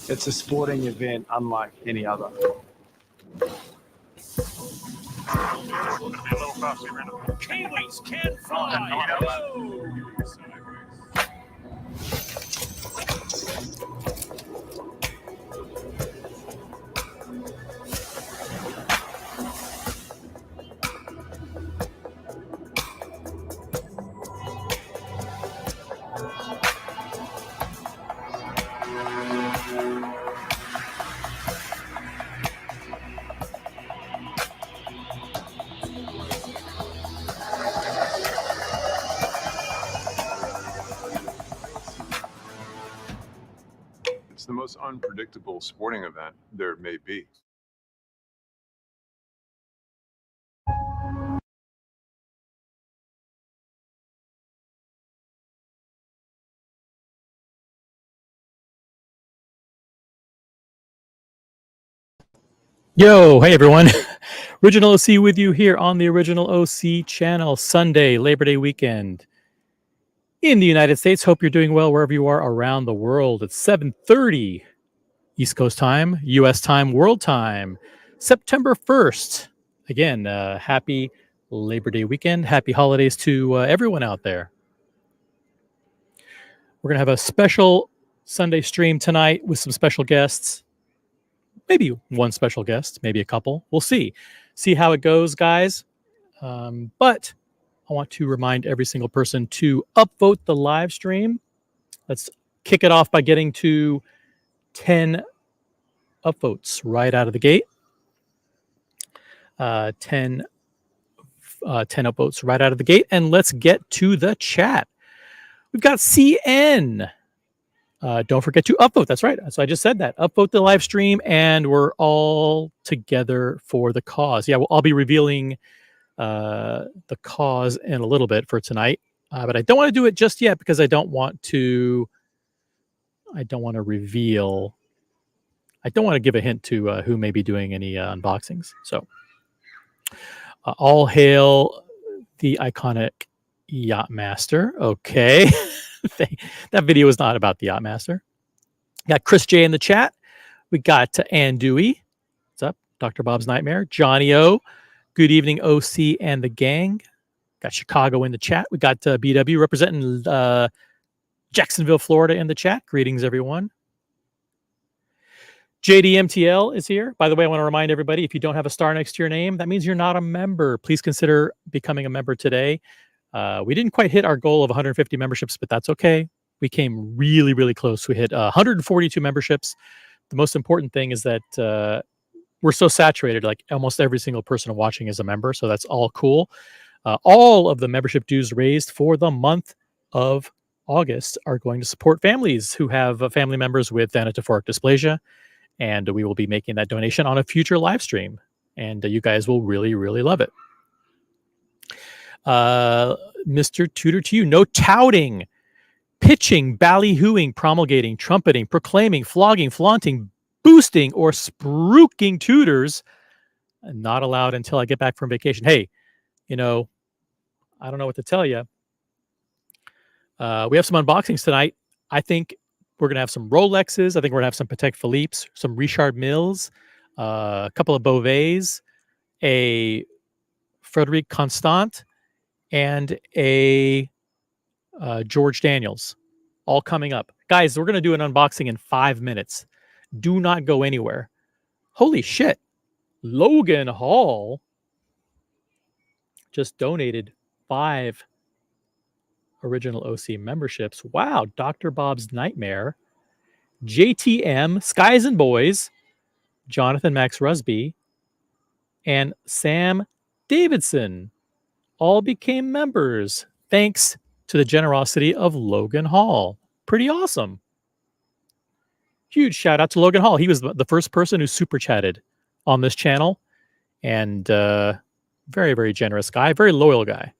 It's a sporting event unlike any other. Kiwis can fly. It's the most unpredictable sporting event there may be. Yo, hey everyone. Original OC with you here on the Original OC channel. Sunday, Labor Day weekend in the United States. Hope you're doing well wherever you are around the world. It's 7:30 East Coast time, US time, world time, September 1st. Again, happy Labor Day weekend. Happy holidays to everyone out there. We're going to have a special Sunday stream tonight with some special guests. Maybe one special guest, maybe a couple. We'll see. See how it goes, guys. But I want to remind every single person to upvote the live stream. Let's kick it off by getting to 10 upvotes right out of the gate. 10 upvotes right out of the gate. And let's get to the chat. We've got CN. Don't forget to upvote. That's right. So I just said that. Upvote the live stream, and we're all together for the cause. Yeah, I'll be revealing the cause in a little bit for tonight, but I don't want to do it just yet because I don't want to reveal. I don't want to give a hint to who may be doing any unboxings. So, all hail the iconic Yacht Master. Okay. That video is not about the Yacht Master. Got Chris J in the chat. We got Ann Dewey. What's up? Dr. Bob's Nightmare. Johnny O. Good evening, OC and the gang. Got Chicago in the chat. We got BW representing Jacksonville, Florida in the chat. Greetings, everyone. JDMTL is here. By the way, I want to remind everybody, if you don't have a star next to your name, that means you're not a member. Please consider becoming a member today. We didn't quite hit our goal of 150 memberships, but that's okay. We came really, really close. We hit 142 memberships. The most important thing is that we're so saturated, like almost every single person watching is a member. So that's all cool. All of the membership dues raised for the month of August are going to support families who have family members with thanatophoric dysplasia. And we will be making that donation on a future live stream. And you guys will really, really love it. Mr. Tudor to you. No touting, pitching, ballyhooing, promulgating, trumpeting, proclaiming, flogging, flaunting, boosting, or spruiking tutors. Not allowed until I get back from vacation. Hey, I don't know what to tell you. We have some unboxings tonight. I think we're going to have some Rolexes. I think we're going to have some Patek Philippe's, some Richard Milles, a couple of Beauvais, a Frederic Constant, and a George Daniels, all coming up. Guys, we're going to do an unboxing in 5 minutes. Do not go anywhere. Holy shit. Logan Hall just donated 5 Original OC memberships. Wow. Dr. Bob's Nightmare, JTM, Skies and Boys, Jonathan Max Rusby, and Sam Davidson all became members thanks to the generosity of Logan Hall. Pretty awesome. Huge shout out to Logan Hall. He was the first person who super chatted on this channel, and very, very generous guy, very loyal guy.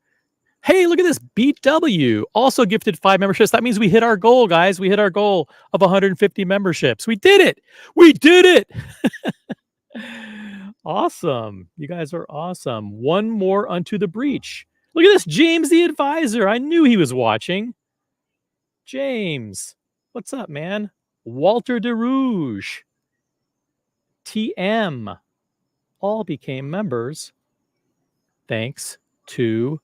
Hey, look at this. BW also gifted 5 memberships. That means we hit our goal, guys. We hit our goal of 150 memberships. We did it. We did it. Awesome. You guys are awesome. One more unto the breach. Look at this. James the Advisor. I knew he was watching. James. What's up, man? Walter DeRouge, TM, all became members thanks to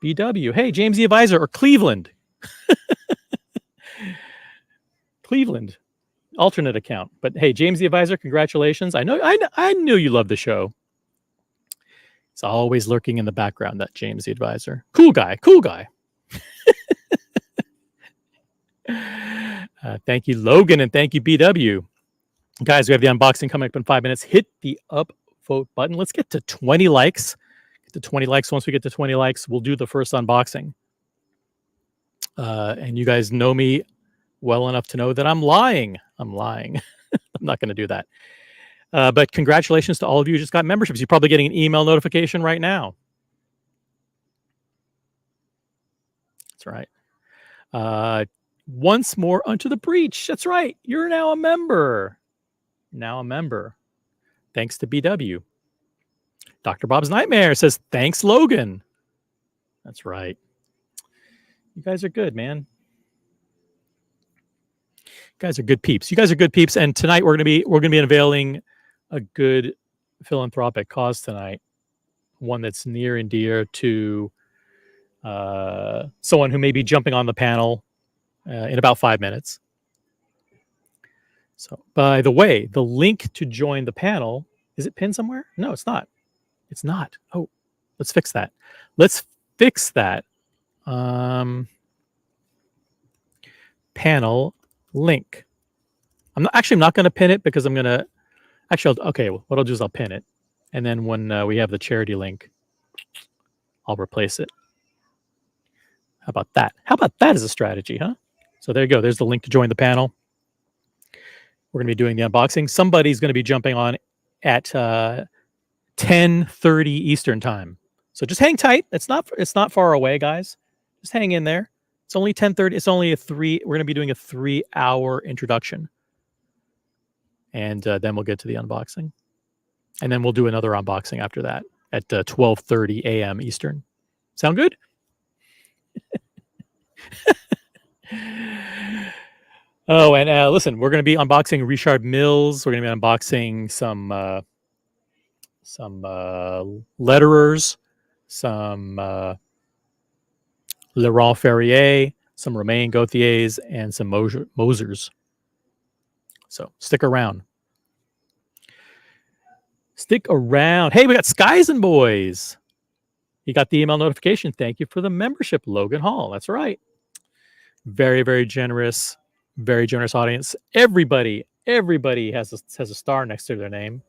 BW. Hey, James the Advisor, or Cleveland. Cleveland, alternate account. But hey, James the Advisor, congratulations. I knew you loved the show. It's always lurking in the background, that James the Advisor. Cool guy. Thank you, Logan, and thank you, BW. Guys, we have the unboxing coming up in 5 minutes. Hit the upvote button. Let's get to 20 likes. Get to 20 likes. Once we get to 20 likes, we'll do the first unboxing. And you guys know me well enough to know that I'm lying. I'm not going to do that. But congratulations to all of you who just got memberships. You're probably getting an email notification right now. That's right. Once more unto the breach. That's right. You're now a member. Thanks to BW. Dr. Bob's Nightmare says, thanks, Logan. That's right. You guys are good, man. You guys are good peeps. And tonight we're gonna be unveiling a good philanthropic cause tonight. One that's near and dear to someone who may be jumping on the panel in about 5 minutes. So, by the way, the link to join the panel, is it pinned somewhere? No, it's not. It's not. Oh, let's fix that. Panel link. I'm not going to pin it because I'm going to okay, what I'll do is I'll pin it. And then when we have the charity link, I'll replace it. How about that? How about that as a strategy, huh? So there you go. There's the link to join the panel. We're going to be doing the unboxing. Somebody's going to be jumping on at 10:30 Eastern time. So just hang tight. It's not far away, guys. Just hang in there. It's only 10:30. It's only we're going to be doing a 3-hour introduction. And then we'll get to the unboxing. And then we'll do another unboxing after that at 12:30 a.m. Eastern. Sound good? Oh, and listen, we're going to be unboxing Richard Milles. We're going to be unboxing some letterers, some Laurent Ferrier, some Romain Gauthiers, and some Mosers. So stick around. Hey, we got Skies and Boys. You got the email notification. Thank you for the membership, Logan Hall. That's right. Very, very generous audience. Everybody has a star next to their name,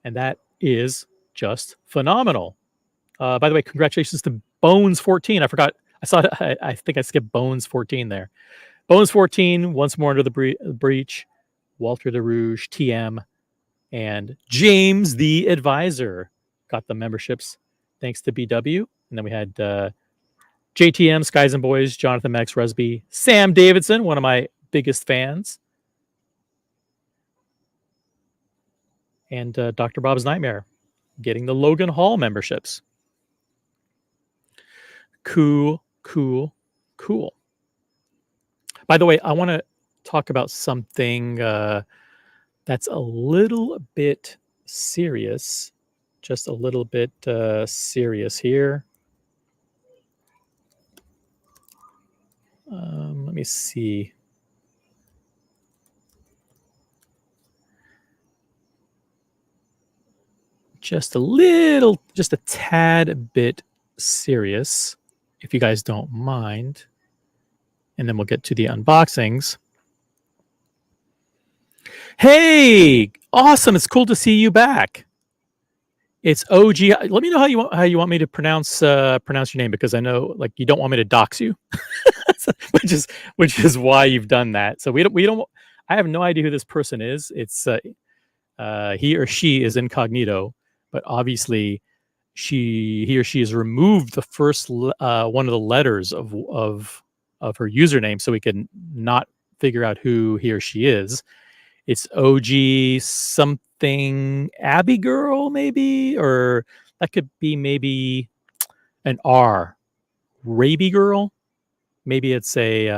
and that is just phenomenal. By the way, congratulations to Bones 14. I forgot. I think I skipped Bones 14 there. Bones 14 once more under the breach. Walter DeRouge, TM, and James the Advisor got the memberships thanks to BW. And then we had JTM, Skies and Boys, Jonathan Max Rusby, Sam Davidson, one of my biggest fans, and Dr. Bob's Nightmare getting the Logan Hall memberships. Cool. By the way, I want to talk about something that's a little bit serious. Just a little bit serious here. Let me see. Just a tad bit serious, if you guys don't mind. And then we'll get to the unboxings. Hey, awesome. It's cool to see you back. It's OG. Let me know how you want me to pronounce your name, because I know you don't want me to dox you. which is why you've done that. So we don't I have no idea who this person is. It's he or she is incognito, but obviously he or she has removed the first one of the letters of her username, so we can not figure out who he or she is. It's OG something Abby Girl, maybe, or that could be maybe an R. Raby Girl. Maybe it's a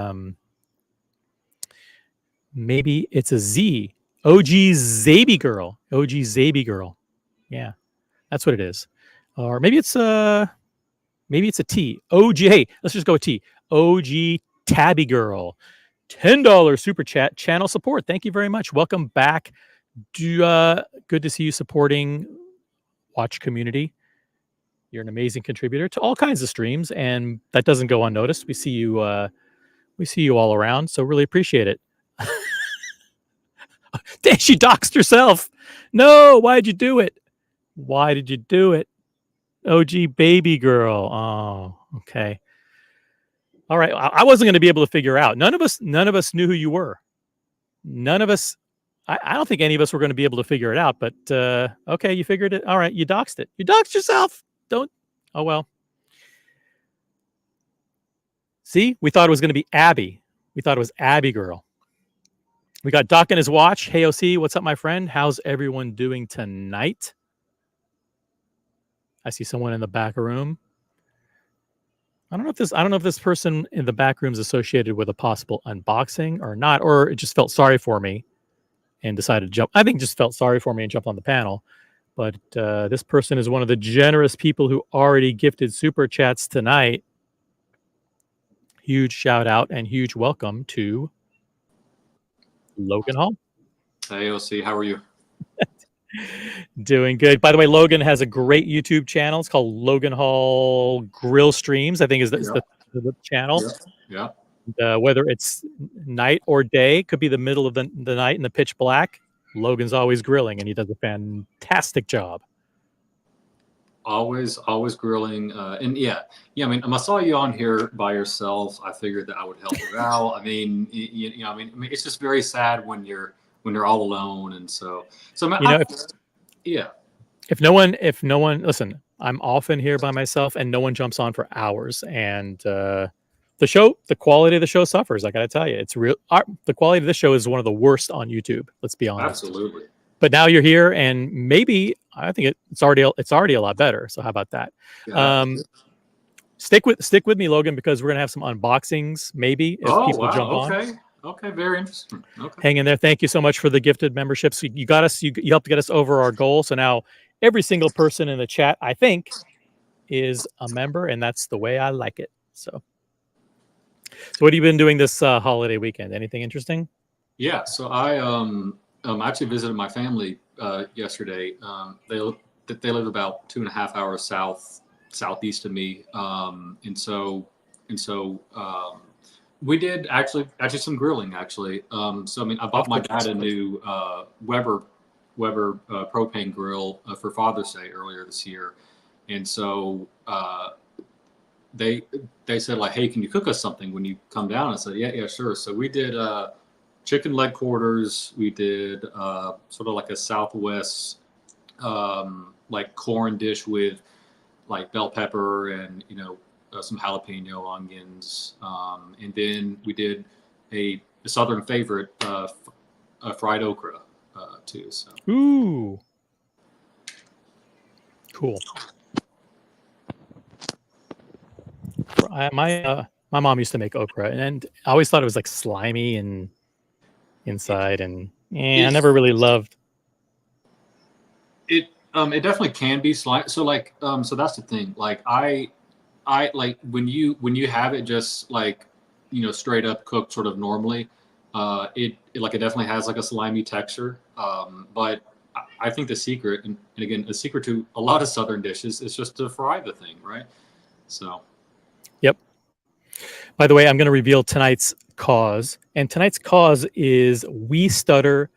Maybe it's a Z. OG Zaby Girl. OG Zaby Girl. Yeah, that's what it is. Or maybe it's a T. OG. Hey, let's just go with T. OG Tabby Girl. $10 super chat channel support. Thank you very much. Welcome back. Good to see you supporting Watch Community. You're an amazing contributor to all kinds of streams, and that doesn't go unnoticed. We see you all around, so really appreciate it. Damn, she doxed herself. No, why'd you do it? Why did you do it? OG baby girl. Oh, okay. All right. I wasn't going to be able to figure out. None of us knew who you were. None of us. I don't think any of us were going to be able to figure it out. But okay, you figured it. All right, you doxed it. You doxed yourself. Don't. Oh well. See, we thought it was going to be Abby. We thought it was Abby girl. We got Doc and his watch. Hey OC, what's up, my friend? How's everyone doing tonight? I see someone in the back room. I don't know if this person in the back room is associated with a possible unboxing or not, or it just felt sorry for me and decided to jump. I think just felt sorry for me and jumped on the panel. But this person is one of the generous people who already gifted super chats tonight. Huge shout out and huge welcome to Logan Hall. Hey OC, how are you? Doing good. By the way, Logan has a great YouTube channel. It's called Logan Hall Grill Streams, I think is the channel. Yeah. Whether it's night or day, could be the middle of the night in the pitch black. Logan's always grilling, and he does a fantastic job. Always grilling. And yeah. I mean, I saw you on here by yourself. I figured that I would help you out. I mean, I mean, it's just very sad when you're all alone, and so yeah. If no one, listen, I'm often here by myself, and no one jumps on for hours, and the quality of the show suffers. I got to tell you, it's real. The quality of the show is one of the worst on YouTube. Let's be honest. Absolutely. But now you're here, and maybe I think it's already a lot better. So how about that? Yeah. Stick with me, Logan, because we're gonna have some unboxings. Maybe if people jump on. Okay, very interesting. Okay. Hang in there. Thank you so much for the gifted memberships. You got us. You helped get us over our goal. So now every single person in the chat, I think, is a member, and that's the way I like it. So what have you been doing this holiday weekend? Anything interesting? Yeah. So I actually visited my family yesterday. They live about 2.5 hours southeast of me, and so we did actually some grilling actually. So I mean, I bought my dad a new Weber propane grill for Father's Day earlier this year, and so they said like, hey, can you cook us something when you come down? I said, yeah, sure. So we did chicken leg quarters. We did sort of like a Southwest like corn dish with like bell pepper and some jalapeno onions, and then we did a Southern favorite, fried okra too. So Ooh, cool. My mom used to make okra, and I always thought it was like slimy and inside, and I never really loved it. It definitely can be slimy. So like, so that's the thing. Like I like when you have it just like straight up cooked sort of normally, it definitely has like a slimy texture. But I think the secret, and again, the secret to a lot of Southern dishes is just to fry the thing, right? So. Yep. By the way, I'm going to reveal tonight's cause, and tonight's cause is westutter.org,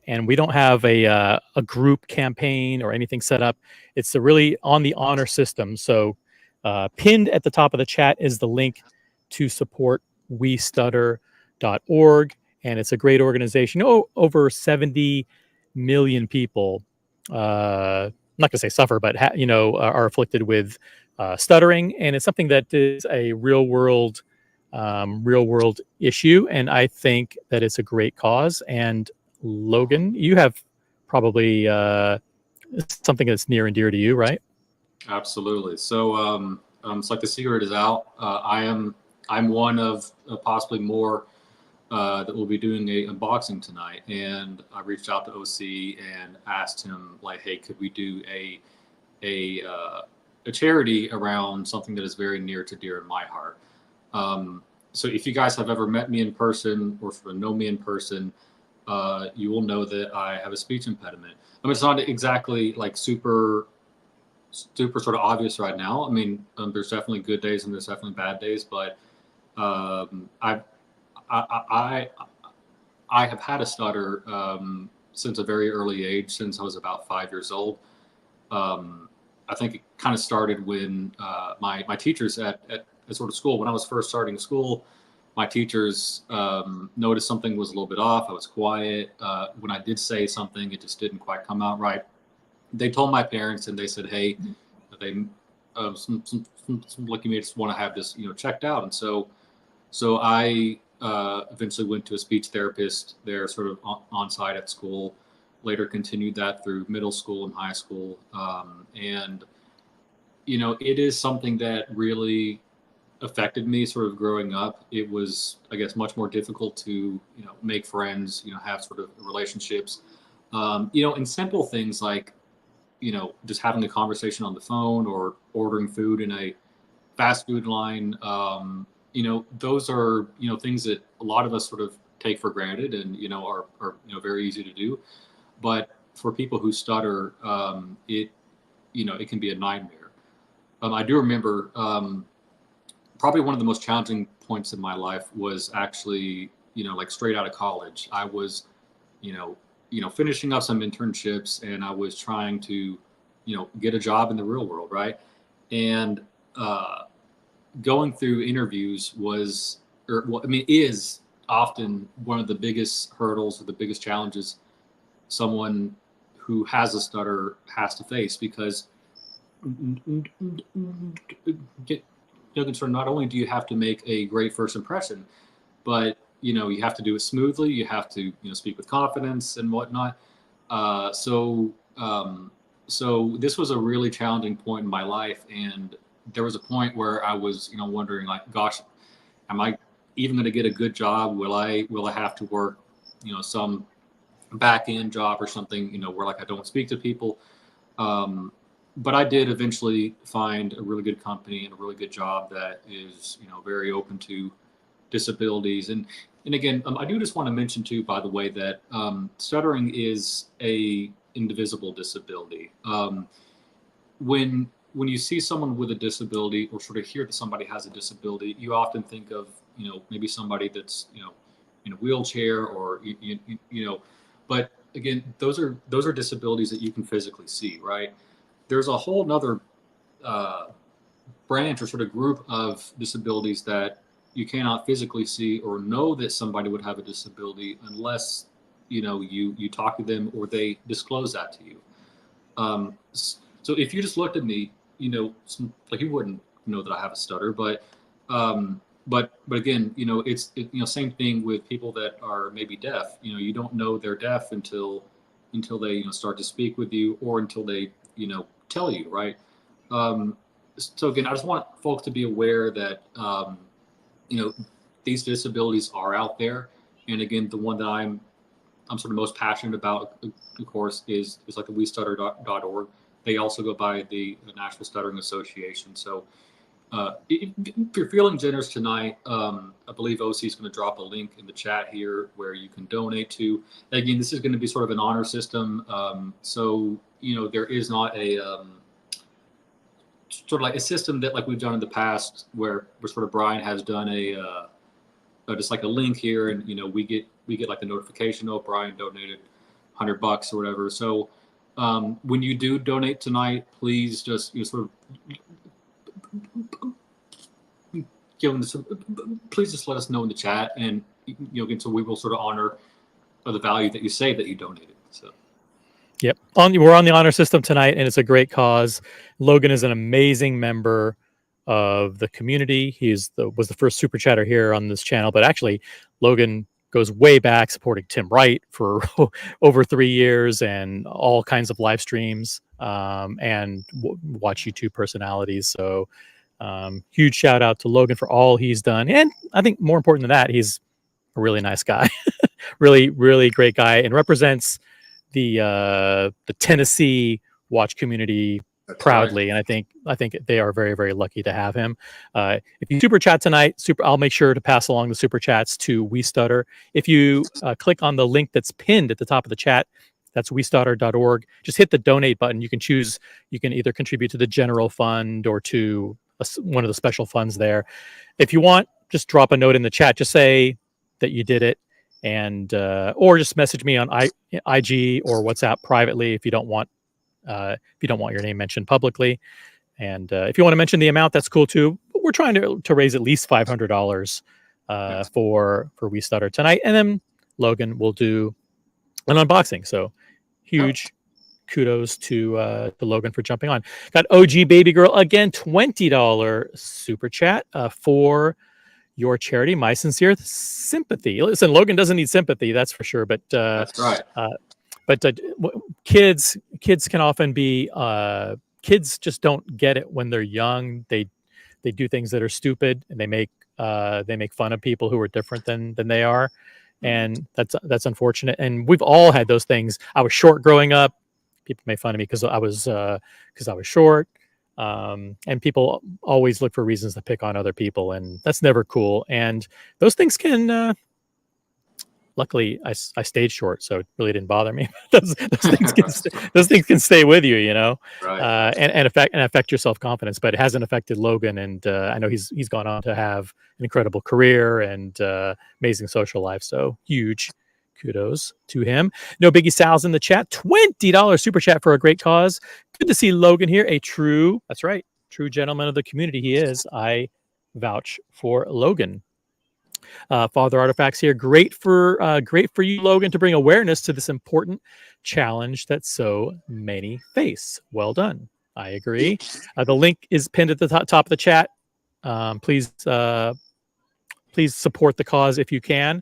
and we don't have a group campaign or anything set up. It's really on the honor system. So pinned at the top of the chat is the link to support westutter.org, and it's a great organization. Over 70 million people, not going to say suffer, but are afflicted with stuttering, and it's something that is a real world issue, and I think that it's a great cause. And Logan, you have probably something that's near and dear to you, right? Absolutely. So it's like the secret is out. I'm one of possibly more that will be doing a unboxing tonight, and I reached out to OC and asked him like, hey, could we do a charity around something that is very near to dear in my heart. So if you guys have ever met me in person or sort of know me in person, you will know that I have a speech impediment. I mean, it's not exactly like super sort of obvious right now. I mean, there's definitely good days and there's definitely bad days, but I have had a stutter since a very early age, since I was about 5 years old. I think it kind of started when my teachers at sort of school, when I was first starting school, my teachers noticed something was a little bit off. I was quiet. When I did say something, it just didn't quite come out right. They told my parents, and they said, "Hey, they some lucky me just want to have this, checked out." And so I eventually went to a speech therapist there, sort of on site at school. Later continued that through middle school and high school. And, it is something that really affected me sort of growing up. It was, I guess, much more difficult to, make friends, have sort of relationships, and simple things like, just having a conversation on the phone or ordering food in a fast food line. Those are, things that a lot of us sort of take for granted and, are very easy to do. But for people who stutter, it can be a nightmare. I do remember probably one of the most challenging points in my life was actually, like straight out of college. I was, finishing up some internships, and I was trying to, get a job in the real world, right? And going through interviews is often one of the biggest hurdles or the biggest challenges someone who has a stutter has to face, because not only do you have to make a great first impression, but you have to do it smoothly. You have to speak with confidence and whatnot. So this was a really challenging point in my life, and there was a point where I was wondering, like, gosh, am I even going to get a good job? Will I have to work some back end job or something, where like I don't speak to people. But I did eventually find a really good company and a really good job that is, very open to disabilities. And again, I do just want to mention too, by the way, that stuttering is a indivisible disability. When you see someone with a disability or sort of hear that somebody has a disability, you often think of, maybe somebody that's, in a wheelchair or, but again, those are disabilities that you can physically see, right? There's a whole nother branch or sort of group of disabilities that you cannot physically see or know that somebody would have a disability unless, you talk to them or they disclose that to you. So if you just looked at me, like you wouldn't know that I have a stutter, but again, it's same thing with people that are maybe deaf. You don't know they're deaf until they start to speak with you, or until they tell you, right? So again, I just want folks to be aware that these disabilities are out there, and again, the one that I'm sort of most passionate about, of course, is like the westutter.org. They also go by the Nashville Stuttering Association. So if you're feeling generous tonight, I believe OC is going to drop a link in the chat here where you can donate to. Again, this is going to be sort of an honor system. So, there is not a sort of like a system that like we've done in the past where sort of Brian has done a just like a link here, and we get like the notification, oh, Brian donated $100 or whatever. So when you do donate tonight, please just sort of please just let us know in the chat, and so we will sort of honor the value that you say that you donated. So. Yep. We're on the honor system tonight, and it's a great cause. Logan is an amazing member of the community. He was the first super chatter here on this channel, but actually Logan goes way back, supporting Tim Wright for over 3 years, and all kinds of live streams, and watch YouTube personalities. So huge shout out to Logan for all he's done. And I think more important than that, he's a really nice guy, really, really great guy, and represents the Tennessee watch community That's proudly. And I think they are very, very lucky to have him. If you super chat tonight, I'll make sure to pass along the super chats to We Stutter. If you click on the link that's pinned at the top of the chat, that's westutter.org. Just hit the donate button. You can choose. You can either contribute to the general fund or to one of the special funds there. If you want, just drop a note in the chat. Just say that you did it, and or just message me on IG or WhatsApp privately if you don't want your name mentioned publicly. And if you want to mention the amount, that's cool too. But we're trying to raise at least $500 for We Stutter tonight, and then Logan will do an unboxing. So huge kudos to Logan for jumping on. Got OG Baby Girl again, $20 super chat for your charity. My sincere sympathy. Listen, Logan doesn't need sympathy, that's for sure. But That's right. But kids can often be kids just don't get it when they're young. They do things that are stupid, and they make fun of people who are different than they are, and that's unfortunate. And we've all had those things. I was short growing up. People made fun of me because I was short. And people always look for reasons to pick on other people, and that's never cool. And those things can luckily I stayed short, so it really didn't bother me. those things can stay with you, you know, Right. and affect your self-confidence. But it hasn't affected Logan, and I know he's gone on to have an incredible career and amazing social life. So huge kudos to him. No Biggie Sal's in the chat. $20 super chat for a great cause. Good to see Logan here. That's right, true gentleman of the community he is. I vouch for Logan. Father Artifacts here. Great for you, Logan, to bring awareness to this important challenge that so many face. Well done. I agree. The link is pinned at the top of the chat. Please support the cause if you can.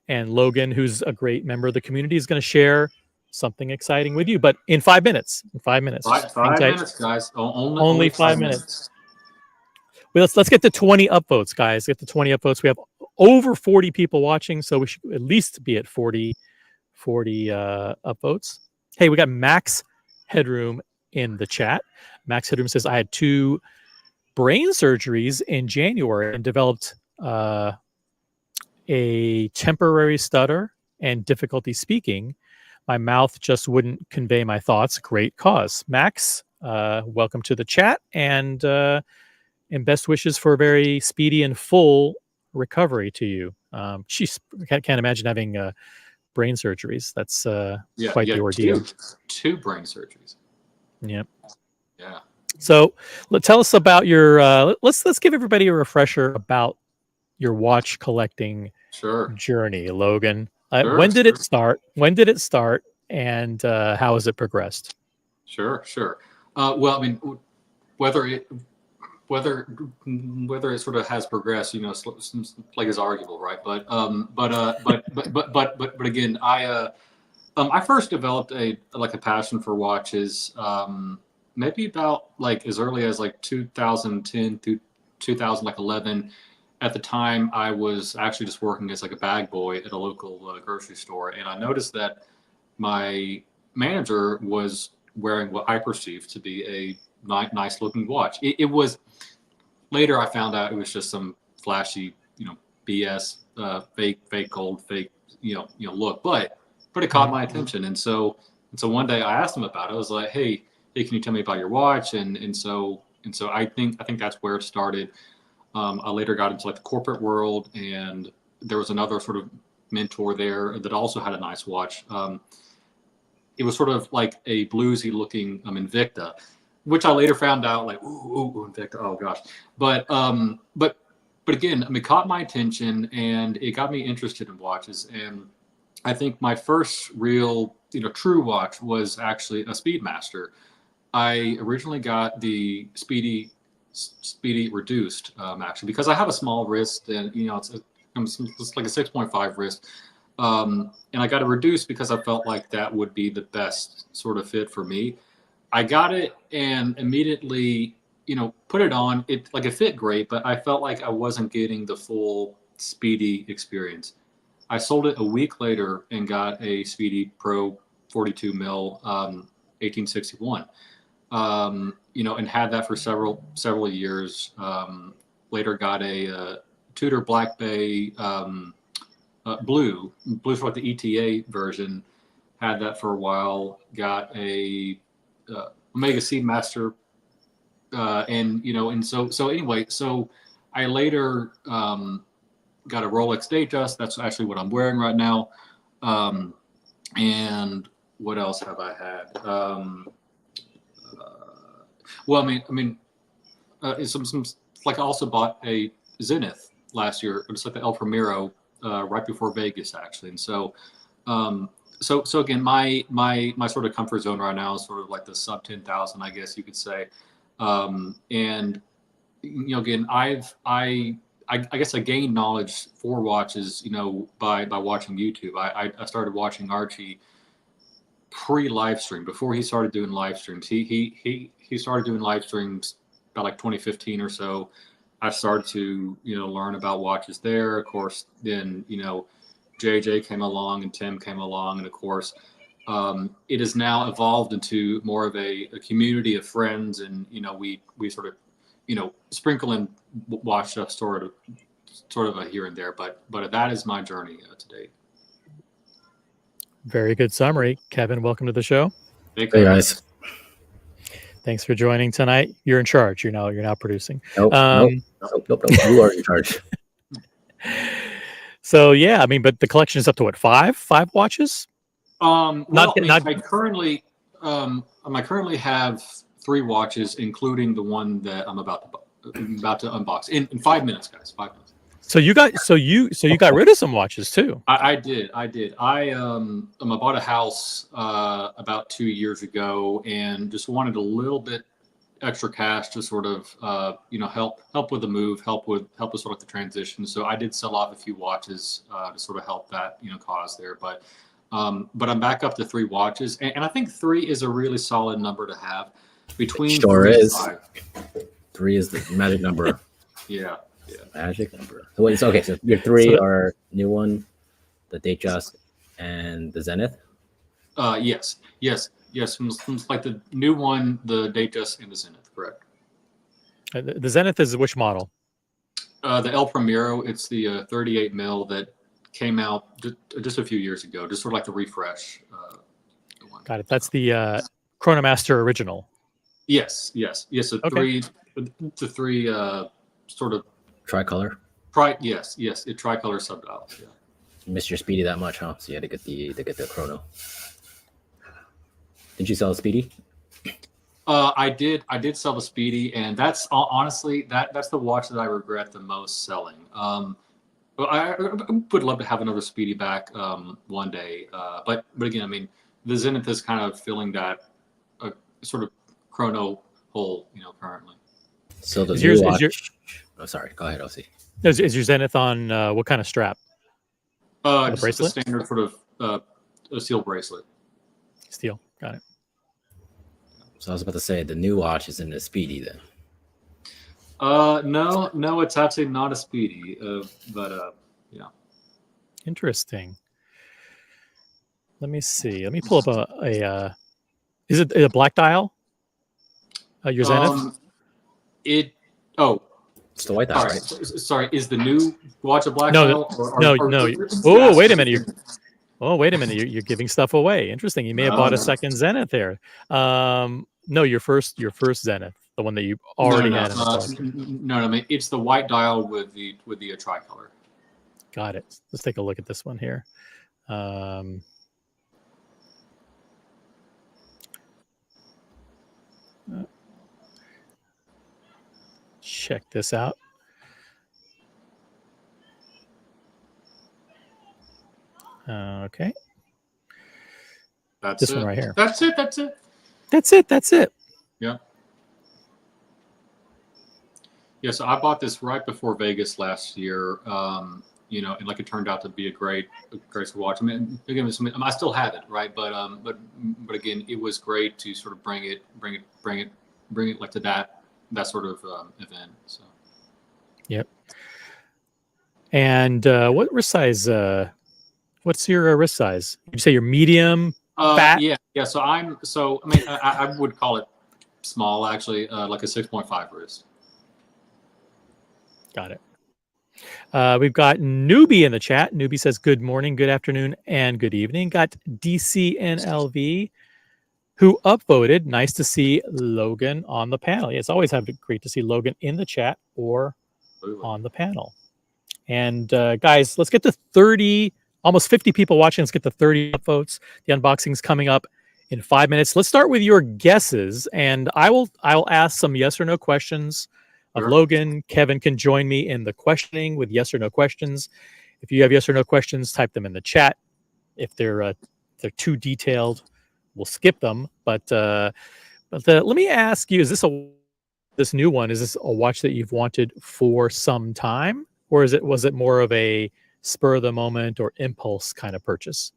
And Logan, who's a great member of the community, is going to share something exciting with you. But in 5 minutes. Five minutes, guys. Only 5 minutes. Well, let's get to 20 upvotes, guys. Get to 20 upvotes. We have over 40 people watching, so we should at least be at 40 upvotes. Hey, we got Max Headroom in the chat. Max Headroom says, I had 2 brain surgeries in January and developed a temporary stutter and difficulty speaking. My mouth just wouldn't convey my thoughts. Great cause. Max, welcome to the chat, and best wishes for a very speedy and full recovery to you. Can't imagine having brain surgeries. That's quite the ordeal. Two brain surgeries. Yeah. Yeah. So tell us about your. Let's give everybody a refresher about your watch collecting journey, Logan. When did it start? And how has it progressed? Sure. Well, I mean, whether it sort of has progressed, you know, seems like it's arguable, right? But again, I first developed a passion for watches, maybe about like as early as like 2010 through 2011. At the time, I was actually just working as like a bag boy at a local grocery store, and I noticed that my manager was wearing what I perceived to be a nice looking watch. It was, later I found out it was just some flashy, you know, BS, fake gold, fake, you know, look, but it caught my attention. And so one day I asked him about it. I was like, hey, can you tell me about your watch? And so I think that's where it started. I later got into like the corporate world, and there was another sort of mentor there that also had a nice watch. It was sort of like a bluesy looking Invicta, which I later found out like, ooh, Invicta, oh gosh. But again, I mean, it caught my attention, and it got me interested in watches. And I think my first real, you know, true watch was actually a Speedmaster. I originally got the Speedy reduced, actually, because I have a small wrist, and you know, it's like a 6.5 wrist. And I got it reduced because I felt like that would be the best sort of fit for me. I got it and immediately, you know, put it on. It fit great, but I felt like I wasn't getting the full Speedy experience. I sold it a week later and got a Speedy Pro 42 mil 1861. And had that for several years. Later got a Tudor Black Bay blue for like the ETA version. Had that for a while. Got a Omega Seamaster, so I later got a Rolex Datejust. That's actually what I'm wearing right now. And what else have I had? I also bought a Zenith last year, just like the El Primero, right before Vegas, actually. And so again, my sort of comfort zone right now is sort of like the sub 10,000, I guess you could say. Again, I guess I gained knowledge for watches, by watching YouTube. I started watching Archie pre-live stream, before he started doing live streams. He started doing live streams about like 2015 or so. I started to learn about watches there. Of course, then JJ came along and Tim came along, and of course, it has now evolved into more of a community of friends, and we sort of sprinkle in watch stuff sort of here and there. But that is my journey to date. Very good summary, Kevin. Welcome to the show. Hey guys. Thanks for joining tonight. You're in charge. You're now producing. Nope. You are in charge. So yeah, but the collection is up to what, five watches? I currently have 3 watches, including the one that I'm about to unbox in 5 minutes, guys. 5 minutes. So you got rid of some watches too. I did. I bought a house about 2 years ago, and just wanted a little bit extra cash to sort of help with the move, help with sort of the transition. So I did sell off a few watches to sort of help that cause there. But I'm back up to 3 watches, and I think 3 is a really solid number to have. Between sure 3 is. and 5. 3 is the magic number. Yeah. Magic number. So okay, so your 3 are new one, the Datejust, and the Zenith. Yes. Like the new one, the Datejust, and the Zenith. Correct. The Zenith is which model? The El Primero. It's the 38 mil that came out just a few years ago. Just sort of like the refresh. One. Got it. That's the Chronomaster original. Yes. So Okay. three sort of Tricolor. Yes. It tricolor subdials. Yeah. You missed your Speedy that much, huh? So you had to get the Chrono. Did you sell a Speedy? I did sell the Speedy, and that's honestly that's the watch that I regret the most selling. But I would love to have another Speedy back one day. But again, the Zenith is kind of filling that sort of chrono hole, currently. So the Is watch. your- Oh, sorry. Go ahead, OC. Is your Zenith on what kind of strap? Just bracelet? the standard sort of a steel bracelet. Steel. Got it. So I was about to say the new watch is in the Speedy then. No, it's actually not a Speedy. But yeah. Interesting. Let me see. Let me pull up a is it a black dial? Your Zenith? It's the white dial, right? Sorry, is the new watch a black No, dial? no. Oh, wait a minute. You're giving stuff away. Interesting. You may have bought a second Zenith there. No, your first Zenith, the one that you already had in the collection. No, it's the white dial with the tricolor. Got it. Let's take a look at this one here. Check this out. Okay. That's this it. one right here. That's it. That's it. Yeah. Yeah. So I bought this right before Vegas last year. And like it turned out to be a great watch. Again, I still have it, right? But again, it was great to sort of bring it like to that sort of event. So. Yep. And what wrist size What's your wrist size? You say you're medium, fat? Yeah. So I mean, I would call it small, actually, like a 6.5 wrist. Got it. We've got Newbie in the chat. Newbie says, good morning, good afternoon, and good evening. Got DCNLV, who upvoted. Nice to see Logan on the panel. Yeah, it's always great to see Logan in the chat or on the panel. And guys, let's get to 30, almost 50 people watching. Let's get to 30 upvotes. The unboxing's coming up in 5 minutes. Let's start with your guesses, and I'll ask some yes or no questions of Logan. Kevin can join me in the questioning with yes or no questions. If you have yes or no questions, type them in the chat. If they're too detailed, we'll skip them. But let me ask you: is this new one? Is this a watch that you've wanted for some time, or was it more of a spur of the moment or impulse kind of purchase?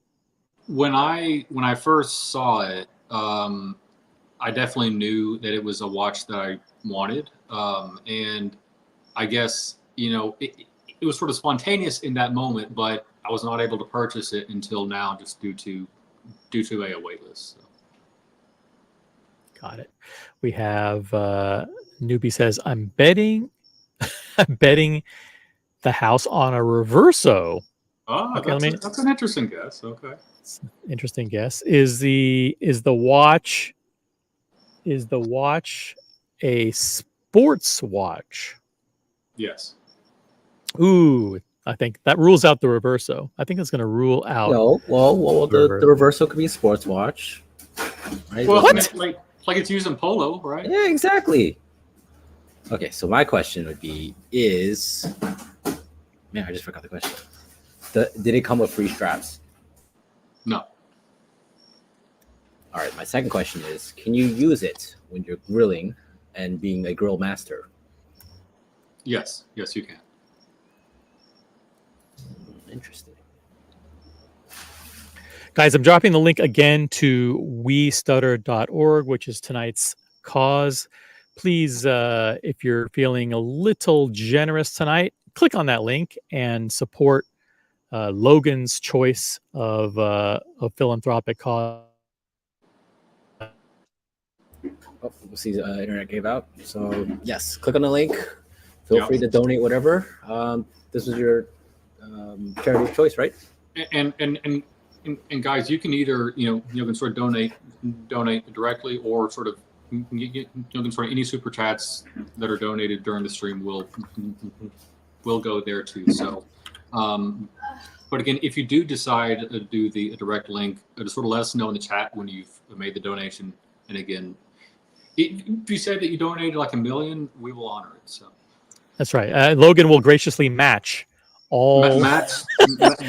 When I first saw it, I definitely knew that it was a watch that I wanted, and I guess it was sort of spontaneous in that moment, but I was not able to purchase it until now, just due to a wait list. So. Got it. We have Newbie says, I'm betting the house on a Reverso. Oh, okay, that's an interesting guess. Okay. Interesting guess. Is the watch a sports watch? Yes. Ooh, I think that rules out the Reverso. I think it's going to rule out. No, well, the Reverso could be a sports watch. Right? Well, What? I mean, like it's used in polo, right? Yeah, exactly. Okay, so my question would be: man, I just forgot the question. Did it come with free straps? No. All right, my second question is: can you use it when you're grilling and being a grill master? Yes, you can. Interesting. Guys, I'm dropping the link again to westutter.org, which is tonight's cause. Please, if you're feeling a little generous tonight, click on that link and support Logan's choice of philanthropic cause. Oh, we'll see. Internet gave out. So yes, click on the link. Feel free to donate whatever. This was your charity of choice, right? And guys, you can either you can sort of donate directly, or sort of you can sort of any super chats that are donated during the stream will go there too. So, but again, if you do decide to do the direct link, just sort of let us know in the chat when you've made the donation. And again, if you say that you donated like $1 million, we will honor it. So that's right. Logan will graciously match all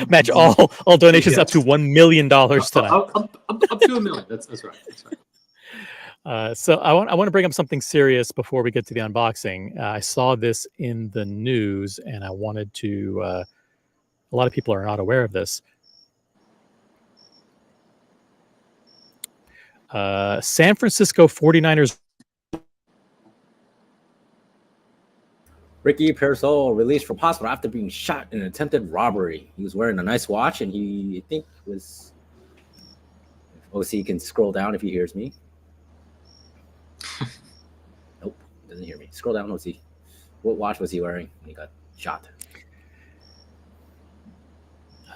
match all donations up to $1 million tonight. Up to $1 million. That's right. That's right. So I want to bring up something serious before we get to the unboxing. I saw this in the news, and I wanted to. A lot of people are not aware of this. San Francisco 49ers. Ricky Pearsall released from hospital after being shot in an attempted robbery. He was wearing a nice watch, and I think was. OC can scroll down if he hears me. Nope, doesn't hear me. Scroll down, OC. What watch was he wearing when he got shot?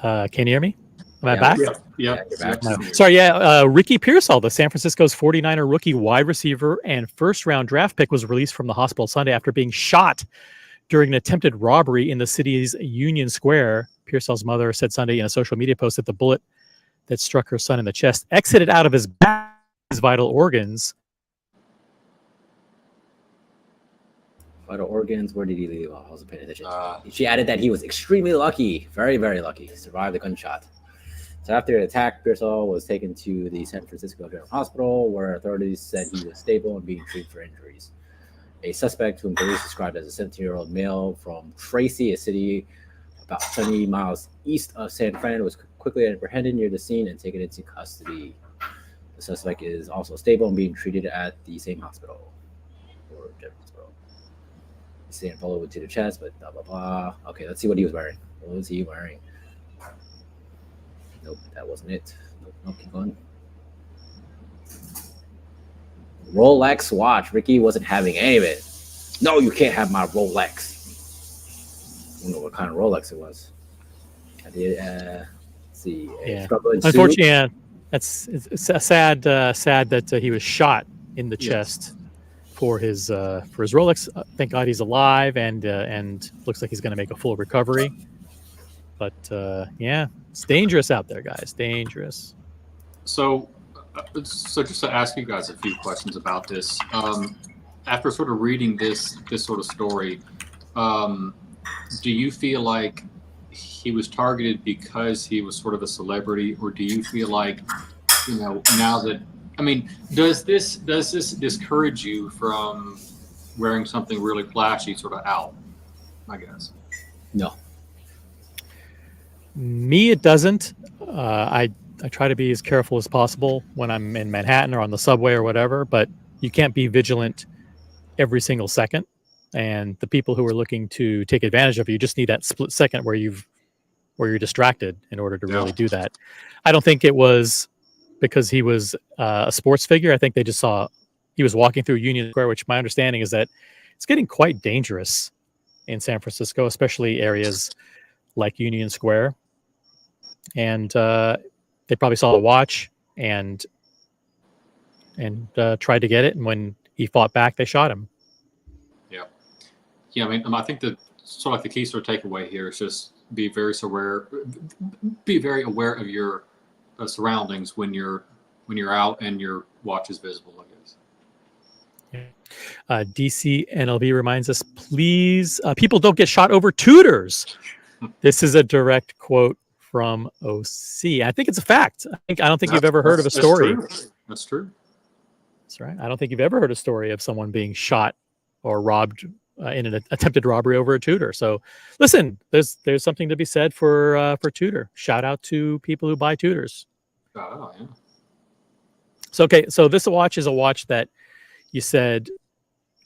Can you hear me? Am I back? Yeah, you're back. No. Sorry, Ricky Pearsall, the San Francisco's 49er rookie wide receiver and first-round draft pick, was released from the hospital Sunday after being shot during an attempted robbery in the city's Union Square. Pearsall's mother said Sunday in a social media post that the bullet that struck her son in the chest exited out of his back, his vital organs. Vital organs, where did he leave? Oh, I wasn't paying attention. She added that he was extremely lucky, very, very lucky, to survive the gunshot. So after the attack, Pearsall was taken to the San Francisco General Hospital, where authorities said he was stable and being treated for injuries. A suspect whom police described as a 17-year-old male from Tracy, a city about 70 miles east of San Fran, was quickly apprehended near the scene and taken into custody. The suspect is also stable and being treated at the same hospital, or general hospital. Saying bullet to the chest, but blah blah blah. Okay, let's see what he was wearing. What was he wearing? Nope, that wasn't it. Nope, keep going. Rolex watch. Ricky wasn't having any of it. No, you can't have my Rolex. I don't know what kind of Rolex it was. I did. Let's see. Yeah. Struggle ensued. Unfortunately, yeah, it's a sad that he was shot in the chest for his Rolex. Thank God he's alive and looks like he's going to make a full recovery. But yeah, it's dangerous out there, guys. Dangerous. So just to ask you guys a few questions about this, after sort of reading this sort of story, do you feel like he was targeted because he was sort of a celebrity, or do you feel like, you know, now that, I mean, does this discourage you from wearing something really flashy sort of out, I guess? No. Me, it doesn't. I try to be as careful as possible when I'm in Manhattan or on the subway or whatever, but you can't be vigilant every single second. And the people who are looking to take advantage of you just need that split second where you're distracted in order to really do that. I don't think it was because he was a sports figure. I think they just saw he was walking through Union Square, which my understanding is that it's getting quite dangerous in San Francisco, especially areas like Union Square. And they probably saw the watch and tried to get it. And when he fought back, they shot him. Yeah. I mean, I think that sort of like the key sort of takeaway here is just be very aware of your surroundings when you're out and your watch is visible, I guess. DC NLV reminds us, please, people don't get shot over Tudors. This is a direct quote from OC. I think it's a fact. I don't think you've ever heard of a story. That's true. That's right. I don't think you've ever heard a story of someone being shot or robbed in an attempted robbery over a Tudor. So listen, there's something to be said for Tudor. Shout out to people who buy Tudors. Oh, yeah. So, okay. So this watch is a watch that you said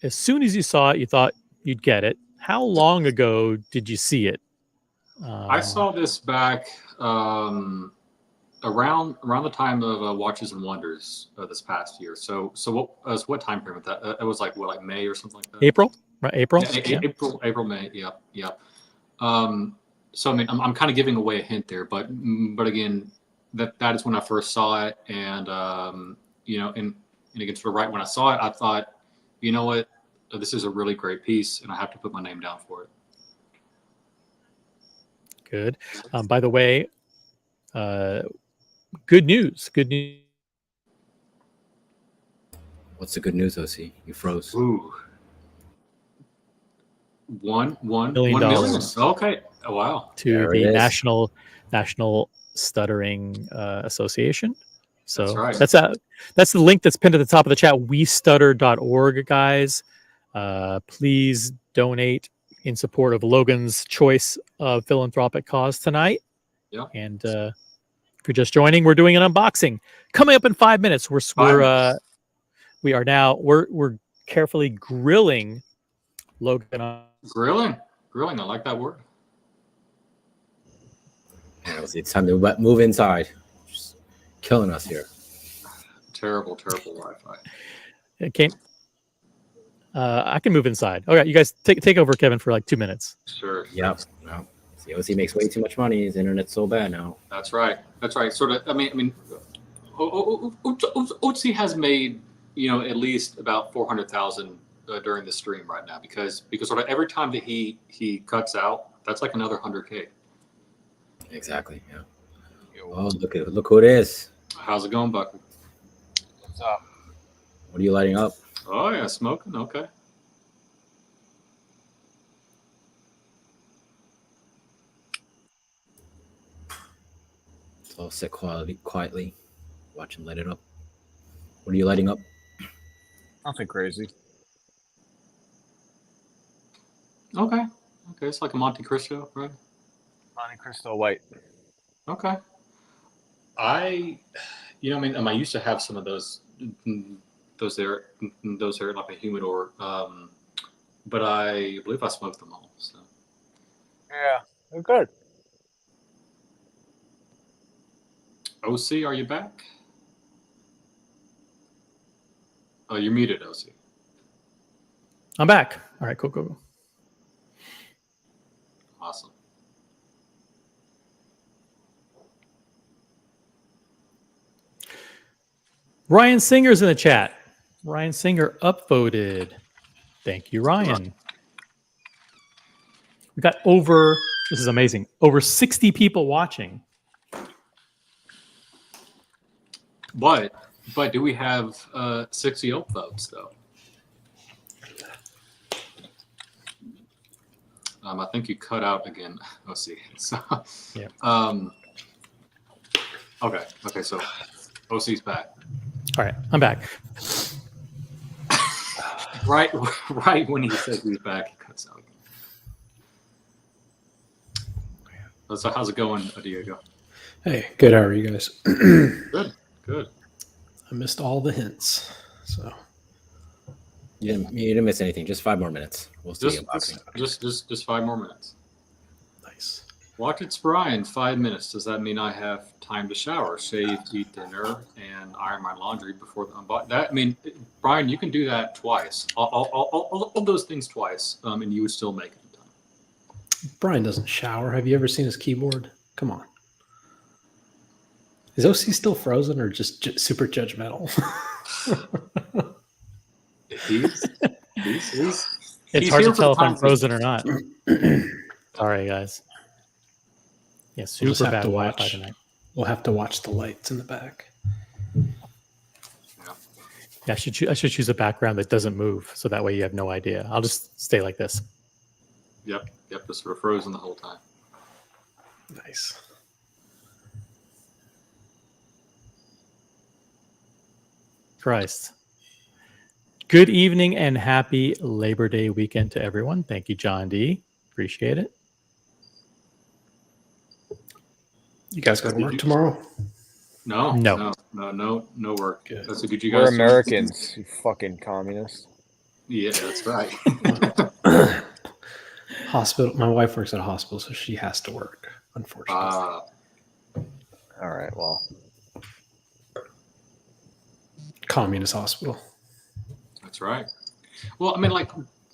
as soon as you saw it, you thought you'd get it. How long ago did you see it? I saw this back around the time of Watches and Wonders this past year. So what time frame was that? It was like May or something like that. April, right? April. Yeah, April, May. Yeah. So I mean, I'm kind of giving away a hint there, but again, that is when I first saw it, and you know, and again, sort of right when I saw it, I thought, you know what, this is a really great piece, and I have to put my name down for it. Good. By the way, good news. Good news. What's the good news, OC? You froze. Ooh. $1 million. Okay. Oh, wow. There To the it is. National Stuttering Association. So That's right. that's the link that's pinned at the top of the chat. WeStutter.org, guys. Please donate in support of Logan's choice of philanthropic cause tonight. Yeah. And if you're just joining, we're doing an unboxing coming up in 5 minutes. We're carefully grilling Logan. Grilling. I like that word. Yeah, it's time to move inside. Just killing us here. Terrible Wi-Fi. Okay. I can move inside. Okay, you guys take over, Kevin, for like 2 minutes. Sure. Yep. Well, the OC makes way too much money. His internet's so bad now. That's right. Sort of. I mean, OC has made, you know, at least about 400,000 during the stream right now because sort of every time that he cuts out, that's like another 100K. Exactly. Yeah. Oh, look who it is. How's it going, Bucky? What's up? What are you lighting up? Oh yeah, smoking. Okay. So I'll sit quietly, watch him light it up. What are you lighting up? Nothing crazy. Okay. It's like a Monte Cristo, right? Monte Cristo white. Okay. I used to have some of those there like a humidor, but I believe I smoked them all. So. Yeah, they're good. OC, are you back? Oh, you're muted, OC. I'm back. All right, cool. Awesome. Ryan Singer's in the chat. Ryan Singer upvoted. Thank you, Ryan. We got this is amazing, over 60 people watching. But do we have 60 upvotes though? I think you cut out again. Let's see. So, yeah. Okay. So OC's back. All right, I'm back. Right when he says he's back, he cuts out. So how's it going, Diego? Hey, good. How are you guys? Good. I missed all the hints, so You didn't miss anything. Just 5 more minutes. We'll see unboxing. Just 5 more minutes. nice. Watch It's Brian, 5 minutes. Does that mean I have time to shower, shave, eat dinner, and iron my laundry before the unbox? Brian, you can do that twice. All those things twice, and you would still make it in time. Brian doesn't shower. Have you ever seen his keyboard? Come on. Is OC still frozen or just super judgmental? It's hard to tell if I'm frozen or not. Sorry, guys. Yeah, We'll just super have bad to Wi-Fi watch. tonight. We'll have to watch the lights in the back. Yeah, I should choose a background that doesn't move, so that way you have no idea. I'll just stay like this. Yep, just sort of frozen the whole time. Nice. Christ. Good evening and happy Labor Day weekend to everyone. Thank you, John D. Appreciate it. You guys got to work tomorrow? No work. Good. That's a good. You We're guys Americans, you fucking communists. Yeah, that's right. Hospital. My wife works at a hospital, so she has to work, unfortunately. All right, well. Communist hospital. That's right. Well,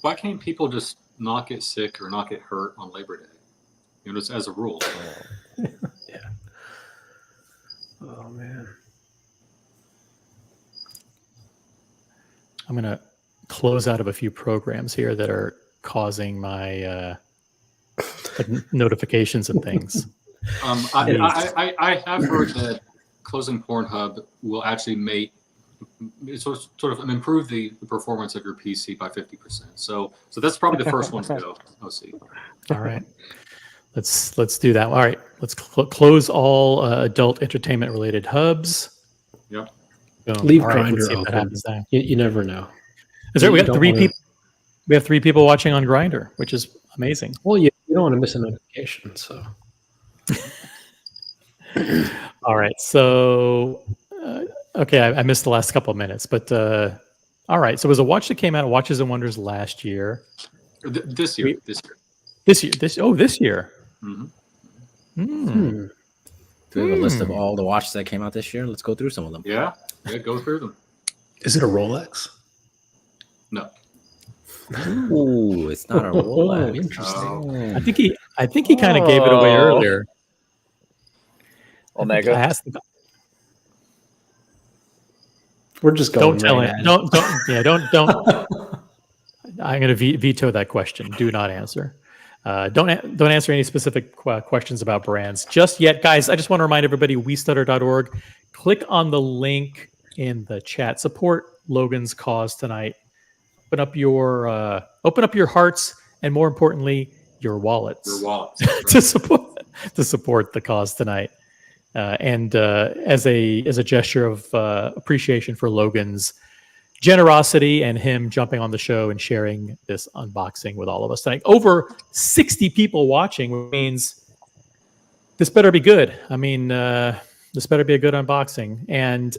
why can't people just not get sick or not get hurt on Labor Day? Just as a rule. Yeah. Oh man. I'm going to close out of a few programs here that are causing my notifications and things. I have heard that closing Pornhub will actually sort of improve the performance of your PC by 50%. So that's probably the first one to go. OC. All right. Let's do that. All right. Let's close all adult entertainment related hubs. Yep. Boom. Leave All right, let's Grindr see what open. happens now. You never know. Is there? We got don't 3 wanna- people. We have 3 people watching on Grindr, which is amazing. Well, you don't want to miss a notification, so. All right. So, okay, I missed the last couple of minutes, but all right. So it was a watch that came out, Watches and Wonders last year. This year. This year. Mm-hmm. Hmm. Do we have a list of all the watches that came out this year? Let's go through some of them. Yeah, go through them. Is it a Rolex? No. Ooh, it's not a Rolex. Interesting. I think he kind of gave it away earlier. Omega. I asked him, We're just going. don't tell right him. at Don't. Yeah. Don't. I'm going to veto that question. Do not answer. Don't answer any specific questions about brands just yet, guys. I just want to remind everybody: westutter.org. Click on the link in the chat. Support Logan's cause tonight. Open up your hearts, and more importantly, your wallets. Your wallets. to support the cause tonight. And as a gesture of appreciation for Logan's generosity and him jumping on the show and sharing this unboxing with all of us tonight. Over 60 people watching, which means this better be good. I mean, this better be a good unboxing. And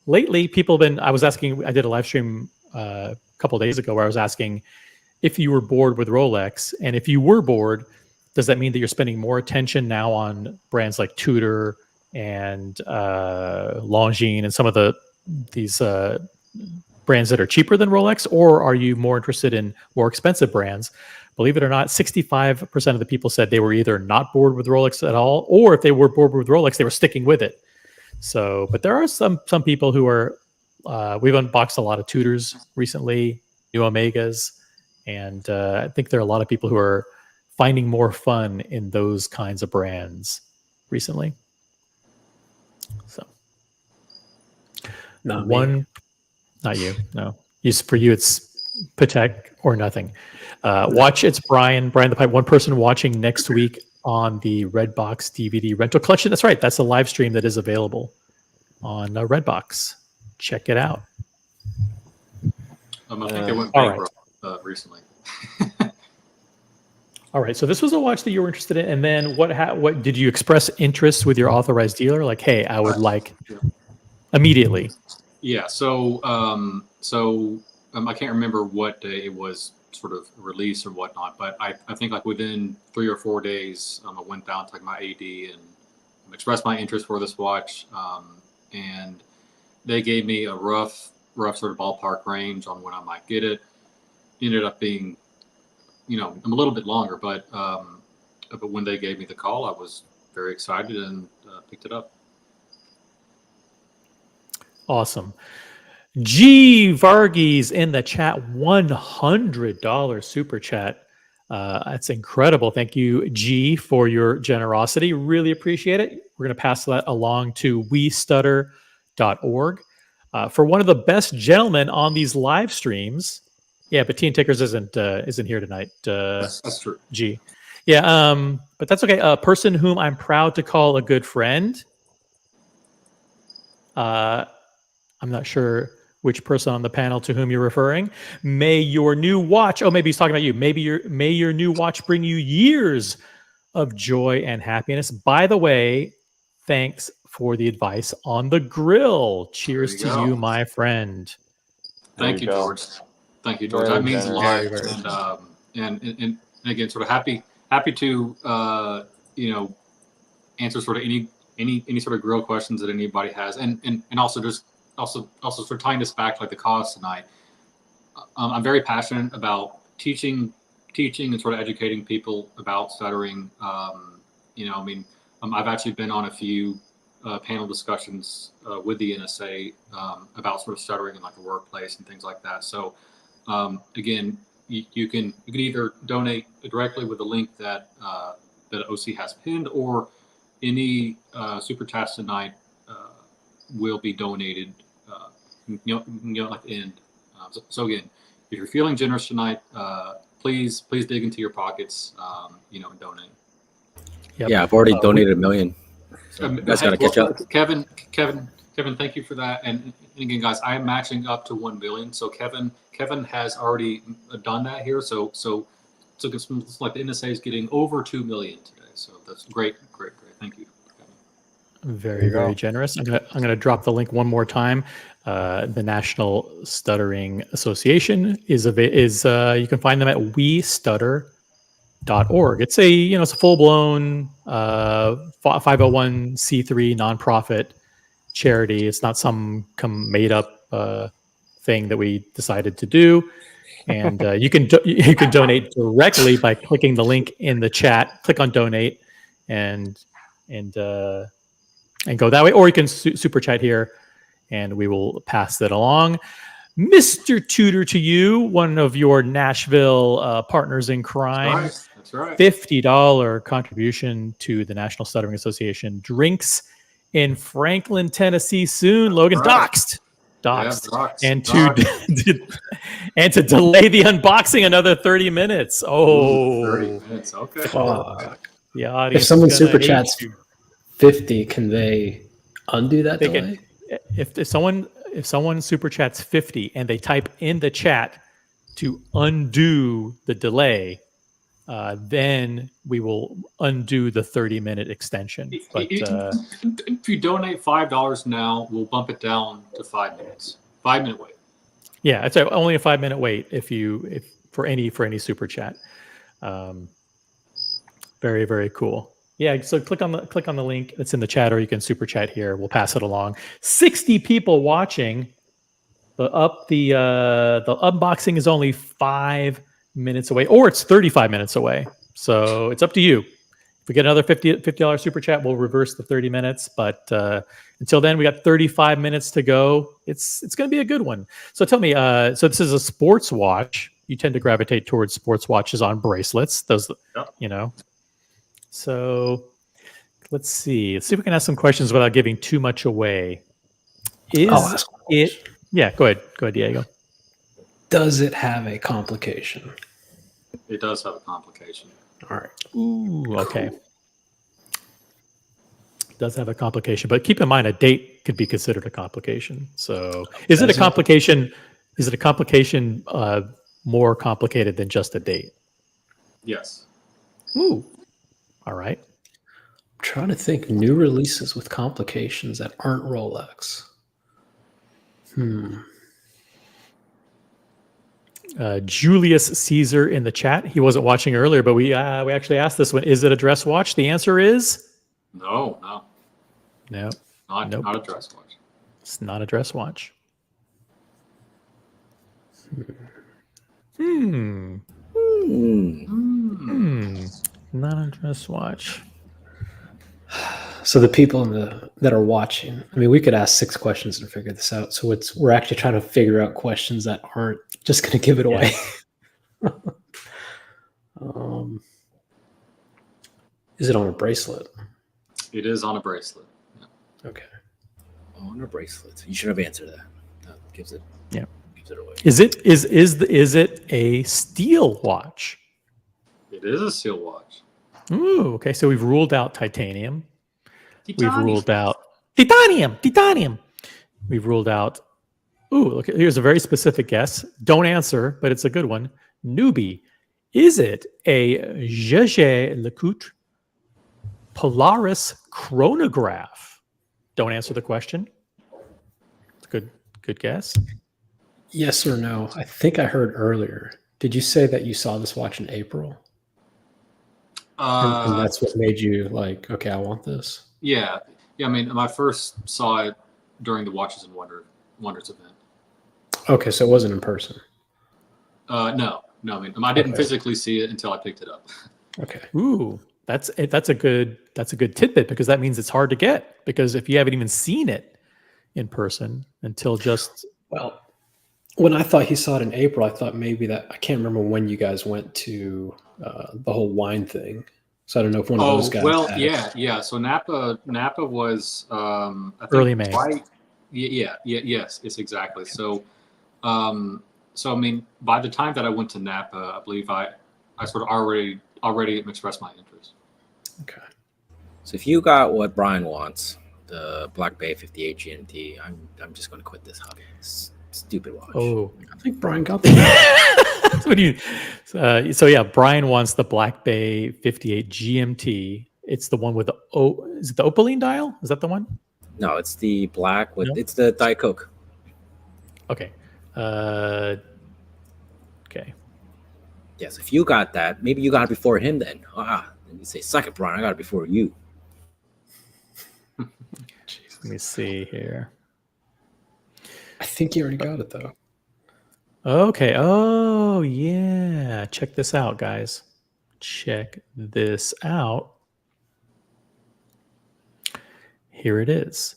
lately, I did a live stream a couple of days ago where I was asking if you were bored with Rolex. And if you were bored, does that mean that you're spending more attention now on brands like Tudor and Longines and some of these brands that are cheaper than Rolex, or are you more interested in more expensive brands? Believe it or not, 65% of the people said they were either not bored with Rolex at all, or if they were bored with Rolex, they were sticking with it. So, but there are some people who are. We've unboxed a lot of Tudors recently, new Omegas, and I think there are a lot of people who are finding more fun in those kinds of brands recently. So, Not me. not you, no. For you, it's Patek or nothing. Watch, it's Brian the Pipe, one person watching next week on the Redbox DVD rental collection. That's right. That's a live stream that is available on Redbox. Check it out. I think they went all bankrupt recently. All right. So this was a watch that you were interested in, and then what did you express interest with your authorized dealer? Like, hey, I would like immediately. Yeah. So I can't remember what day it was sort of released or whatnot, but I think like within 3 or 4 days, I went down to like my AD and expressed my interest for this watch, and they gave me a rough sort of ballpark range on when I might get it. Ended up being, I'm a little bit longer, but when they gave me the call, I was very excited and picked it up. Awesome. G Varghese in the chat, $100 super chat. That's incredible. Thank you, G, for your generosity. Really appreciate it. We're going to pass that along to westutter.org. For one of the best gentlemen on these live streams. Yeah, but Teen Tickers isn't here tonight. That's true. G. Yeah, but that's okay. A person whom I'm proud to call a good friend. I'm not sure which person on the panel to whom you're referring. May your new watch, maybe he's talking about you. May your new watch bring you years of joy and happiness. By the way, thanks for the advice on the grill. Cheers to you, my friend. Thank you, George. Thank you, George. That means a lot. And again, sort of happy to answer sort of any sort of grill questions that anybody has, and also just also sort of tying this back to like the cause tonight. I'm very passionate about teaching and sort of educating people about stuttering. I've actually been on a few panel discussions with the NSA about sort of stuttering in like the workplace and things like that. So again, you can either donate directly with the link that OC has pinned, or any super chats tonight will be donated. At the end. So again, if you're feeling generous tonight, please dig into your pockets, and donate. Yep. Yeah, I've already donated $1 million. So you guys gotta catch up. Kevin, thank you for that. And again, guys, I am matching up to 1 billion. So Kevin has already done that here. So it's like the NSA is getting over 2 million today. So that's great. Thank you, Kevin. Very generous. I'm gonna drop the link one more time. The National Stuttering Association is you can find them at westutter.org. It's a full-blown 501c3 nonprofit charity. It's not some made up thing that we decided to do. And you can donate directly by clicking the link in the chat. Click on donate and go that way, or you can super chat here, and we will pass that along. Mr. Tudor, to you, one of your Nashville partners in crime. That's right. $50 contribution to the National Stuttering Association. Drinks in Franklin, Tennessee soon. Logan, doxed. And to delay the unboxing another 30 minutes. 30 minutes. Okay. The audience. If someone super chats 50, can they undo that delay? If someone super chats 50 and they type in the chat to undo the delay, then we will undo the 30-minute extension. But if you donate $5 now, we'll bump it down to 5 minutes. 5-minute wait. Yeah, it's only a 5-minute wait if for any super chat. Very, very cool. Yeah, so click on the link that's in the chat, or you can super chat here. We'll pass it along. 60 people watching. The unboxing is only 5 minutes away, or it's 35 minutes away. So it's up to you. If we get another $50 super chat, we'll reverse the 30 minutes. But until then, we got 35 minutes to go. It's going to be a good one. So tell me, so this is a sports watch. You tend to gravitate towards sports watches on bracelets. Those, you know. So let's see. Let's see if we can ask some questions without giving too much away. ask it? Yeah, go ahead. Go ahead, Diego. Does it have a complication? It does have a complication. All right. Ooh, okay. It does have a complication, but keep in mind a date could be considered a complication. So, is it a complication? Is it a complication more complicated than just a date? Yes. Ooh. All right. I'm trying to think new releases with complications that aren't Rolex. Julius Caesar in the chat. He wasn't watching earlier, but we actually asked this one. Is it a dress watch? The answer is No. no. Not a dress watch. It's not a dress watch. Not a dress watch. So the people that are watching, I mean, we could ask 6 questions and figure this out. So we're actually trying to figure out questions that aren't just going to give it away. Is it on a bracelet? It is on a bracelet. Yeah. Okay. On a bracelet. You should have answered that. That gives it. Yeah. Gives it away. Is it a steel watch? It is a seal watch. Ooh, okay. So we've ruled out titanium. We've ruled out titanium. We've ruled out. Ooh, look, here's a very specific guess. Don't answer, but it's a good one. Newbie. Is it a Jaeger-LeCoultre Polaris chronograph? Don't answer the question. It's a good guess. Yes or no? I think I heard earlier. Did you say that you saw this watch in April? And that's what made you like, okay, I want this? Yeah. I mean, I first saw it during the Watches and Wonders event. Okay, so it wasn't in person. No. I mean, I didn't physically see it until I picked it up. Okay. Ooh, that's a good tidbit, because that means it's hard to get, because if you haven't even seen it in person until just Well, when I thought he saw it in April, I thought maybe that I can't remember when you guys went to the whole wine thing. So I don't know if one of those guys. Well, had yeah. So Napa was I think Early May. Right, yes, it's exactly. So I mean, by the time that I went to Napa, I believe I sort of already expressed my interest. Okay. So if you got what Brian wants, the Black Bay 58 GMT, I'm just going to quit this hobby. Stupid watch. oh. I think Brian got that. What do you? So yeah, Brian wants the Black Bay 58 GMT. It's the one with the is it the opaline dial? Is that the one? No, it's the black with No? it's the Diet Coke. Okay. Okay. Yes, if you got that, maybe you got it before him then. Then you say, suck it, Brian, I got it before you. Let me see here. I think he already got it though. Okay. Oh, yeah. Check this out, guys. Check this out. Here it is.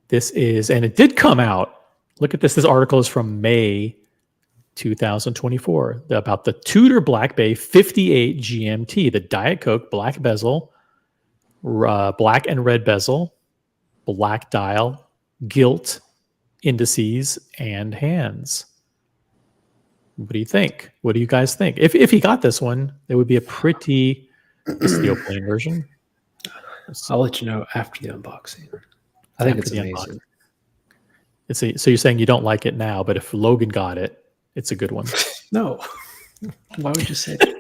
This is, and it did come out. Look at this. This article is from May 2024 about the Tudor Black Bay 58 GMT, the Diet Coke black bezel, black and red bezel, black dial, gilt indices, and hands. What do you think? What do you guys think? If he got this one, it would be a pretty. This is the opening version. I'll let you know after the unboxing. I think it's After the amazing. So you're saying you don't like it now, but if Logan got it, it's a good one. No. Why would you say that?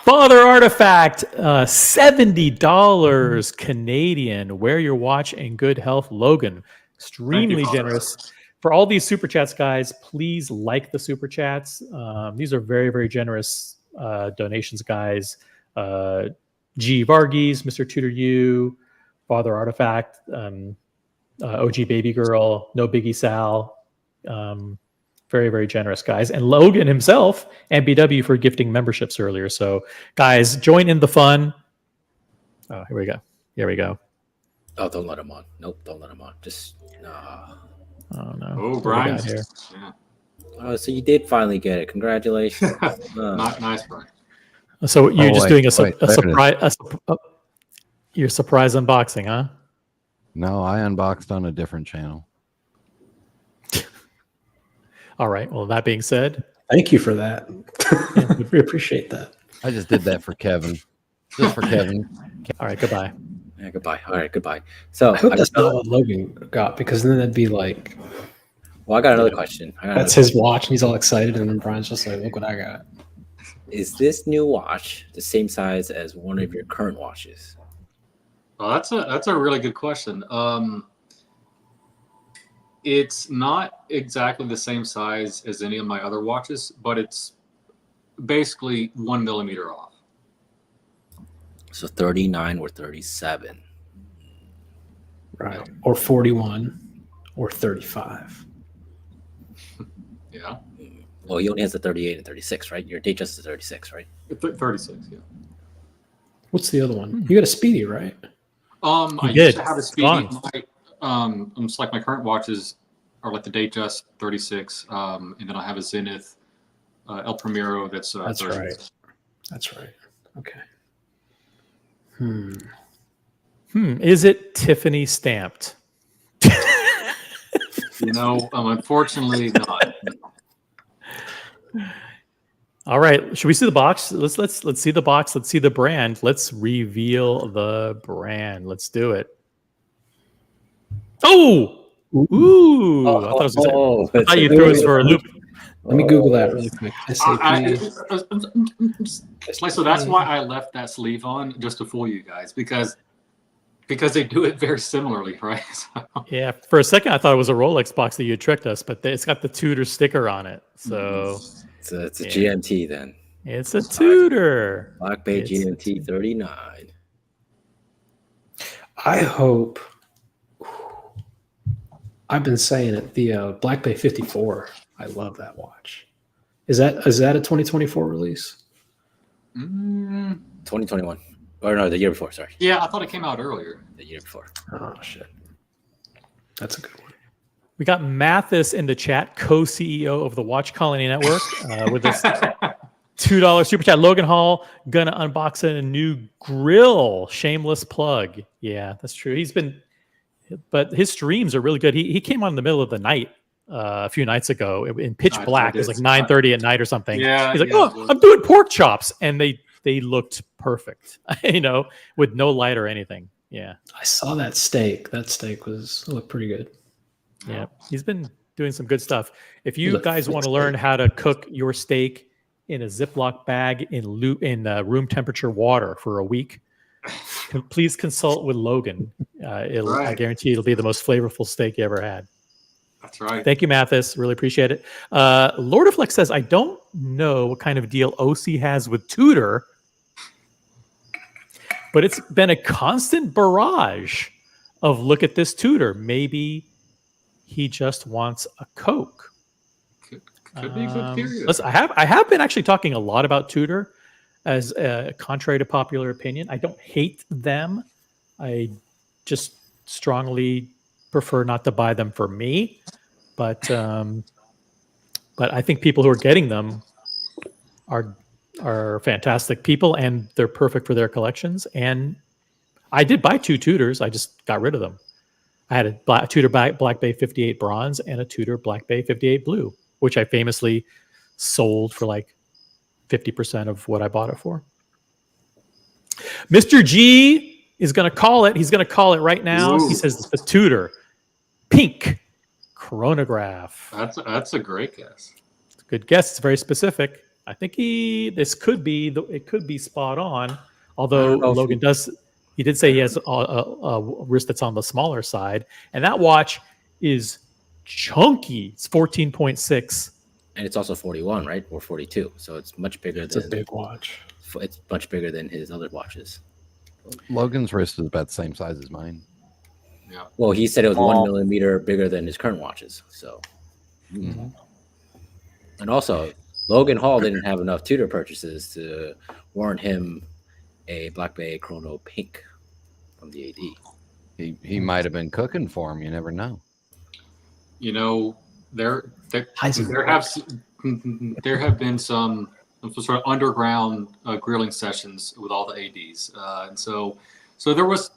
Father Artifact, $70 Canadian. Wear your watch in good health, Logan. Extremely generous. For all these super chats, guys, please like the super chats. These are very, very generous donations, guys. G Varghese, Mr. Tudor U, Father Artifact, OG Baby Girl, No Biggie Sal. Very, very generous guys. And Logan himself and BW for gifting memberships earlier. So guys, join in the fun. Oh, here we go. Here we go. Oh, don't let him on. Nope, don't let him on. Just Oh no. Oh, What do we Brian. got here? Yeah. Oh, so you did finally get it. Congratulations. Nice, Brian. So you're just doing a there it is. surprise. Your surprise unboxing, huh? No, I unboxed on a different channel. All right. Well, that being said, Thank you for that. We appreciate that. I just did that for Kevin. Just for Kevin. all right. Goodbye. Yeah, goodbye. All right, goodbye. So I hope that's not what Logan got, because then that'd be like, well, I got another question. that's his watch and he's all excited, and then Brian's just like, look what I got. Is this new watch the same size as one of your current watches? Oh, that's a really good question. It's not exactly the same size as any of my other watches, but it's basically 1 millimeter off. So 39 or 37. Right. Or 41 or 35. Yeah. Well, he only has the 38 and 36, right? Your date just is 36, right? 36, yeah. What's the other one? You got a Speedy, right? I did. used to have a It's Speedy. gone. It's like my current watches are like the Datejust 36, and then I have a Zenith El Primero that's That's 36. right. That's right. Okay. Is it Tiffany stamped? You know, unfortunately not. All right. Should we see the box? Let's see the box. Let's see the brand. Let's reveal the brand. Let's do it. Oh! Ooh! I thought, I thought you threw us for a loop. Let me Google that really quick. SAP. So that's why I left that sleeve on, just to fool you guys, because they do it very similarly, right? So, Yeah, for a second I thought it was a Rolex box that you had tricked us, but it's got the Tudor sticker on it. So it's a GMT then. it's a Tudor. Black Bay It's- GMT 39. I hope. I've been saying it. The Black Bay 54. I love that watch. Is that a 2024 release? 2021. Or no, the year before, sorry. yeah, I thought it came out earlier. The year before. Oh shit. That's a good one. We got Mathis in the chat, co-CEO of the Watch Colony Network, with this $2 super chat. Logan Hall gonna unbox a new grill. Shameless plug. Yeah, that's true. But his streams are really good. He came on in the middle of the night a few nights ago in pitch black. It was like 9:30 at night or something. Yeah, He's like, yeah, "Oh, I'm doing pork chops," and they looked perfect, with no light or anything. Yeah, I saw that steak. That steak looked pretty good. yeah. He's been doing some good stuff. If you Look, guys want to steak. learn how to cook your steak in a Ziploc bag in room temperature water for a week, please consult with Logan. I Right. guarantee it'll be the most flavorful steak you ever had. That's right. Thank you, Mathis. Really appreciate it. Lord of Flex says, I don't know what kind of deal OC has with Tudor, but it's been a constant barrage of look at this Tudor. Maybe he just wants a Coke. Could be good period. Listen, I have been actually talking a lot about Tudor, as contrary to popular opinion. I don't hate them. I just strongly prefer not to buy them for me. But I think people who are getting them are fantastic people, and they're perfect for their collections. And I did buy 2 Tudors. I just got rid of them. I had a Tudor Black Bay 58 bronze and a Tudor Black Bay 58 blue, which I famously sold for like 50% of what I bought it for. Mr. G is going to call it. He's going to call it right now. Ooh. He says the Tudor pink chronograph. That's a great guess. It's a good guess. It's very specific. I think it could be spot on. Although Logan he did say he has a wrist that's on the smaller side, and that watch is chunky. It's 14.6. And it's also 41, right? Or 42. So it's much bigger It's a than big watch. it's much bigger than his other watches. Logan's wrist is about the same size as mine. Yeah. Well, he said it was 1 millimeter bigger than his current watches. So, Mhm. and also, Logan Hall didn't have enough Tudor purchases to warrant him a Black Bay Chrono Pink from the AD. He might have been cooking for him. You never know. You know, there Heisenberg. there have been some sort of underground grilling sessions with all the ADs, and so there was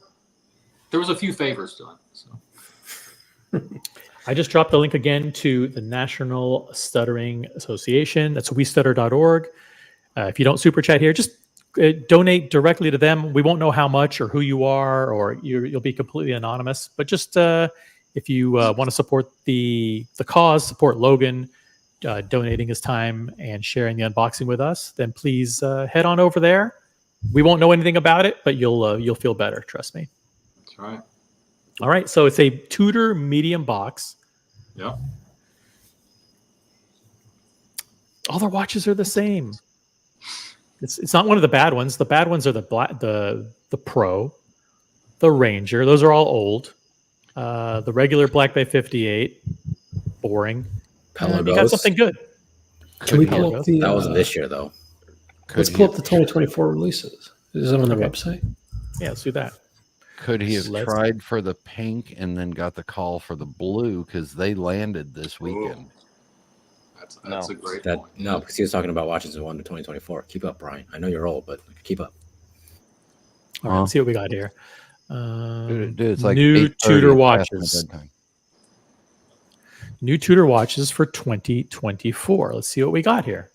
a few favors done. So. I just dropped the link again to the National Stuttering Association. That's westutter.org. If you don't super chat here, just donate directly to them. We won't know how much or who you are, or you'll be completely anonymous. But just if you want to support the cause, support Logan, donating his time and sharing the unboxing with us, then please head on over there. We won't know anything about it, but you'll feel better. Trust me. That's right. All right, so it's a Tudor medium box. Yeah. All their watches are the same. It's not one of the bad ones. The bad ones are the Pro, the Ranger. Those are all old. The regular Black Bay 58, boring. You got something good. Can we pull up the? That wasn't this year though. Let's pull up the 2024 releases. Is it on their website? Yeah, let's do that. Could he have tried for the pink and then got the call for the blue because they landed this weekend? That's a great That point. no, because he was talking about watches in 2024. Keep up, Brian. I know you're old, but keep up. All right, let's see what we got here. Dude, it's like new 8:30 Tudor past my watches. bedtime. New Tudor watches for 2024. Let's see what we got here.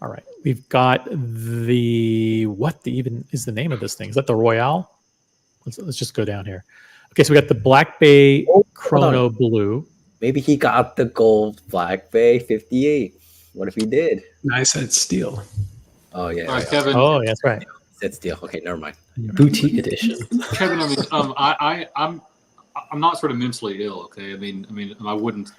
All right, we've got what even is the name of this thing? Is that the Royale? Let's just go down here. Okay, so we got the Black Bay Chrono Blue. Maybe he got the gold Black Bay 58. What if he did? I said steel. Oh yeah. All right, yeah. Kevin. Oh, yeah, that's right. He said steel. Okay, never mind. Boutique edition. Kevin, I'm not sort of mentally ill. Okay, I mean, I wouldn't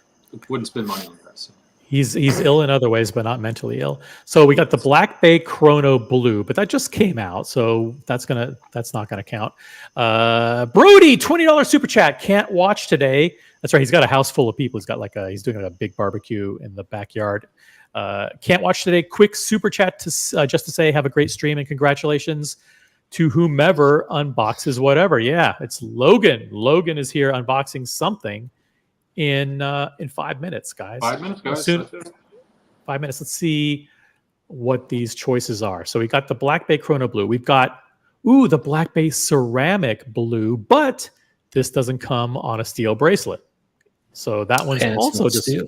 spend money on that. So. He's ill in other ways, but not mentally ill. So we got the Black Bay Chrono Blue, but that just came out, so that's not gonna count. Brody, $20 super chat. Can't watch today. That's right. He's got a house full of people. He's doing a big barbecue in the backyard. Can't watch today. Quick super chat to just to say have a great stream and congratulations to whomever unboxes whatever. Yeah, it's Logan. Logan is here unboxing something in 5 minutes, guys. 5 minutes, guys. 5 minutes. Let's see what these choices are. So we got the Black Bay Chrono Blue. We've got the Black Bay Ceramic Blue, but this doesn't come on a steel bracelet. So that one's also just steel.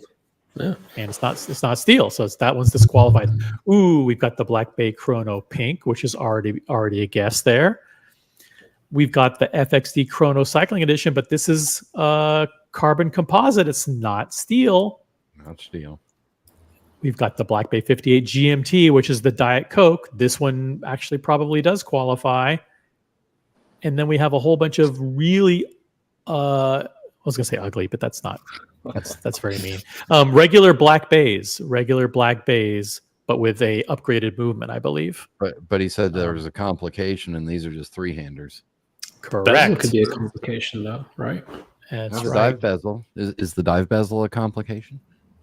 Yeah. And it's not steel, so that one's disqualified. We've got the Black Bay Chrono Pink, which is already a guess there. We've got the FXD Chrono Cycling Edition, but this is carbon composite. It's not steel. Not steel. We've got the Black Bay 58 GMT, which is the Diet Coke. This one actually probably does qualify. And then we have a whole bunch of really, I was going to say ugly, but that's not. That's very mean. Regular Black Bays, but with a upgraded movement, I believe. But he said there was a complication, and these are just three-handers. Bezel Correct. could be a complication, though, right? That's The right. dive bezel is the dive bezel a complication?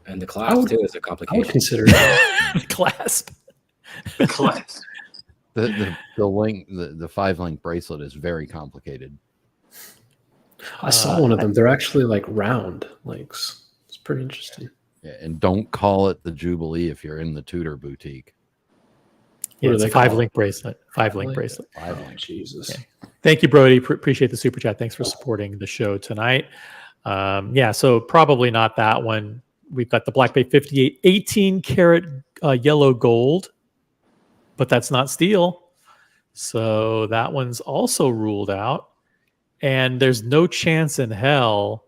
And the clasp too is a I would complication. consider it. Clasp. Class. The link, the 5-link bracelet is very complicated. I saw one of them. They're actually like round links. It's pretty interesting. Yeah, and don't call it the Jubilee if you're in the Tudor boutique. Yeah, What it's do a they call 5-link bracelet. 5-link Like- bracelet. Oh, Jesus. Okay. Thank you, Brody. Appreciate the super chat. Thanks for supporting the show tonight. So probably not that one. We've got the Black Bay 58 18 karat yellow gold, but that's not steel. So that one's also ruled out. And there's no chance in hell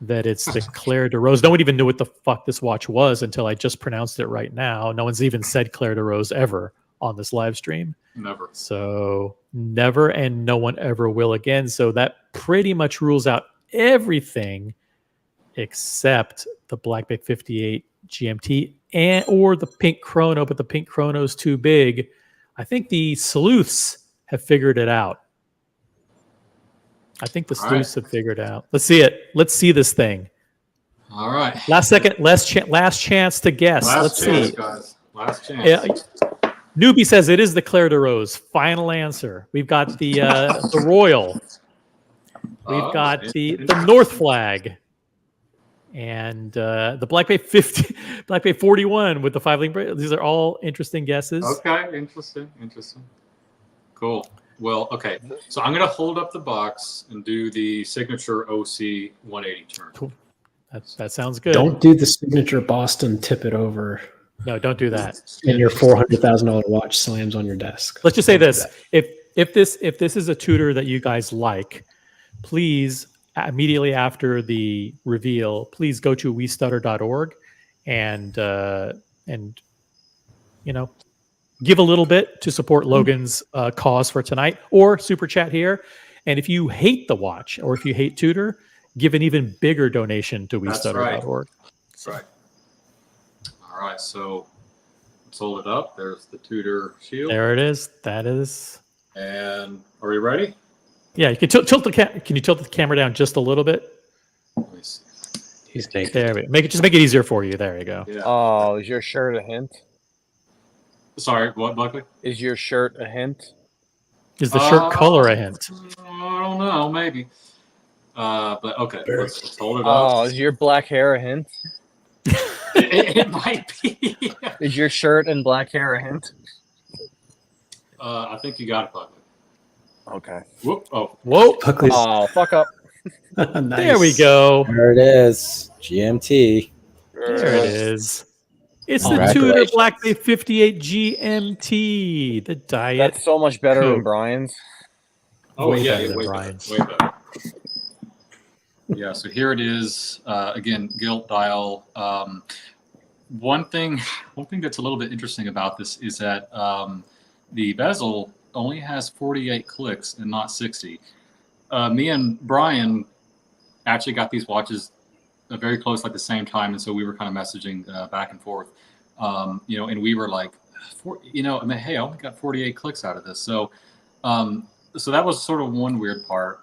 that it's the Claire de Rose. No one even knew what the fuck this watch was until I just pronounced it right now. No one's even said Claire de Rose ever on this live stream. Never. So never, and no one ever will again. So that pretty much rules out everything except the Black Bay 58 GMT or the Pink Chrono, but the Pink Chrono's too big. I think the Sleuths have figured it out. I think the All sleuths have figured it out. Let's see it. Let's see this thing. All right. Last chance to guess. Let's see. Guys. Last chance. Yeah, Newbie says it is the Claire de Rose. Final answer. We've got the Royal. We've got the North Flag. And the Black Bay 50, Black Bay 41 with the 5-link. These are all interesting guesses. Okay, interesting. Cool. Well, okay. So I'm going to hold up the box and do the signature OC 180 turn. Cool. That sounds good. Don't do the signature Boston tip it over. No, don't do that. And your $400,000 watch slams on your desk. Let's just say this: if this is a Tudor that you guys like, please immediately after the reveal, please go to westutter.org and give a little bit to support Logan's cause for tonight, or super chat here. And if you hate the watch or if you hate Tudor, give an even bigger donation to westutter.org. That's right. All right, so let's hold it up. There's the Tudor shield. There it is. That is. And are we ready? Yeah, you can tilt the Can you tilt the camera down just a little bit? Let me see. He's taking. There we go. Make it easier for you. There you go. Yeah. Oh, is your shirt a hint? Sorry, what, Buckley? Is your shirt a hint? Is the shirt color a hint? I don't know, maybe. But okay, let's hold it Oh, up. is your black hair a hint? It might be. Is your shirt and black hair a hint? I think you got it, Buckley. Okay. Whoop! Oh, Whoa! Buckley's. Oh, fuck up. Nice. There we go. There it is. GMT. There it is. It's the Tudor Congratulations. Black Bay 58 GMT, the diet. That's so much better Cool. than Brian's. oh Way yeah, better yeah, than way Brian's. better. Way better. Yeah, so here it is. Again, gilt dial. One thing that's a little bit interesting about this is that the bezel only has 48 clicks and not 60. Me and Brian actually got these watches very close, like the same time, and so we were kind of messaging back and forth. And we were like, hey, I only got 48 clicks out of this. So that was sort of one weird part.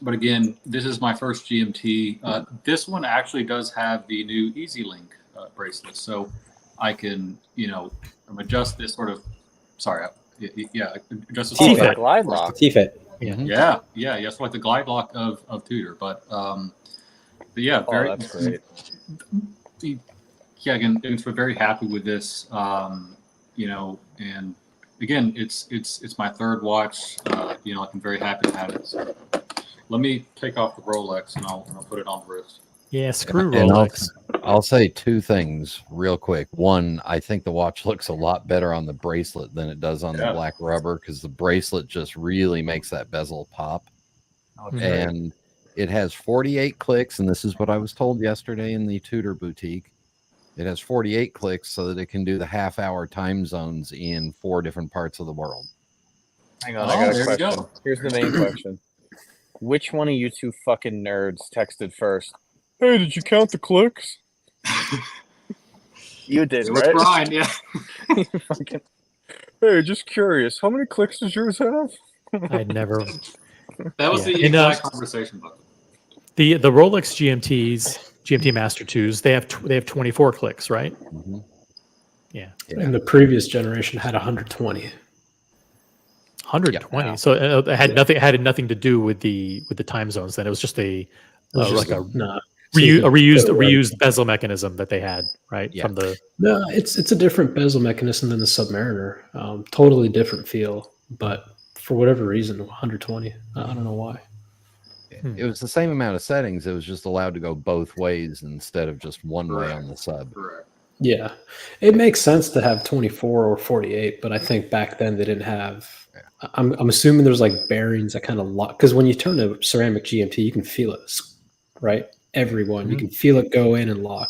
But again, this is my first GMT. This one actually does have the new Easy Link bracelet, so I can, adjust this sort of. Sorry, adjust this. Oh, glide lock. T-Fit. Yeah. It's like the glide lock of Tudor, but yeah, very. Oh, that's great. Yeah, again, we're very happy with this. And again, it's my third watch. I'm very happy to have it. So let me take off the Rolex and I'll put it on the wrist. Yeah, screw And Rolex. I'll say two things real quick. One, I think the watch looks a lot better on the bracelet than it does on the black rubber, because the bracelet just really makes that bezel pop. Okay. And it has 48 clicks, and this is what I was told yesterday in the Tudor boutique. It has 48 clicks so that it can do the half-hour time zones in 4 different parts of the world. Hang on, I got a there you question. go. Here's the main question. Which one of you two fucking nerds texted first? Hey, did you count the clicks? You did, It was right? Brian, yeah. You fucking... Hey, just curious. How many clicks does yours have? I never. That was Yeah. the And, exact conversation, Buckley. The Rolex GMT Master 2s, they have 24 clicks, right? Mhm. Yeah. And the previous generation had 120. 120. Yeah. So it had nothing to do with the time zones. Then it was just a reused bezel mechanism that they had, right? Yeah. From the No, it's a different bezel mechanism than the Submariner. Totally different feel, but for whatever reason, 120. I don't know why. It was the same amount of settings. It was just allowed to go both ways instead of just one way on the sub. Correct. Yeah, it makes sense to have 24 or 48, but I think back then they didn't have. I'm assuming there's like bearings that kind of lock, because when you turn a ceramic GMT, you can feel it, right? Everyone, you can feel it go in and lock.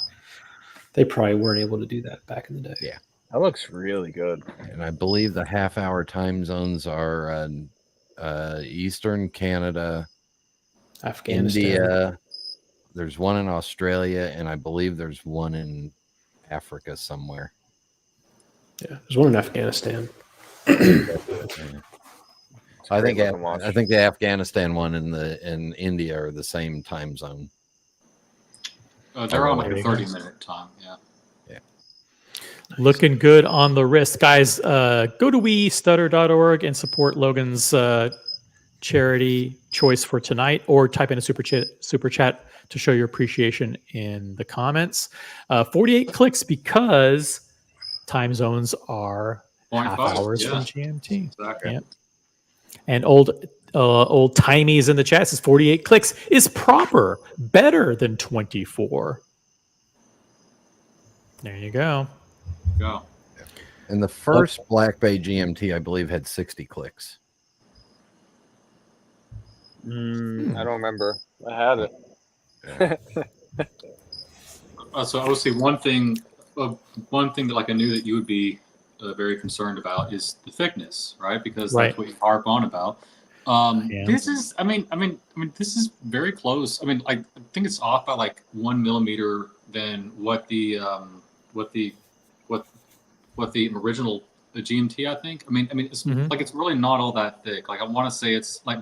They probably weren't able to do that back in the day. Yeah. That looks really good. And I believe the half-hour time zones are Eastern Canada, Afghanistan. India. There's one in Australia, and I believe there's one in Africa somewhere. Yeah, there's one in Afghanistan. I great think looking watch. I think the Afghanistan one and India are the same time zone. They're on like a There you go. 30-minute time. Yeah. Looking good on the wrist. Guys, go to westutter.org and support Logan's charity choice for tonight, or type in a super chat to show your appreciation in the comments. 48 clicks because time zones are half 0.5, hours yeah. from GMT. Exactly. Yep. And old Timey's in the chat says 48 clicks is proper, better than 24. There you go. Go. And the first Black Bay GMT, I believe, had 60 clicks. I don't remember. I had it. So obviously one thing that like I knew that you would be very concerned about is the thickness, right? Because Right. that's what you harp on about. This is, I mean, this is very close. I mean, I think it's off by like 1 millimeter than what the original GMT. I think. I mean, it's like it's really not all that thick. Like I want to say it's like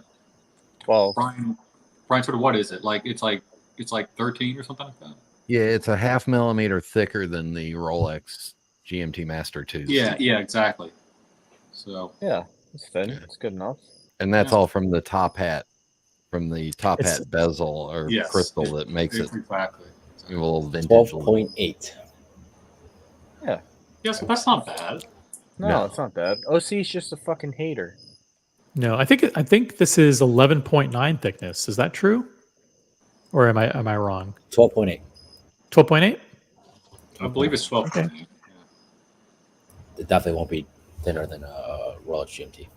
12. Brian, sort of what is it? Like it's like 13 or something like that. Yeah, it's a 0.5 millimeter thicker than the Rolex GMT Master 2. Yeah, exactly. So Yeah, it's thin. It's good enough. And that's all from the top hat, It's- bezel or Yes, crystal that makes it exactly. a little vintage. 12.8. Yes, that's not bad. No, it's not bad. OC's just a fucking hater. No, I think this is 11.9 thickness. Is that true? Or am I wrong? 12.8. 12.8? I believe it's 12. Okay. It definitely won't be thinner than Rolex GMT.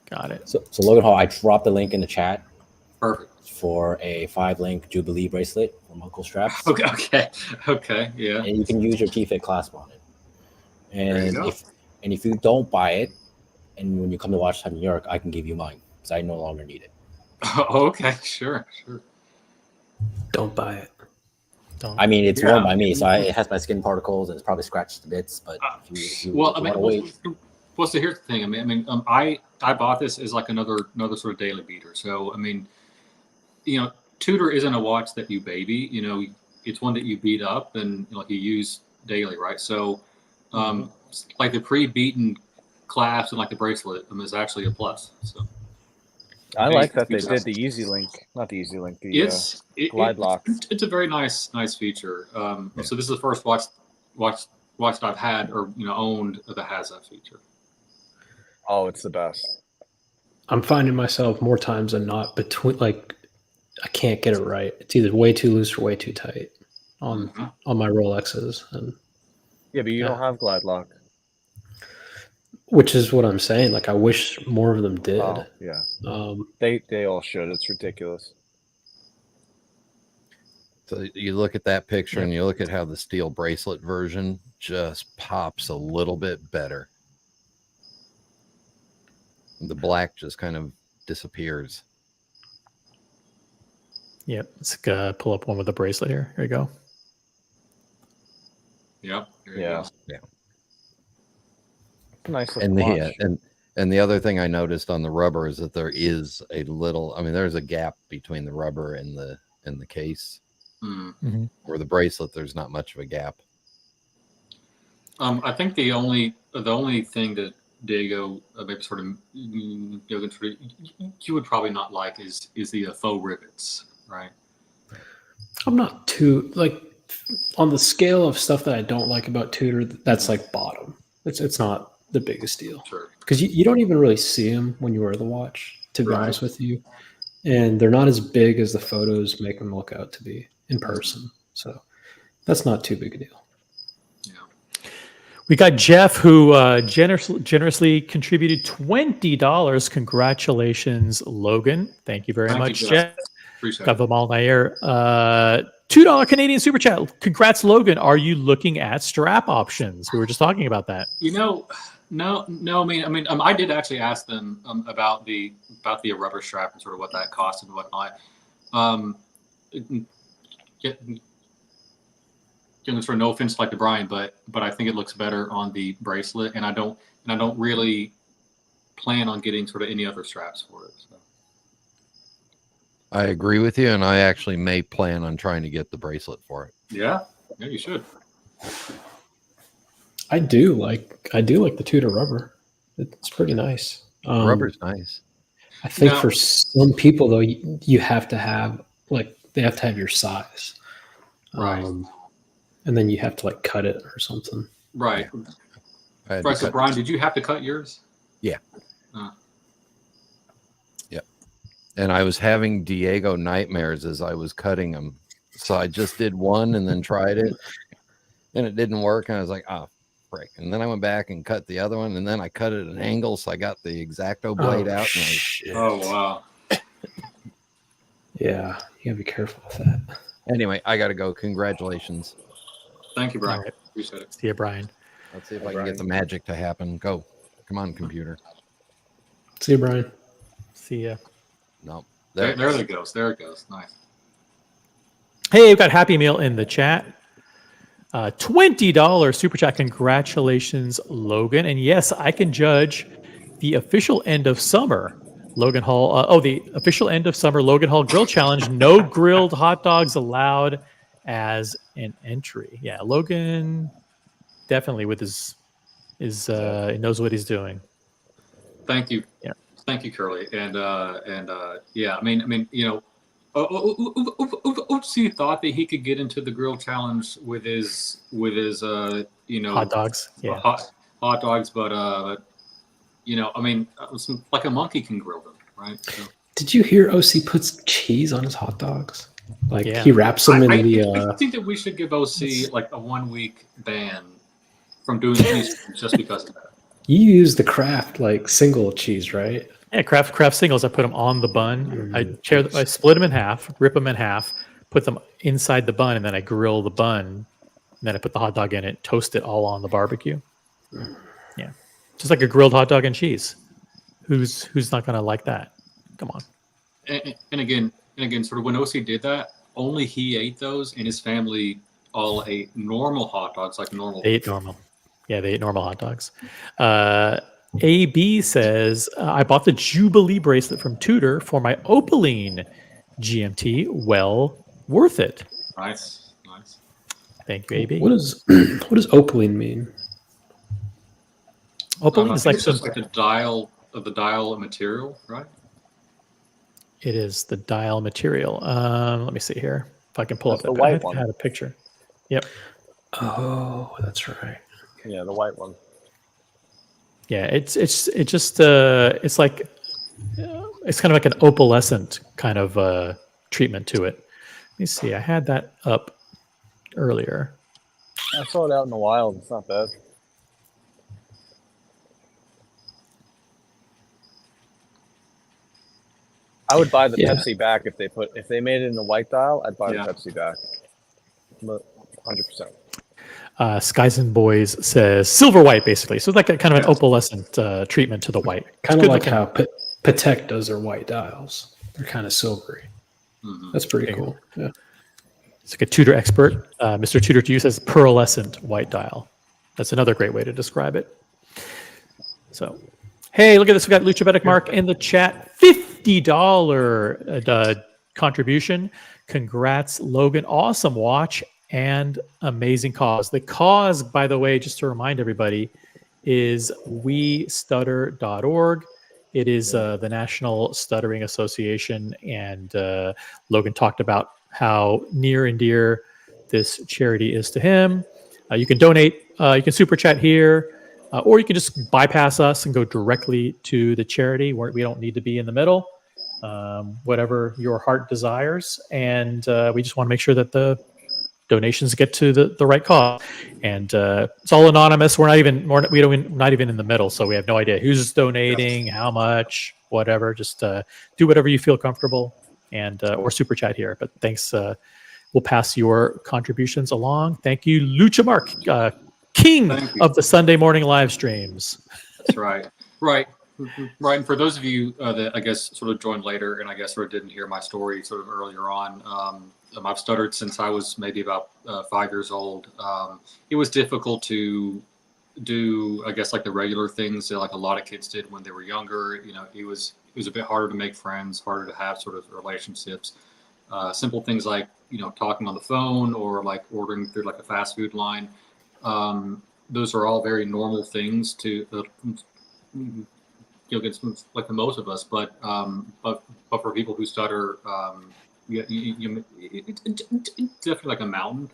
Got it. So Logan Hall, I dropped the link in the chat Perfect. for a 5-link Jubilee bracelet from Uncle Straps. Okay, yeah. And you can use your T-Fit clasp on it. There you And go. if you don't buy it, and when you come to Watch Time New York, I can give you mine because I no longer need it. Okay, sure. Don't buy it. I mean, it's Yeah. worn by me, so it has my skin particles and it's probably scratched to bits. But if you Well, I want mean, to wait, what's the here's the thing? I bought this as like another sort of daily beater. So I mean, Tudor isn't a watch that you baby. It's one that you beat up and like you use daily, right? So, like the pre-beaten clasp and like the bracelet is actually a plus. So I like that they did the Easy Link, not the Easy Link, the Glide Lock. It's a very nice feature. So this is the first watch that I've had or owned that has that feature. Oh, it's the best. I'm finding myself more times than not between I can't get it right. It's either way too loose or way too tight on my Rolexes, and Yeah, but you don't have Glide Lock. which is what I'm saying. Like I wish more of them did. Oh, yeah. They all should. It's ridiculous. So you look at that picture and you look at how the steel bracelet version just pops a little bit better. The black just kind of disappears. Yep. Let's pull up one with the bracelet here. Here you go. Yep. Yeah. Nice And looking watch. and the other thing I noticed on the rubber is that there is a little. I mean, there's a gap between the rubber and the case. Where the bracelet, there's not much of a gap. I think the only thing that Diego maybe sort of you would probably not like is the faux rivets, right? I'm not too on the scale of stuff that I don't like about Tudor. That's like bottom. It's not the biggest deal. Sure. Because you don't even really see them when you wear the watch, to be honest with you. And they're not as big as the photos make them look out to be in person. So that's not too big a deal. We got Jeff, who generously contributed $20. Congratulations, Logan. Thank you very much, Jeff. Appreciate got Vimal Nair. $2 Canadian super chat. Congrats, Logan. Are you looking at strap options? We were just talking about that. No. I mean, I did actually ask them about the rubber strap and sort of what that cost and whatnot. Sort of no offense like to Brian, but I think it looks better on the bracelet, and I don't really plan on getting sort of any other straps for it. So. I agree with you, and I actually may plan on trying to get the bracelet for it. Yeah, you should. I do like the Tudor rubber. It's pretty nice. Rubber's nice. I think Now- for some people though, you have to have they have to have your size, Right. And then you have to like cut it or something. Right. I had to Right. So cut- Brian, did you have to cut yours? Yeah. And I was having Diego nightmares as I was cutting them. So I just did one and then tried it, and it didn't work. And I was like, oh, frick. And then I went back and cut the other one, and then I cut it at an angle. So I got the X-Acto blade out. And Shit. Oh, wow. Yeah, you gotta be careful with that. anyway, I got to go. Congratulations. Thank you, Brian. All right. Appreciate it. See you, Brian. Let's see if I can get the magic to happen. Go. Come on, computer. See you, Brian. See ya. No. There it goes. There it goes. Nice. Hey, we've got Happy Meal in the chat. $20 super chat. Congratulations, Logan. And yes, I can judge the official end of summer Logan Hall. The official end of summer Logan Hall Grill Challenge. No grilled hot dogs allowed as an entry. Yeah, Logan definitely with his he knows what he's doing. Thank you. Yeah. Thank you, Curly. And yeah, I mean, you know, Oopsie thought that he could get into the grill challenge with his you know, Hot dogs. Yeah. hot dogs, but you know, I mean, like a monkey can grill them, right? So, Did you hear OC puts cheese on his hot dogs? Like Yeah. he wraps them in the. I think that we should give OC like a 1-week ban from doing anything just because of that. You use the Kraft like single cheese, right? Yeah, Kraft singles. I put them on the bun. I split them in half, rip them in half, put them inside the bun, and then I grill the bun. And then I put the hot dog in it, toast it all on the barbecue. Yeah, just like a grilled hot dog and cheese. Who's not gonna like that? Come on. And again, sort of when OC did that, only he ate those, and his family all ate normal hot dogs, like normal. They ate normal. Yeah, they ate normal hot dogs. AB says, I bought the Jubilee bracelet from Tudor for my Opaline GMT. Well, worth it. Nice. Thank you, AB. What does opaline mean? Opaline is like it's just like the dial material, right? It is the dial material. Let me see here if I can pull That's up the that. white I think one. I had a picture. Yep. Oh, that's right. Yeah, the white one. Yeah, it's like it's kind of like an opalescent kind of treatment to it. Let me see. I had that up earlier. I saw it out in the wild. It's not bad. I would buy the Yeah. Pepsi back if they made it in the white dial. I'd buy Yeah. the Pepsi back. 100%. Skies and Boys says silver white, basically. So it's like a kind of an opalescent treatment to the white. Kind It's of good like looking. how Patek does their white dials. They're kind of silvery. Mhm. That's pretty There you cool. Yeah. It's like a Tudor expert. Mr. Tudor to you says pearlescent white dial. That's another great way to describe it. So, hey, look at this. We got Luchabetic Mark in the chat. $50 contribution. Congrats, Logan. Awesome watch and amazing cause. The cause, by the way, just to remind everybody, is westutter.org. It is the National Stuttering Association, and Logan talked about how near and dear this charity is to him. You can donate, you can super chat here, or you can just bypass us and go directly to the charity. We don't need to be in the middle, whatever your heart desires. And we just want to make sure that the donations get to the right cause. And it's all anonymous. We're not even in the middle, so we have no idea who's donating, how much, whatever. Just do whatever you feel comfortable, and or super chat here. But thanks. We'll pass your contributions along. Thank you, Lucha Mark, king Thank you. of the Sunday morning live streams. That's right. Right. And for those of you that I guess sort of joined later and I guess sort of didn't hear my story sort of earlier on, I've stuttered since I was maybe about 5 years old. It was difficult to do, I guess, like the regular things that like a lot of kids did when they were younger. You know, it was a bit harder to make friends, harder to have sort of relationships. Simple things like, you know, talking on the phone or like ordering through like a fast food line. Those are all very normal things to, you know, get like the most of us. But for people who stutter, it's definitely like a mountain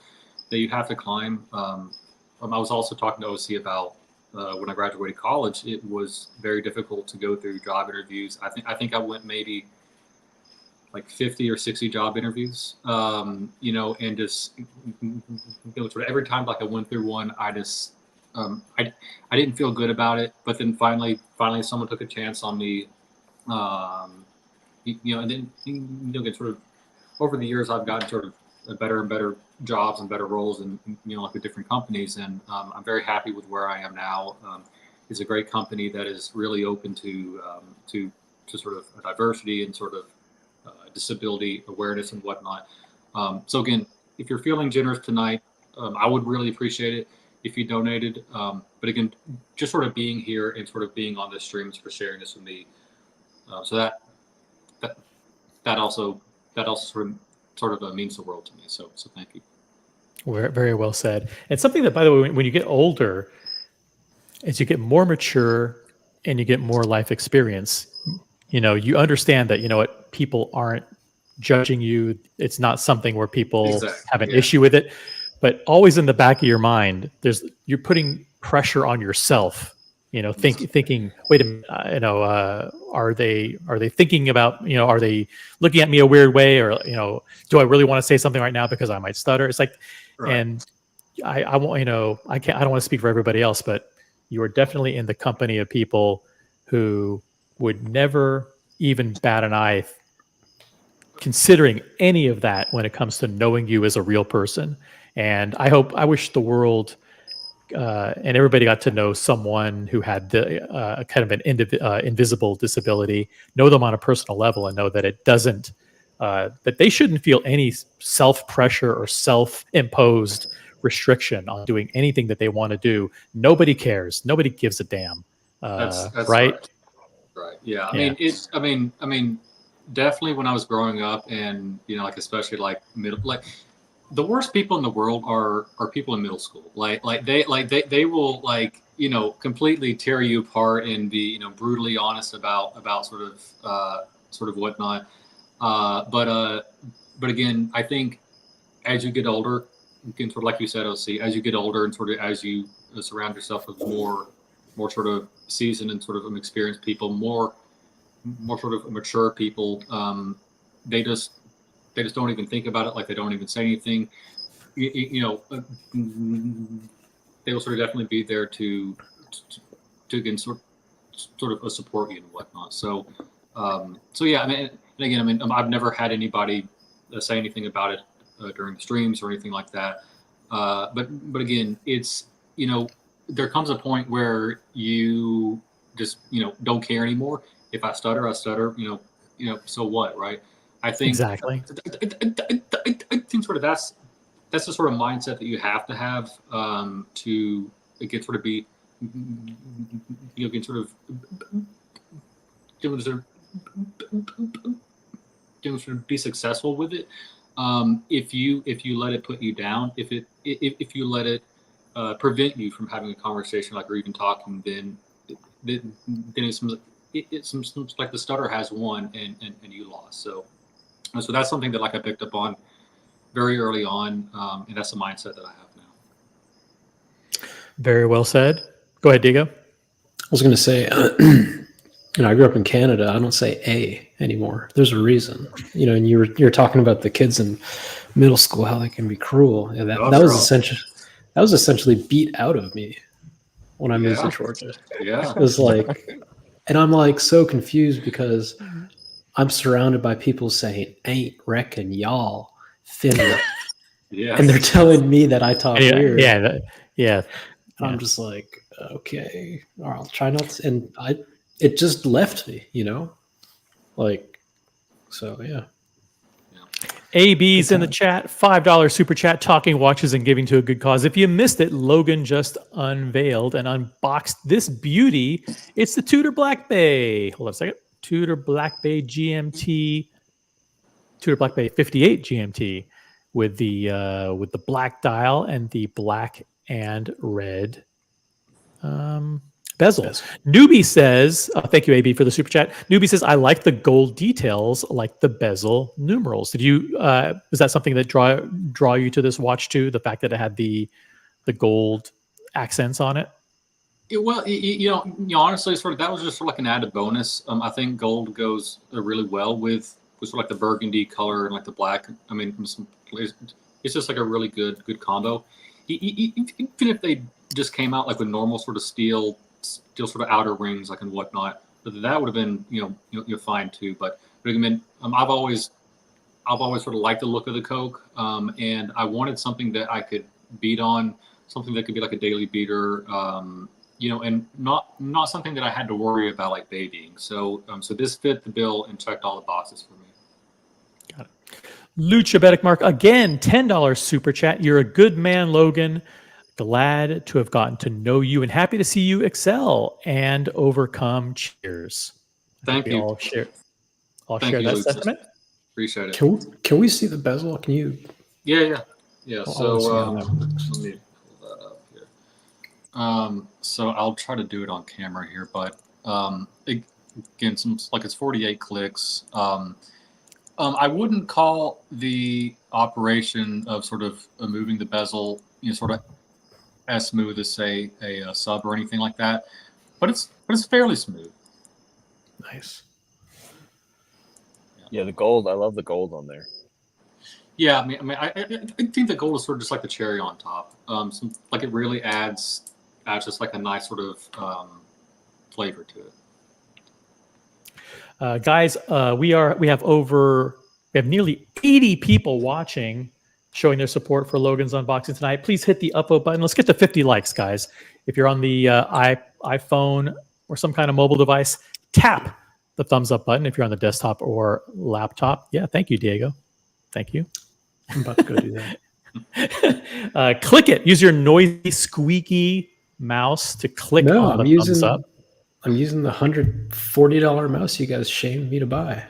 that you have to climb. I was also talking to OC about when I graduated college. It was very difficult to go through job interviews. I think I went maybe like 50 or 60 job interviews, you know, and just, you know, sort of every time like I went through one, I just, I didn't feel good about it. But then finally someone took a chance on me, you know, and then, you know, get sort of over the years, I've gotten sort of better and better jobs and better roles and, you know, like with different companies. And I'm very happy with where I am now. It's a great company that is really open to sort of diversity and sort of disability awareness and whatnot. So again, if you're feeling generous tonight, I would really appreciate it if you donated. But again, just sort of being here and sort of being on the streams for sharing this with me. So that also sort of means the world to me. So thank you. Very well said. And something that, by the way, when you get older, as you get more mature and you get more life experience, you know, you understand that, you know what, people aren't judging you. It's not something where people have an issue with it. But always in the back of your mind, you're putting pressure on yourself. You know, thinking, wait a minute, you know, are they thinking about, you know, are they looking at me a weird way, or, you know, do I really want to say something right now because I might stutter? It's like, and I won't, you know, I don't want to speak for everybody else, but you are definitely in the company of people who would never even bat an eye considering any of that when it comes to knowing you as a real person. And I wish the world and everybody got to know someone who had the kind of an invisible disability, know them on a personal level, and know that it doesn't, that they shouldn't feel any self-pressure or self-imposed restriction on doing anything that they want to do. Nobody cares. Nobody gives a damn. That's right. Right. Yeah. I mean, definitely when I was growing up, and, you know, like, especially like the worst people in the world are people in middle school. Like they will, like, you know, completely tear you apart and be, you know, brutally honest about sort of whatnot. But again, I think as you get older, again, sort of like you said, OC, as you get older and sort of as you surround yourself with more sort of seasoned and sort of experienced people, more sort of mature people, they just don't even think about it. Like, they don't even say anything. You know, they will sort of definitely be there to again sort of support you and whatnot. So yeah, I mean, and again, I've never had anybody say anything about it during the streams or anything like that. But again, it's, you know, there comes a point where you just, you know, don't care anymore. If I stutter, I stutter. You know, so what, right? I think exactly. I think sort of that's the sort of mindset that you have to have to again sort of be, you know, can sort of be successful with it. If you let it put you down, if you let it prevent you from having a conversation, like, or even talking, then it seems like the stutter has won and you lost. So that's something that, like, I picked up on very early on, and that's the mindset that I have now. Very well said. Go ahead, Diego. I was going to say, you know, I grew up in Canada. I don't say A anymore. There's a reason, you know. And you're talking about the kids in middle school, how they can be cruel. Yeah, that was essentially beat out of me when I moved to Georgia. Yeah, it was like, and I'm like so confused because I'm surrounded by people saying "ain't, reckon, y'all, finna," and they're telling me that I talk weird. Yeah. I'm just like, okay, or I'll try not to. And it just left me, you know, like, so yeah. AB's in the chat, $5 super chat, talking watches and giving to a good cause. If you missed it, Logan just unveiled and unboxed this beauty. It's the Tudor Black Bay. Hold on a second. Tudor Black Bay GMT, Tudor Black Bay 58 GMT with the black dial and the black and red bezel. Newbie says, thank you, AB, for the super chat. Newbie says, I like the gold details, like the bezel numerals. Did you, was that something that draw you to this watch too? The fact that it had the gold accents on it? Honestly, sort of that was just sort of like an added bonus. I think gold goes really well with sort of like the burgundy color and like the black. I mean, it's just like a really good combo. Even if they just came out like with normal sort of steel sort of outer rings like and whatnot, but that would have been you're fine too. But I mean, I've always sort of liked the look of the Coke, and I wanted something that I could beat on, something that could be like a daily beater, and not something that I had to worry about like babying. So so this fit the bill and checked all the boxes for me. Got it. Lucha Betic Mark again, $10 super chat. You're a good man, Logan. Glad to have gotten to know you and happy to see you excel and overcome. Cheers. Thank you. All share Thank that you, sentiment. Appreciate it. Can we see the bezel? Can you? Yeah. I'll So see on that one. let me pull that up here. So I'll try to do it on camera here, but again, it's 48 clicks. I wouldn't call the operation of sort of moving the bezel, sort of as smooth as say a sub or anything like that, but it's fairly smooth. Nice. Yeah, the gold. I love the gold on there. Yeah, I think the gold is sort of just like the cherry on top. Like it really adds just like a nice sort of flavor to it. Guys, we have nearly 80 people watching, showing their support for Logan's unboxing tonight. Please hit the upvote button. Let's get to 50 likes, guys. If you're on the iPhone or some kind of mobile device, tap the thumbs up button. If you're on the desktop or laptop, yeah, thank you, Diego. Thank you. I'm about to go do that. Click it. Use your noisy, squeaky mouse to click on the thumbs up. I'm using the $140 mouse you guys shamed me to buy.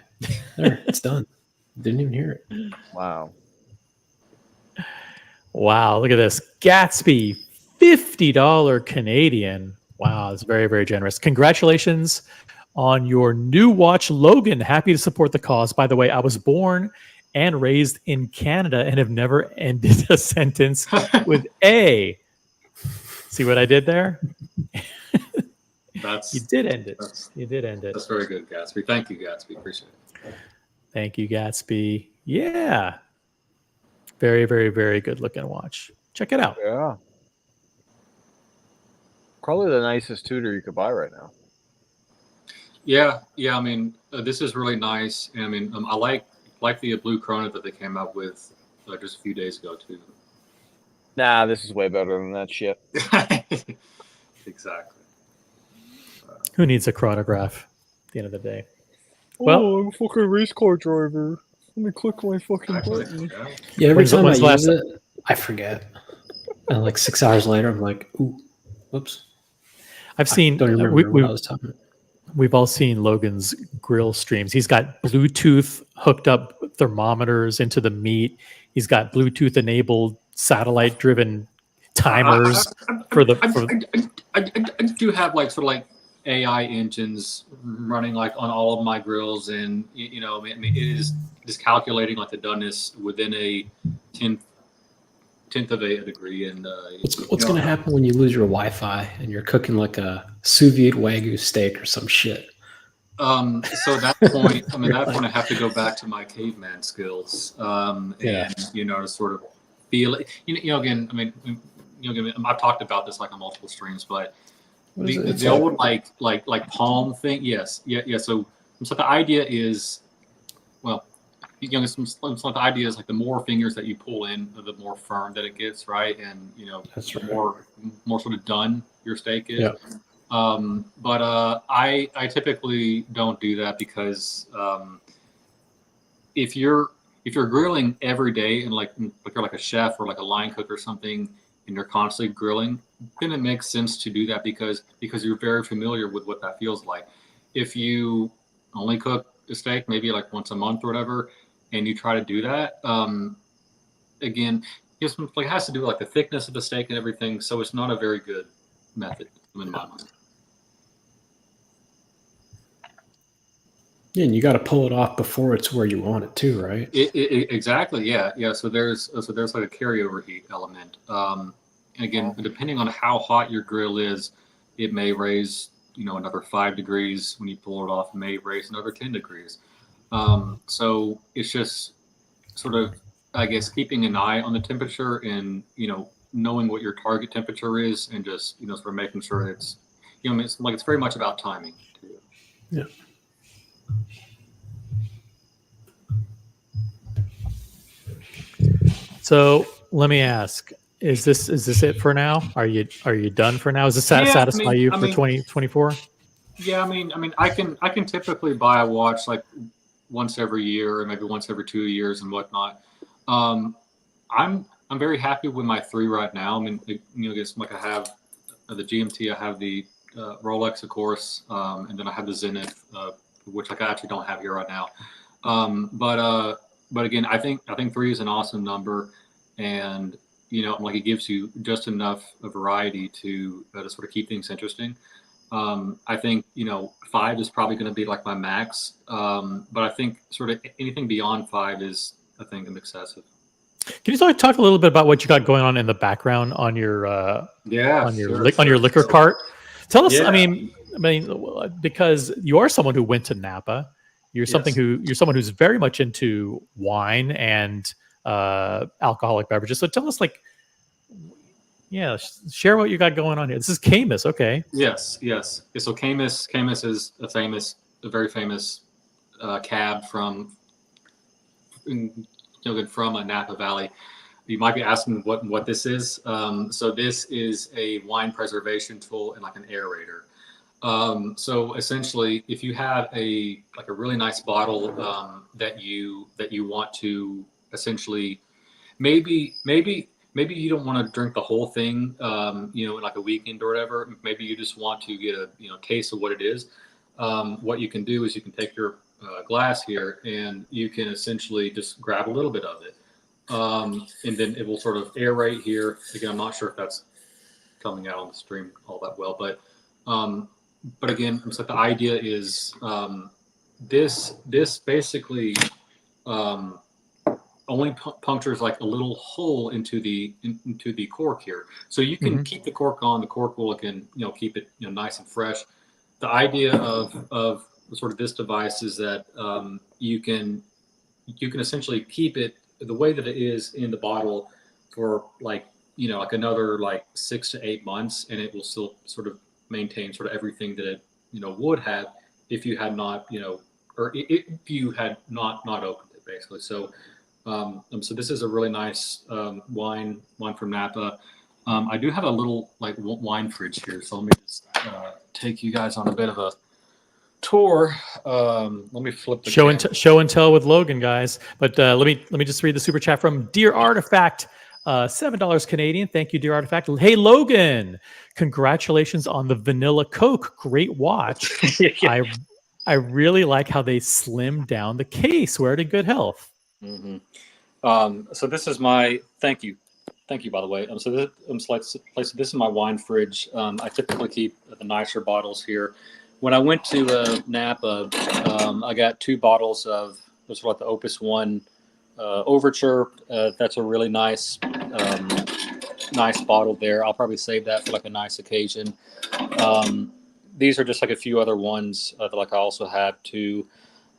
There, it's done. Didn't even hear it. Wow. Wow, look at this. Gatsby, $50 Canadian. Wow, that's very, very generous. Congratulations on your new watch, Logan. Happy to support the cause. By the way, I was born and raised in Canada and have never ended a sentence with A. See what I did there? You did end it. You did end it. That's very good, Gatsby. Thank you, Gatsby. Appreciate it. Thank you, Gatsby. Yeah. Very, very, very good looking watch. Check it out. Yeah. Probably the nicest Tudor you could buy right now. Yeah. I mean, this is really nice. And I mean, I like the blue Chrono that they came out with just a few days ago too. Nah, this is way better than that shit. Exactly. Who needs a chronograph at the end of the day? Well, I'm a fucking race car driver. Let me click my fucking button. Yeah, every time I when's the last use it, I forget. And like 6 hours later, I'm like, ooh, whoops. I've seen. Don't remember what I was talking about. We've all seen Logan's grill streams. He's got Bluetooth hooked up thermometers into the meat. He's got Bluetooth enabled satellite driven timers I do have like sort of like AI engines running like on all of my grills, and I mean it is just calculating like the doneness within a tenth of a degree. And What's going to happen when you lose your Wi-Fi and you're cooking like a sous vide Wagyu steak or some shit? So at that point, I have to go back to my caveman skills, and to sort of feel it. Again, I've talked about this like on multiple streams, but the old like palm thing, yes, yeah. So the idea is, well, the idea is like the more fingers that you pull in, the more firm that it gets, right? And That's the right. more sort of done your steak is. Yeah. But I typically don't do that because if you're if you're grilling every day and like you're like a chef or like a line cook or something, and you're constantly grilling, then it makes sense to do that because you're very familiar with what that feels like. If you only cook a steak maybe like once a month or whatever, and you try to do that, again, just like it has to do with like the thickness of the steak and everything. So it's not a very good method in my mind. Yeah, and you got to pull it off before it's where you want it too, right? Exactly. Yeah. So there's like a carryover heat element. And again, depending on how hot your grill is, it may raise, another 5 degrees when you pull it off. It may raise another 10 degrees. So it's just sort of, I guess, keeping an eye on the temperature and, knowing what your target temperature is and just, sort of making sure it's, it's very much about timing too. Yeah. So let me ask: Is this it for now? Are you done for now? Does this satisfy you for 2024? Yeah, I can typically buy a watch like once every year or maybe once every 2 years and whatnot. I'm very happy with my 3 right now. Just like I have the GMT, I have the Rolex, of course, and then I have the Zenith, which I actually don't have here right now. But again, I think 3 is an awesome number, and it gives you just enough of variety to sort of keep things interesting. I think 5 is probably going to be like my max, but I think sort of anything beyond 5 is, I think, excessive. Can you talk a little bit about what you got going on in the background on your liquor cart? Tell us. Yeah. Because you are someone who went to Napa. You're someone who's very much into wine and alcoholic beverages. So tell us, share what you got going on here. This is Camus, okay? Yes. So Camus is a very famous cab from Napa Valley. You might be asking what this is. So this is a wine preservation tool and like an aerator. So essentially, if you have a really nice bottle that you want to essentially maybe you don't want to drink the whole thing, in like a weekend or whatever. Maybe you just want to get a taste of what it is. What you can do is you can take your glass here and you can essentially just grab a little bit of it, and then it will sort of aerate here. Again, I'm not sure if that's coming out on the stream all that well, but again, so the idea is this basically only punctures like a little hole into the cork here, so you can keep the cork on. The cork will again keep it nice and fresh. The idea of sort of this device is that you can essentially keep it the way that it is in the bottle for like another 6 to 8 months, and it will still sort of maintain sort of everything that it would have if you had not or if you had not opened it, basically. So so this is a really nice wine from Napa. I do have a little wine fridge here, so let me just take you guys on a bit of a tour. Let me flip the show and tell with Logan, guys. But let me just read the super chat from Dear Artifact. $7 Canadian. Thank you, Dear Artifact. Hey, Logan, congratulations on the Vanilla Coke. Great watch. Yeah. I really like how they slimmed down the case. Wear it in good health. Mm-hmm. So this is my thank you, by the way. So this is my wine fridge. I typically keep the nicer bottles here. When I went to Napa, I got 2 bottles of what's like the Opus One Overture. That's a really nice bottle there. I'll probably save that for like a nice occasion. These are just like a few other ones that I also have too.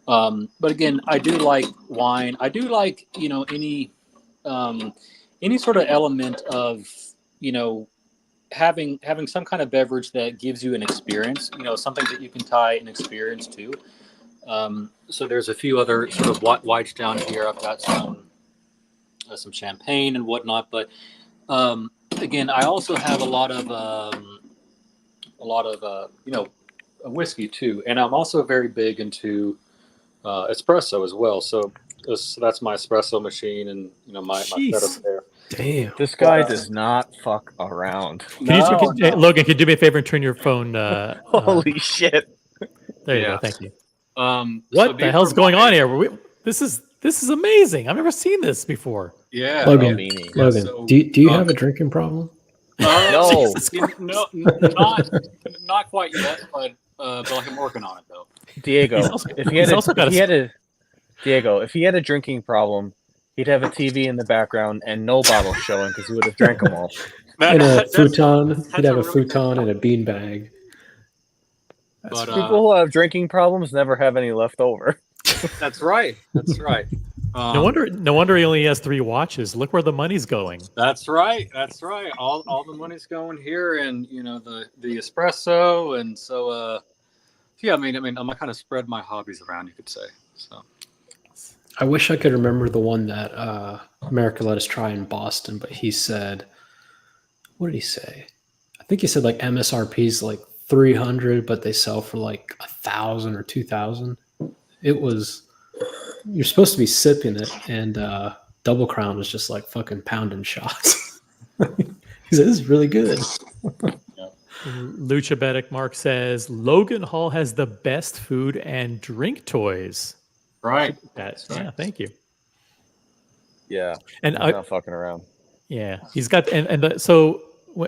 But again, I do like wine. I do like any sort of element of having some kind of beverage that gives you an experience. Something that you can tie an experience to. So there's a few other sort of whites down here. I've got some champagne and whatnot, but again, I also have a lot of whiskey too, and I'm also very big into espresso as well. So that's my espresso machine, and my Jeez. setup there. Damn. This guy does not fuck around. Logan, can you do me a favor and turn your phone? Holy shit! There you Yeah. go. Thank you. So What the these hell's are going my- on here? This is amazing. I've never seen this before. Yeah. Logan, Beanie. Logan, so, do you have a drinking problem? No. Jesus No, not quite yet, but I'm working on it though. Diego, He's also- if he he's had also got if he had a drinking problem, he'd have a TV in the background and no bottles showing because he would have drank them all. And a That's- futon. that's He'd have a a really futon and a beanbag. But People who have drinking problems never have any left over. that's right. That's right. No wonder he only has 3 watches. Look where the money's going. That's right. That's right. All the money's going here, and the espresso, and so yeah. I mean, I kind of spread my hobbies around, you could say. So I wish I could remember the one that America let us try in Boston, but he said, what did he say? I think he said like MSRP is like 300, but they sell for like 1,000 or 2,000. It was, you're supposed to be sipping it, and Double Crown was just like fucking pounding shots. He said, this is really good. Lucha Bedic Mark says Logan Hall has the best food and drink toys. right. Yeah, thank you. Yeah, And he's not fucking around. yeah, he's got so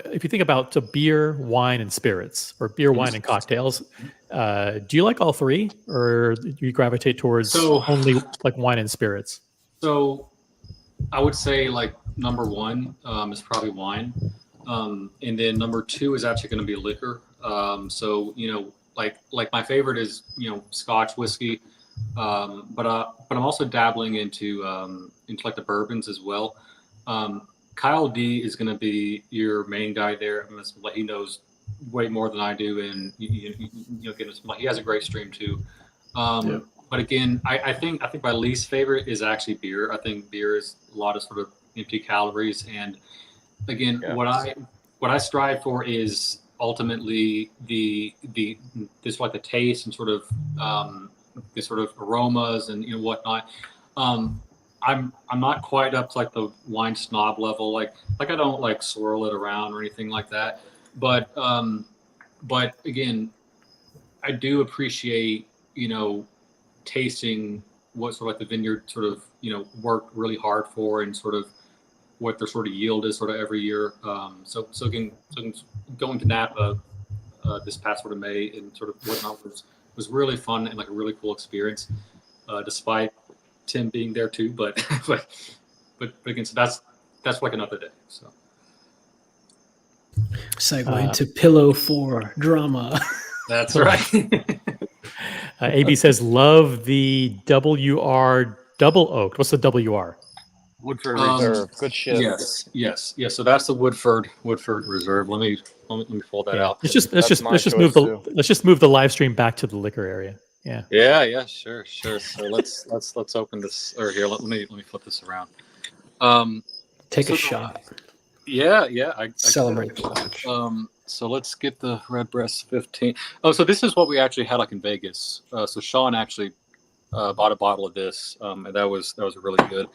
if you think about beer, wine, and spirits, or beer, wine, and cocktails, do you like all 3, or do you gravitate towards only like wine and spirits? So I would say like number 1 is probably wine, and then number 2 is actually going to be liquor. So like my favorite is Scotch whiskey, but I'm also dabbling into like the bourbons as well. Kyle D is going to be your main guy there. He knows way more than I do, and he has a great stream too. But again, I think my least favorite is actually beer. I think beer is a lot of sort of empty calories, and again, what I strive for is ultimately this like the taste and sort of the sort of aromas and whatnot. I'm not quite up to like the wine snob level. Like I don't like swirl it around or anything like that. But again, I do appreciate tasting what sort of like the vineyard sort of worked really hard for, and sort of what their sort of yield is sort of every year. So again, going to Napa this past sort of May and sort of whatnot was really fun and like a really cool experience, despite Tim being there too, but again, so that's like another day. So Segue into Pillow 4 drama. that's right. AB says love the WR double oaked. What's the WR? Woodford Reserve. Good shit. Yes. So that's the Woodford Reserve. Let me pull that out. Let's just move the live stream back to the liquor area. Yeah. Yeah, sure. So let's open this, or here, let me flip this around. Take a shot. Yeah. I Celebrate the launch. So let's get the Redbreast 15. Oh, so this is what we actually had like in Vegas. So Sean actually bought a bottle of this, and that was really good.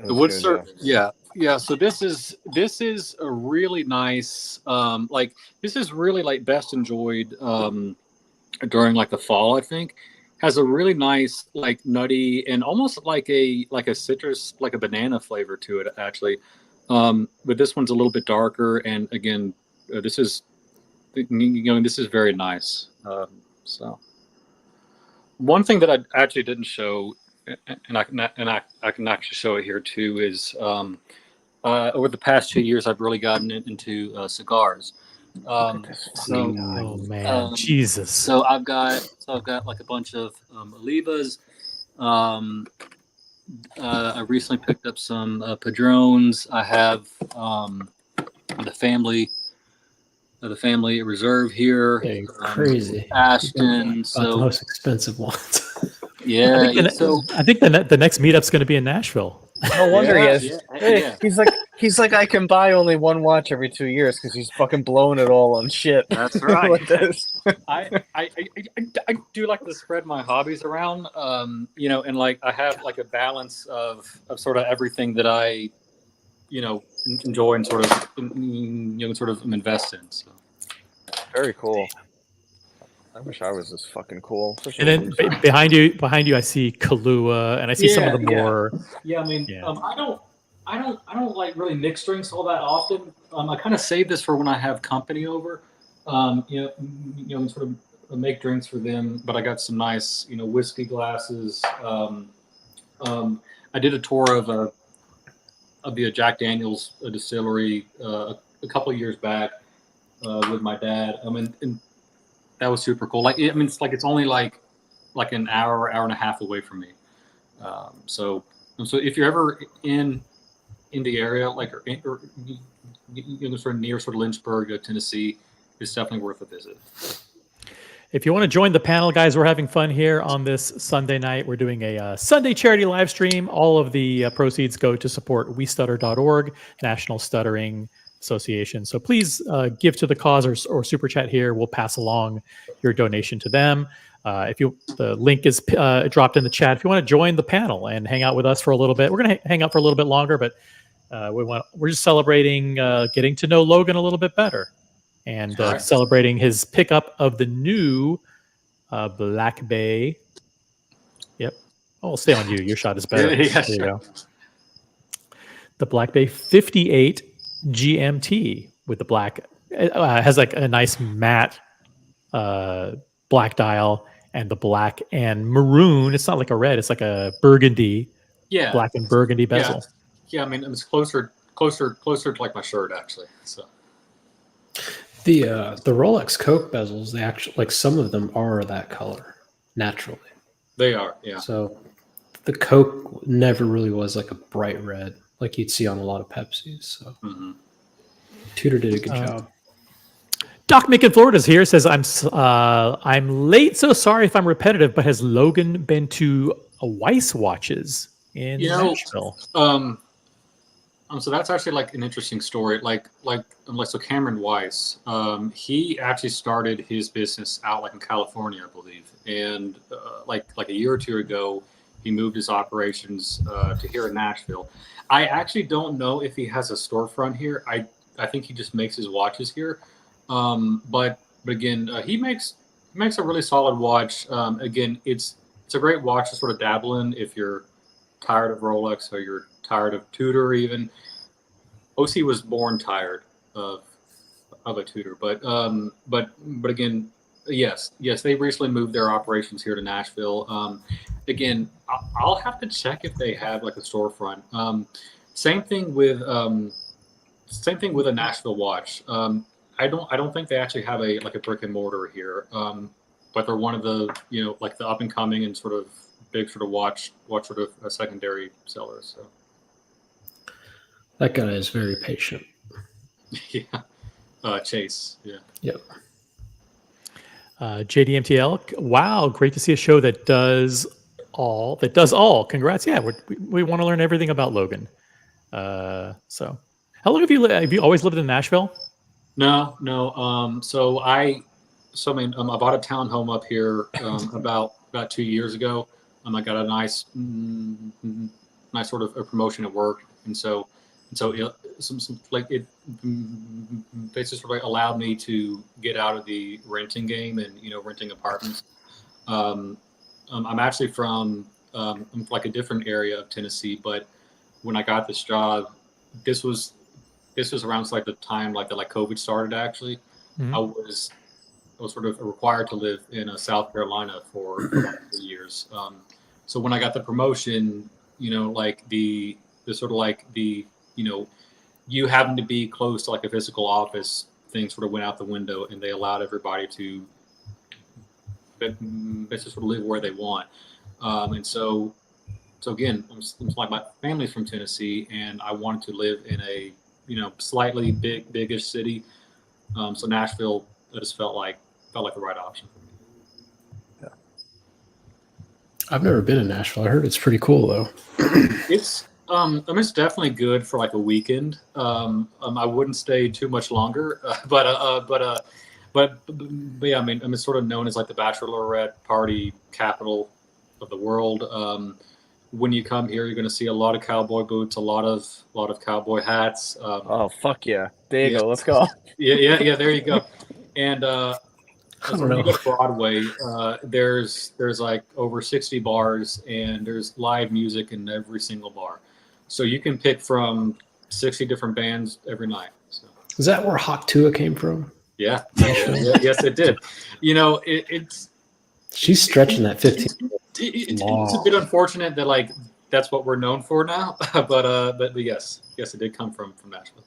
The wood syrup, yeah. So this is a really nice, this is really like best enjoyed during like the fall. I think has a really nice like nutty and almost like a citrus, like a banana flavor to it actually. But this one's a little bit darker, and again, this is very nice. So one thing that I actually didn't show, and I can actually show it here too, is over the past 2 years I've really gotten into cigars. Oh man, Jesus! So I've got like a bunch of Olivas. I recently picked up some Padrones. I have the family reserve here. Hey, crazy. Ashton. So the most expensive ones. Yeah. I think the next meetup's going to be in Nashville. No wonder he has. Yeah. He's like He's like, I can buy only one watch every 2 years because he's fucking blowing it all on shit. That's right. Like this. I do like to spread my hobbies around, and like I have like a balance of sort of everything that I, enjoy and sort of, invest in. So. Very cool. I wish I was this fucking cool. And then behind you, I see Kahlua, and I see some of the more. Yeah, I mean, I don't like really mix drinks all that often. I kind of save this for when I have company over. Sort of make drinks for them. But I got some nice, whiskey glasses. I did a tour of the Jack Daniel's distillery a couple of years back with my dad. And that was super cool. It's only like an hour and a half away from me. So if you're ever in the area, or sort of near sort of Lynchburg, Tennessee, it's definitely worth a visit. If you want to join the panel, guys, we're having fun here on this Sunday night. We're doing a Sunday charity live stream. All of the proceeds go to support westutter.org, National Stuttering Association. So please give to the cause or super chat here. We'll pass along your donation to them. The link is dropped in the chat. If you want to join the panel and hang out with us for a little bit, we're going to hang out for a little bit longer, but we're just celebrating getting to know Logan a little bit better and celebrating his pickup of the new Black Bay. Yep. Oh, I'll stay on you. Your shot is better. Yeah, there you go. The Black Bay 58 GMT with the black. It has like a nice matte black dial and the black and maroon. It's not like a red. It's like a burgundy. Yeah. Black and burgundy bezel. Yeah. I mean, it's closer to like my shirt actually. So. The Rolex Coke bezels, they actually, like, some of them are that color naturally. They are, yeah. So the Coke never really was like a bright red like you'd see on a lot of Pepsis. So Tudor did a good job. Doc Mick in Florida is here. Says I'm late, so sorry if I'm repetitive. But has Logan been to Weiss watches in Nashville? So that's actually like an interesting story. So Cameron Weiss, he actually started his business out like in California, I believe, and like a year or two ago, he moved his operations to here in Nashville. I actually don't know if he has a storefront here. I think he just makes his watches here. But again, he makes a really solid watch. Again, it's a great watch to sort of dabble in if you're tired of Rolex or you're tired of Tudor even. OC was born tired of a Tudor, but again, yes, they recently moved their operations here to Nashville. Again, I'll have to check if they have like a storefront. Same thing with a Nashville watch. I don't think they actually have a brick and mortar here, but they're one of the like the up and coming and sort of big sort of watch sort of a secondary sellers. So that guy is very patient. Yeah, Chase. Yeah. Yep. JDMTL. Wow, great to see a show that does all. Congrats. Yeah, we want to learn everything about Logan. So, how long have you always lived in Nashville? No. I bought a townhome up here about 2 years ago. I got a nice sort of a promotion at work, and so it basically sort of allowed me to get out of the renting game and renting apartments. I'm actually from like a different area of Tennessee, but when I got this job, this was around like the time like COVID started. Actually, I was sort of required to live in South Carolina for about 3 years. So when I got the promotion, like the sort of like the you having to be close to like a physical office thing sort of went out the window, and they allowed everybody to basically sort of live where they want. And so again, it's like my family's from Tennessee, and I wanted to live in a slightly biggish city. So Nashville just felt like the right option for me. I've never been in Nashville. I heard it's pretty cool though. It's It's definitely good for like a weekend. I wouldn't stay too much longer, but yeah, I mean, it's sort of known as like the bachelorette party capital of the world. When you come here, you're going to see a lot of cowboy boots, a lot of cowboy hats. Oh fuck yeah, Diego, let's go. Yeah. There you go. And I don't when you know. go to Broadway, there's like over 60 bars, and there's live music in every single bar. So you can pick from 60 different bands every night. So. Is that where Hawk Tua came from? Yeah. Yes, it did. You know, it's She's stretching that 15. it's a bit unfortunate that like that's what we're known for now, but yes, it did come from Nashville.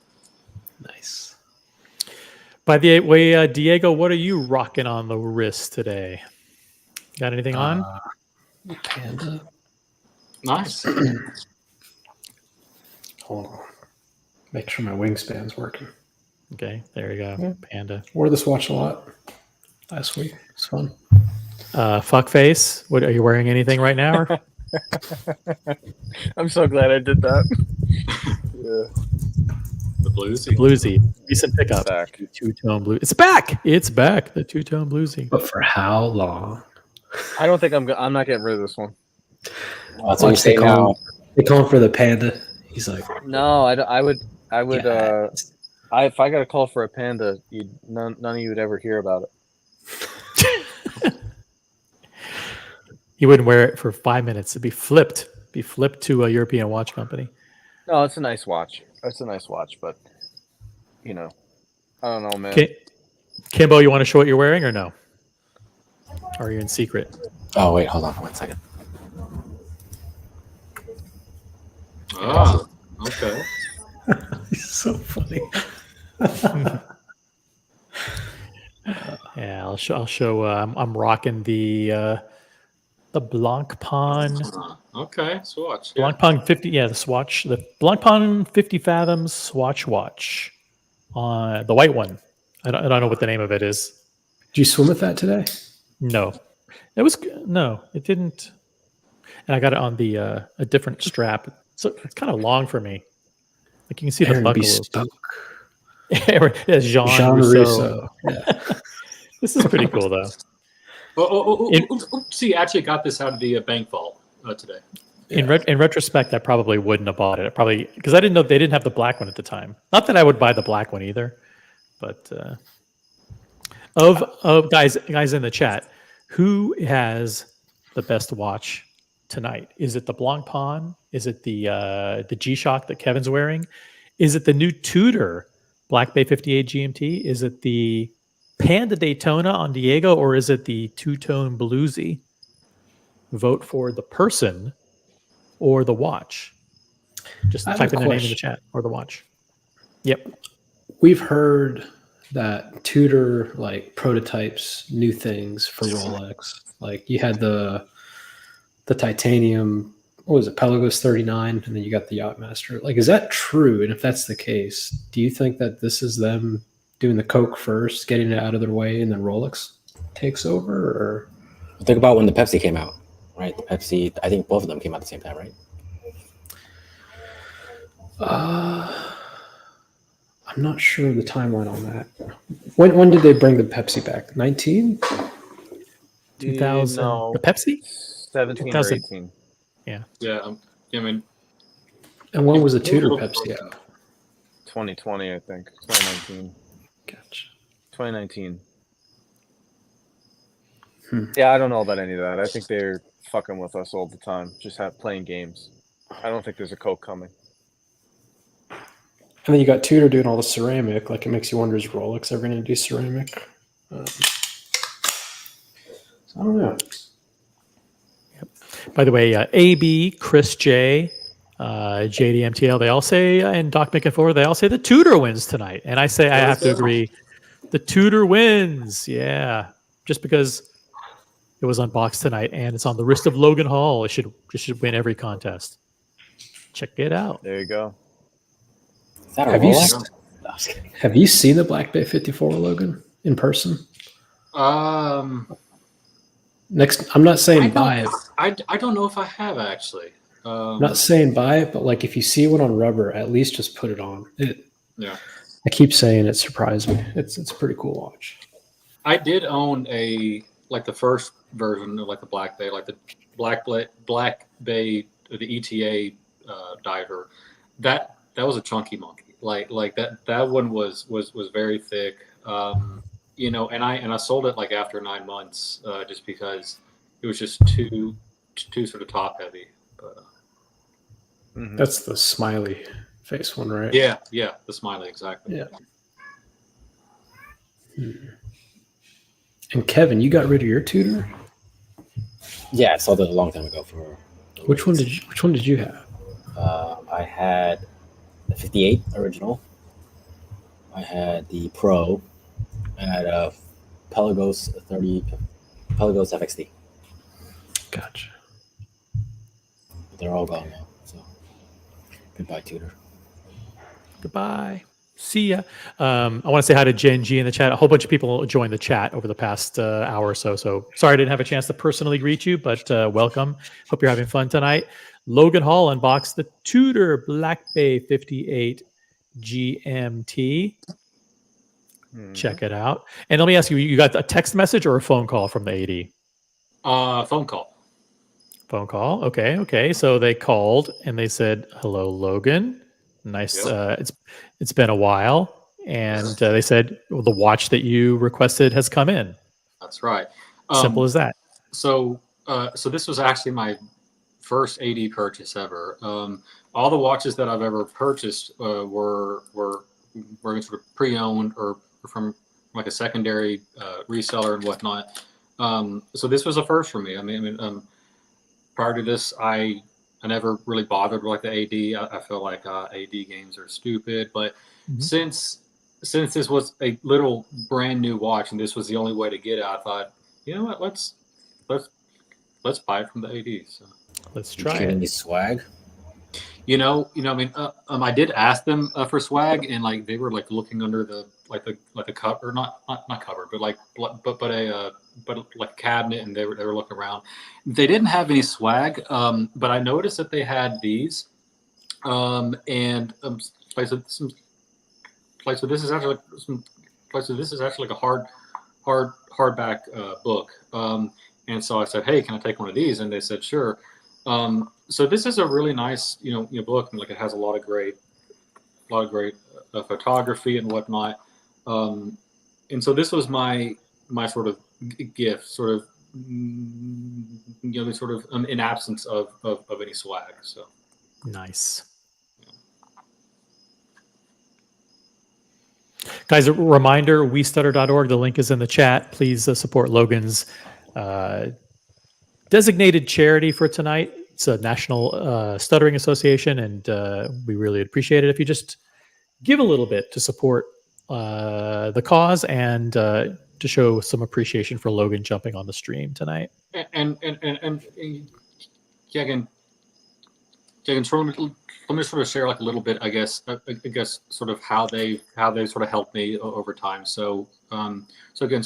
Nice. By the way, Diego, what are you rocking on the wrist today? Got anything on? Panda. Nice. Hold on. Make sure my wingspan's working. Okay, there you go. Panda. Wore this watch a lot last week. It's fun. Fuckface. What, are you wearing anything right now? Or? I'm so glad I did that. Yeah. The bluesy. Bluesy. Recent pickup. Back. Two-tone blue. It's back. It's back. The two-tone bluesy. But for how long? I don't think I'm not getting rid of this one. That's what you say now. They call him for the panda. He's like, No, I would. yeah. If I got a call for a panda, none of you would ever hear about it. He wouldn't wear it for 5 minutes. It'd be flipped. To a European watch company. No, it's a nice watch. It's a nice watch, but you know, I don't know, man. Kimbo, you want to show what you're wearing or no? Or are you in secret? Oh wait, hold on for 1 second. Oh, okay. He's so funny. Yeah, I'll show. I'm rocking the Blancpain. Okay, swatch. Blancpain 50. Yeah, the swatch. The Blancpain 50 Fathoms swatch watch. On the white one. I don't know what the name of it is. Did you swim with that today? No, it didn't. And I got it on the a different strap. So it's kind of long for me. Like you can see the Aaron buckle. Bespoke. Yeah, Jean Rousseau. Yeah. This is pretty cool though. See, I actually got this out of the bank vault today. In retrospect, I probably wouldn't have bought it. Probably because I didn't know they didn't have the black one at the time. Not that I would buy the black one either, but of guys in the chat, who has the best watch tonight? Is it the Blancpain? Is it the G-Shock that Kevin's wearing? Is it the new Tudor Black Bay 58 GMT? Is it the Panda Daytona on Diego, or is it the two-tone bluesy? Vote for the person or the watch. Just type in their name in the chat, or the watch. Yep. We've heard that Tudor like prototypes new things for Rolex. Like you had the titanium, what was it, Pelagos 39, and then you got the Yachtmaster. Like, is that true? And if that's the case, do you think that this is them doing the Coke first, getting it out of their way, and then Rolex takes over? Or Think about when the Pepsi came out, right? The Pepsi, I think both of them came out at the same time, right? I'm not sure of the timeline on that. When did they bring the Pepsi back? 19? 2000. No. The Pepsi? 17 or 2000. 18. Yeah, I mean, And when was the Tudor Pepsi out? 2020, I think. 2019. Gotcha. 2019. Yeah, I don't know about any of that. I think they're fucking with us all the time, just playing games. I don't think there's a Coke coming. And then you got Tudor doing all the ceramic. Like, it makes you wonder, is Rolex ever going to do ceramic? So I don't know. By the way, AB, Chris J, JDMTL, they all say, and Doc McInfor, they all say the Tudor wins tonight. And I say, I have to agree. The Tudor wins. Yeah. Just because it was unboxed tonight and it's on the wrist of Logan Hall, it should win every contest. Check it out. There you go. Is that a Have you, Rolex? have you seen the Black Bay 54, Logan, in person? I Next, I'm not saying buy it. don't know if I have actually. I'm not saying buy it, but like if you see one on rubber, at least just put it on. Yeah. I keep saying it surprised me. It's a pretty cool watch. I did own the first version of like the Black Bay, like the Black Bay, the ETA diver. That was a chunky monkey. Like that one was very thick. And I sold it like after 9 months, just because it was just too sort of top heavy. But That's the smiley face one, right? yeah, the smiley, exactly. Yeah. And Kevin, you got rid of your Tudor? Yeah, I sold it a long time ago for. Which one did you have? I had the 58 original. I had the Pro. I had a Pelagos FXD. Gotcha. They're all gone now. So goodbye, Tudor. Goodbye. See ya. I want to say hi to Jen G in the chat. A whole bunch of people joined the chat over the past hour or so. So sorry I didn't have a chance to personally greet you, but welcome. Hope you're having fun tonight. Logan Hall unboxed the Tudor Black Bay 58 GMT. Check it out. And let me ask you, you got a text message or a phone call from the AD? Phone call. Phone call. Okay. So they called and they said, "Hello, Logan. Nice. Yep. It's been a while." And they said, well, the watch that you requested has come in. That's right. Simple as that. So this was actually my first AD purchase ever. All the watches that I've ever purchased were sort of pre-owned or from like a secondary reseller and whatnot. So this was a first for me. I mean, prior to this, I never really bothered with like the AD. I feel like AD games are stupid, but since this was a little brand new watch and this was the only way to get it, I thought, you know what, let's buy it from the AD. So let's try it. Any swag? I did ask them for swag, and like they were like looking under the cover, not cover, but like a cabinet, and they were looking around. They didn't have any swag, but I noticed that they had these, so this is actually like a hardback book, and so I said, hey, can I take one of these? And they said, sure. So this is a really nice, book, and like it has a lot of great photography and whatnot. And so this was my sort of gift, sort of, in absence of any swag. So nice. Guys, a reminder, westutter.org. The link is in the chat. Please support Logan's designated charity for tonight. It's a National Stuttering Association, and we really appreciate it if you just give a little bit to support the cause and to show some appreciation for Logan jumping on the stream tonight. And again, let me sort of share like a little bit, I guess sort of how they sort of helped me over time. So so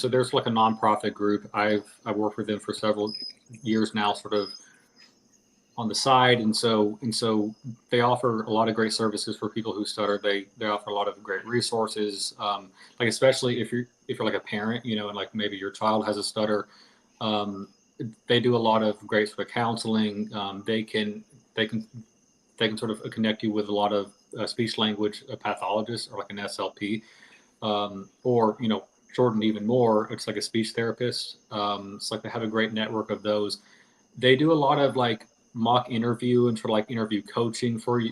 there's like a nonprofit group. I've worked with them for several years now, sort of on the side, and so they offer a lot of great services for people who stutter. They offer a lot of great resources, like especially if you're like a parent, and like maybe your child has a stutter. They do a lot of great sort of counseling. They can sort of connect you with a lot of speech language pathologists or like an SLP, or shortened even more, it's like a speech therapist. It's like they have a great network of those. They do a lot of like mock interview and sort of like interview coaching for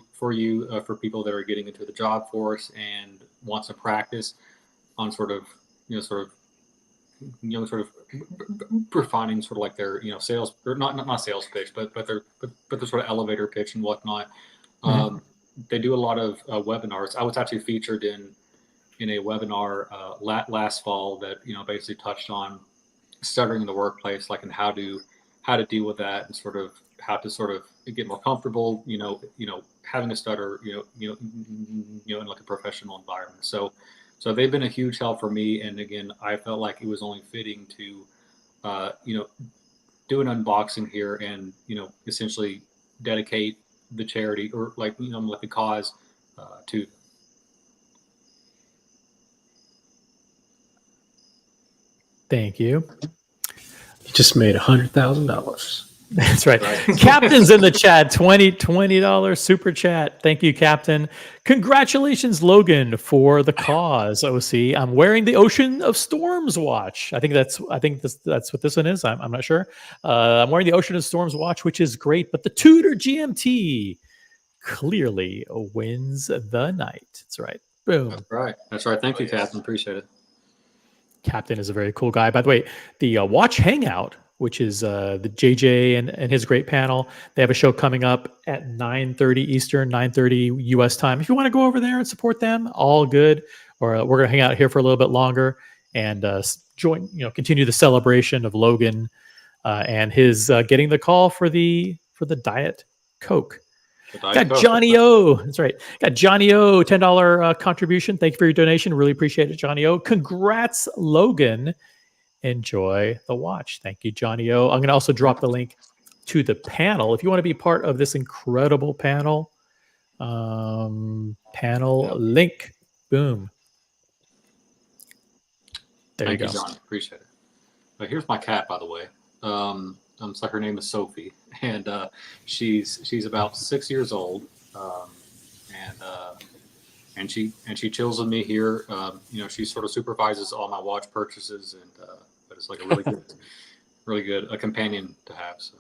people that are getting into the job force and want to practice on sort of refining sort of like their sales, or not sales pitch, but their sort of elevator pitch and whatnot. They do a lot of webinars. I was actually featured in a webinar last fall that basically touched on stuttering in the workplace, like, and how to deal with that, and sort of how to sort of get more comfortable, having a stutter, in like a professional environment. So they've been a huge help for me. And again, I felt like it was only fitting to, do an unboxing here and, essentially dedicate the charity or like the cause to. Thank you. You just made $100,000. That's right. Captain's in the chat. $20 super chat. Thank you, Captain. Congratulations, Logan, for the cause. OC. I'm wearing the Ocean of Storms watch. I think that's what this one is. I'm not sure. I'm wearing the Ocean of Storms watch, which is great. But the Tudor GMT clearly wins the night. That's right. Boom. That's right. That's right. Thank you, Captain. Appreciate it. Captain is a very cool guy. By the way, the Watch Hangout, which is the JJ and his great panel, they have a show coming up at 9:30 Eastern, 9:30 US time. If you want to go over there and support them, all good. Or we're going to hang out here for a little bit longer and join, continue the celebration of Logan and his getting the call for the Diet Coke. Got Johnny O. That's right. Got Johnny O. $10 contribution. Thank you for your donation. Really appreciate it, Johnny O. Congrats, Logan. Enjoy the watch. Thank you, Johnny O. I'm going to also drop the link to the panel. If you want to be part of this incredible panel, panel link. Boom. There Thank you go. John. Appreciate it. Here's my cat, by the way. It's like her name is Sophie, and she's about 6 years old, and she chills with me here. She sort of supervises all my watch purchases, and but it's like a really good a companion to have. So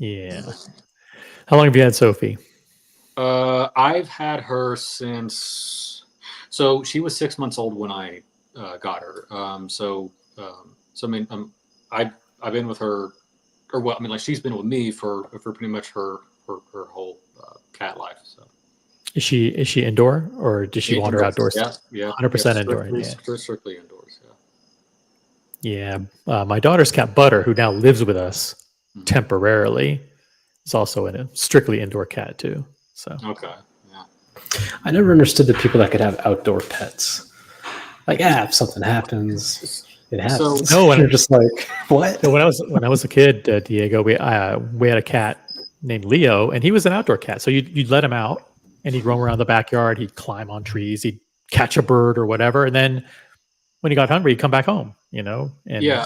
Yeah. How long have you had Sophie? I've had her since. So she was 6 months old when I got her. I've been with her, she's been with me for pretty much her whole cat life. So Is she indoor or does she wander outdoors? Yeah, 100% indoor. Yeah. Strictly indoors. Yeah. My daughter's cat Butter, who now lives with us temporarily, is also a strictly indoor cat too. So Okay. Yeah. I never understood the people that could have outdoor pets. Like, if something happens, it happens. No, when you're just like, what? So when I was a kid, Diego, we had a cat named Leo, and he was an outdoor cat. So you'd let him out, and he'd roam around the backyard. He'd climb on trees. He'd catch a bird or whatever. And then when he got hungry, he'd come back home. And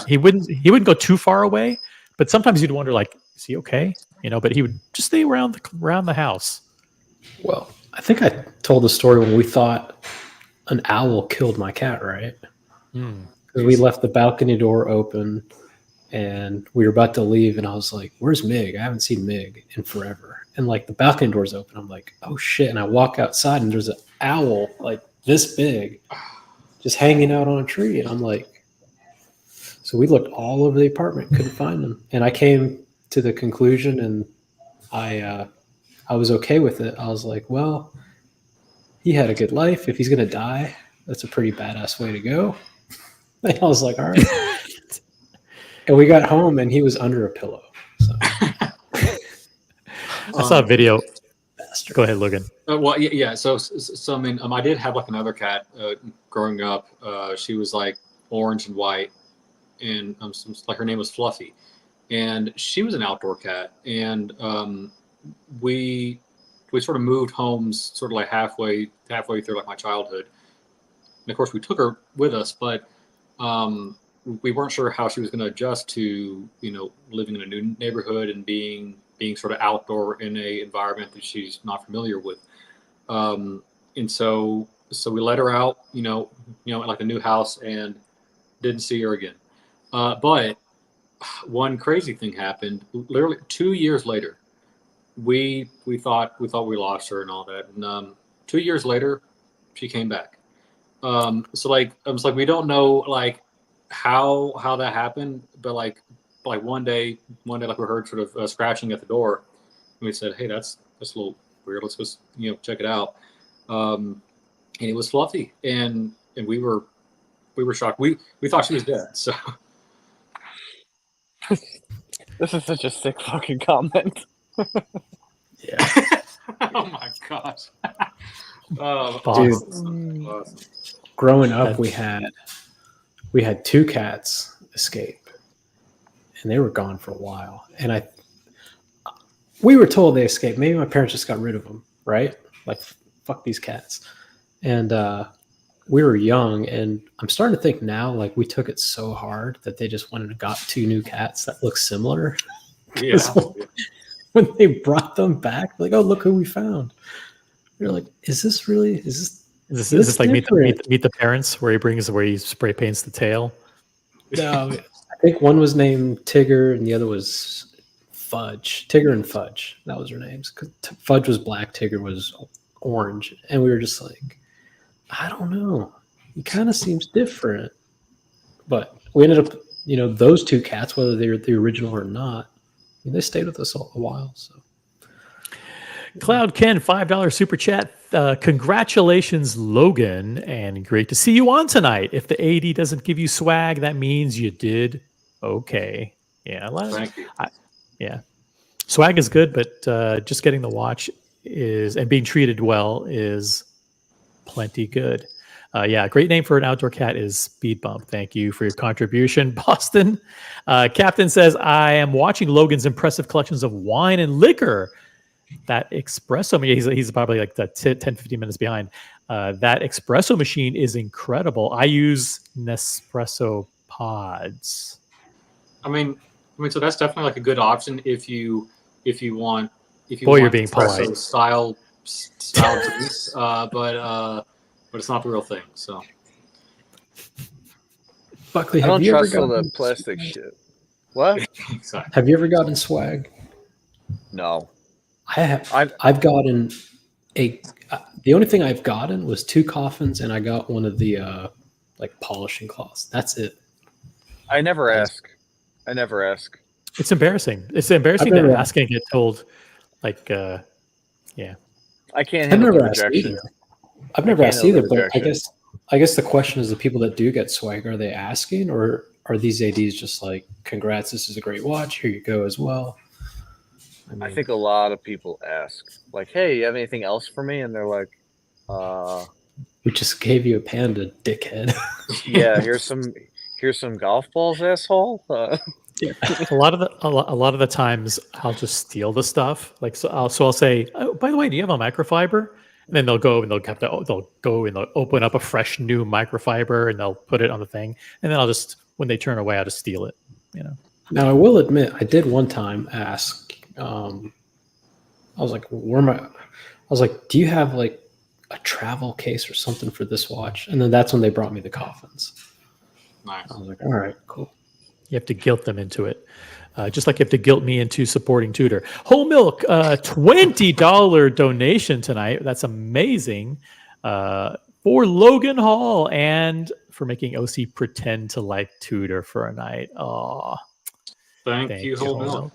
he wouldn't go too far away. But sometimes you'd wonder, like, is he okay? But he would just stay around the house. Well, I think I told the story when we thought an owl killed my cat, right? Because we left the balcony door open and we were about to leave, and I was like, where's Mig? I haven't seen Mig in forever. And like the balcony door's open. I'm like, oh shit. And I walk outside and there's an owl like this big just hanging out on a tree. And I'm like, so we looked all over the apartment, couldn't find him. And I came to the conclusion, and I was okay with it. I was like, well, he had a good life. If he's going to die, that's a pretty badass way to go. And I was like, all right. And we got home, and he was under a pillow. So. I saw a video. Go ahead, Logan. Well, yeah. So I did have like another cat growing up. She was like orange and white, and like her name was Fluffy, and she was an outdoor cat. And we sort of moved homes sort of like halfway through like my childhood. And of course, we took her with us, but we weren't sure how she was going to adjust to living in a new neighborhood and being sort of outdoor in a environment that she's not familiar with. And so we let her out, in like a new house, and didn't see her again. But one crazy thing happened. Literally 2 years later, we thought we lost her and all that. And 2 years later, she came back. So like I was like, we don't know like how that happened, but like one day like we heard sort of scratching at the door, and we said, hey, that's a little weird. Let's just check it out. And it was Fluffy, and we were shocked. We thought she was dead. So this is such a sick fucking comment. Yeah. Oh my gosh. Dude, growing up, we had 2 cats escape, and they were gone for a while. And we were told they escaped. Maybe my parents just got rid of them, right? Like, fuck these cats. And we were young, and I'm starting to think now, like, we took it so hard that they just went and got 2 new cats that look similar. Yeah. When they brought them back, like, oh, look who we found. You're like, is this Is this like meet the Parents, where he spray paints the tail? No, I think one was named Tigger and the other was Fudge. Tigger and Fudge. That was their names. 'Cause Fudge was black, Tigger was orange. And we were just like, I don't know. He kind of seems different. But we ended up, those 2 cats, whether they were the original or not, they stayed with us a while. So, Cloud Ken, $5 super chat. Congratulations, Logan, and great to see you on tonight. If the AD doesn't give you swag, that means you did okay. Yeah, Thank you. yeah. Swag is good, but just getting the watch and being treated well is plenty good. Yeah, great name for an outdoor cat is Speed Bump. Thank you for your contribution, Boston. Captain says, I am watching Logan's impressive collections of wine and liquor. That espresso, he's probably like 10, 15 minutes behind. That espresso machine is incredible. I use Nespresso pods. I mean, so that's definitely like a good option if you want. Boy, you're being polite. Style juice, but it's not the real thing. So, Buckley, I don't you ever trust all gotten the plastic shit. What? exactly. Have you ever gotten swag? No. I have. I've gotten the only thing I've gotten was 2 coffins, and I got one of the like polishing cloths. That's it. I never ask. It's embarrassing. It's embarrassing to ask and get told, like, yeah. I can't I've handle never the asked rejection. either. I've never asked either, but rejection. I guess the question is, the people that do get swag, are they asking, or are these ADs just like, congrats, this is a great watch, here you go as well? I think a lot of people ask, like, hey, you have anything else for me? And they're like, we just gave you a Panda, dickhead. yeah, here's some golf balls, asshole. Yeah. a lot of the times I'll just steal the stuff. Like, so I'll say, oh, by the way, do you have a microfiber? And then they'll go and they'll open up a fresh new microfiber and they'll put it on the thing. And then when they turn away, I'll just steal it. Now I will admit, I did one time ask. I was like, do you have like a travel case or something for this watch? And then that's when they brought me the coffins. Nice. I was like, all right, cool. You have to guilt them into it. Just like you have to guilt me into supporting Tudor. Whole Milk, $20 donation tonight. That's amazing. For Logan Hall and for making OC pretend to like Tudor for a night. Oh, thank you, Whole Milk.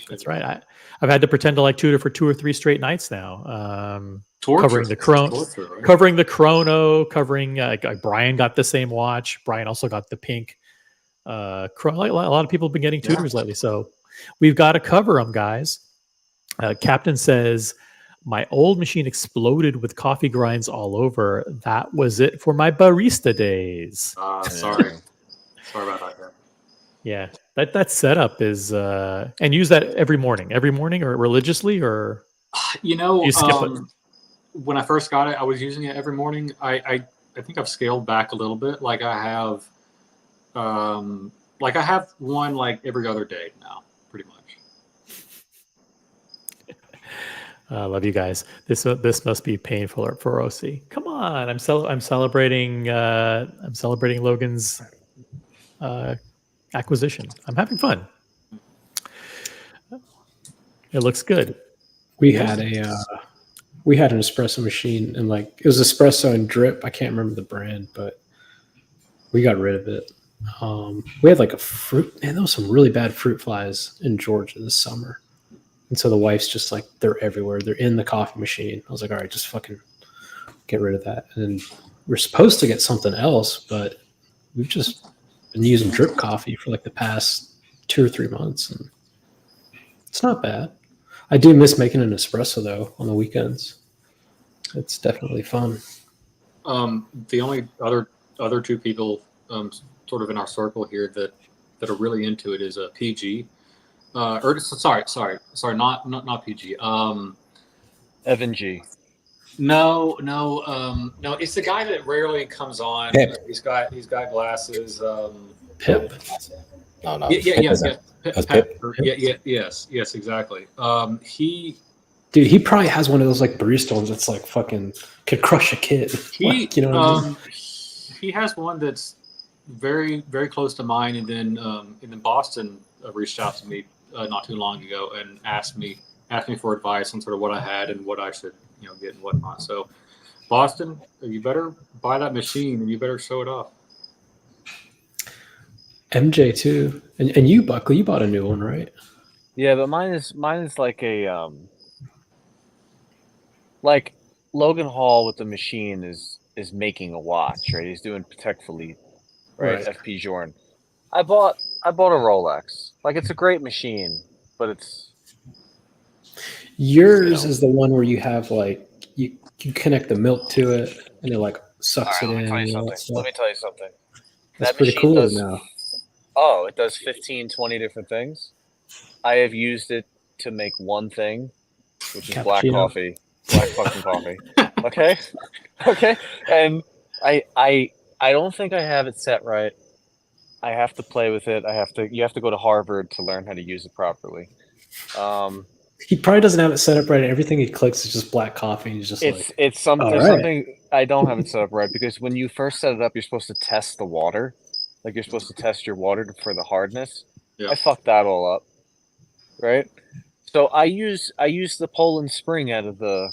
That's right. I've had to pretend to like Tudor for 2 or 3 straight nights now. Covering the chrono, covering Brian got the same watch. Brian also got the pink chrono. Like, a lot of people have been getting Tudors lately, so we've got to cover them, guys. Captain says, my old machine exploded with coffee grinds all over. That was it for my barista days. Sorry about that. Yeah, that setup is, and use that every morning or religiously, or you skip it. When I first got it, I was using it every morning. I think I've scaled back a little bit. Like I have one like every other day now, pretty much. I love you guys. This must be painful for OC. Come on, I'm celebrating Logan's acquisition. I'm having fun. It looks good. We had an espresso machine, and like it was espresso and drip. I can't remember the brand, but we got rid of it. We had like a fruit, man, there was some really bad fruit flies in Georgia this summer. And so the wife's just like, they're everywhere. They're in the coffee machine. I was like, all right, just fucking get rid of that. And we're supposed to get something else, but we've just been using drip coffee for like the past 2 or 3 months. And it's not bad. I do miss making an espresso though on the weekends. It's definitely fun. The only other 2 people sort of in our circle here that are really into it is PG. Sorry, not PG. Evan G. No. It's the guy that rarely comes on. Pip. He's got glasses. Pip. No. Yes. That's Pip. Yes, exactly. Dude, he probably has one of those like barista ones that's like fucking could crush a kid. Like, you know what I mean? He has one that's very, very close to mine, and then Boston reached out to me not too long ago and asked me for advice on sort of what I had and what I should get and whatnot. So, Boston, you better buy that machine and you better show it off. MJ too, and you, Buckley, you bought a new one, right? Yeah, but mine is like a like Logan Hall with the machine is making a watch, right? He's doing Patek Philippe, right? FP Journe. I bought a Rolex. Like, it's a great machine, but it's yours is the one where you have like you connect the milk to it and it like sucks it in. Let me tell you something. That's That pretty machine cool does- now. Oh, it does 15, 20 different things. I have used it to make one thing, which is black Cappuccino. coffee. Black fucking coffee. Okay. And I don't think I have it set right. I have to play with it. You have to go to Harvard to learn how to use it properly. He probably doesn't have it set up right. Everything he clicks is just black coffee. He's just It's something. All There's right. something I don't have it set up right, because when you first set it up, you're supposed to test the water. Like, you're supposed to test your water for the hardness. Yeah. I fucked that all up. Right. So I use the Poland Spring out of the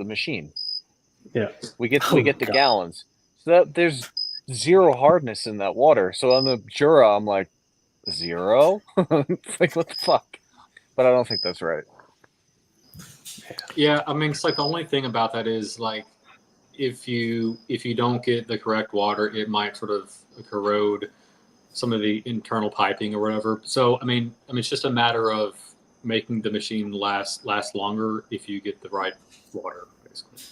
machine. Yeah. We get Oh, the God. gallons. So that there's zero hardness in that water. So on the Jura, I'm like, 0? It's like, what the fuck? But I don't think that's right. Yeah, I mean, it's like the only thing about that is like if you don't get the correct water, it might sort of corrode some of the internal piping or whatever. So I mean, it's just a matter of making the machine last longer if you get the right water, basically.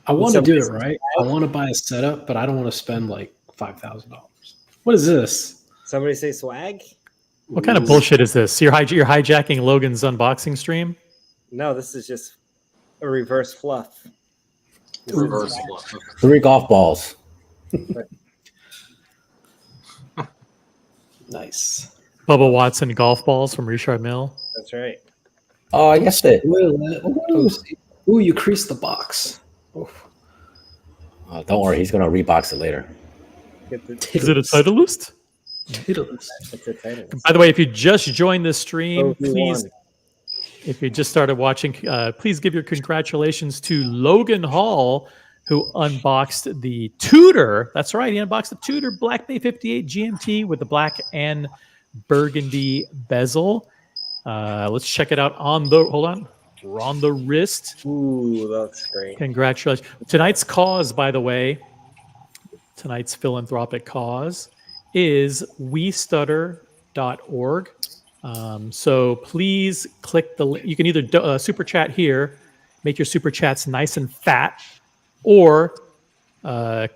I want to do it right. I want to buy a setup, but I don't want to spend like $5,000. What is this? Somebody say swag? What kind of bullshit is this? You're hijacking Logan's unboxing stream? No, this is just a reverse fluff. Reverse fluff. 3 golf balls. Nice. Bubba Watson golf balls from Richard Mill. That's right. Oh, I guess it. Ooh, you creased the box. Oof. Oh, don't worry, he's gonna rebox it later. Get the Is it a Titleist? Titleist. It's a title. By the way, if you just joined this stream, Oh, you please, won. if you just started watching, please give your congratulations to Logan Hall, who unboxed the Tudor. That's right, he unboxed the Tudor Black Bay 58 GMT with the black and burgundy bezel. Let's check it out on the, hold on, we're on the wrist. Ooh, that's great. Congratulations. Tonight's cause, by the way, tonight's philanthropic cause is westutter.org. So please click the link. You can either super chat here, make your super chats nice and fat, or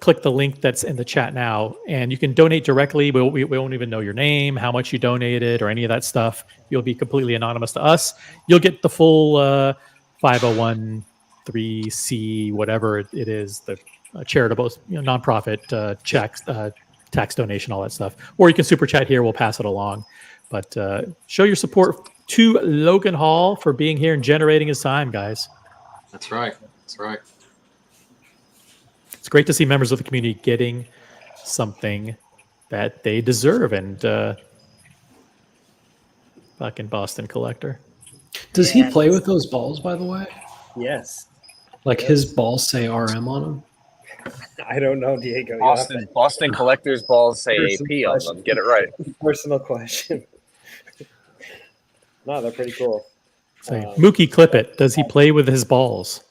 click the link that's in the chat now, and you can donate directly. We won't even know your name, how much you donated, or any of that stuff. You'll be completely anonymous to us. You'll get the full 501(c), whatever it is, the charitable, nonprofit checks, tax donation, all that stuff. Or you can super chat here. We'll pass it along. But show your support to Logan Hall for being here and generating his time, guys. That's right. That's right. It's great to see members of the community getting something that they deserve. And fucking Boston Collector. Does he play with those balls, by the way? Yes. Like his balls say RM on them? I don't know, Diego. You'll have to- Boston Collector's balls say Person AP on question. them. Get it right. Personal question. No, they're pretty cool. Say, Mookie Clippett, does he play with his balls?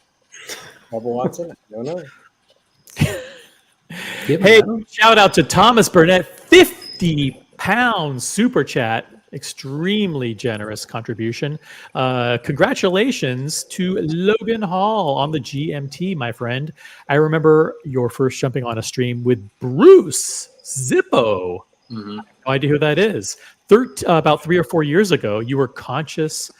Bubba Watson? I don't know. Hey, shout out to Thomas Burnett, 50 pounds super chat. Extremely generous contribution. Congratulations to Logan Hall on the GMT, my friend. I remember your first jumping on a stream with Bruce Zippo. Mhm. No idea who that is. About 3 or 4 years ago, you were conscious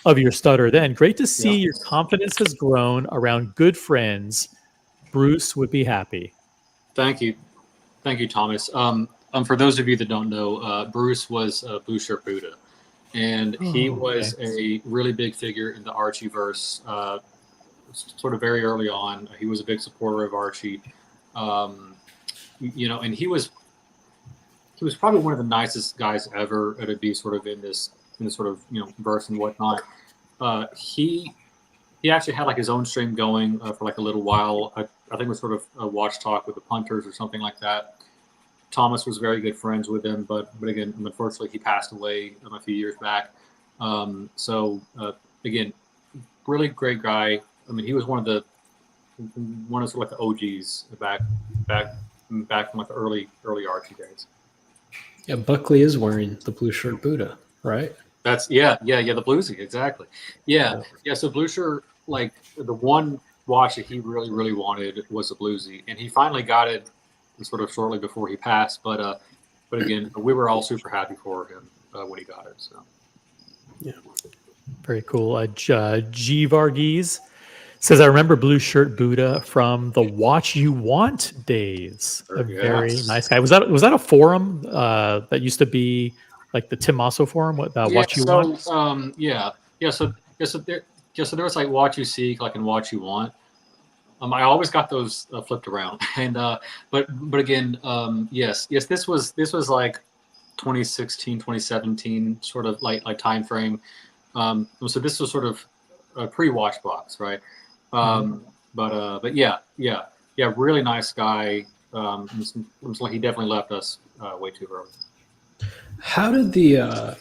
of your stutter then. Great to see your confidence has grown around good friends. Bruce would be happy. Thank you. Thank you, Thomas. For those of you that don't know, Bruce was Boucher Buddha, and he was a really big figure in the Archieverse. Sort of very early on, he was a big supporter of Archie. And he was probably one of the nicest guys ever to be sort of in this sort of verse and whatnot. He actually had like his own stream going for like a little while. I think it was sort of a watch talk with the punters or something like that. Thomas was very good friends with him, but again, unfortunately, he passed away a few years back. Again, really great guy. I mean, he was one of sort of like the OGs back from like the early Archie days. Yeah, Buckley is wearing the blue shirt Buddha, right? That's the bluesy, exactly. Yeah. So Blucher, like the one watch that he really, really wanted was the bluesy, and he finally got it sort of shortly before he passed. But again, we were all super happy for him when he got it. So yeah, very cool. G Varghese says, I remember blue shirt Buddha from the Watch You Want days. A very nice guy. Was that a forum that used to be like the Tim Masso forum? Watch You Want? So there was like Watch You Seek, like and Watch You Want. I always got those flipped around, and but again, yes, this was like 2016, 2017 sort of like time frame. So this was sort of a pre-watch box, right? But yeah, really nice guy. Looks like he definitely left us way too early. How did the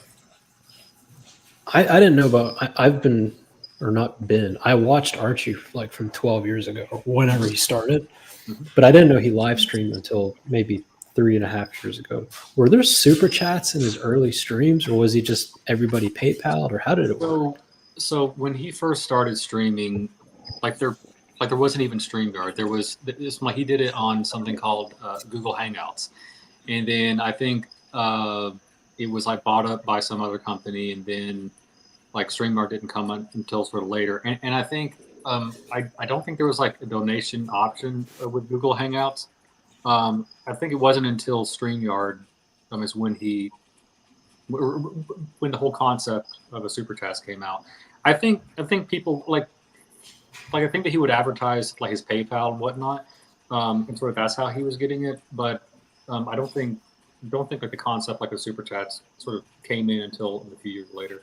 I didn't know about I've been or not been I watched Archie like from 12 years ago whenever he started, but I didn't know he live streamed until maybe 3.5 years ago. Were there super chats in his early streams, or was he just everybody PayPal'd, or how did it work? So when he first started streaming, there wasn't even StreamYard. There was this, like he did it on something called Google Hangouts, and then I think it was like bought up by some other company, and then like StreamYard didn't come until sort of later. And I think I don't think there was like a donation option with Google Hangouts. I think it wasn't until StreamYard is when the whole concept of a super chat came out. I think people like I think that he would advertise like his PayPal and whatnot, and sort of that's how he was getting it. But I don't think like the concept like the super chats sort of came in until a few years later.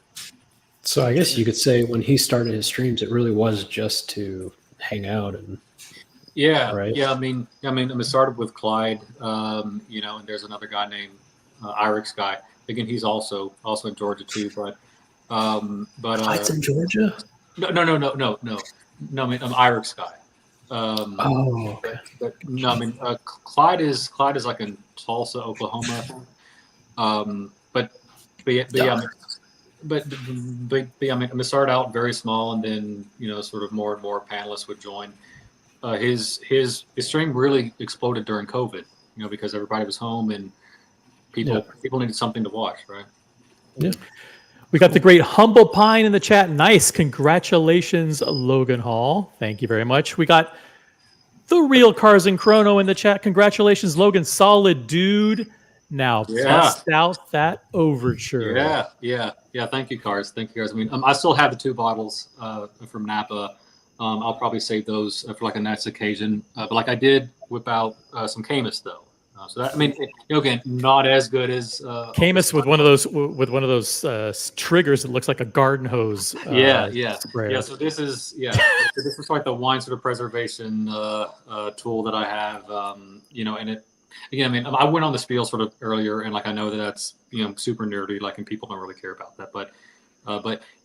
So I guess you could say when he started his streams, it really was just to hang out and right? I mean, it started with Clyde, and there's another guy named Irix guy. Again, he's also in Georgia too, but Clyde's in Georgia? No. I mean, I'm Irix guy. Okay. Clyde is like in Tulsa, Oklahoma. But I mean, it started out very small, and then sort of more and more panelists would join. His stream really exploded during COVID, because everybody was home and people needed something to watch, right? Yeah. We got the great Humble Pine in the chat. Nice. Congratulations, Logan Hall. Thank you very much. We got the Real Cars and Chrono in the chat. Congratulations, Logan. Solid dude. Now bust out that overture. Yeah. Thank you, Cars. I mean, I still have the 2 bottles from Napa. I'll probably save those for like a next occasion. But like I did whip out some Camus though. So that, I mean, again, not as good as Camus with one of those triggers that looks like a garden hose. Sprayer. So this is like the wine sort of preservation tool that I have. And it. Again, I mean, I went on the spiel sort of earlier, and like I know that's super nerdy, like, and people don't really care about that. But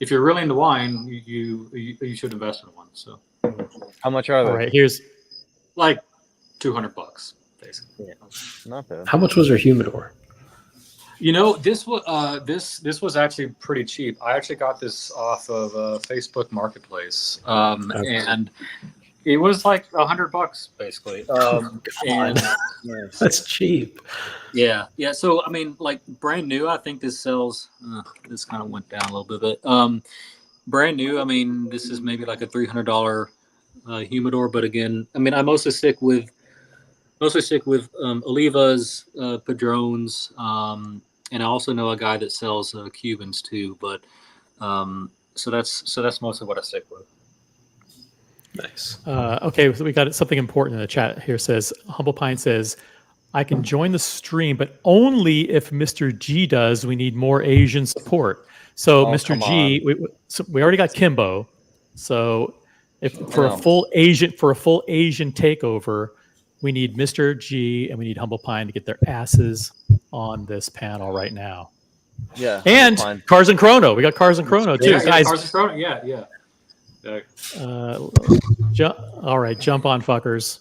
if you're really into wine, you should invest in one. So, how much are they? All right, here's like $200, basically. Yeah, not bad. How much was your humidor? This was this was actually pretty cheap. I actually got this off of Facebook Marketplace, and It was like $100 basically. And That's cheap. yeah. So I mean, like brand new, I think this sells. This kind of went down a little bit, but brand new. I mean, this is maybe like a $300 humidor. But again, I mean, I mostly stick with Olivas, Padrones, and I also know a guy that sells Cubans too. But so that's mostly what I stick with. Nice. Okay, so we got something important in the chat here. Says Humble Pine says, I can join the stream, but only if Mr. G does. We need more Asian support. So Mr. G, we already got Kimbo. So if for a full Asian takeover, we need Mr. G and we need Humble Pine to get their asses on this panel right now. Yeah. And Cars and Chrono. We got Cars and Chrono too. Yeah, Guys, Cars and Chrono. Yeah. All right, jump on, fuckers.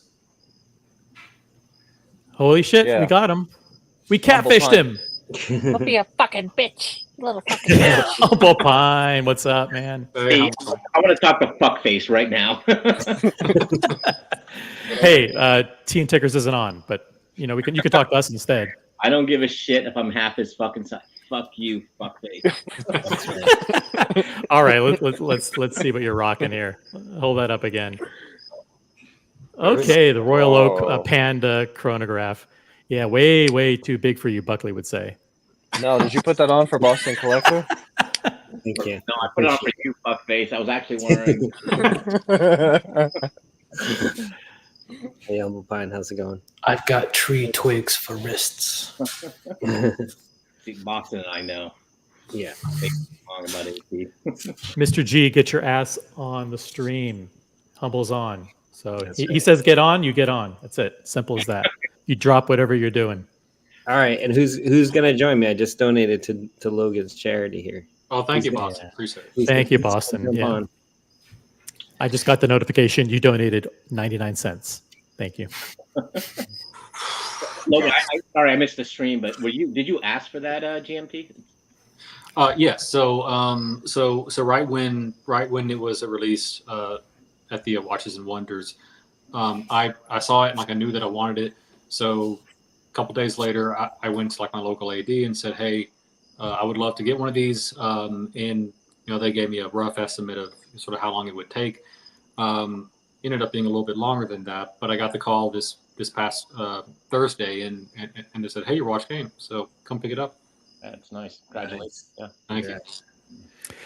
Holy shit, we got him. We catfished him. Don't be a fucking bitch, little fucking bitch. Humble Pine, what's up, man? Hey, I want to talk to fuckface right now. Hey, Tea and Tickers isn't on, but you know you can talk to us instead. I don't give a shit if I'm half his fucking size. Fuck you, fuckface. All right, let's see what you're rocking here. Hold that up again. Okay, the Royal Oak Panda chronograph. Yeah, way too big for you, Buckley would say. No, did you put that on for Boston Collector? Thank you. No, I put it on for you, fuckface. I was actually wondering. Hey, Humble Pine, how's it going? I've got tree twigs for wrists. See, Boston and I know. Yeah. About it. Mr. G, get your ass on the stream. Humble's on. So he says get on, you get on. That's it. Simple as that. You drop whatever you're doing. All right, and who's gonna join me? I just donated to Logan's charity here. Oh, thank you, Boston. Appreciate it. Thank you, Boston. Yeah. I just got the notification you donated 99 cents. Thank you. Logan, sorry I missed the stream, but did you ask for that GMT? Yes. So right when it was released at the Watches and Wonders, I saw it and like I knew that I wanted it. So a couple days later, I went to like my local AD and said, hey, I would love to get one of these. And they gave me a rough estimate of sort of how long it would take. Ended up being a little bit longer than that, but I got the call this past Thursday and they said, hey, your watch came, so come pick it up. That's nice. Congratulations. Yeah. Thank you.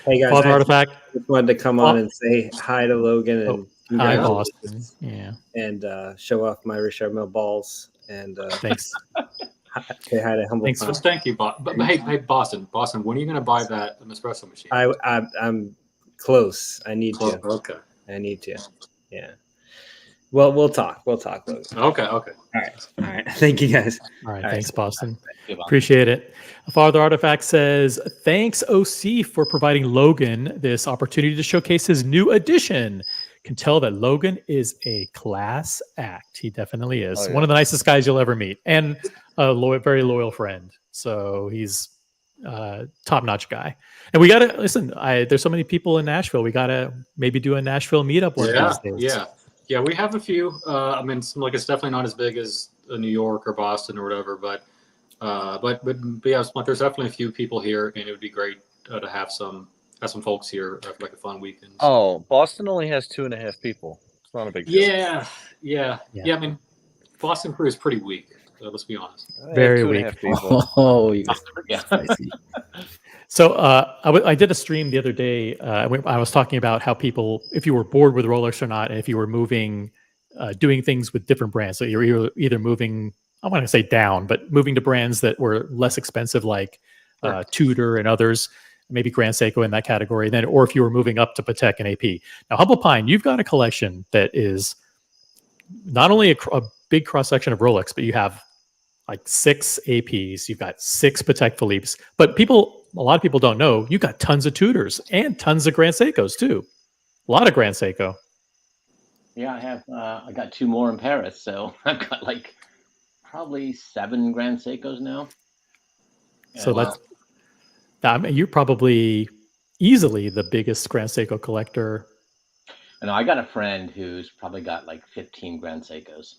Hey guys, Father Artifact. Just wanted to come on and say hi to Logan and hi, Boston. Yeah. And show off my Richard Mille balls and thanks. Say hi to Humble Pine. Thank you, but hey, Boston, when are you going to buy that espresso machine? I'm close. I need to. Okay. I need to. Yeah. Well, we'll talk. Logan. Okay. All right. Thank you, guys. All right. Thanks, Boston. Appreciate it. Father Artifact says, thanks, OC, for providing Logan this opportunity to showcase his new edition. Can tell that Logan is a class act. He definitely is. One of the nicest guys you'll ever meet and a very loyal friend. So he's top-notch guy. And we got to, listen, there's so many people in Nashville. We got to maybe do a Nashville meetup one of these days. Yeah, we have a few. I mean, it's definitely not as big as New York or Boston or whatever, but yeah, there's definitely a few people here, and it would be great to have some folks here for like a fun weekend. Oh, Boston only has 2.5 people. It's not a big deal. Yeah. I mean, Boston crew is pretty weak. Let's be honest. Very weak. Oh, you guys are spicy. So I did a stream the other day. I was talking about how people, if you were bored with Rolex or not, and if you were moving, doing things with different brands. So you're either moving, I want to say down, but moving to brands that were less expensive, like Tudor and others, maybe Grand Seiko in that category. Then, or if you were moving up to Patek and AP. Now, Humble Pine, you've got a collection that is not only a big cross section of Rolex, but you have like 6 APs, you've got 6 Patek Philippe's, but a lot of people don't know, you got tons of Tudors and tons of Grand Seikos too. A lot of Grand Seiko. Yeah, I have. I got 2 more in Paris, so I've got like probably 7 Grand Seikos now. So you're probably easily the biggest Grand Seiko collector. And I got a friend who's probably got like 15 Grand Seikos.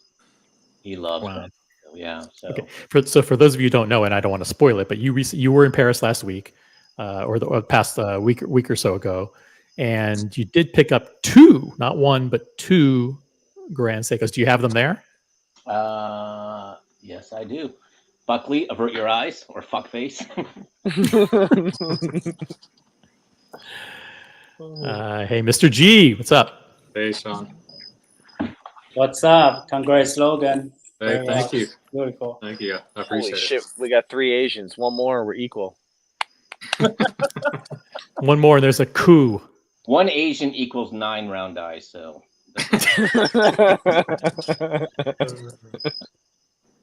He loves Wow. Grand Seiko. Yeah. So Okay. For those of you who don't know, and I don't want to spoil it, but you were in Paris last week, or the past week or so ago, and you did pick up 2, not 1, but 2 Grand Seikos. Do you have them there? yes, I do. Buckley, avert your eyes or fuck face. Hey, Mr. G, what's up? Hey, Sean. What's up? Congrats, Logan. Hey, thank you. Beautiful. Thank you. I Holy appreciate shit, it. we got 3 Asians. One more, and we're equal. One more, and there's a coup. 1 Asian equals 9 round eyes. So.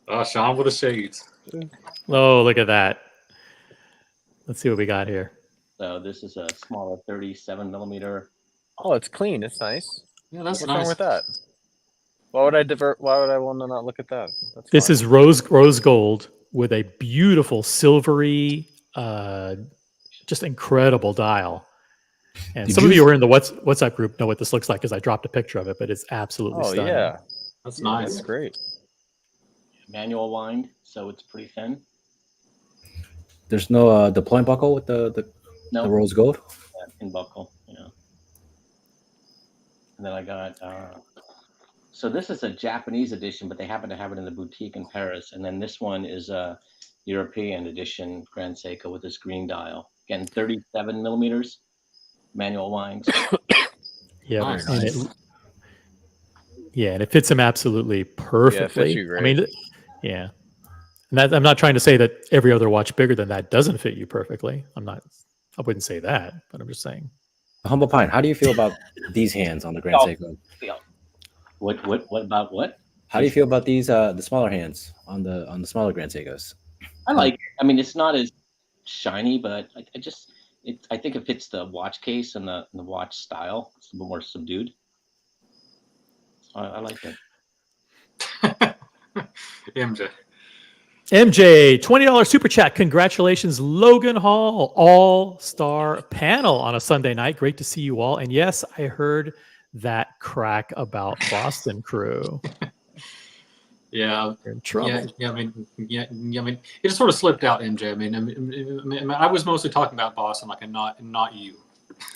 Oh, Sean with the shades. Oh, look at that. Let's see what we got here. So this is a smaller 37 millimeter. Oh, it's clean. It's nice. Yeah, that's What's nice. wrong with that? Why would I divert? Why would I want to not look at that? That's This fine. is rose gold with a beautiful silvery, just incredible dial. And Did some of you- you who are in the WhatsApp group know what this looks like because I dropped a picture of it, but it's absolutely Oh stunning. yeah, That's that's nice. great. Manual wind, so it's pretty thin. There's no deployment buckle with the No rose gold. pin buckle. Yeah. And then I got. So this is a Japanese edition, but they happen to have it in the boutique in Paris. And then this one is a European edition Grand Seiko with this green dial. Again, 37 millimeters, manual wind. Yeah, Nice. and it fits him absolutely perfectly. you I mean, yeah. And that, I'm not trying to say that every other watch bigger than that doesn't fit you perfectly. I wouldn't say that, but I'm just saying. Humble Pine, how do you feel about these hands on the Grand Oh. Seiko? What about what? How do you feel about these the smaller hands on the smaller Grand Seikos? I like it. I mean, it's not as shiny, but I think it fits the watch case and the watch style. It's a little more subdued. I like it. MJ, $20 super chat. Congratulations, Logan Hall, all-star panel on a Sunday night. Great to see you all. And yes, I heard that crack about Boston Crew. Yeah, You're in trouble. yeah. I mean, I mean, it just sort of slipped out, MJ. I mean, I was mostly talking about Boston, like, and not you.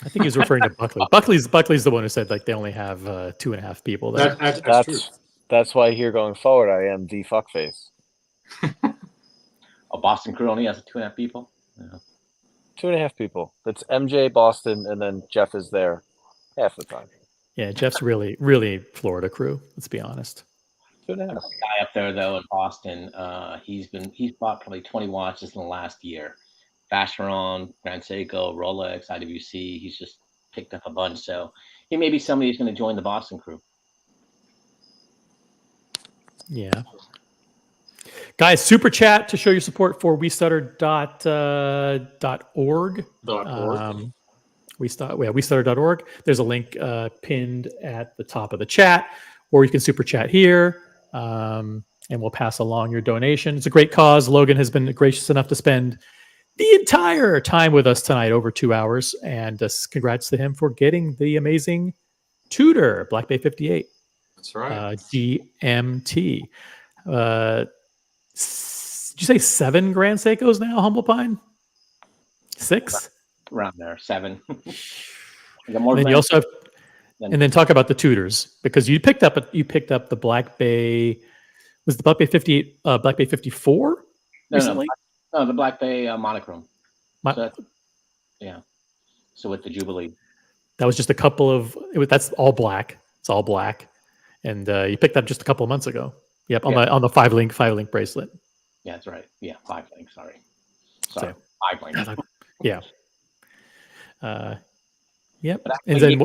I think he's referring to Buckley. Buckley's the one who said like they only have 2.5 people there. That's true. That's why here going forward, I am the fuckface. A Boston Crew only has 2.5 people. Yeah. 2.5 people. That's MJ, Boston, and then Jeff is there half the time. Yeah, Jeff's really Florida Crew. Let's be honest. 2.5. Guy up there though in Boston, he's bought probably 20 watches in the last year. Vacheron, Grand Seiko, Rolex, IWC. He's just picked up a bunch. So he may be somebody who's going to join the Boston Crew. Yeah. Guys, super chat to show your support for westutter.org. westutter.org. There's a link pinned at the top of the chat, or you can super chat here, and we'll pass along your donation. It's a great cause. Logan has been gracious enough to spend the entire time with us tonight, over 2 hours, and congrats to him for getting the amazing Tudor Black Bay 58. That's right. GMT. Did you say 7 Grand Seikos now, Humble Pine? 6? Around there, 7. And then you also have, and then talk about the Tudors, because you picked up the Black Bay. Was the Black Bay 58 Black Bay 54 recently? No, the Black Bay monochrome. So yeah. So with the Jubilee. That was just a couple of. That's all black. It's all black, and you picked up just a couple of months ago. Yep, on the 5-link bracelet. Yeah, that's right. Yeah, 5-link. Sorry, So, 5-link. Yeah. Yep. But And then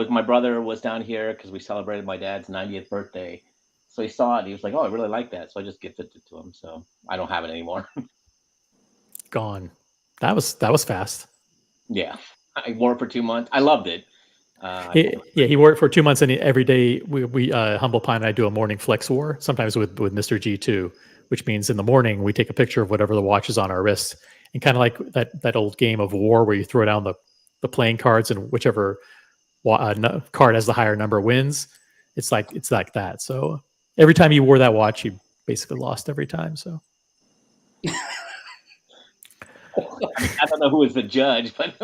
my brother was down here because we celebrated my dad's 90th birthday. So he saw it. He was like, "Oh, I really like that." So I just gifted it to him. So I don't have it anymore. gone. That was fast. Yeah, I wore it for 2 months. I loved it. He wore it for 2 months, and every day we Humble Pine and I do a morning flex war, sometimes with Mr. G too, which means in the morning we take a picture of whatever the watch is on our wrist, and kind of like that old game of war where you throw down the playing cards, and whichever card has the higher number wins. It's like that. So every time you wore that watch, you basically lost every time. So I don't know who was the judge, but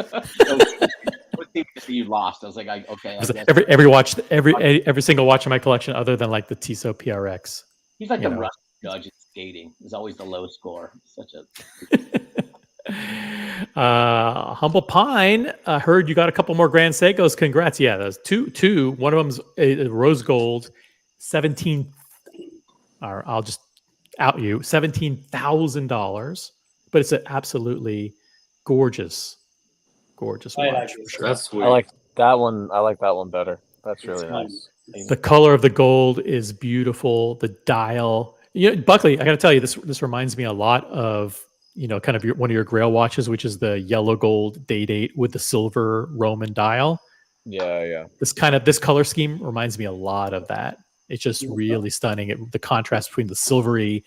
you lost. I was like, okay. I guess. Every watch, every single watch in my collection, other than like the Tissot PRX. He's like the Russian judge in skating. It's always the low score. Such a Humble Pine. I heard you got a couple more Grand Seikos. Congrats. Yeah, there's two. One of them's a rose gold, 17. Or I'll just out you $17,000. But it's an absolutely gorgeous watch. For sure. That's sweet. I like that one. I like that one better. That's really nice. The color of the gold is beautiful. The dial. Buckley, I got to tell you, this reminds me a lot of kind of one of your Grail watches, which is the yellow gold day date with the silver Roman dial. Yeah. This color scheme reminds me a lot of that. It's just really stunning. The contrast between the silvery,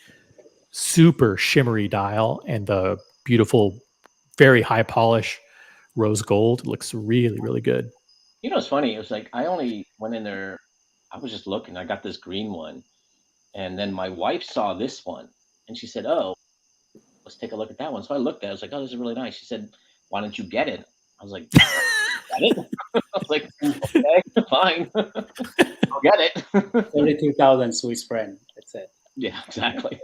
super shimmery dial and the beautiful, very high polish rose gold looks really, really good. It's funny. It was like I only went in there. I was just looking. I got this green one, and then my wife saw this one, and she said, "Oh, let's take a look at that one." So I looked at it. I was like, "Oh, this is really nice." She said, "Why don't you get it?" I was like, "Got it?" I was like, "Okay, fine, I'll get it." 32,000 Swiss franc. That's it. Yeah, exactly.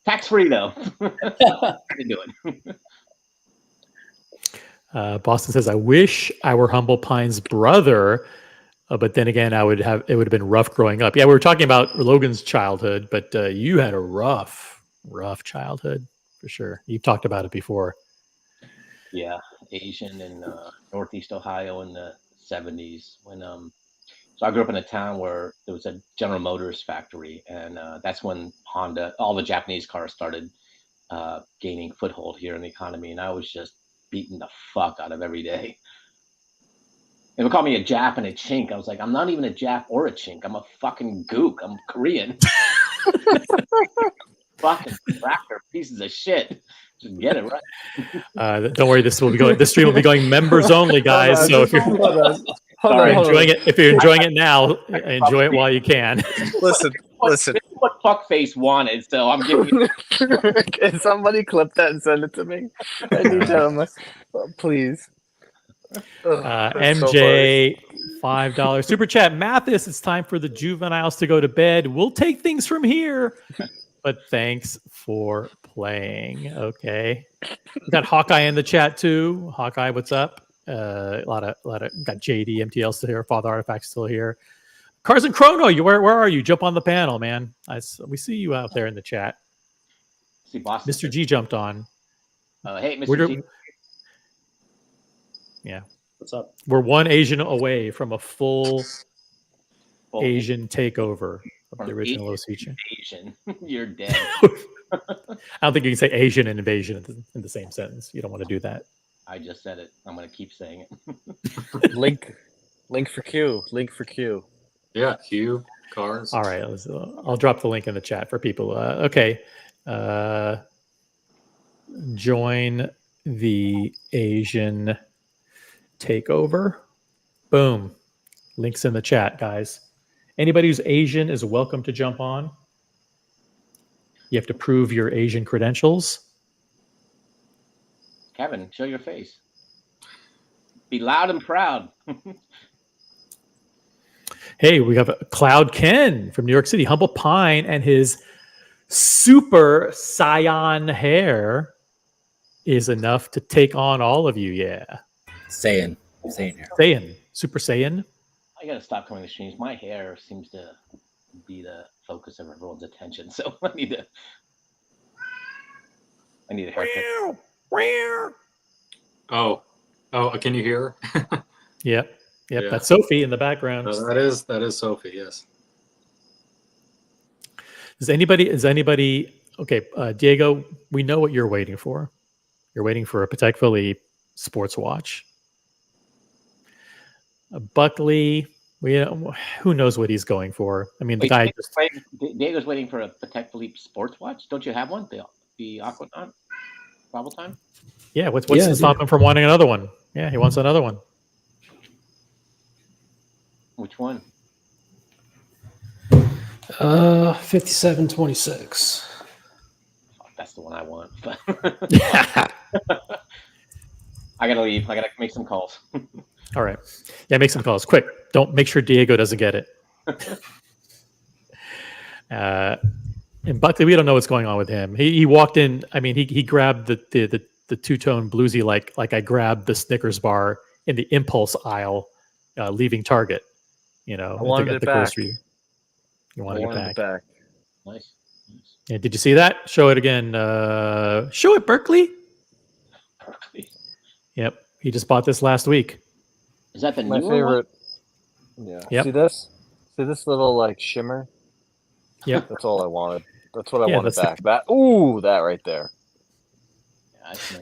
Tax free though. I can do it. Boston says, "I wish I were Humble Pine's brother, but then again, it would have been rough growing up." Yeah, we were talking about Logan's childhood, but you had a rough childhood for sure. You've talked about it before. Yeah, Asian in Northeast Ohio in the 70s. When so I grew up in a town where there was a General Motors factory, and that's when Honda, all the Japanese cars started gaining foothold here in the economy, and I was just beaten the fuck out of every day. They would call me a Jap and a chink. I was like, I'm not even a Jap or a chink. I'm a fucking gook. I'm Korean. Fucking tractor pieces of shit. Just get it right. Don't worry, this stream will be going members only, guys. So if you're enjoying it now, enjoy it while you can. Listen. This is what fuckface wanted, so I'm giving you. Can somebody clip that and send it to me? I need to, please. MJ, $5 super chat. Mathis, it's time for the juveniles to go to bed. We'll take things from here. But thanks for playing. Okay, we got Hawkeye in the chat too. Hawkeye, what's up? A lot of got JD MTL still here. Father Artifact still here. Cars and Chrono, where are you? Jump on the panel, man. We see you out there in the chat. See Boston. Mr. G jumped on. Hey, Mr. G. Yeah. What's up? We're one Asian away from a full Asian takeover of the original OC. Asian. You're dead. I don't think you can say Asian and invasion in the same sentence. You don't want to do that. I just said it. I'm going to keep saying it. Link for Q. Link for Q. Yeah, Q, cars. All right. I'll drop the link in the chat for people. Okay. Join the Asian takeover. Boom. Links in the chat, guys. Anybody who's Asian is welcome to jump on. You have to prove your Asian credentials. Kevin, show your face. Be loud and proud. Hey, we have Cloud Ken from New York City. Humble Pine and his super cyan hair is enough to take on all of you. Yeah. Saiyan. Super Saiyan. I gotta stop coming to streams. My hair seems to be the focus of everyone's attention, so I need a haircut. Oh, can you hear her? Yep. Yeah. That's Sophie in the background. That is Sophie. Yes. Is anybody? Okay, Diego. We know what you're waiting for. You're waiting for a Patek Philippe sports watch. Buckley. Who knows what he's going for? I mean, the guy. Diego's waiting for a Patek Philippe sports watch. Don't you have one? The Aquanaut? Travel time? Yeah. What's to stop him from wanting another one? Yeah, he wants another one. Which one? 5726. Fuck, that's the one I want. I gotta leave. I gotta make some calls. All right. Yeah, make some calls. Quick. Don't make sure Diego doesn't get it. And Buckley, we don't know what's going on with him. He walked in. I mean, he grabbed the two-tone bluesy like I grabbed the Snickers bar in the impulse aisle, leaving Target. You know, I wanted at it the back. grocery. You I wanted it wanted back. Nice. Yeah, did you see that? Show it again. Show it, Berkeley. Berkeley. Yep. He just bought this last week. Is that the My newer favorite. Yeah. Yep. See this? See this little like shimmer? Yep. That's all I wanted. That's what I Yeah, wanted that's back. That right there.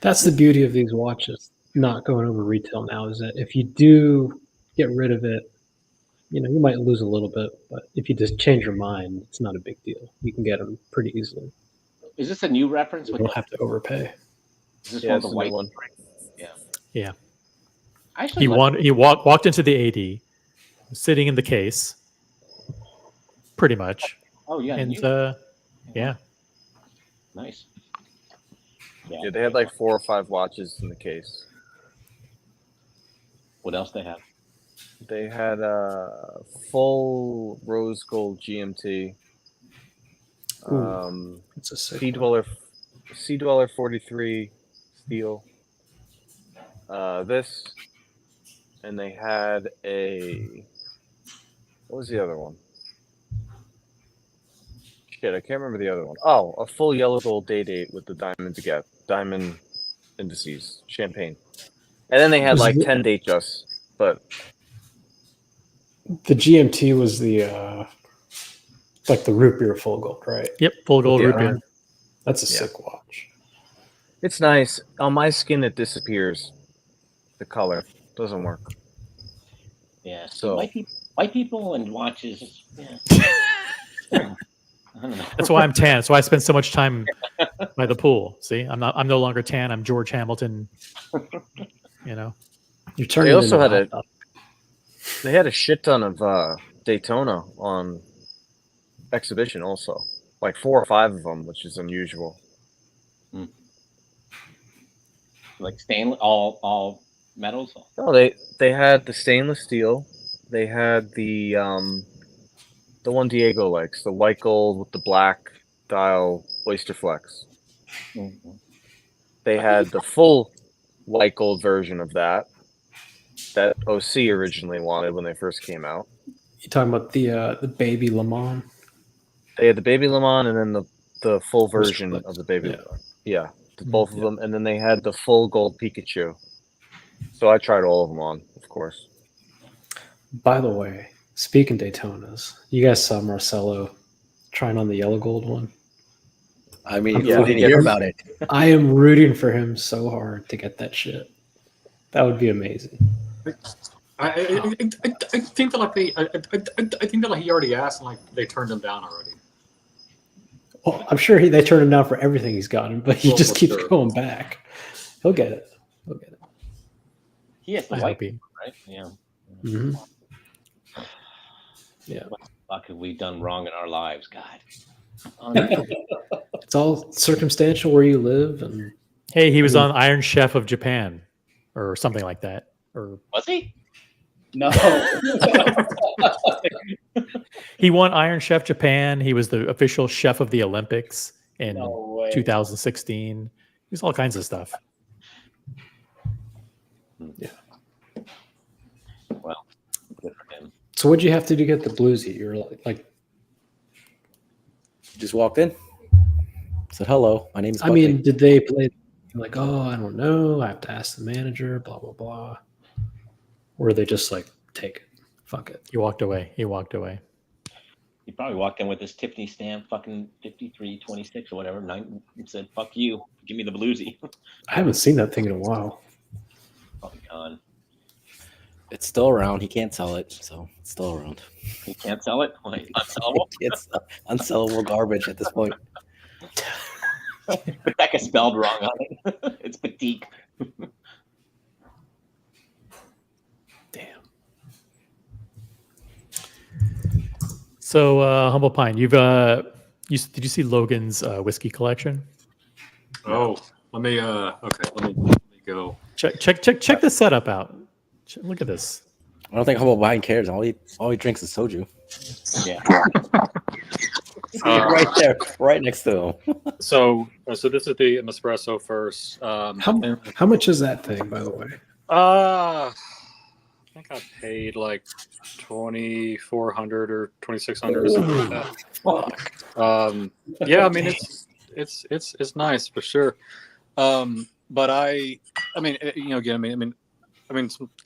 That's the beauty of these watches not going over retail now, is that if you do get rid of it, you know, you might lose a little bit, but if you just change your mind, it's not a big deal. You can get them pretty easily. Is this a new reference? You don't have to overpay. Is this Yeah, one it's of the a new white one. Yeah. Yeah. I actually He walked into the AD, sitting in the case, pretty much. Oh, yeah. And yeah. Nice. Yeah, they had like 4 or 5 watches in the case. What else they have? They had a full rose gold GMT. It's a sick Sea Dweller 43 steel. This, and they had what was the other one? Shit, I can't remember the other one. Oh, a full yellow gold date with the diamond indices, champagne. And then they had like 10 date justs, but The GMT was the like the root beer full gold, right? Yep, full gold With the root beer. iron. That's a Yeah. sick watch. it's nice. On my skin, it disappears. The color doesn't work. Yeah. So white people and watches. Yeah. I don't know. That's why I'm tan. That's why I spend so much time by the pool. See, I'm no longer tan. I'm George Hamilton. You know. You're turning. They also into had they had a shit ton of Daytona on exhibition also, like 4 or 5 of them, which is unusual. Like stainless, all metals. No, they had the stainless steel. They had the one Diego likes, the white gold with the black dial Oyster Flex. Mm-hmm. They had the full white gold version of that OC originally wanted when they first came out. You talking about the baby Le Mans? They had the baby Le Mans and then the full Oyster version Flex. of the baby Yeah. Le Mans. Yeah, both of them, and then they had the full gold Pikachu. So I tried all of them on, of course. By the way, speaking Daytonas, you guys saw Marcelo trying on the yellow gold one. I mean, I'm who didn't rooting- hear about it? I am rooting for him so hard to get that shit. That would be amazing. I think that like I think that like he already asked and like they turned him down already. Well, I'm sure they turned him down for everything he's gotten, but he Well, just for keeps sure. going back. He'll get it. He'll get it. He has the I white, hope he- right? Yeah. Mm-hmm. Yeah. What the fuck have we done wrong in our lives, God? It's all circumstantial where you live, and Hey, he was on Iron Chef of Japan, or something like that. Or Was he? No. he won Iron Chef Japan. He was the official chef of the Olympics in No way. 2016. He was all kinds of stuff. yeah. Well, good for him. So what'd you have to do to get the bluesy? You were like, Just walked in. Said hello. My name's. I mean, did they play like, oh, I don't know, I have to ask the manager, blah blah blah, or were they just like, take it, fuck it? He walked away. He walked away. He probably walked in with his Tiffany stamp, fucking 5326 or whatever, and said, "Fuck you, give me the bluesy." I haven't seen that thing in a while. Fucking gone. It's still around. He can't sell it, so it's still around. He can't sell it. Like, unsellable. It's unsellable garbage at this point. Rebecca spelled wrong on it. It's Batik. Damn. So, Humble Pine, did you see Logan's whiskey collection? Oh, let me go. Check the setup out. Look at this. I don't think Humble Pine cares. All he drinks is soju. Yeah. Right there, right next to him. So this is the espresso first. How much is that thing, by the way? I think I paid like 2,400 or 2,600 or something like that. Yeah, I mean it's nice for sure. But I mean, you know, again, I mean,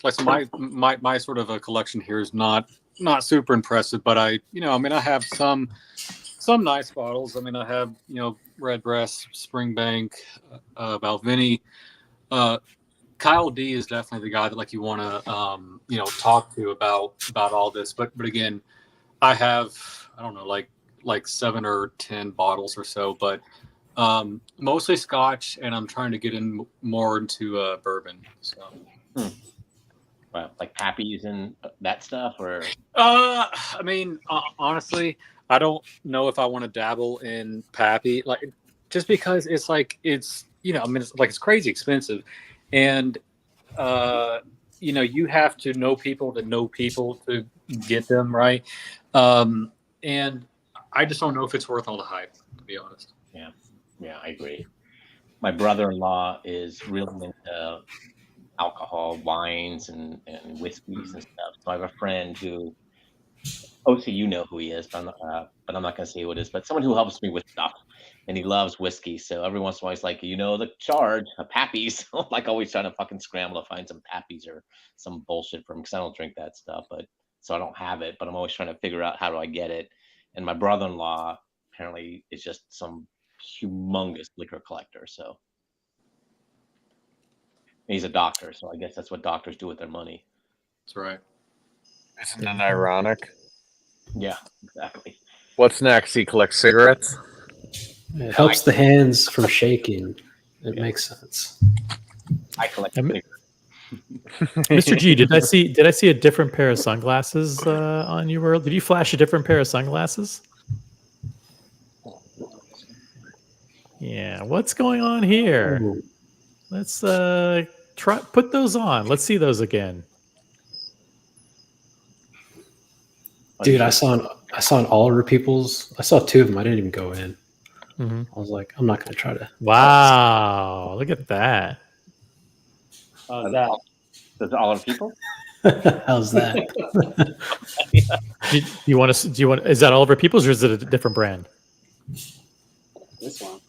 like so my sort of a collection here is not super impressive, but I have some nice bottles. I mean, I have, you know, Redbreast, Springbank, Balvenie. Kyle D is definitely the guy that like you want to talk to about all this. But again, I have, I don't know, like 7 or 10 bottles or so, but mostly Scotch, and I'm trying to get in more into bourbon. So. Well, like Pappy's and that stuff, or I mean, honestly, I don't know if I want to dabble in Pappy, like just because it's it's crazy expensive, and you have to know people to get them right, and I just don't know if it's worth all the hype, to be honest. Yeah, I agree. My brother-in-law is really into alcohol, wines, and whiskeys and stuff. So I have a friend who, you know who he is, but I'm not going to say who it is. But someone who helps me with stuff, and he loves whiskey. So every once in a while, he's like, the charge, a Pappy's. Like always trying to fucking scramble to find some Pappy's or some bullshit from, because I don't drink that stuff. But so I don't have it. But I'm always trying to figure out how do I get it. And my brother-in-law apparently is just some humongous liquor collector. So. He's a doctor, so I guess that's what doctors do with their money. That's right. Isn't that ironic? Yeah, exactly. What's next? He collects cigarettes? It helps the hands from shaking. It makes sense. I collect Mr. G, did I see a different pair of sunglasses on you? Did you flash a different pair of sunglasses? Yeah, what's going on here? Ooh. Let's put those on. Let's see those again. Dude, I saw an Oliver Peoples. I saw 2 of them. I didn't even go in. Mm-hmm. I was like, I'm not going to try to. Wow, look at that. How's that? Does Oliver Peoples? How's that? Do you want to? Is that Oliver Peoples or is it a different brand? This one.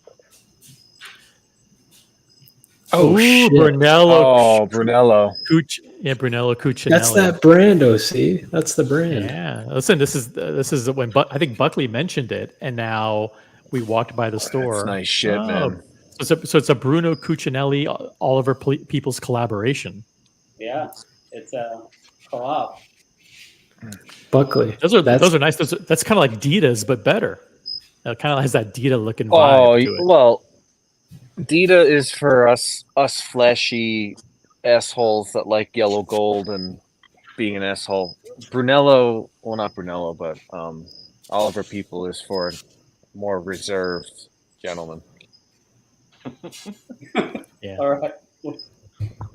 Oh, shit. Brunello. Oh, Brunello. Brunello Cucinelli. That's that brand, OC. That's the brand. Yeah. Listen, this is when I think Buckley mentioned it, and now we walked by the store. That's nice shit, man. So it's a Bruno Cucinelli Oliver Peoples collaboration. Yeah, it's a collab. Buckley. Those are nice. That's kind of like Dita's, but better. It kind of has that Dita looking vibe to it. Well, Dita is for us fleshy assholes that like yellow gold and being an asshole. Brunello, well, not Brunello, but Oliver People is for more reserved gentlemen. Yeah. All right.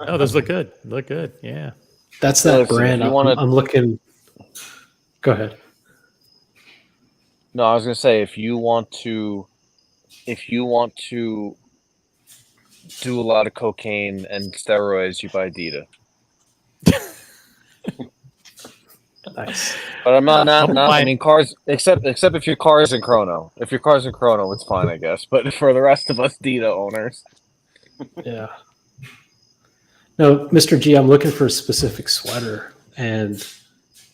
Oh, those look good. Look good. Yeah. That's that brand. I'm looking. Go ahead. No, I was gonna say if you want to do a lot of cocaine and steroids, you buy Dita. Nice. But I'm not. I mean, cars. Except if your car is in Chrono. If your car's in Chrono, it's fine, I guess. But for the rest of us Dita owners, Yeah. No, Mr. G, I'm looking for a specific sweater, and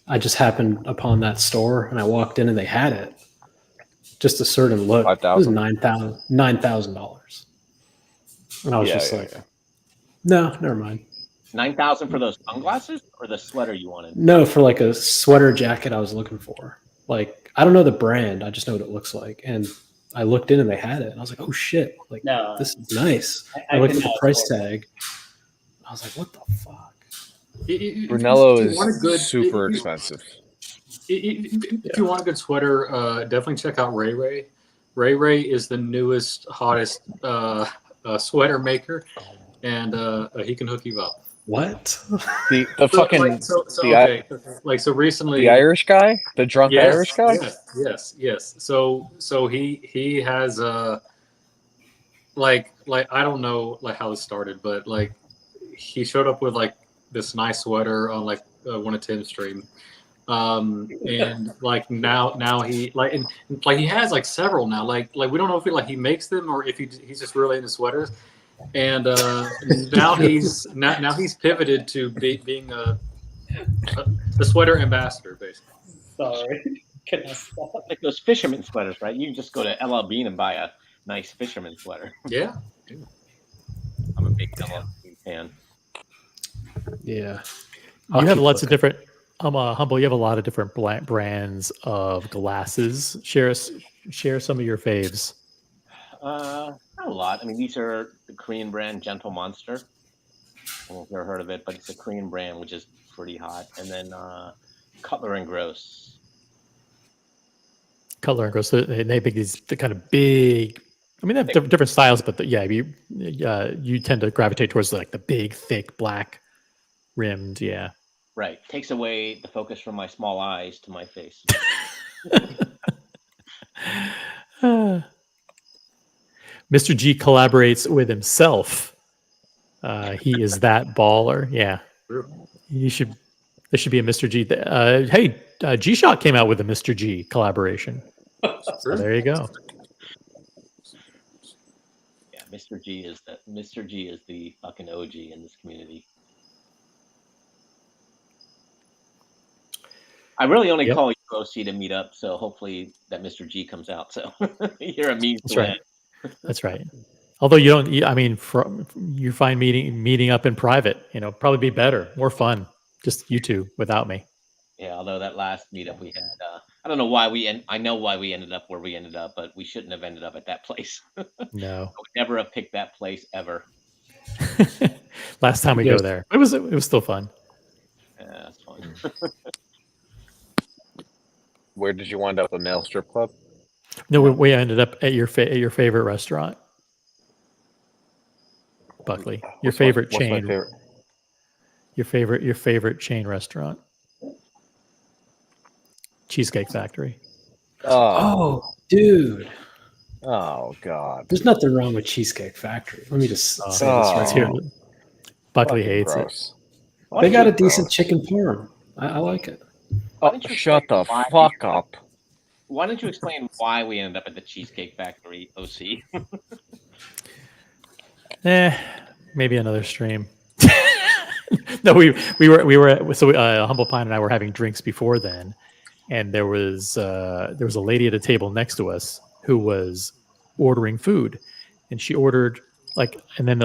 I just happened upon that store, and I walked in, and they had it. Just a certain look. It was $9,000. And I was just like, no, never mind. 9,000 for those sunglasses or the sweater you wanted? No, for like a sweater jacket I was looking for. Like, I don't know the brand. I just know what it looks like. And I looked in and they had it. And I was like, oh shit. Like, No. this is nice. I looked at the price tag. I was like, what the fuck? Brunello is super expensive. If you want a good sweater, definitely check out Ray Ray. Ray Ray is the newest, hottest sweater maker, and he can hook you up. What? The fucking So recently, the Irish guy, the drunk yes, Irish guy. Yes. So he has like I don't know like how it started, but like he showed up with like this nice sweater on like one of Tim's stream. And like now he like and like he has like several now. Like we don't know if he makes them or if he's just really into sweaters. And now he's pivoted to being a sweater ambassador, basically. Sorry. Can I stop? Like those fisherman sweaters, right? You can just go to LL Bean and buy a nice fisherman sweater. Yeah. I'm a big LL Bean fan. Yeah. You have lots of different. Humble. You have a lot of different brands of glasses. Share some of your faves. Not a lot. I mean, these are the Korean brand Gentle Monster. I don't know if you've ever heard of it, but it's a Korean brand, which is pretty hot. And then Cutler and Gross. Cutler and Gross. They make these kind of big. I mean, they have different styles, but you tend to gravitate towards like the big, thick, black rimmed. Yeah. Right. Takes away the focus from my small eyes to my face. Mr. G collaborates with himself. He is that baller. Yeah. There should be a Mr. G. Hey, G-Shock came out with a Mr. G collaboration. So there you go. Yeah, Mr. G is the fucking OG in this community. I really only call you OC to meet up, so hopefully that Mr. G comes out. So you're a means That's to right. win. That's right. Although you don't, I mean, you find meeting up in private, probably be better, more fun. Just you two without me. Yeah, although that last meetup we had, I don't know why I know why we ended up where we ended up, but we shouldn't have ended up at that place. No. I would never have picked that place ever. Last time we go there, it was still fun. Yeah, that's fun. Where did you wind up? A male strip club? No, we ended up at your favorite restaurant, Buckley. Your favorite chain. What's my favorite? Your favorite chain restaurant. Cheesecake Factory. Oh, dude. Oh God. There's nothing wrong with Cheesecake Factory. Let me just say this right here. Buckley hates it. They got a decent chicken parm. I like it. Oh, shut the fuck up. Why don't you explain why we ended up at the Cheesecake Factory, OC? Maybe another stream. No, we were so Humble Pine and I were having drinks before then, and there was a lady at a table next to us who was ordering food, and she ordered and then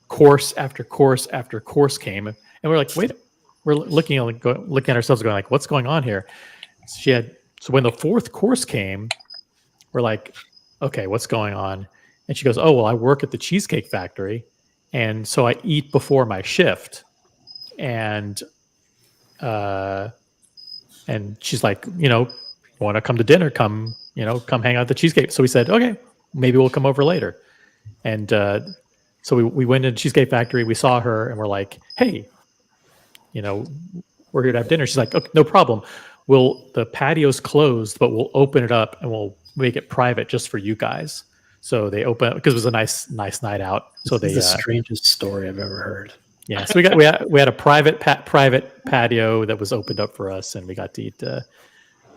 course after course after course came, and we're like, wait, we're looking at ourselves going like, what's going on here? So when the fourth course came, we're like, okay, what's going on? And she goes, oh, well, I work at the Cheesecake Factory, and so I eat before my shift. And she's like, want to come to dinner? Come hang out at the Cheesecake. So we said, okay, maybe we'll come over later. And so we went to the Cheesecake Factory. We saw her, and we're like, hey, we're here to have dinner. She's like, okay, no problem. The patio's closed, but we'll open it up and we'll make it private just for you guys. So they open because it was a nice night out. So This is the strangest story I've ever heard. Yeah, so we had a private patio that was opened up for us, and we got to eat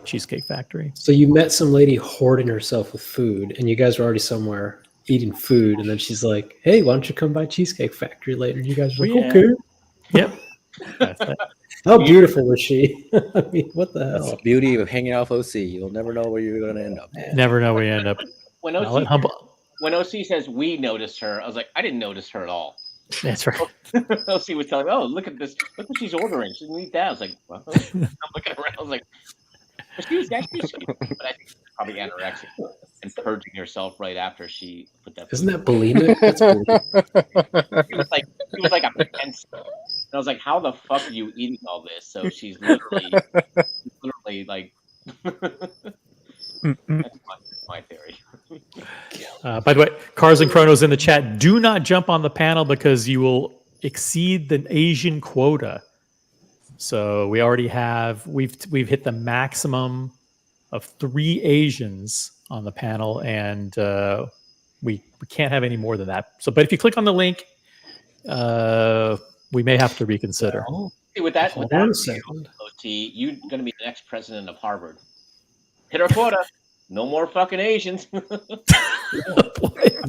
Cheesecake Factory. So you met some lady hoarding herself with food, and you guys were already somewhere eating food, and then she's like, "Hey, why don't you come by Cheesecake Factory later?" And you guys were like, Yeah. "Okay." Yep. How beautiful was she? I mean, what the That's hell? the beauty of hanging off OC. You'll never know where you're going to end up. Man. Never know where you end up. When I'll let when OC says we noticed her, I was like, I didn't notice her at all. That's right. OC was telling me, oh, look at this. Look what she's ordering. She didn't eat that. I was like, well, I'm looking around. I was like, she was actually sweet. But I think she's probably anorexic and purging herself right after she put that. Isn't that bulimic? That's bulimic. It was like a pencil. And I was like, how the fuck are you eating all this? So she's literally like By the way, Cars and Chronos in the chat, do not jump on the panel because you will exceed the Asian quota. So we already have, we've hit the maximum of 3 Asians on the panel, and we can't have any more than that. So, but if you click on the link, we may have to reconsider. See, with that, Hold on a second. OT, you're going to be the next president of Harvard. Hit our quota. No more fucking Asians. But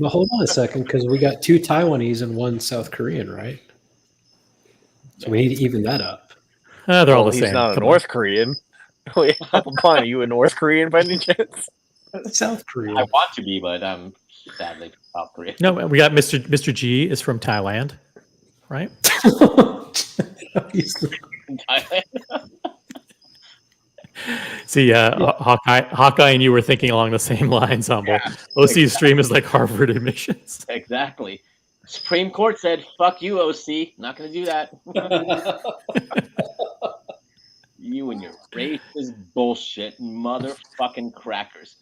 hold on a second, because we got 2 Taiwanese and 1 South Korean, right? So we need to even that up. They're all the He's same. not a Come on. North Korean. Wait, are you a North Korean by any chance? South Korean. I want to be, but I'm sadly South Korea. No, we got Mr. G is from Thailand, right? Thailand. See, Hawkeye and you were thinking along the same lines, Humble. Yeah, OC stream is like Harvard admissions. Exactly. Supreme Court said, "Fuck you, OC. Not going to do that." You and your racist bullshit, motherfucking crackers.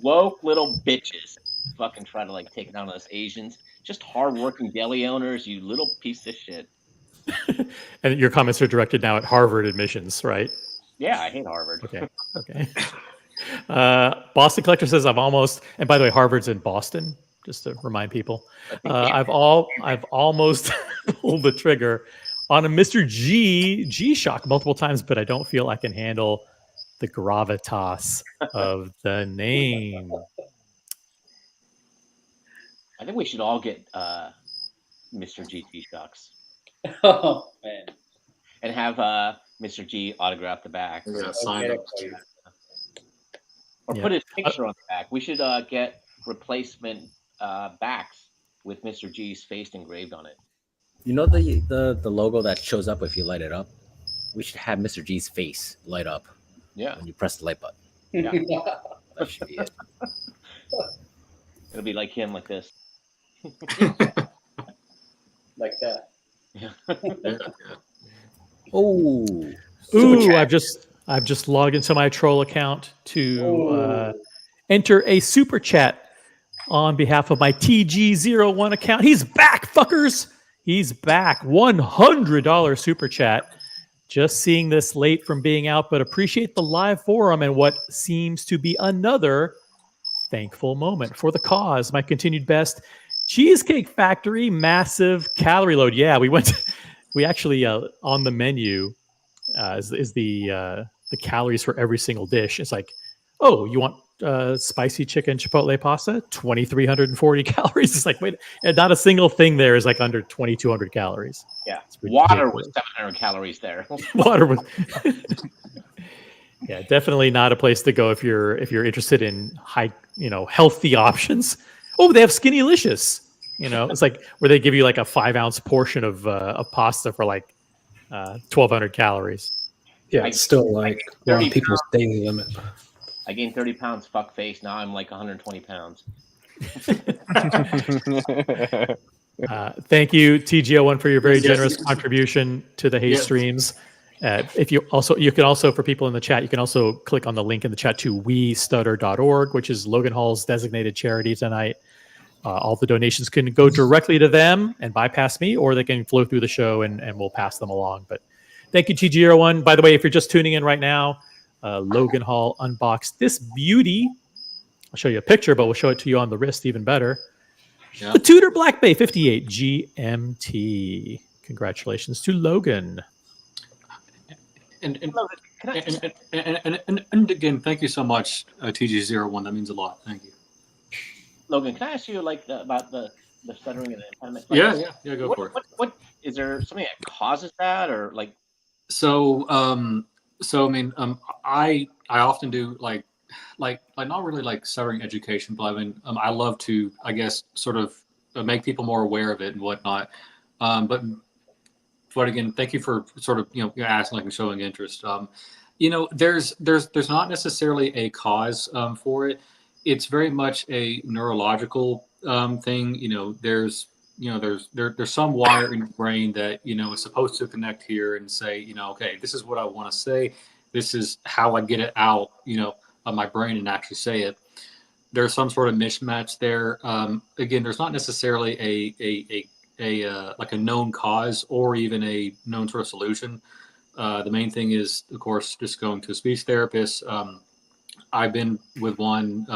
Woke little bitches. Fucking try to like take down us Asians. Just hardworking deli owners, you little piece of shit. And your comments are directed now at Harvard admissions, right? Yeah, I hate Harvard. Okay. Boston Collector says I've almost, and by the way, Harvard's in Boston, just to remind people. I've almost pulled the trigger on a Mr. G-Shock multiple times, but I don't feel I can handle the gravitas of the name. I think we should all get Mr. GT Shocks. Oh man! And have Mr. G autograph the back. Yeah, sign it. Or put his picture on the back. We should get replacement backs with Mr. G's face engraved on it. You know the logo that shows up if you light it up? We should have Mr. G's face light up. Yeah. When you press the light button. Yeah. That should be it. It'll be like him, like this. Like that. Yeah. Oh. Ooh, I've just logged into my troll account to enter a super chat on behalf of my TG01 account. He's back, fuckers. He's back. $100 super chat. Just seeing this late from being out, but appreciate the live forum and what seems to be another thankful moment for the cause. My continued best. Cheesecake Factory, massive calorie load. Yeah, we actually on the menu is the calories for every single dish. It's like, oh, you want spicy chicken chipotle pasta, 2,340 calories. It's like, wait, not a single thing there is like under 2,200 calories. Yeah, water was 700 calories there. Water was. Yeah, definitely not a place to go if you're interested in high, healthy options. Oh, they have Skinnylicious. It's like where they give you like a 5-ounce portion of pasta for like 1,200 calories. Yeah, it's still like one of people's daily limit. I gained 30 pounds, fuck face. Now I'm like 120 pounds. Thank you, TGO1, for your very generous contribution to the Hay streams. You can also, for people in the chat, you can also click on the link in the chat to westutter.org, which is Logan Hall's designated charity tonight. All the donations can go directly to them and bypass me, or they can flow through the show and we'll pass them along. But thank you, TG01. By the way, if you're just tuning in right now, Logan Hall unboxed this beauty. I'll show you a picture, but we'll show it to you on the wrist even better. Yeah. The Tudor Black Bay 58 GMT. Congratulations to Logan. And again, thank you so much, TG01. That means a lot. Thank you. Logan, can I ask you about the stuttering and the impediment? Like, yeah, go for it. What is there something that causes that, or like? So I mean, I often do like not really like stuttering education, but I mean, I love to, I guess, sort of make people more aware of it and whatnot. But again, thank you for sort of asking, like, and showing interest. There's not necessarily a cause for it. It's very much a neurological thing. There's some wire in your brain that is supposed to connect here and say, okay, this is what I want to say. This is how I get it out, of my brain and actually say it. there's some sort of mismatch there. Again, there's not necessarily like a known cause or even a known sort of solution. The main thing is, of course, just going to a speech therapist. I've been with one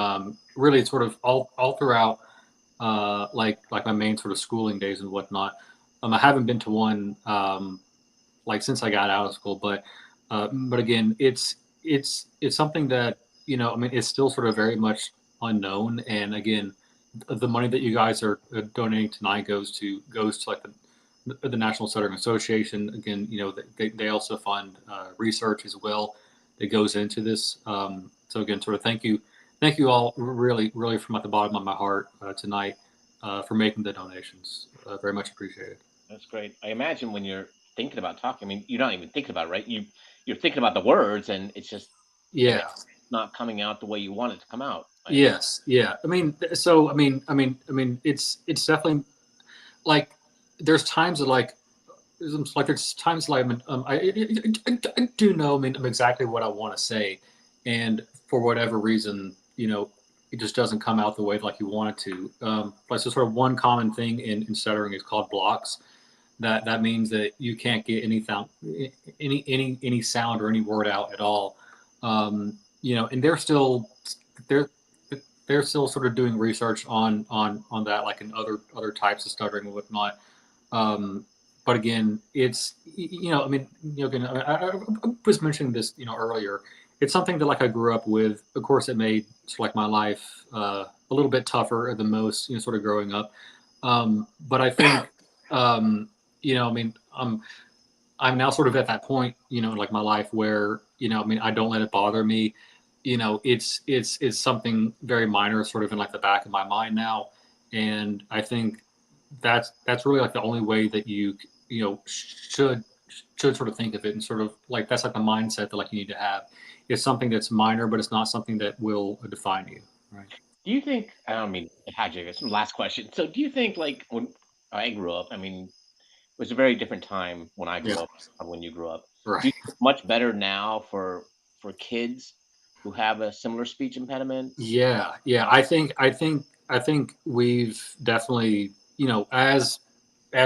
really sort of all throughout like my main sort of schooling days and whatnot. I haven't been to one like since I got out of school, but again, it's something that, you know, I mean, it's still sort of very much unknown. And again, the money that you guys are donating tonight goes to like the National Stuttering Association. Again, you know, they also fund research as well that goes into this. So again, sort of thank you all really from at the bottom of my heart tonight for making the donations. Very much appreciated. That's great. I imagine when you're thinking about talking, I mean, you're not even thinking about it, right? You're thinking about the words, and it's just it's not coming out the way you want it to come out. Yes, yeah. I mean, so I mean, it's definitely like there's times that like there's times like I do know, I mean, exactly what I want to say, and for whatever reason, you know, it just doesn't come out the way like you want it to. Like so, sort of one common thing in stuttering is called blocks. That means that you can't get any sound or any word out at all. You know, and they're still sort of doing research on that, like in other types of stuttering and whatnot. But again, it's, you know, I mean, you know, again, I was mentioning this, you know, earlier. It's something that like I grew up with. Of course, it made sort of like my life a little bit tougher than most, you know, sort of growing up. But I think, you know, I mean, I'm now sort of at that point, you know, like my life where, you know, I mean, I don't let it bother me. You know, it's something very minor, sort of in like the back of my mind now, and I think that's really like the only way that you know should sort of think of it, and sort of like that's like the mindset that like you need to have. It's something that's minor, but it's not something that will define you, right? Do you think? I don't mean to hijack this. Last question. So, do you think like when I grew up? I mean, it was a very different time when I grew up and when you grew up. Right. Do you think it's much better now for kids who have a similar speech impediment? Yeah. I think we've definitely, you know, as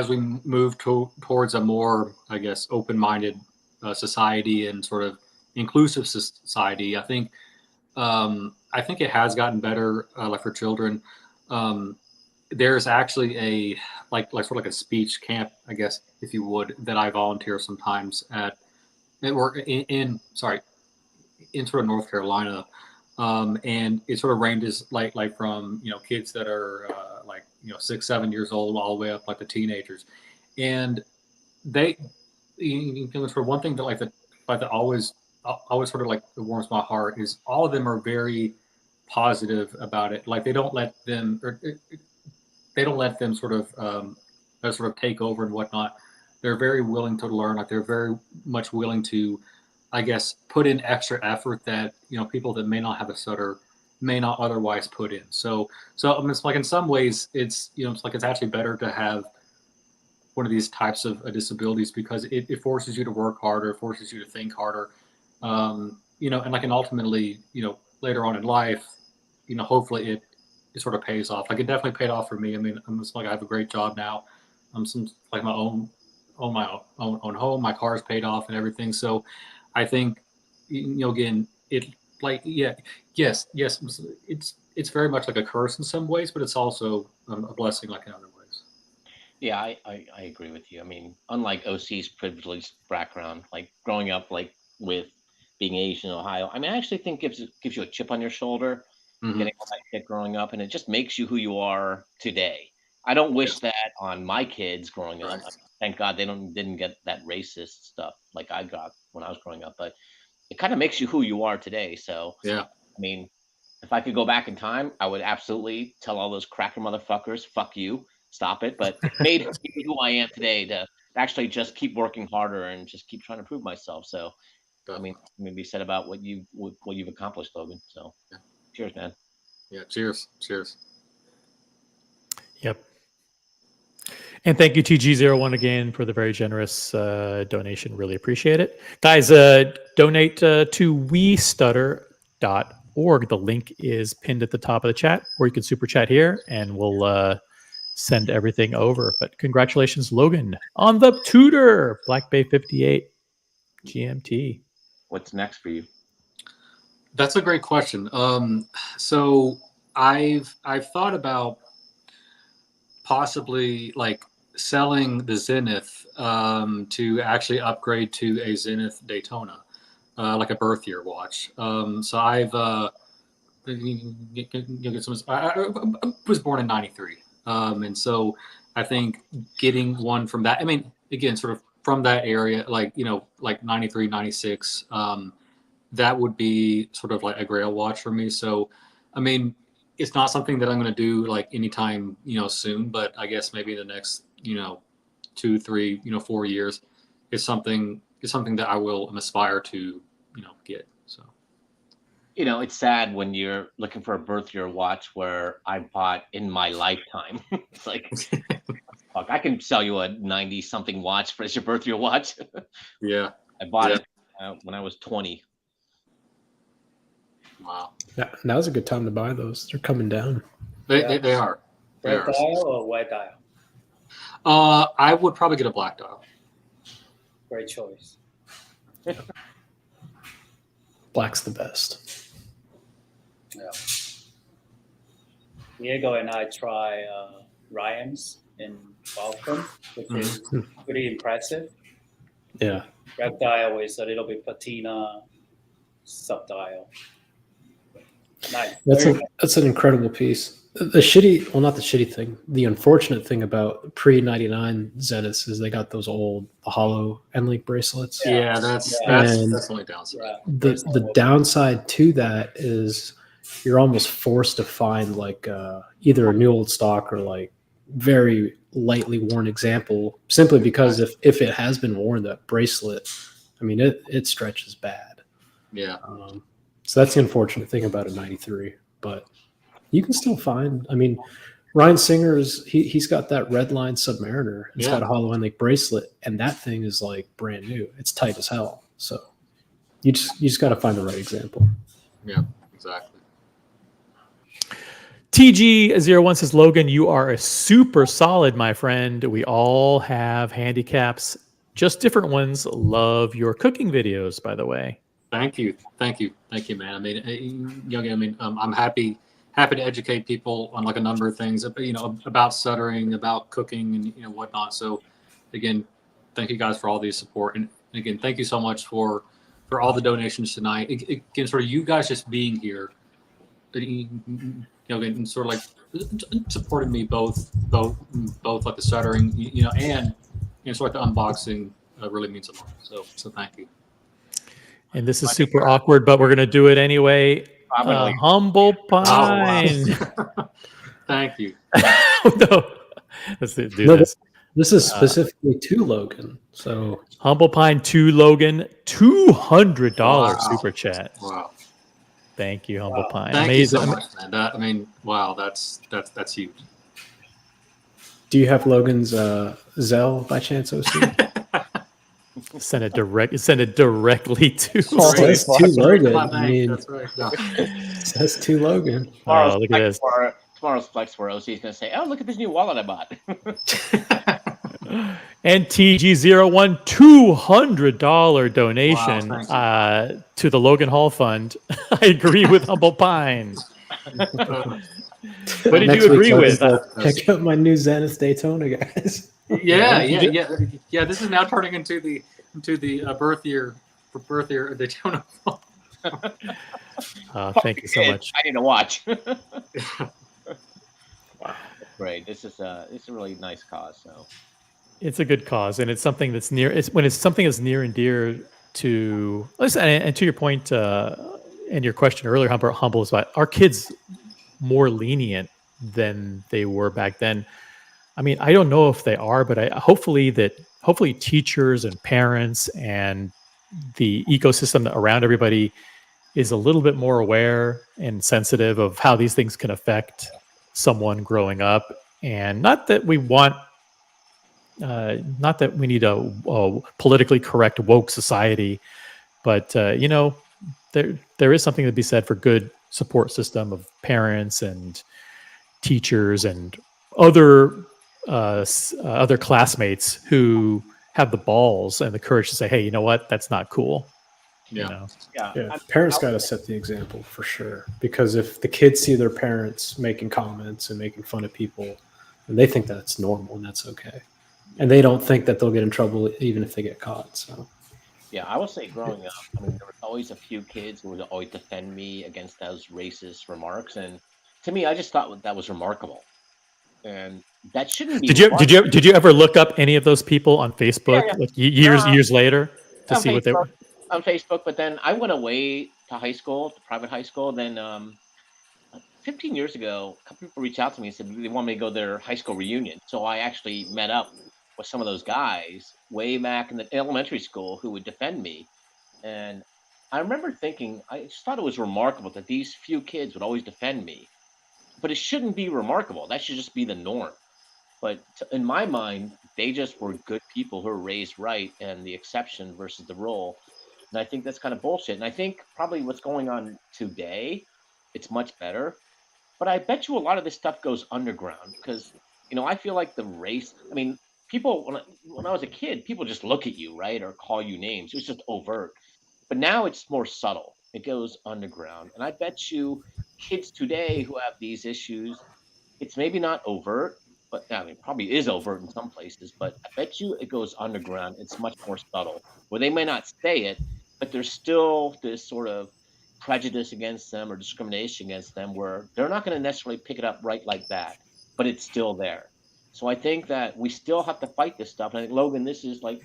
we move towards a more, I guess, open-minded society and sort of inclusive society, I think it has gotten better, like for children. There's actually a like sort of like a speech camp, I guess, if you would, that I volunteer sometimes at or in sort of North Carolina, and it sort of ranges like from, you know, kids that are like, you know, 6-7 years old all the way up like the teenagers, and they, you know, sort of one thing that like that always sort of like warms my heart is all of them are very positive about it. Like they don't let them sort of take over and whatnot. They're very willing to learn. Like they're very much willing to, I guess, put in extra effort that, you know, people that may not have a stutter may not otherwise put in. So I mean, it's like in some ways it's, you know, it's like it's actually better to have one of these types of disabilities because it forces you to work harder, forces you to think harder, you know, and like, and ultimately, you know, later on in life, you know, hopefully it sort of pays off. Like it definitely paid off for me. I mean, I'm just like, I have a great job now. I'm like my own home, my car's paid off and everything. So I think, you know, again, it like, yes, it's very much like a curse in some ways, but it's also a blessing like in other ways. Yeah, I agree with you. I mean, unlike OC's privileged background, like growing up like with being Asian in Ohio, I mean, I actually think gives you a chip on your shoulder, getting all that shit growing up, and it just makes you who you are today. I don't wish that on my kids growing up. Thank God they didn't get that racist stuff like I got when I was growing up, but it kind of makes you who you are today. So yeah, I mean, if I could go back in time, I would absolutely tell all those cracker motherfuckers, fuck you, stop it. But it made me who I am today to actually just keep working harder and just keep trying to prove myself. So I mean, maybe said about what you've accomplished, Logan. So cheers, man. Yeah, cheers. Yep. And thank you, TG01, again, for the very generous donation. Really appreciate it. Guys, donate to westutter.org. The link is pinned at the top of the chat, or you can super chat here and we'll send everything over. But congratulations, Logan, on the Tudor Black Bay 58 GMT. What's next for you? That's a great question. So I've thought about possibly like selling the Zenith to actually upgrade to a Zenith Daytona, like a birth year watch. So I've you get some. I was born in '93, and so I think getting one from that. I mean, again, sort of from that area, like like '93, '96. That would be sort of like a Grail watch for me. So, I mean, it's not something that I'm going to do like anytime soon, but I guess maybe the next 2, 3, 4 years is something that I will aspire to get. So. It's sad when you're looking for a birth year watch where I bought in my lifetime. It's like, fuck, I can sell you a 90-something watch for your birth year watch. Yeah. I bought it when I was 20. Wow. Yeah, now's a good time to buy those. They're coming down. They are. Red dial or white dial? I would probably get a black dial. Great choice. Black's the best. Yeah. Diego and I try Ryan's in Welcome, which is pretty impressive. Yeah. Red dial is a little bit patina sub-dial. Nice. That's an incredible piece. The shitty, well, not the shitty thing. The unfortunate thing about pre-99 Zeniths is they got those the hollow end-link bracelets. Yeah, that's definitely downside. The downside to that is you're almost forced to find like either a new old stock or like very lightly worn example, simply because if it has been worn, that bracelet, I mean, it stretches bad. Yeah. So that's the unfortunate thing about a 93, but you can still find, I mean, Ryan Singer's, he's got that red line Submariner. It's got a hollow end link bracelet, and that thing is like brand new. It's tight as hell. So you just got to find the right example. Yeah, exactly. TG01 says, Logan, you are a super solid, my friend. We all have handicaps, just different ones. Love your cooking videos, by the way. Thank you, man. I mean, I'm happy to educate people on like a number of things, about stuttering, about cooking, and whatnot. So, again, thank you guys for all the support, and again, thank you so much for all the donations tonight. Again, sort of you guys just being here, and sort of like supporting me both like the stuttering, and sort of the unboxing really means a lot. So thank you. And this is super awkward, but we're going to do it anyway. Humble Pine. Oh, wow. Thank you. No. Let's do this. This is specifically to Logan. So Humble Pine to Logan, $200 super chat. Wow. Thank you, Humble Pine. Thank Amazing. you so much, man. Wow, that's huge. do you have Logan's Zell by chance, OC? Send it directly to Logan. I mean, that's right. No. That's to Logan. Oh, look at this. Tomorrow's flex where OC is going to say, "Oh, look at this new wallet I bought." And TG01, $200 donation to the Logan Hall Fund. I agree with Humble Pine. What did you agree with? Check out my new Zenith Daytona, guys. Yeah. This is now turning into the birth year Daytona. Thank you so much. I need to watch. Wow, great. This is a really nice cause. So it's a good cause, and it's something that's near. When it's something that's near and dear to. Listen, and to your point, and your question earlier, Humble, is about our kids more lenient than they were back then. I mean, I don't know if they are, but hopefully teachers and parents and the ecosystem around everybody is a little bit more aware and sensitive of how these things can affect someone growing up. And not that we want, not that we need a politically correct woke society, but there is something to be said for good support system of parents and teachers and other other classmates who have the balls and the courage to say, hey, you know what, that's not cool. Yeah. You know? Yeah, parents got to set the example for sure. Because if the kids see their parents making comments and making fun of people, and they think that's normal and that's okay, and they don't think that they'll get in trouble even if they get caught. So, Yeah, I would say growing up, I mean, there were always a few kids who would always defend me against those racist remarks, and to me, I just thought that was remarkable, and that shouldn't be. Did you ever look up any of those people on Facebook, Yeah. like years later, to on see what they were? on Facebook, but then I went away to high school, to private high school. Then 15 years ago, a couple people reached out to me and said they want me to go to their high school reunion. So I actually met up with some of those guys way back in the elementary school who would defend me. And I remember thinking, I just thought it was remarkable that these few kids would always defend me. But it shouldn't be remarkable. That should just be the norm. But in my mind, they just were good people who were raised right, and the exception versus the rule. And I think that's kind of bullshit. And I think probably what's going on today, it's much better. But I bet you a lot of this stuff goes underground because, I feel like the race, I mean, people, when I was a kid, people just look at you, right? Or call you names. It was just overt. But now it's more subtle. It goes underground. And I bet you kids today who have these issues, it's maybe not overt, but I mean, probably is overt in some places, but I bet you it goes underground. It's much more subtle, where they may not say it, but there's still this sort of prejudice against them or discrimination against them where they're not going to necessarily pick it up right like that, but it's still there. So I think that we still have to fight this stuff. And I think, Logan, this is like,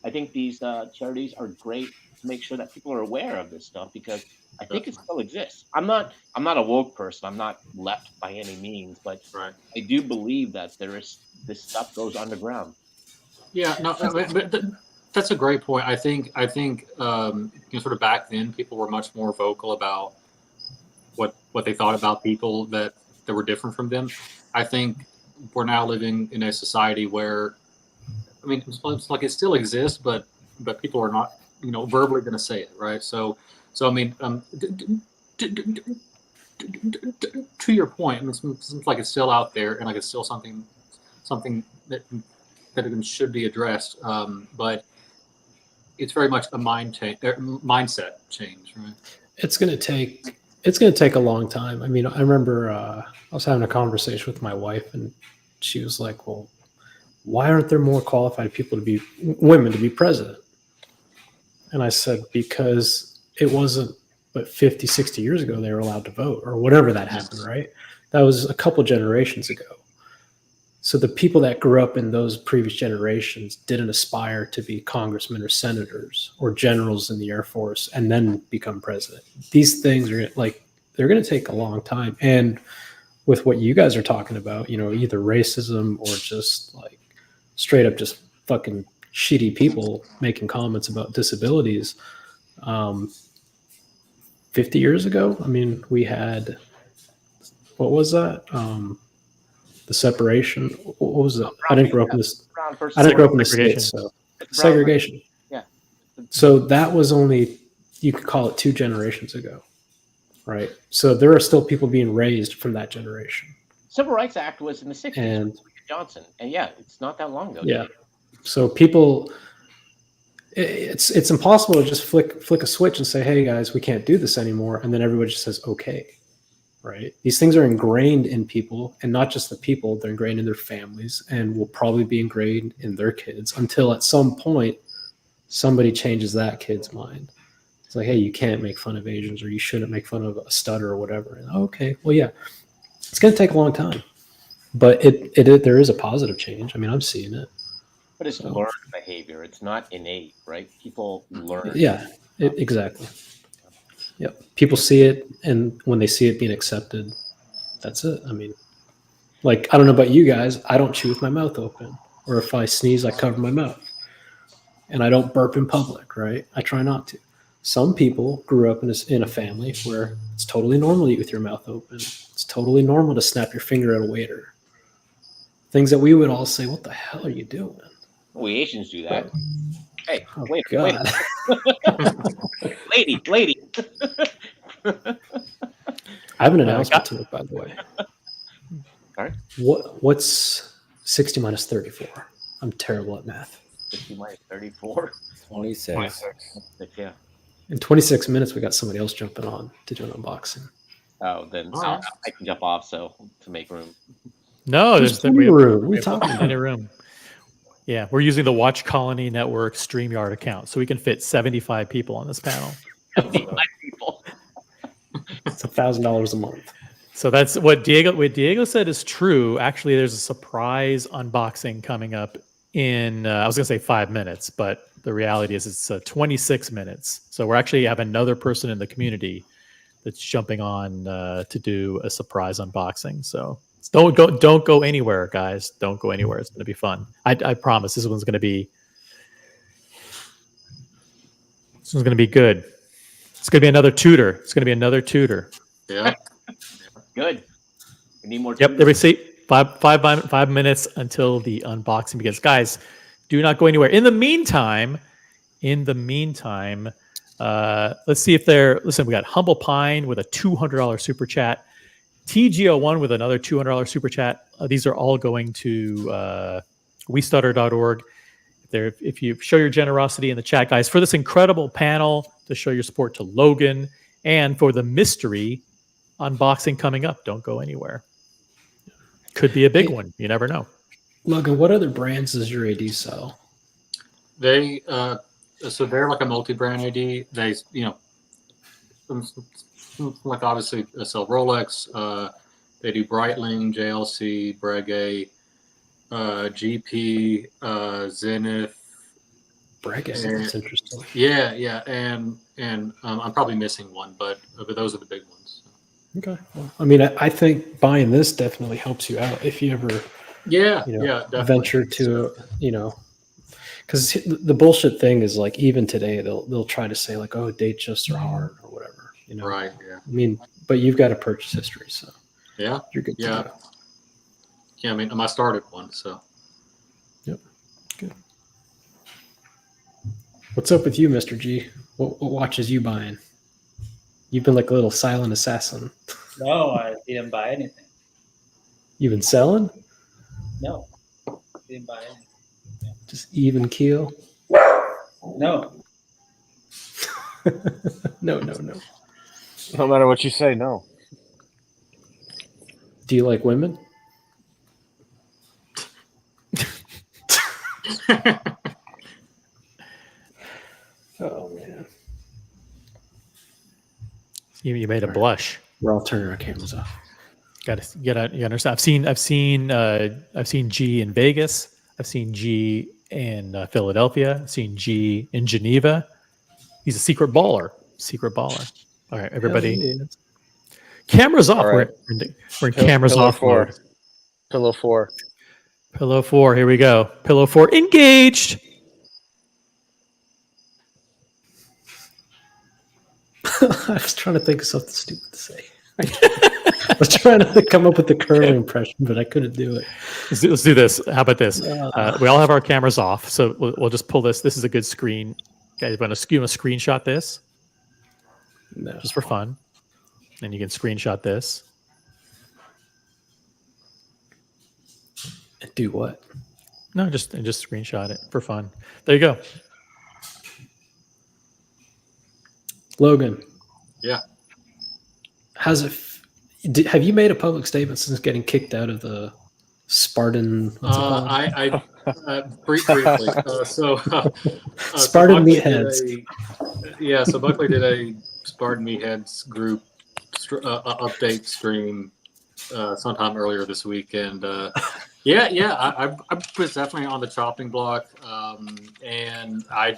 I think these charities are great to make sure that people are aware of this stuff because I think it still exists. I'm not a woke person. I'm not left by any means, but I do believe that this stuff goes underground. Yeah, no, but that's a great point. I think sort of back then people were much more vocal about what they thought about people that were different from them. I think we're now living in a society where, I mean, it's like it still exists, but people are not, verbally going to say it, right? So I mean, to your point, I mean, it seems like it's still out there, and like it's still something that should be addressed. But it's very much a mindset change, right? it's going to take a long time. I mean, I remember I was having a conversation with my wife, and she was like, "Well, why aren't there more qualified women to be president?" And I said, because it wasn't but 50, 60 years ago they were allowed to vote, or whatever that happened, right? That was a couple generations ago. So the people that grew up in those previous generations didn't aspire to be congressmen or senators or generals in the Air Force and then become president. These things are they're going to take a long time. And with what you guys are talking about, either racism or just like straight up just fucking shitty people making comments about disabilities. 50 years ago, I mean, we had, what was that? The separation. What was it? I didn't grow up in this. I didn't grow up in the States, so segregation. Yeah. So that was only, you could call it 2 generations ago, right? So there are still people being raised from that generation. Civil Rights Act was in the 60s. And Johnson, and yeah, it's not that long ago. Yeah. So people, it's impossible to just flick a switch and say, "Hey guys, we can't do this anymore," and then everybody just says, "Okay." Right? These things are ingrained in people, and not just the people, they're ingrained in their families and will probably be ingrained in their kids until at some point somebody changes that kid's mind. It's like, hey, you can't make fun of Asians, or you shouldn't make fun of a stutter or whatever. And, okay, well, yeah, it's going to take a long time, but there is a positive change. I mean, I'm seeing it. But it's learned behavior. It's not innate, right? People learn. Yeah, exactly. Yep. People see it, and when they see it being accepted, that's it. I mean, like, I don't know about you guys, I don't chew with my mouth open, or if I sneeze, I cover my mouth, and I don't burp in public, right? I try not to. Some people grew up in a family where it's totally normal to eat with your mouth open. It's totally normal to snap your finger at a waiter. Things that we would all say, "What the hell are you doing?" We Asians do that. Hey, oh, wait, God. lady. I have an announcement to make, by the way. All right. What's 60 minus 34? I'm terrible at math. 60 minus 34. 26. 26. Yeah. In 26 minutes, we got somebody else jumping on to do an unboxing. Oh, then All right. I can jump off so to make room. No, There's there's plenty of room. What are we you have talking plenty about? of room. Yeah, we're using the Watch Colony Network StreamYard account, so we can fit 75 people on this panel. 75 people. It's $1,000 a month. So that's what Diego said is true. Actually, there's a surprise unboxing coming up in I was gonna say 5 minutes, but the reality is it's 26 minutes. So we're actually have another person in the community that's jumping on to do a surprise unboxing. So don't go anywhere, guys. Don't go anywhere. It's gonna be fun. I promise this one's gonna be good. It's gonna be another Tudor. It's gonna be another Tudor. Yeah. Good. We need more. Yep, there we see 5 minutes until the unboxing begins. Guys, do not go anywhere. In the meantime, let's see if listen, we got Humble Pine with a $200 super chat. TGO1 with another $200 super chat. These are all going to westutter.org. If you show your generosity in the chat, guys, for this incredible panel, to show your support to Logan, and for the mystery unboxing coming up. Don't go anywhere. Could be a big one. You never know. Logan, what other brands does your AD sell? They so they're like a multi-brand AD. They like obviously sell Rolex. They do Breitling, JLC, Breguet, GP, Zenith. Breguet. That's interesting. Yeah, and I'm probably missing one, but those are the big ones. Okay. Well, I mean, I think buying this definitely helps you out if you ever, definitely. venture to, because the bullshit thing is like even today they'll try to say like, oh, Datejusts are hard or whatever, Right. Yeah. I mean, but you've got a purchase history, so Yeah. you're good. Yeah. To go. Yeah. I mean, I started one, so. Yep. Good. What's up with you, Mr. G? What watches you buying? You've been like a little silent assassin. No, I didn't buy anything. You've been selling? No, didn't buy anything. Just even keel? No. No. No matter what you say, no. Do you like women? Oh man. You made a blush. We're all turning our cameras off. You understand. I've seen G in Vegas. I've seen G in Philadelphia. I've seen G in Geneva. He's a secret baller. All right, everybody. Yeah. Cameras off. All right. We're in cameras Pillow off four. mode. Pillow 4. Pillow 4. Here we go. Pillow 4 engaged. I was trying to think of something stupid to say. I was trying to come up with the curling impression, but I couldn't do it. Let's do this. How about this? We all have our cameras off, so we'll just pull this. This is a good screen. Guys, want to screenshot this? No. Just for fun. And you can screenshot this. Do what? No, just screenshot it for fun. There you go. Logan. Yeah. How's it? Have you made a public statement since getting kicked out of the Spartan? What's it called? I briefly. Spartan Buckley Meatheads. So Buckley did a Spartan Meatheads group update stream sometime earlier this week, and I was definitely on the chopping block, and I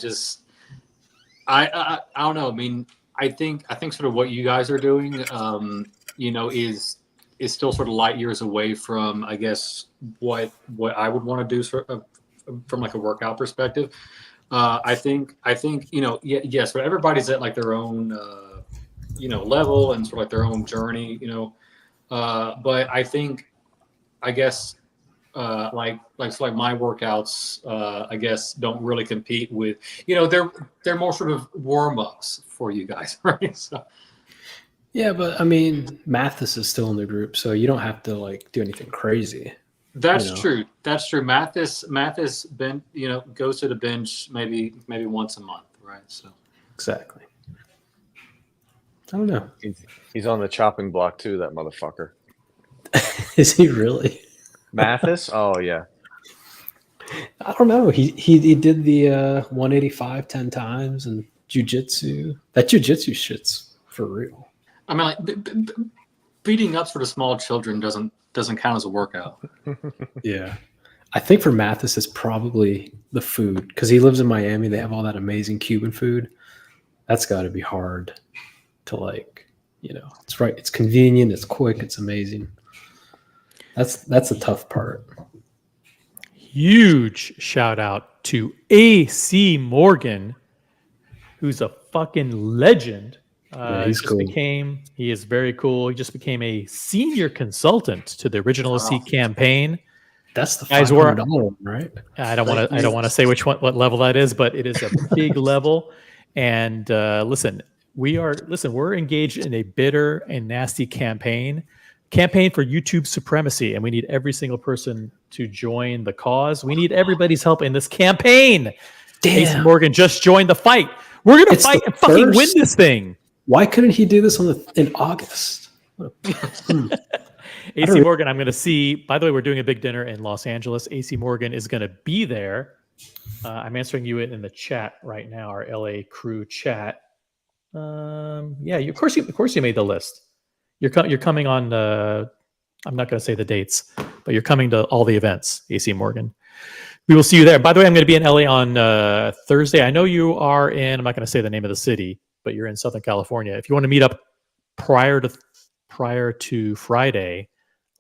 don't know. I mean, I think sort of what you guys are doing, is still sort of light years away from, I guess, what I would want to do sort of from like a workout perspective. I think yes, but everybody's at like their own level and sort of like their own journey, but I guess like my workouts, I guess don't really compete with, they're more sort of warm ups for you guys, right? So. Yeah, but I mean, Mathis is still in the group, so you don't have to like do anything crazy. That's You know? true. That's true. Mathis goes to the bench maybe once a month, right? So Exactly. I don't know. He's on the chopping block too, that motherfucker. Is he really? Mathis? Oh yeah. I don't know. He did the 185 10 times and jujitsu. That jujitsu shit's for real. I mean, like beating up sort of small children doesn't count as a workout. Yeah. I think for Mathis it's probably the food because he lives in Miami. They have all that amazing Cuban food. That's got to be hard to like, it's right. It's convenient. It's quick. It's amazing. That's the tough part. Huge shout out to AC Morgan, who's a fucking legend. He's cool. He is very cool. He just became a senior consultant to the original AC campaign. That's the guys $500 one, right? I don't want to say what level that is, but it is a big level. And listen, we're engaged in a bitter and nasty campaign for YouTube supremacy, and we need every single person to join the cause. We need everybody's help in this campaign. Damn. AC Morgan just joined the fight. We're gonna fight and fucking win this thing. Why couldn't he do this in August? AC Morgan, I'm going to see. By the way, we're doing a big dinner in Los Angeles. AC Morgan is going to be there. I'm answering you in the chat right now, our LA crew chat. Yeah, of course you made the list. You're coming on. I'm not going to say the dates, but you're coming to all the events. AC Morgan. We will see you there. By the way, I'm going to be in LA on Thursday. I know you are in. I'm not going to say the name of the city, but you're in Southern California. If you want to meet up prior to Friday,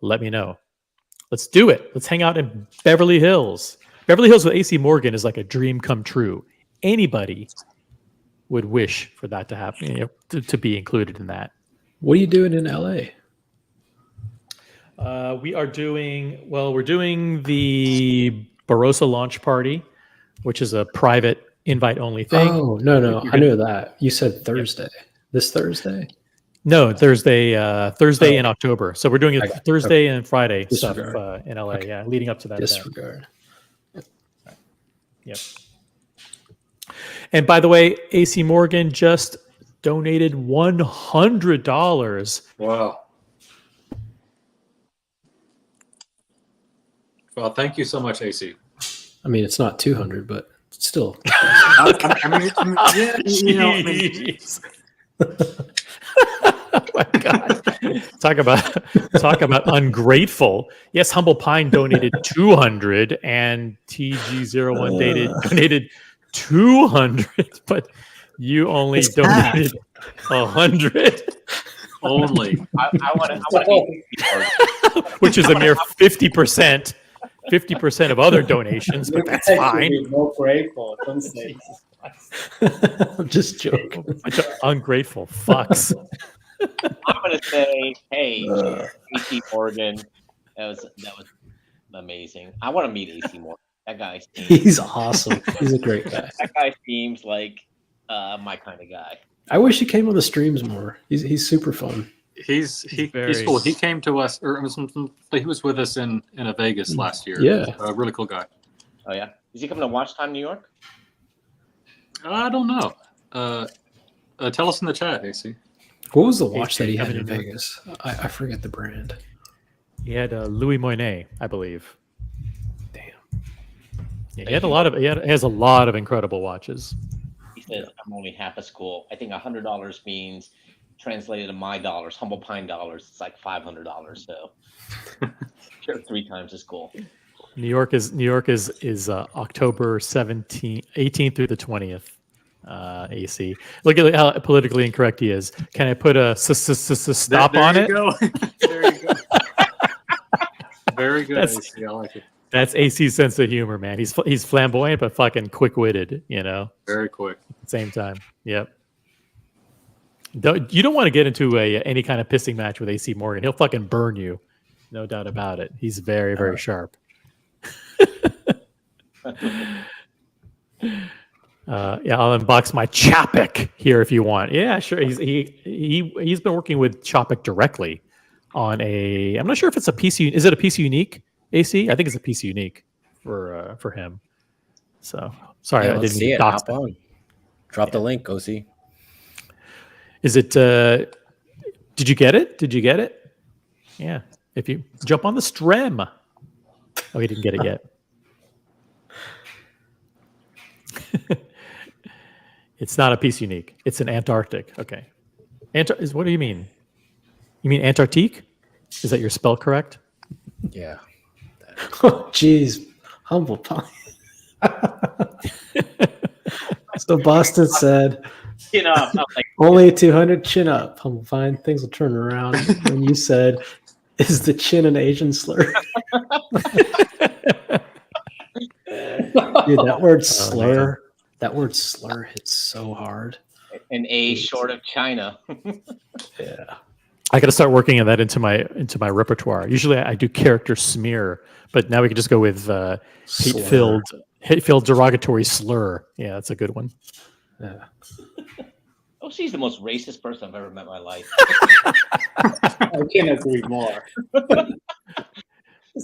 let me know. Let's do it. Let's hang out in Beverly Hills. Beverly Hills with AC Morgan is like a dream come true. Anybody would wish for that to happen, to be included in that. What are you doing in LA? We're doing the Barossa launch party, which is a private invite only thing. Oh, no. I knew that. You said Thursday. Yeah. This Thursday? No, Thursday in October. So we're doing it Thursday and Friday stuff in LA. Okay. Yeah, leading up to that Disregard. Event. Yep. And by the way, AC Morgan just donated $100. Wow. Well, thank you so much, AC. I mean, it's not 200, but still. Oh my God. Talk about ungrateful. Yes, Humble Pine donated 200 and TG01 donated 200, but you only donated 100 only. I want to which is a mere 50% of other donations, but that's fine. More grateful. Don't say. I'm just joking. Bunch of ungrateful fucks. I'm gonna say, hey, AC Morgan, that was amazing. I want to meet AC Morgan. That guy. He's awesome. He's a great guy. That guy seems like my kind of guy. I wish he came on the streams more. He's super fun. He's cool. He came to us, he was with us in a Vegas last year. Yeah, a really cool guy. Oh yeah, is he coming to Watch Time New York? I don't know. Tell us in the chat, AC. What was the watch that he had in Vegas? I forget the brand. He had Louis Moinet, I believe. Damn. Yeah, he has a lot of incredible watches. He says, I'm only half as cool. I think $100 means, translated to my dollars, Humble Pine dollars, it's like $500. So you're 3 times as cool. New York is October 18th through the 20th. AC. Look at how politically incorrect he is. Can I put a stop on it? There you go. Very good, AC. I like it. That's AC's sense of humor, man. He's flamboyant but fucking quick-witted, Very quick. At the same time. Yep. You don't want to get into any kind of pissing match with AC Morgan. He'll fucking burn you. No doubt about it. He's very, very sharp. Yeah, I'll unbox my Chapek here if you want. Yeah, sure. He's been working with Chapek directly on a. I'm not sure if it's a PC. Is it a PC Unique AC? I think it's a PC Unique for him. So sorry, Yeah, I let's didn't see mean it. to dox Hop on. Drop the link. Go see. Is it? Did you get it? Did you get it? Yeah. If you jump on the stream. Oh, he didn't get it yet. It's not a piece unique. It's an Antarctic. Okay. What do you mean? You mean Antarctique? Is that your spell correct? Yeah. Oh, jeez. Humble pie. So Boston said, Chin up. I'm like, only 200 chin up. Humble fine. Things will turn around. And you said, is the chin an Asian slur? Dude, that word slur, that word slur hits so hard. an A short of China. Yeah. I got to start working on that into my repertoire. Usually I do character smear, but now we can just go with hate-filled derogatory slur. Yeah, that's a good one. Yeah. Oh, she's the most racist person I've ever met in my life. I can't agree more.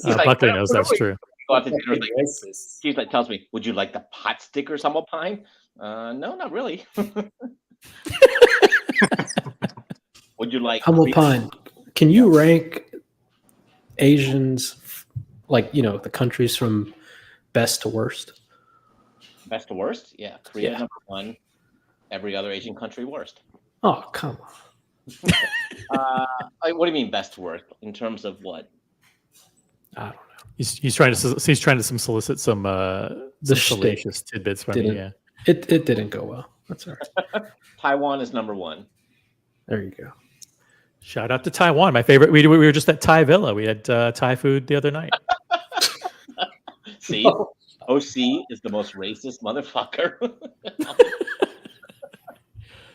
Buckley knows that's true. Go out to dinner, like, she's like, tells me, "Would you like the pot stickers, humble pie?" No, not really. Would you like Humble Pine, can you rank Asians, like, the countries from best to worst? best to worst? Yeah, Korea Yeah. number one. Every other Asian country worst. Oh, come on. What do you mean best to worst? In terms of what? I don't know. He's trying to solicit some salacious tidbits from you. Yeah. It didn't go well. That's all right. Taiwan is number one. There you go. Shout out to Taiwan, my favorite. We were just at Thai Villa. We had Thai food the other night. See, OC is the most racist motherfucker.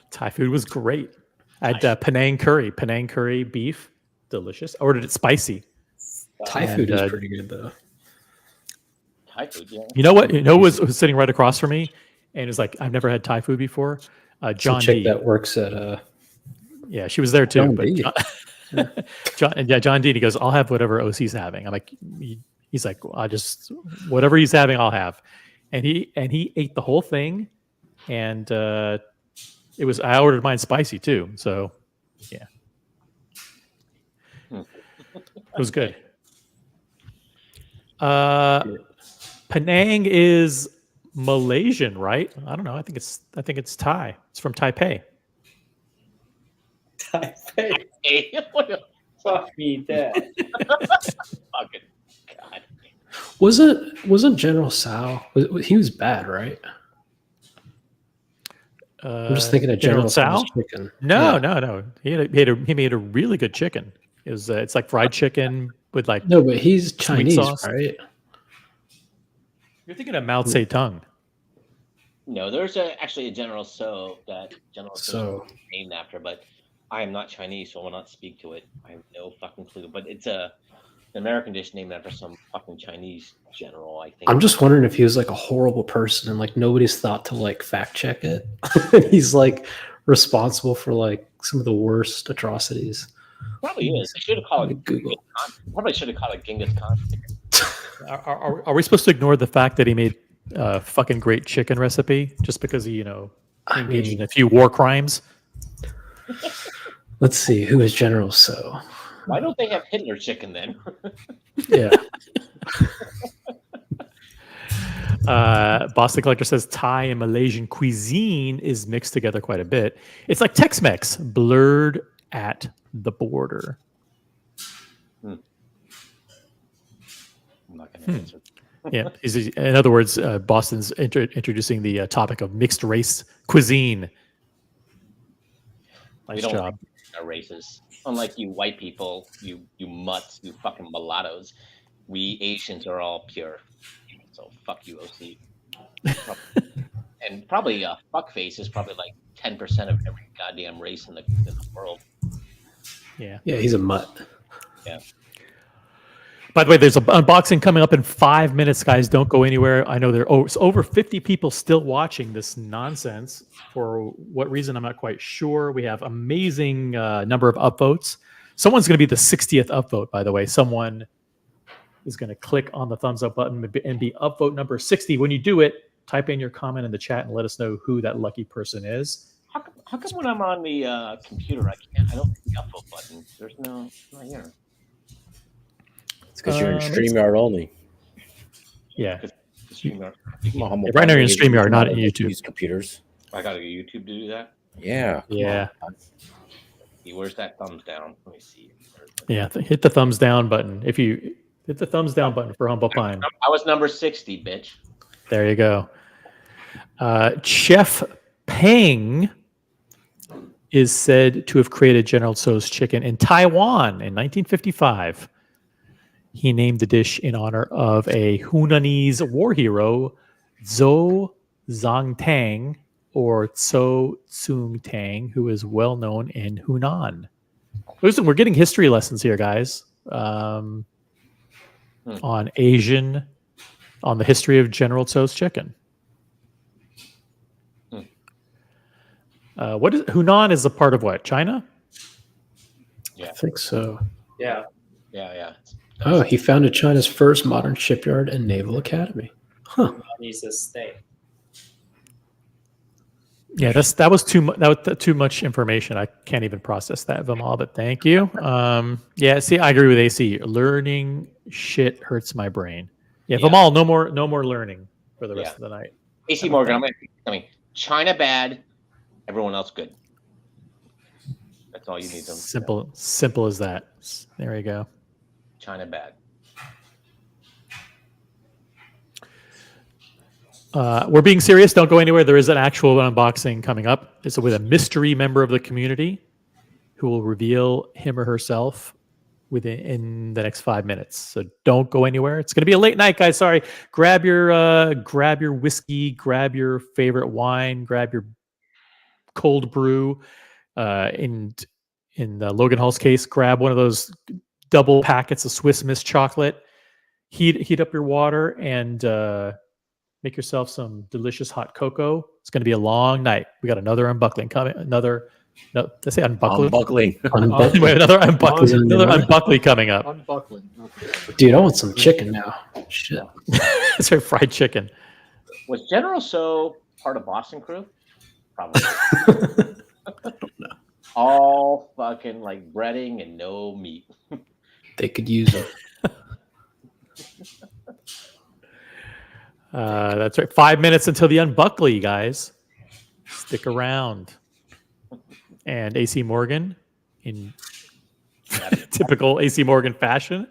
Thai food was great. I had Penang curry beef, delicious. I ordered it spicy. Thai food is pretty good though. Thai food, yeah. You know what? Was sitting right across from me, and was like, I've never had Thai food before. John chick D. that works at Yeah, she was there too. John But D. John D. And he goes, I'll have whatever OC's having. I'm like, he's like, well, I just whatever he's having, I'll have. And he ate the whole thing, and it was. I ordered mine spicy too. So yeah, it was good. Penang is Malaysian, right? I don't know. I think it's Thai. It's from Taipei. Taipei. Fuck me dead. Fucking God. Wasn't General Tsao? He was bad, right? I'm just thinking of General Tsao. Tso's chicken. No. He made a really good chicken. It was it's like fried chicken with like No, but he's Chinese, sauce. right? You're thinking of Mao Zedong. No, there's actually a General Tso that General Tso is named after, but I am not Chinese, so I will not speak to it. I have no fucking clue. But it's an American dish named after some fucking Chinese general, I think. I'm just wondering if he was like a horrible person and like nobody's thought to like fact check it. He's like responsible for like some of the worst atrocities. Probably is. They should have called it Google. Probably should have called it Genghis Khan. Are we supposed to ignore the fact that he made a fucking great chicken recipe just because he, engaged in a few war crimes? Let's see, who is General Tso? Why don't they have Hitler chicken then? Yeah. Boston Collector says Thai and Malaysian cuisine is mixed together quite a bit. It's like Tex-Mex, blurred at the border. I'm not going to answer. Yeah, in other words, Boston's introducing the topic of mixed race cuisine. Nice job. Our races, unlike you white people, you mutts, you fucking mulattoes, we Asians are all pure. So fuck you, OC. And probably fuckface is probably like 10% of every goddamn race in the world. Yeah. Yeah, he's a mutt. Yeah. By the way, there's an unboxing coming up in 5 minutes, guys. Don't go anywhere. I know there are over 50 people still watching this nonsense. For what reason, I'm not quite sure. We have amazing number of upvotes. Someone's going to be the 60th upvote, by the way. Someone is going to click on the thumbs up button and be upvote number 60. When you do it, type in your comment in the chat and let us know who that lucky person is. How come when I'm on the computer, I don't see the upvote button? There's no, not here. It's because you're in StreamYard only. Yeah. StreamYard. Right now you're in StreamYard, not in YouTube. Use computers. I got to go YouTube to do that? Yeah. Yeah. Where's that thumbs down? Let me see. Yeah, hit the thumbs down button. If you hit the thumbs down button for Humble Pine. I was number 60, bitch. There you go. Chef Peng is said to have created General Tso's chicken in Taiwan in 1955. He named the dish in honor of a Hunanese war hero, Zhou Zongtang, or Tso Tsung Tang, who is well known in Hunan. Listen, we're getting history lessons here, guys, on the history of General Tso's chicken. What is Hunan? Is a part of what? China? I think so. Yeah. Yeah. Oh, he founded China's first modern shipyard and naval academy. Huh. He's a state. Yeah, that was too much information. I can't even process that, Vimal, but thank you. Yeah, see, I agree with AC. Learning shit hurts my brain. Yeah, Vimal, no more learning for the rest of the night. AC Morgan, China bad, everyone else good. That's all you need to know. Simple as that. There you go. China bad. We're being serious. Don't go anywhere. There is an actual unboxing coming up. It's with a mystery member of the community who will reveal him or herself in the next 5 minutes. So don't go anywhere. It's going to be a late night, guys. Sorry. Grab your whiskey, grab your favorite wine, grab your cold brew. In the Logan Hall's case, grab one of those double packets of Swiss Miss chocolate. Heat up your water and make yourself some delicious hot cocoa. It's going to be a long night. We got another unbuckling coming. Did I say unbuckling? Unbuckling. Wait, another unbuckling coming up. Unbuckling. Dude, I want some chicken now. Shit. It's our fried chicken. Was General Tso part of Boston Crew? Probably. I don't know. All fucking like breading and no meat. They could use them. That's right. 5 minutes until the unbuckly, guys. Stick around. And AC Morgan, in typical AC Morgan fashion.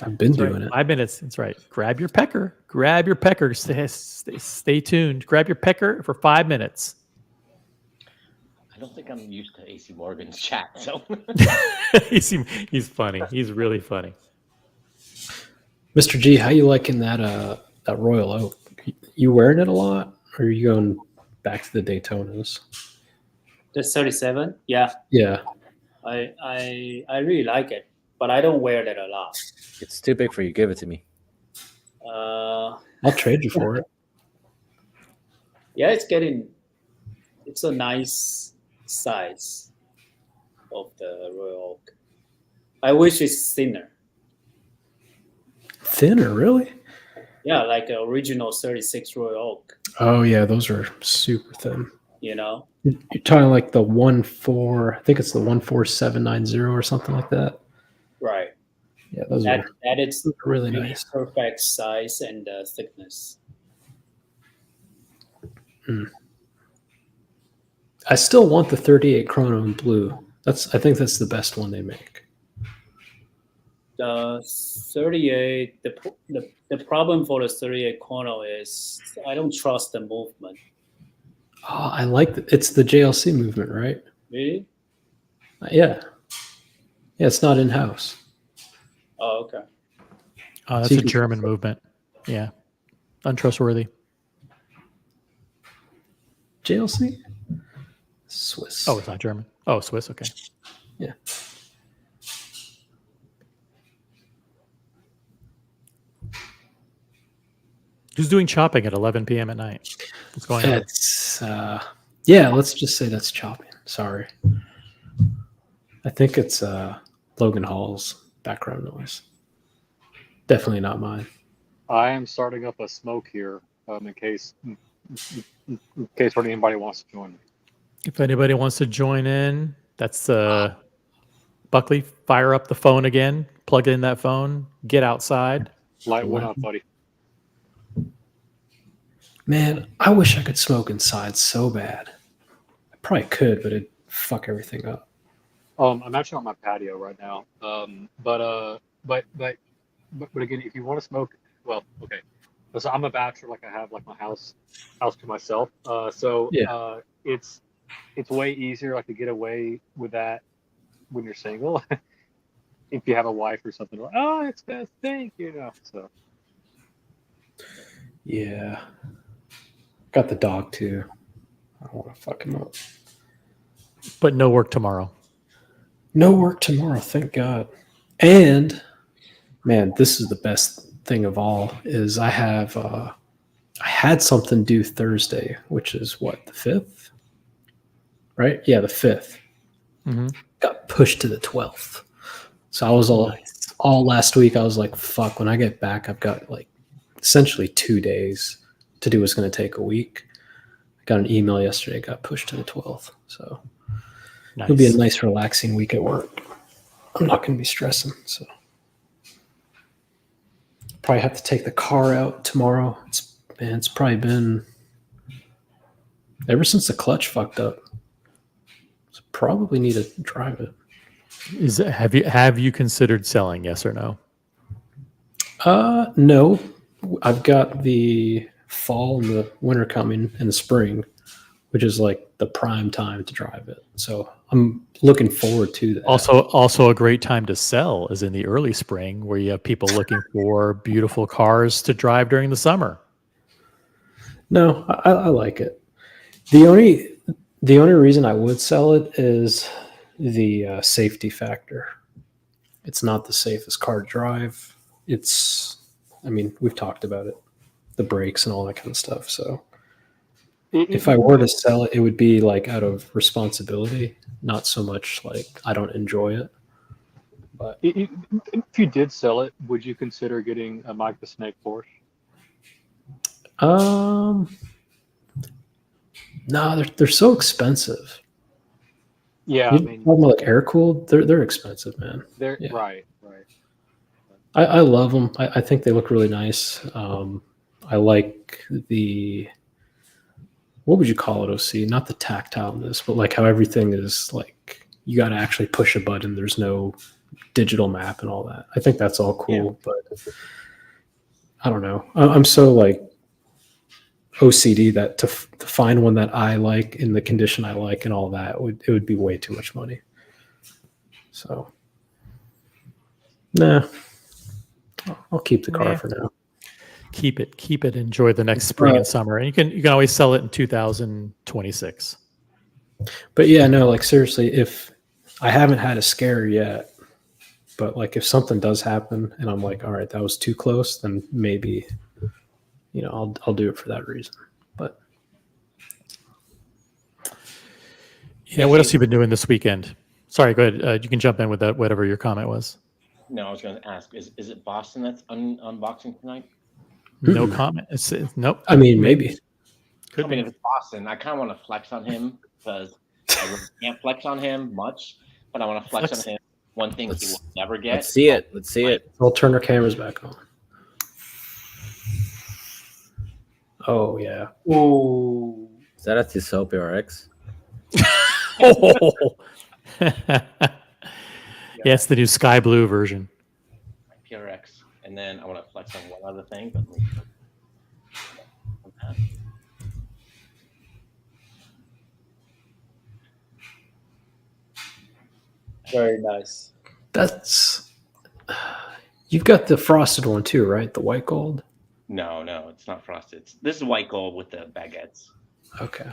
I've been doing it. 5 minutes. That's right. Grab your pecker. Stay tuned. Grab your pecker for 5 minutes. I don't think I'm used to AC Morgan's chat, so He's funny. He's really funny. Mr. G, how you liking that Royal Oak? You wearing it a lot, or are you going back to the Daytonas? The 37, yeah. Yeah. I really like it, but I don't wear that a lot. It's too big for you. Give it to me. I'll trade you for it. Yeah, it's a nice size of the Royal Oak. I wish it's thinner. Thinner, really? Yeah, like an original 36 Royal Oak. Oh yeah, those are super thin. You know? You're talking like the 1.4, I think it's the 14790 or something like that. Right. Yeah, those that are is really nice. Perfect size and thickness. I still want the 38 Chrono in blue. I think that's the best one they make. The 38, the problem for the 38 Chrono is I don't trust the movement. Oh, I like it's the JLC movement, right? Really? Yeah. Yeah, it's not in-house. Oh, okay. Oh, that's a German movement. Yeah. Untrustworthy. JLC? Swiss. Oh, it's not German. Oh, Swiss. Okay. Yeah. Who's doing chopping at 11 p.m. at night? What's going on? It's yeah. Let's just say that's chopping. Sorry. I think it's Logan Hall's background noise. Definitely not mine. I am starting up a smoke here in case anybody wants to join me. If anybody wants to join in, that's Buckley. Fire up the phone again. Plug in that phone. Get outside. Light one up, buddy. Man, I wish I could smoke inside so bad. I probably could, but it'd fuck everything up. I'm actually on my patio right now. But again, if you want to smoke, well, okay. So I'm a bachelor, like I have like my house to myself. It's way easier like to get away with that when you're single. If you have a wife or something, like, oh, it's best thing, So Yeah. Got the dog too. I don't want to fuck him up. But no work tomorrow. No work tomorrow, thank God. And man, this is the best thing of all is I had something due Thursday, which is what, the 5th? Right? Yeah, the 5th. Mm-hmm. Got pushed to the 12th. So I was all last week, I was like, fuck, when I get back, I've got like essentially 2 days to do what's going to take a week. I got an email yesterday, got pushed to the 12th. So it'll be a nice, relaxing week at work. I'm not going to be stressing. So probably have to take the car out tomorrow. It's probably been ever since the clutch fucked up. So probably need to drive it. Have you considered selling? Yes or no? No. I've got the fall and the winter coming and the spring, which is like the prime time to drive it. So I'm looking forward to that. Also a great time to sell is in the early spring, where you have people looking for beautiful cars to drive during the summer. No, I like it. The only reason I would sell it is the safety factor. It's not the safest car to drive. We've talked about it, the brakes and all that kind of stuff. So if I were to sell it, it would be like out of responsibility, not so much like I don't enjoy it. But if you did sell it, would you consider getting a Mike the Snake Porsche? No, they're so expensive. Yeah, talking about like air cooled, they're expensive, man. They're Yeah. right. I love them. I think they look really nice. I like what would you call it, OC? Not the tactileness, but like how everything is like you got to actually push a button. There's no digital map and all that. I think that's all cool, but I don't know. I'm so like OCD that to find one that I like in the condition I like and all that it would be way too much money. So, nah. I'll keep the car for now. Keep it. Enjoy the next spring and summer, and you can always sell it in 2026. But yeah, no, like seriously, if I haven't had a scare yet, but like if something does happen and I'm like, all right, that was too close, then maybe, I'll do it for that reason. But yeah, what else have you been doing this weekend? Sorry, go ahead. You can jump in with that, whatever your comment was. No, I was going to ask: is it Boston that's unboxing tonight? No comment. It's nope. I mean, maybe. If it's Boston, I kind of want to flex on him because I really can't flex on him much, but I want to flex on him. One thing he will never get. Let's see it. We'll turn our cameras back on. Oh yeah. Ooh. Is that a Tisop RX? Yeah, it's the new sky blue version. PRX, and then I want to flex on one other thing. But Very nice. You've got the frosted one too, right? The white gold. No, it's not frosted. This is white gold with the baguettes. Okay.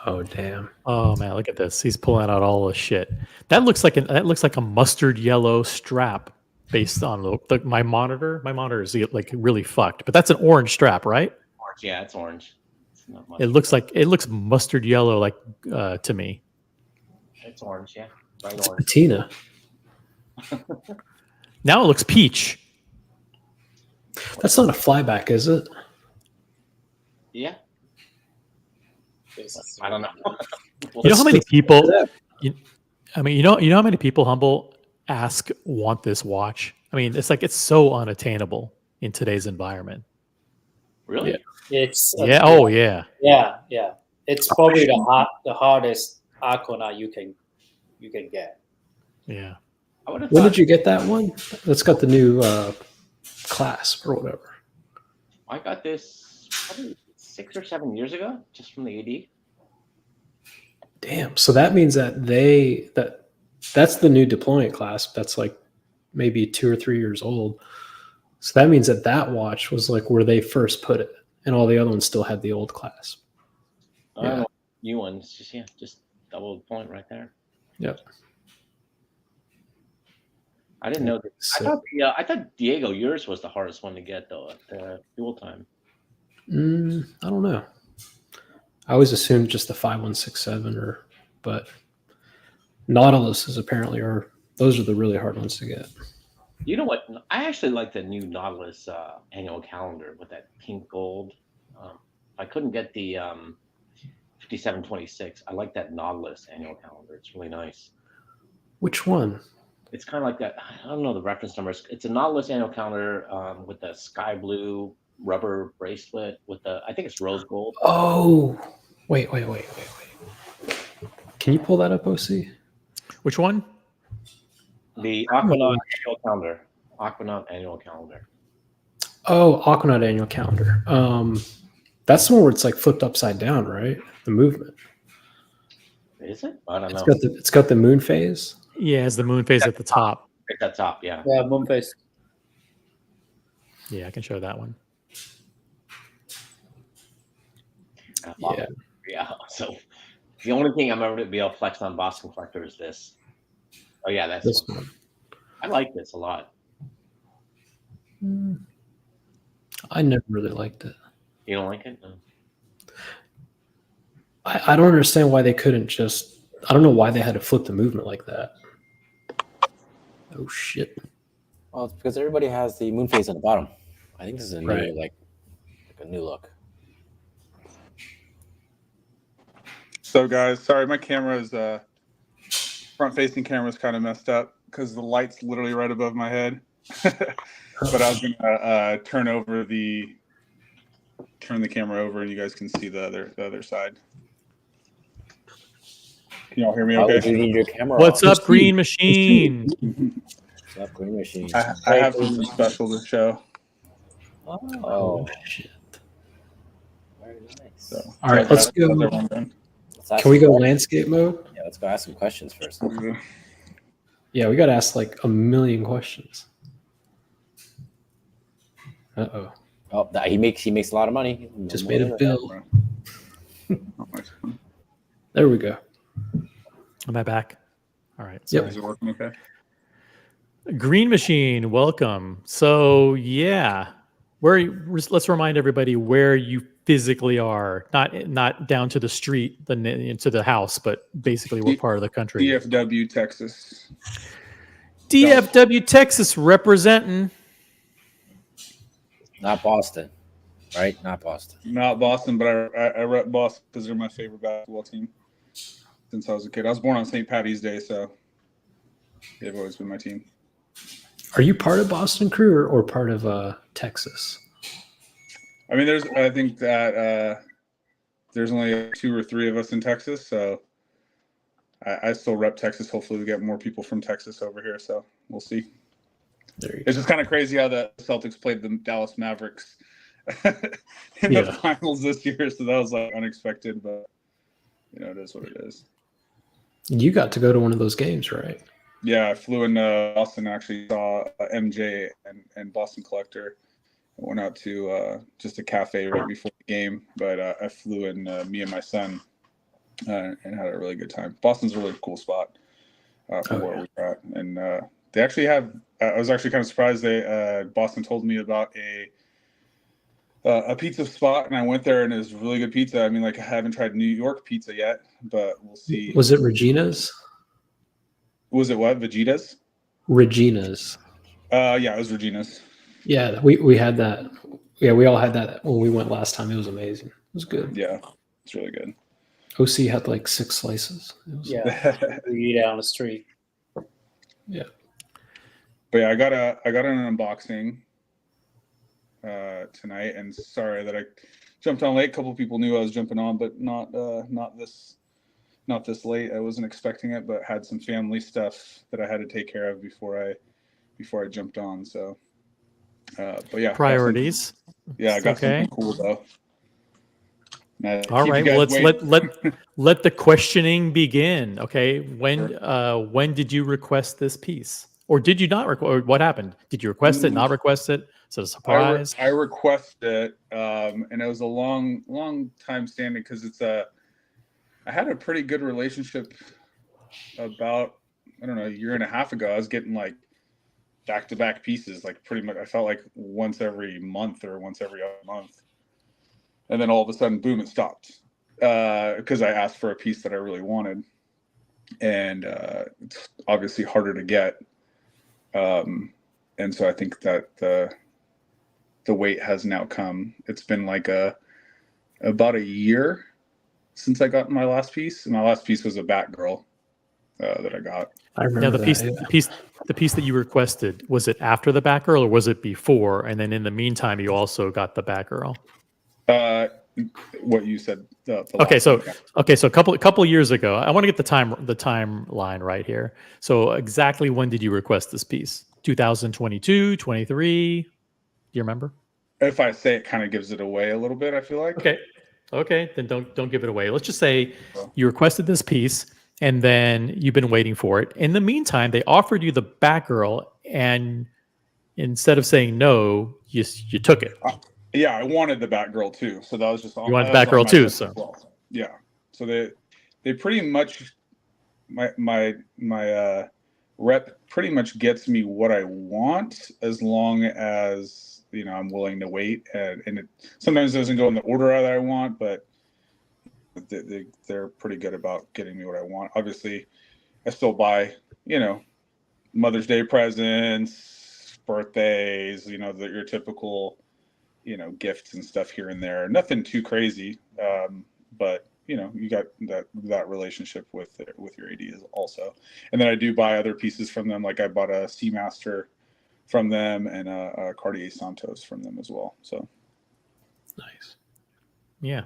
Oh damn! Oh man, look at this. He's pulling out all the shit. That looks like a mustard yellow strap based on my monitor. My monitor is like really fucked, but that's an orange strap, right? Orange, yeah, it's orange. It's not much. It looks mustard yellow, like to me. It's orange, yeah. Bright It's orange. patina. Now it looks peach. That's not a flyback, is it? Yeah. I don't know. You know how many people? You know how many people, Humble, want this watch? I mean, it's so unattainable in today's environment. Really? Yeah. It's Yeah. Oh yeah. yeah. It's probably the hardest Arcona you can get. Yeah. When did you get that one? That's got the new clasp or whatever. I got this probably 6 or 7 years ago, just from the AD. Damn. So that means that that's the new deployment clasp. That's like maybe 2 or 3 years old. So that means that watch was like where they first put it, and all the other ones still had the old clasp. I don't know. New ones, just double point right there. Yep. I didn't know that. I thought Diego, yours was the hardest one to get though at the dual time. I don't know. I always assumed just the 5167 but Nautilus is apparently those are the really hard ones to get. You know what? I actually like the new Nautilus annual calendar with that pink gold. I couldn't get the 5726. I like that Nautilus annual calendar. It's really nice. Which one? It's kind of like that. I don't know the reference numbers. It's a Nautilus annual calendar with the sky blue rubber bracelet with I think it's rose gold. Oh, wait. Can you pull that up, OC? Which one? The Aquanaut annual calendar. Aquanaut annual calendar. Oh, Aquanaut annual calendar. That's the one where it's like flipped upside down, right? The movement. Is it? I don't know. It's got the moon phase. Yeah, it's the moon phase at the top. At the top, yeah. Yeah, moon phase. Yeah, I can show that one. Yeah. So the only thing I'm ever to be able to flex on Boston Collector is this. Oh yeah, that's this one. I like this a lot. I never really liked it. You don't like it? No. I don't understand why they couldn't just. I don't know why they had to flip the movement like that. Oh shit! Well, it's because everybody has the moon phase on the bottom. I think this is a new Right. like a new look. So guys, sorry, my camera's front-facing camera's kind of messed up because the light's literally right above my head. But I was gonna turn the camera over, and you guys can see the other side. Can y'all hear me? Why Okay. would you need your camera What's off? up, Green Machine? What's up, Green Machine? I have something special to show. Oh shit! Very nice. So, All right, let's go. Can we go landscape mode? Yeah, let's go ask some questions first. Yeah, we got to ask like a million questions. Uh-oh. Oh, he makes a lot of money. Just made a bill. There we go. Am I back? All right. Yep. Is it working okay? Green Machine, welcome. So yeah, let's remind everybody where you physically are, not down to the street, into the house, but basically what part of the country. DFW, Texas. DFW, Texas, representing. Not Boston, right? Not Boston. Not Boston, but I rep Boston because they're my favorite basketball team since I was a kid. I was born on St. Patty's Day, so they've always been my team. Are you part of Boston Crew or part of Texas? I mean, I think that there's only 2 or 3 of us in Texas, so I still rep Texas. Hopefully we get more people from Texas over here, so we'll see. It's just kind of crazy how the Celtics played the Dallas Mavericks in the finals this year, so that was like unexpected, but it is what it is. You got to go to one of those games, right? Yeah, I flew into Boston, actually saw MJ and Boston Collector. I went out to just a cafe right before the game, but I flew in, me and my son, and had a really good time. Boston's a really cool spot for where we're at, and They actually have. I was actually kind of surprised. Boston told me about a pizza spot, and I went there, and it was really good pizza. I mean, like I haven't tried New York pizza yet, but we'll see. Was it Regina's? Was it what? Vegeta's? Regina's. Yeah, it was Regina's. Yeah, we had that. Yeah, we all had that when we went last time. It was amazing. It was good. Yeah, it's really good. OC had like 6 slices. It was We eat out on the street. Yeah. But yeah, I got an unboxing tonight, and sorry that I jumped on late. A couple people knew I was jumping on, but not this late. I wasn't expecting it, but had some family stuff that I had to take care of before I jumped on. So, but yeah, Priorities. I got Okay. something cool though. All right. Well, let the questioning begin. Okay. When did you request this piece, or did you not request? Or what happened? Did you request it? Not request it? Is it a surprise? I requested it, and it was a long time standing because I had a pretty good relationship about, I don't know, a year and a half ago. I was getting like back-to-back pieces, like pretty much. I felt like once every month or once every other month, and then all of a sudden, boom, it stopped because I asked for a piece that I really wanted, and it's obviously harder to get. And so I think that the wait has now come. It's been like about a year since I got my last piece. My last piece was a Batgirl that I got. I remember the piece that you requested, was it after the Batgirl or was it before? And then in the meantime, you also got the Batgirl. What you said. Okay, so a couple years ago, I want to get the timeline right here. So exactly when did you request this piece? 2022, 23? Do you remember? If I say it, kind of gives it away a little bit. I feel like. Okay, then don't give it away. Let's just say you requested this piece, and then you've been waiting for it. In the meantime, they offered you the Batgirl, and instead of saying no, you took it. Yeah, I wanted the Batgirl too, so that was just you wanted Batgirl too. So yeah, so they pretty much my rep pretty much gets me what I want as long as I'm willing to wait, and it sometimes doesn't go in the order that I want, but they're pretty good about getting me what I want. Obviously, I still buy Mother's Day presents, birthdays, your typical gifts and stuff here and there. Nothing too crazy, but you got that relationship with your AD also. And then I do buy other pieces from them. Like I bought a Seamaster from them and a Cartier Santos from them as well. So nice. Yeah,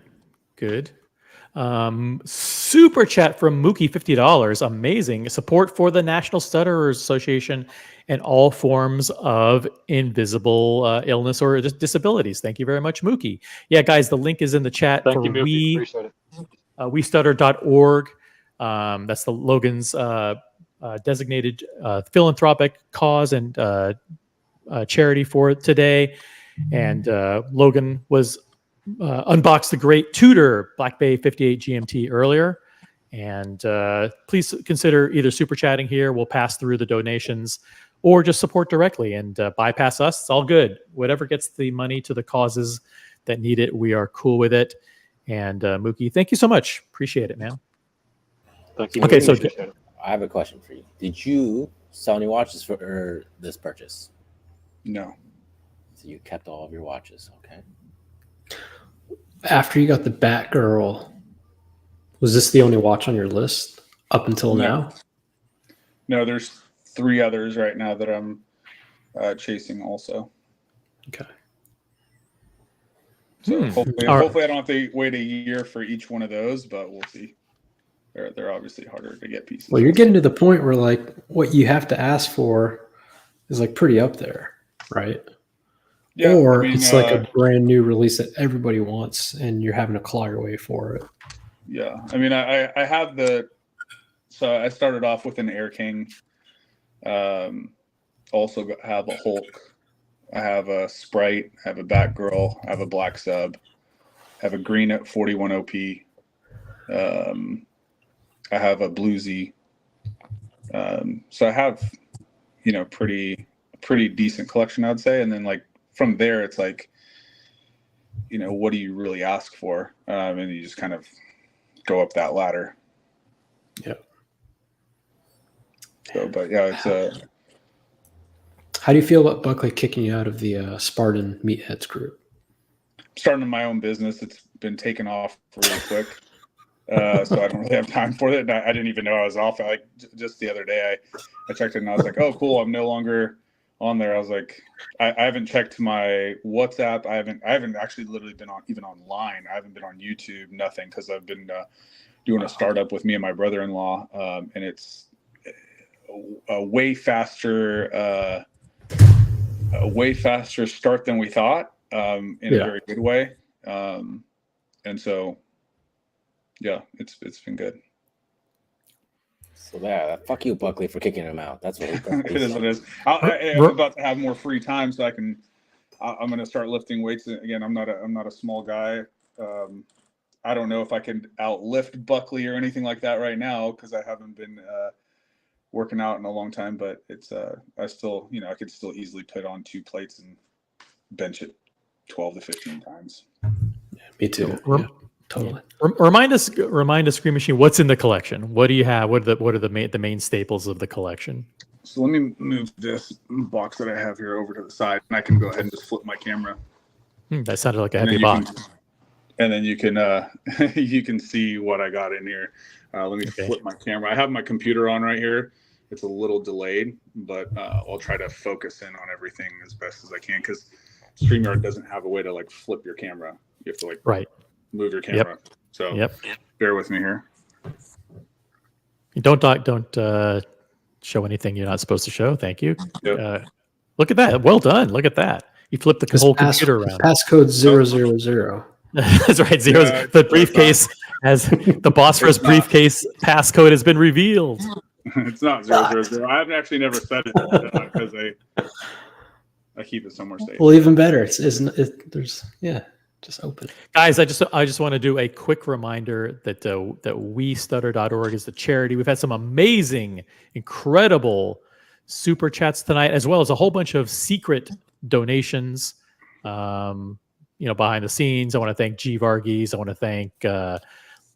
good. Super chat from Mookie, $50. Amazing support for the National Stutterers Association and all forms of invisible illness or disabilities. Thank you very much, Mookie. Yeah, guys, the link is in the chat. Thank you, Mookie. Appreciate it. WeStutter.org. That's the Logan's designated philanthropic cause and charity for today. And Logan was unboxed the great Tudor Black Bay 58 GMT earlier. And please consider either super chatting here. We'll pass through the donations, or just support directly and bypass us. It's all good. Whatever gets the money to the causes that need it, we are cool with it. And Mookie, thank you so much. Appreciate it, man. Thank you. Okay, so I have a question for you. Did you sell any watches for this purchase? No. So you kept all of your watches, okay? After you got the Batgirl, was this the only watch on your list up until now? No, there's 3 others right now that I'm chasing also. Okay. So hopefully I don't have to wait a year for each one of those, but we'll see. They're obviously harder to get pieces. Well, you're getting to the point where like what you have to ask for is like pretty up there, right? Yeah, or it's like a brand new release that everybody wants and you're having to claw your way for it. Yeah. I mean, I have so I started off with an Air King. Also have a Hulk. I have a Sprite. I have a Batgirl. I have a Black Sub. I have a green at 41 OP. I have a Bluesy. So I pretty decent collection, I'd say. And then like from there, it's like, what do you really ask for? And you just kind of go up that ladder. Yeah. So, but yeah, it's How do you feel about Buckley kicking you out of the Spartan Meatheads group? starting my own business. It's been taken off really quick. So I don't really have time for it. And I didn't even know I was off. Like just the other day, I checked it and I was like, oh, cool. I'm no longer on there. I was like, I haven't checked my WhatsApp. I haven't actually literally been even online. I haven't been on YouTube, nothing. Cause I've been doing a startup with me and my brother-in-law. And it's a way faster start than we thought, in a very good way. And so, yeah, it's been good. So yeah, fuck you, Buckley, for kicking him out. That's what It is what it is. I'm about to have more free time, so I'm going to start lifting weights again. I'm not a small guy. I don't know if I can outlift Buckley or anything like that right now because I haven't been working out in a long time. But it's I still I could still easily put on 2 plates and bench it 12 to 15 times. Yeah, me too. Yeah, totally. Remind us, Screen Machine, what's in the collection? What do you have? What are the main staples of the collection? So let me move this box that I have here over to the side, and I can go ahead and just flip my camera. That sounded like a heavy box. And then you can you can see what I got in here. Let me flip my camera. I have my computer on right here. It's a little delayed, but I'll try to focus in on everything as best as I can because StreamYard doesn't have a way to like flip your camera. You have to like move your camera. Yep. So bear with me here. Don't show anything you're not supposed to show. Thank you. Yep. Look at that. Well done. Look at that. You flipped the whole computer around. Passcode 000. That's right. Zeros. Yeah, the briefcase has the Bosphorus briefcase passcode has been revealed. It's not 000. I haven't actually never said it because I keep it somewhere safe. Well, even better. There's just open. Guys, I just want to do a quick reminder that WeStutter.org is the charity. We've had some amazing, incredible super chats tonight, as well as a whole bunch of secret donations. Behind the scenes. I want to thank G Varghese. I want to thank Lucha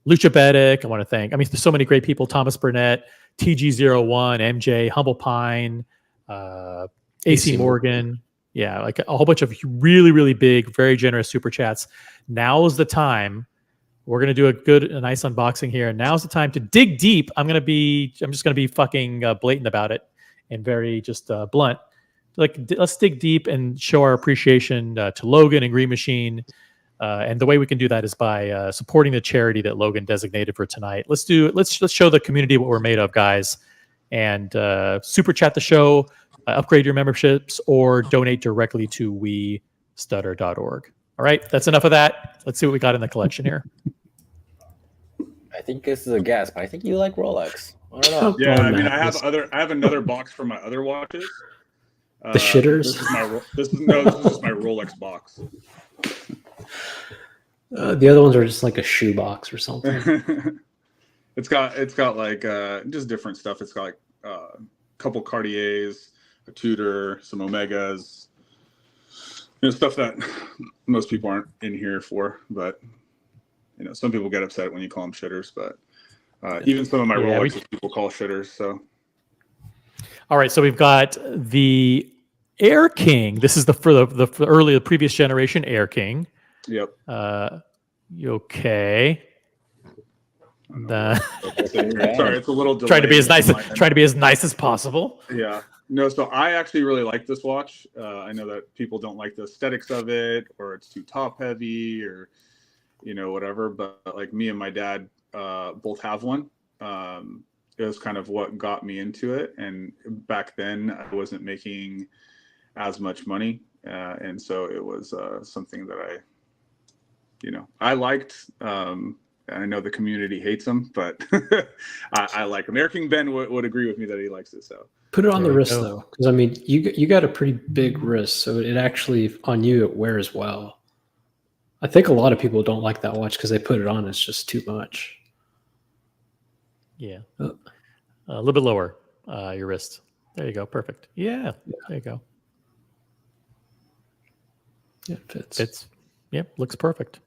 Bedic. I want to thank, there's so many great people. Thomas Burnett, TG01, MJ, Humble Pine, AC Morgan. Yeah, like a whole bunch of really, really big, very generous super chats. Now is the time. We're going to do a nice unboxing here. And now's the time to dig deep. I'm just going to be fucking blatant about it and very just blunt. Like, let's dig deep and show our appreciation to Logan and Green Machine. And the way we can do that is by supporting the charity that Logan designated for tonight. Let's show the community what we're made of, guys. And super chat the show, upgrade your memberships, or donate directly to WeStutter.org. All right, that's enough of that. Let's see what we got in the collection here. I think this is a guess, but I think you like Rolex. I don't know. Yeah, I have another box for my other watches. The shitters. This is just my Rolex box. The other ones are just like a shoe box or something. It's got like just different stuff. It's got like a couple Cartiers, a Tudor, some Omegas, stuff that most people aren't in here for. But some people get upset when you call them shitters. But even some of my Rolexes people call shitters. So. All right, so we've got the Air King. This is the previous generation Air King. Yep. You okay? Sorry, it's a little delayed. Trying to be as nice as possible. Yeah. No, so I actually really like this watch. I know that people don't like the aesthetics of it, or it's too top heavy, or whatever. But like me and my dad both have one. It was kind of what got me into it. And back then I wasn't making as much money. And so it was something that I liked. I know the community hates them, but I like them. Air King Ben would agree with me that he likes it. So put it on the wrist though. Cause you got a pretty big wrist. So it actually on you, it wears well. I think a lot of people don't like that watch because they put it on. It's just too much. Yeah. A little bit lower, your wrist. There you go. Perfect. Yeah. There you go. Yeah, it fits. It's yep. Looks perfect.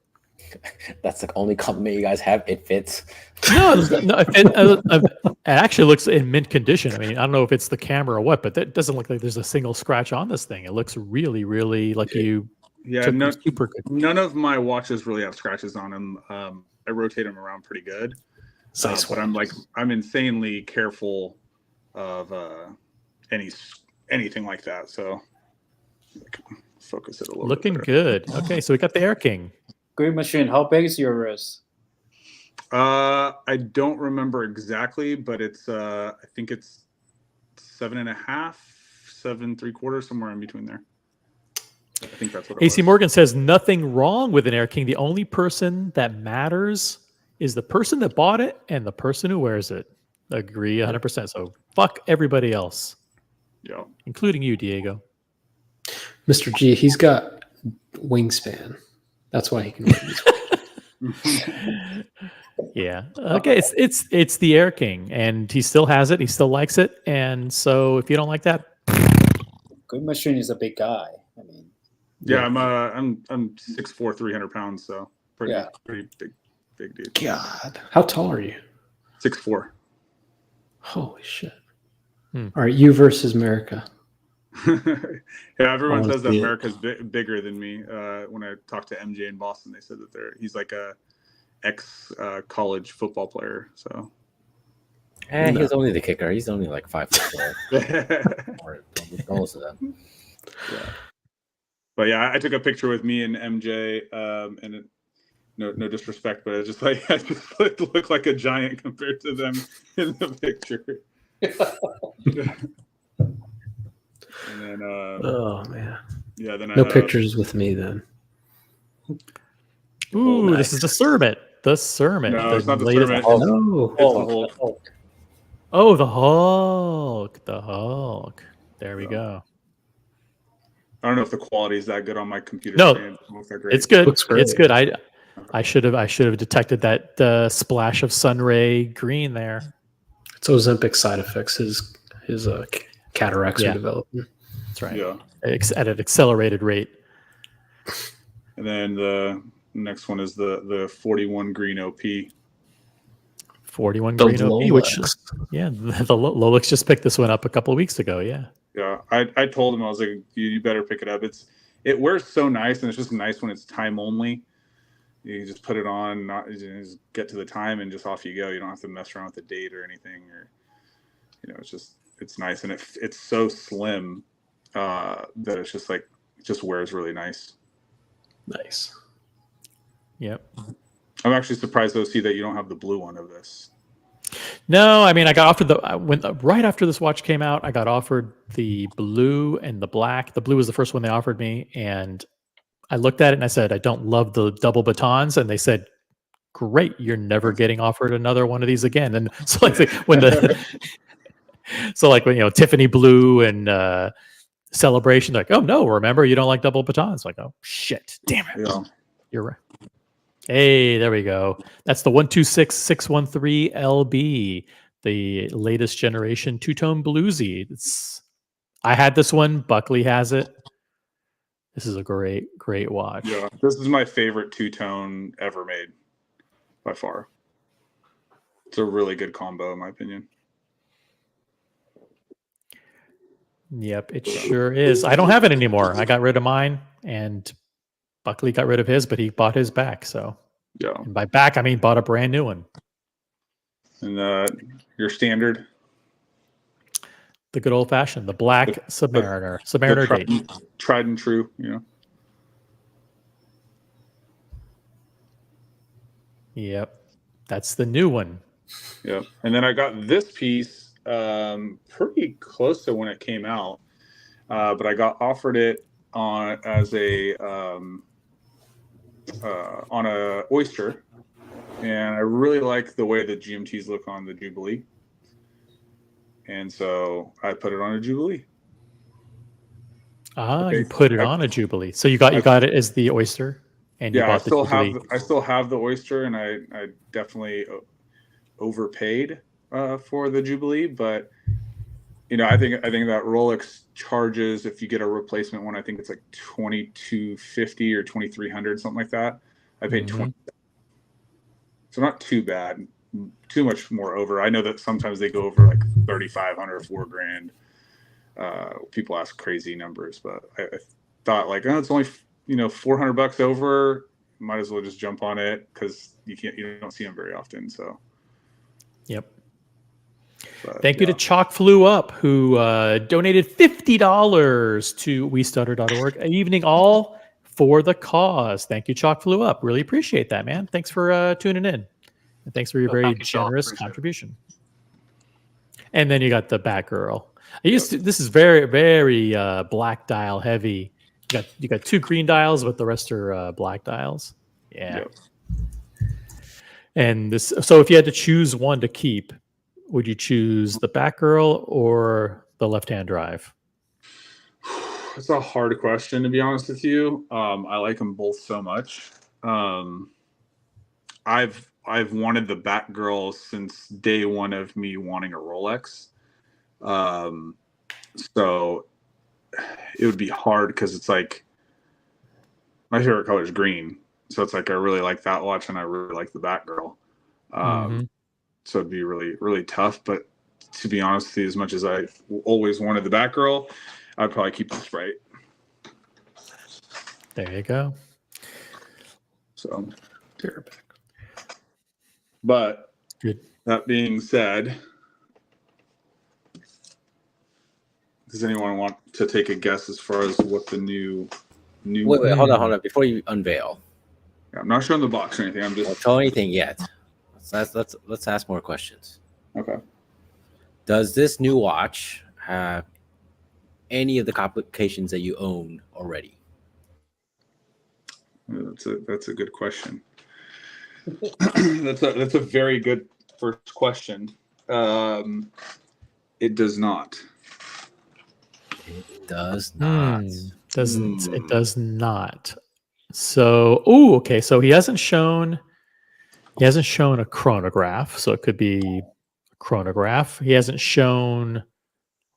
That's the only compliment you guys have. It fits. No, it actually looks in mint condition. I mean, I don't know if it's the camera or what, but that doesn't look like there's a single scratch on this thing. It looks really, really like you. Yeah, took no, super good. none of my watches really have scratches on them. I rotate them around pretty good, but I'm insanely careful of anything like that. So focus it a little. Looking bit good. Okay, so we got the Air King. Green Machine, how big is your wrist? I don't remember exactly, but it's I think it's 7.5, 7.75, somewhere in between there. I think that's what it AC was. Morgan says nothing wrong with an Air King. The only person that matters is the person that bought it and the person who wears it. Agree 100%. So fuck everybody else. Yeah. Including you, Diego. Mr. G, he's got wingspan. That's why he can wear these. Yeah. Okay. It's the Air King, and he still has it. He still likes it, and so if you don't like that, Green Machine is a big guy. I mean, Yeah, I'm 6'4", 300 pounds, so pretty Yeah. pretty big dude. God, how tall are you? 6'4". Holy shit! All right, you versus America. Yeah, everyone wanna says that see it. America's bigger than me. When I talked to MJ in Boston, they said that he's like a ex college football player. So He's only the kicker. He's only like 5'4". Or almost to that. Yeah. But yeah, I took a picture with me and MJ, and no disrespect, but it's just like I just look like a giant compared to them in the picture. And then, Oh man. Yeah, then no pictures with me then. ooh, this is the Sermit. The Sermit. No, it's not the latest- Sermit. No. It's the Hulk. Oh, the Hulk. The Hulk. There we go. I don't know if the quality is that good on my computer. No, screen. It looks that great. it's good. Looks great. It's good. I should have detected that splash of sunray green there. It's Ozempic side effects. His cataracts Yeah. are developing. That's right. Yeah. At an accelerated rate. And then the next one is the 41 green OP. 41 The green OP, which Lolex. yeah, the Lolex just picked this one up a couple of weeks ago. Yeah. Yeah, I told him, I was like, you better pick it up. It wears so nice, and it's just nice when it's time only. You just put it on, you just get to the time, and just off you go. You don't have to mess around with the date or anything, or it's nice, and it's so slim that it's just like it just wears really nice. Nice. Yep. I'm actually surprised though, see that you don't have the blue one of this. No, I mean, I got offered right after this watch came out, I got offered the blue and the black. The blue was the first one they offered me, and I looked at it and I said, I don't love the double batons, and they said, great, you're never getting offered another one of these again. And so like when Tiffany blue and Celebration, like, oh no, remember you don't like double batons. Like, oh shit, damn it. Yeah. You're right. Hey, there we go. That's the 126613 LB, the latest generation two-tone bluesy. I had this one. Buckley has it. This is a great watch. Yeah, this is my favorite two-tone ever made, by far. It's a really good combo, in my opinion. Yep, it sure is. I don't have it anymore. I got rid of mine, and Buckley got rid of his, but he bought his back. So yeah, and by back I mean bought a brand new one. And your standard, the good old fashioned, the black Submariner, Submariner date, tried and true. Yep, that's the new one. Yep, and then I got this piece pretty close to when it came out, but I got offered it on a Oyster, and I really like the way the GMTs look on the Jubilee, and so I put it on a Jubilee. You put it on a Jubilee, so you got it as the Oyster, and you bought the Jubilee. I still have the Oyster, and I definitely overpaid for the Jubilee, but I think that Rolex charges, if you get a replacement one, I think it's like $2,250 or $2,300, something like that. I paid 20. So not too bad. Too much more over. I know that sometimes they go over like 3,500, $4,000. People ask crazy numbers, but I thought like, oh, it's only $400 over. Might as well just jump on it because you don't see them very often. So, yep. But, Thank you to Chalk Flew Up, who donated $50 to westutter.org. Evening all for the cause. Thank you, Chalk Flew Up. Really appreciate that, man. Thanks for tuning in. And thanks for your very generous contribution. And then you got the Batgirl. This is very, very black dial heavy. You got 2 green dials, but the rest are black dials. Yeah. Yep. And so if you had to choose one to keep, would you choose the Batgirl or the left-hand drive? That's a hard question, to be honest with you. I like them both so much. I've wanted the Batgirl since day one of me wanting a Rolex. So it would be hard because it's like my favorite color is green. So it's like I really like that watch and I really like the Batgirl. So it'd be really, really tough. But to be honest with you, as much as I always wanted the Batgirl, I'd probably keep the Sprite. There you go. So, but good. That being said, does anyone want to take a guess as far as what the new? Wait, hold on. Before you unveil, I'm not showing the box or anything. I'm just don't show anything yet. Let's ask more questions. Okay. Does this new watch have any of the complications that you own already? That's a good question. That's a very good first question. It does not. It does not. It does not. So, okay. So he hasn't shown a chronograph, so it could be a chronograph. He hasn't shown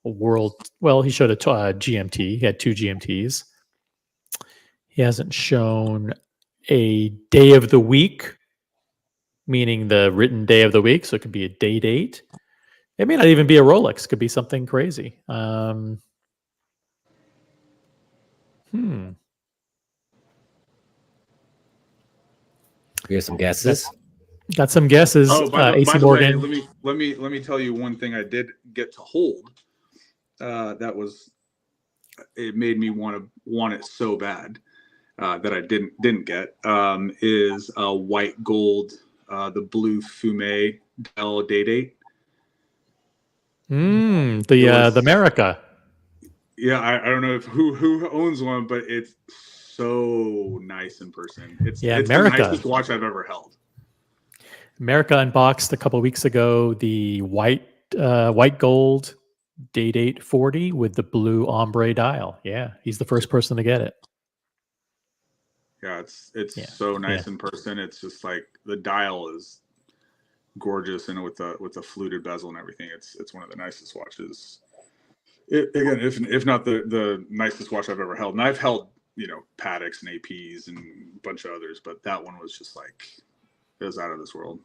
a world. Well, he showed a GMT. He had 2 GMTs. He hasn't shown a day of the week, meaning the written day of the week. So it could be a day date. It may not even be a Rolex. It could be something crazy. We have some guesses. Got some guesses. By AC the Morgan. way, let me tell you one thing I did get to hold. It made me want it so bad that I didn't get. Is a white gold, the blue fume dial day date. The America. Yeah, I don't know who owns one, but it's so nice in person. It's America. the nicest watch I've ever held. America unboxed a couple of weeks ago the white gold day date 40 with the blue ombre dial. Yeah, he's the first person to get it. Yeah, it's so nice in person. It's just like the dial is gorgeous, and with the fluted bezel and everything, it's one of the nicest watches. Again, if not the nicest watch I've ever held, and I've held Pateks and APs and a bunch of others, but that one was just like it was out of this world.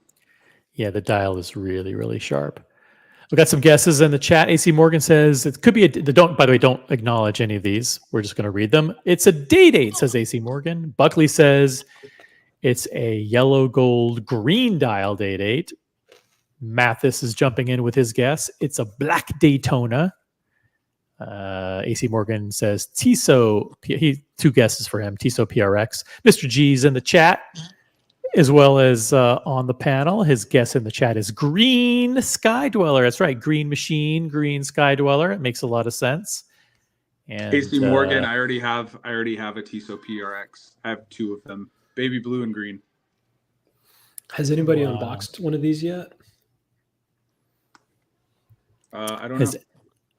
Yeah, the dial is really, really sharp. We got some guesses in the chat. AC Morgan says it could be by the way, don't acknowledge any of these. We're just going to read them. It's a day date, says AC Morgan. Buckley says it's a yellow gold green dial day date. Mathis is jumping in with his guess. It's a black Daytona. AC Morgan says Tissot. 2 guesses for him. Tissot PRX. Mr. G's in the chat, as well as on the panel. His guess in the chat is Green Sky Dweller. That's right. Green Machine, Green Sky Dweller. It makes a lot of sense. And AC Morgan, I already have a Tissot PRX. I have 2 of them, baby blue and green. Has anybody unboxed one of these yet? I don't know.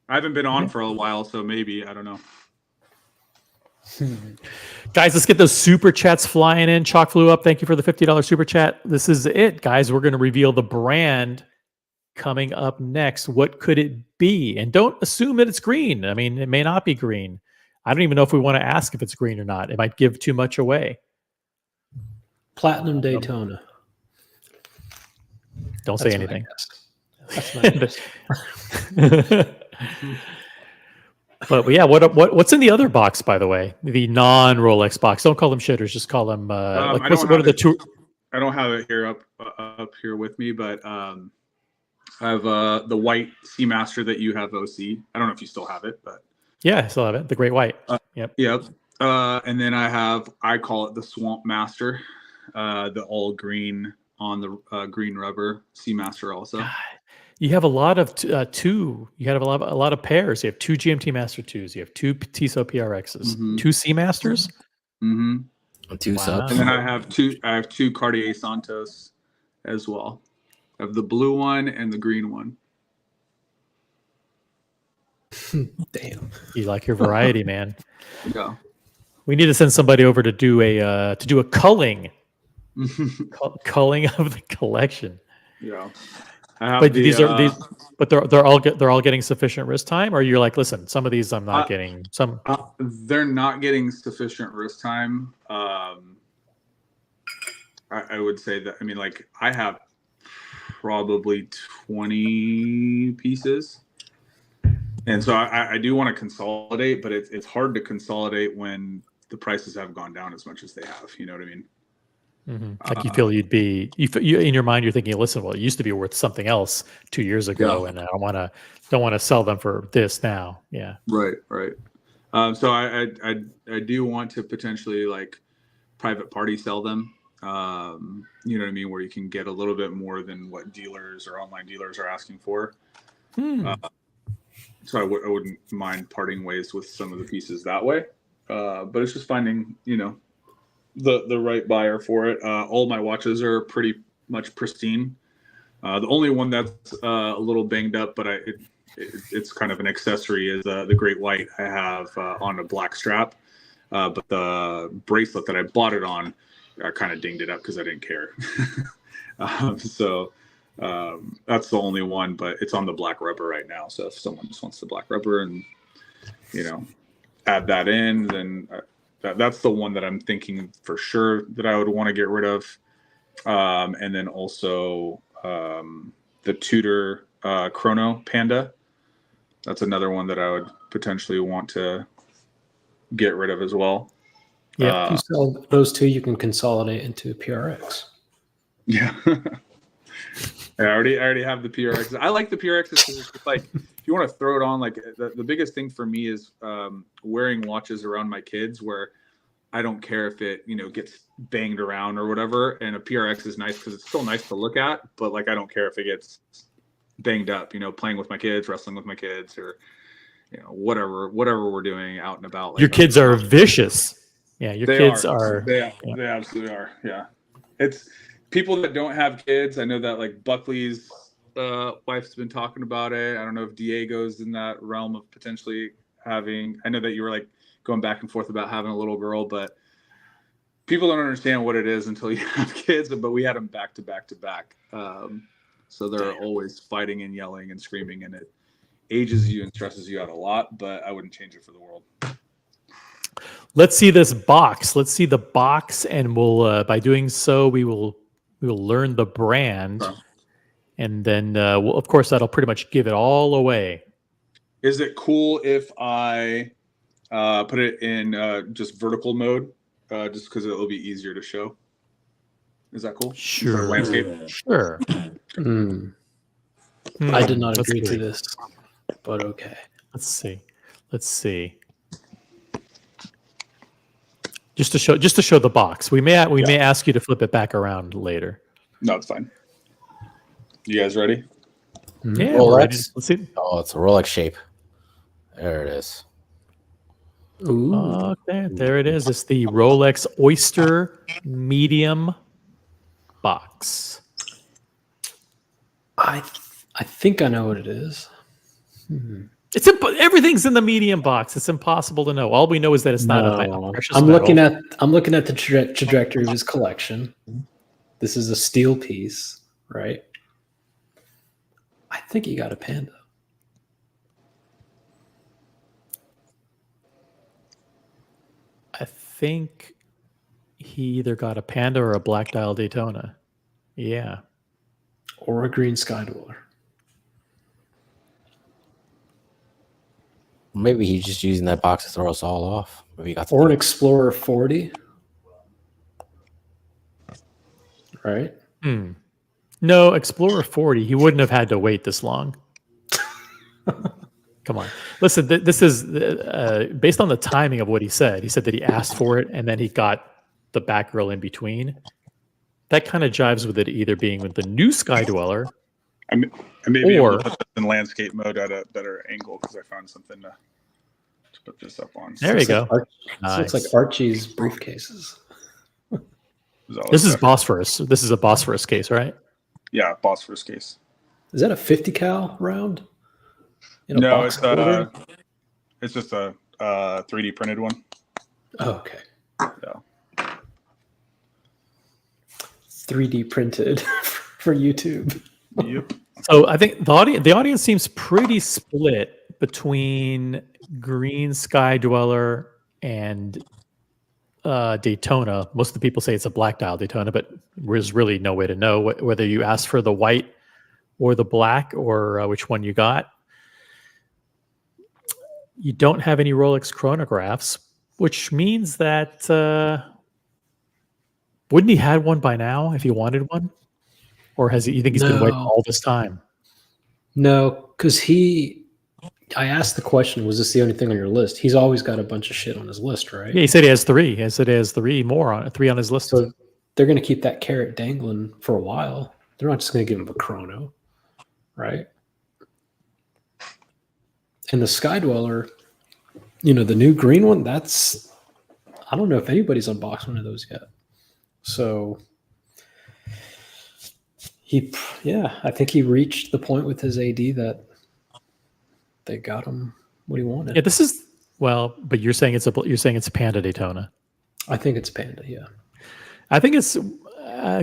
I haven't been on for a while, so maybe. I don't know. Guys, let's get those super chats flying in. Chalk Flew Up. Thank you for the $50 super chat. This is it, guys. We're going to reveal the brand coming up next. What could it be? And don't assume that it's green. I mean, it may not be green. I don't even know if we want to ask if it's green or not. It might give too much away. Platinum Daytona. Don't say That's my anything. guess. That's my guess. But yeah, what's in the other box, by the way? The non-Rolex box. Don't call them shitters. Just call them. Like, what are the two? I don't have it here up here with me, but I have the white Seamaster that you have, OC. I don't know if you still have it, but Yeah, I still have it. The Great White. Yep. Yep. And then I call it the Swamp Master, the all green on the green rubber Seamaster also. You have a lot of two. You have a lot of pairs. You have two GMT Master 2s. You have two Tissot PRXs. Two Seamasters. Mm-hmm. Two subs. And then I have two Cartier Santos as well. I have the blue one and the green one. Damn. You like your variety, man. Yeah. We need to send somebody over to do a culling, culling of the collection. Yeah. But they're all getting sufficient wrist time, or you're like, listen, some of these I'm not getting. Some they're not getting sufficient wrist time. I would say that. I mean, like I have probably 20 pieces, and so I do want to consolidate, but it's hard to consolidate when the prices have gone down as much as they have. You know what I mean? Like you feel you'd be you in your mind you're thinking, listen, well, it used to be worth something else 2 years ago, and I don't want to sell them for this now. Yeah. Right. So I do want to potentially like private party sell them. You know what I mean, where you can get a little bit more than what dealers or online dealers are asking for. So I wouldn't mind parting ways with some of the pieces that way. But it's just finding, the right buyer for it. All my watches are pretty much pristine. The only one that's a little banged up, but it's kind of an accessory, is the Great White I have on a black strap. But the bracelet that I bought it on, I kind of dinged it up because I didn't care. So that's the only one, but it's on the black rubber right now. So if someone just wants the black rubber and, add that in, then that's the one that I'm thinking for sure that I would want to get rid of. And then also the Tudor Chrono Panda. That's another one that I would potentially want to get rid of as well. Yeah, if you sell those two, you can consolidate into PRX. Yeah. I already have the PRX. I like the PRX because it's just like, if you want to throw it on, like the biggest thing for me is wearing watches around my kids where I don't care if it, gets banged around or whatever. And a PRX is nice because it's still nice to look at, but like, I don't care if it gets banged up, playing with my kids, wrestling with my kids, or, whatever we're doing out and about. Like, your kids are vicious. Yeah. Your kids are. They absolutely are. Yeah. It's people that don't have kids. I know that like Buckley's wife's been talking about it. I don't know if Diego's in that realm of potentially having. I know that you were like going back and forth about having a little girl, but people don't understand what it is until you have kids. But we had them back to back to back, so they're always fighting and yelling and screaming, and it ages you and stresses you out a lot. But I wouldn't change it for the world. Let's see this box. Let's see the box, and we'll by doing so we will learn the brand. And then, of course, that'll pretty much give it all away. Is it cool if I put it in just vertical mode, just because it'll be easier to show? Is that cool? Sure. Landscape? Sure. I did not agree to this, but okay. Let's see. Just to show the box. We may ask you to flip it back around later. No, it's fine. You guys ready? Yeah, Rolex. Let's see. Oh, it's a Rolex shape. There it is. Ooh. Okay, there it is. It's the Rolex Oyster Medium box. I think I know what it is. It's everything's in the medium box. It's impossible to know. All we know is that it's not a precious I'm metal. looking at the trajectory of his collection. This is a steel piece, right? I think he got a Panda. I think he either got a Panda or a Black Dial Daytona. Yeah. Or a Green Sky Dweller. Maybe he's just using that box to throw us all off. Maybe he got Or an Explorer 40. Right? No, Explorer 40, he wouldn't have had to wait this long. Come on. Listen, this is based on the timing of what he said. He said that he asked for it and then he got the back grill in between. That kind of jives with it either being with the new Sky Dweller. I may be able to put this in landscape mode at a better angle because I found something to put this up on. There you go. Nice. Looks like Archie's briefcases. This is Bosphorus. This is a Bosphorus case, right? Yeah, Bosphorus case. Is that a 50 cal round? No, it's just a 3D printed one. Oh, okay. Yeah. 3D printed for YouTube. Yep. So I think the audience seems pretty split between Green Sky Dweller and Daytona. Most of the people say it's a Black Dial Daytona, but there's really no way to know whether you asked for the white or the black or which one you got. You don't have any Rolex chronographs, which means that wouldn't he had one by now if he wanted one? Or has he? You think he's been waiting all this time? No, because I asked the question, was this the only thing on your list? He's always got a bunch of shit on his list, right? Yeah, he said he has three. He said he has three on his list. So they're going to keep that carrot dangling for a while. They're not just going to give him a chrono, right? And the Sky Dweller, the new green one, I don't know if anybody's unboxed one of those yet. So I think he reached the point with his AD that they got him what he wanted. Yeah, but you're saying it's a Panda Daytona. I think it's Panda, yeah. I think it's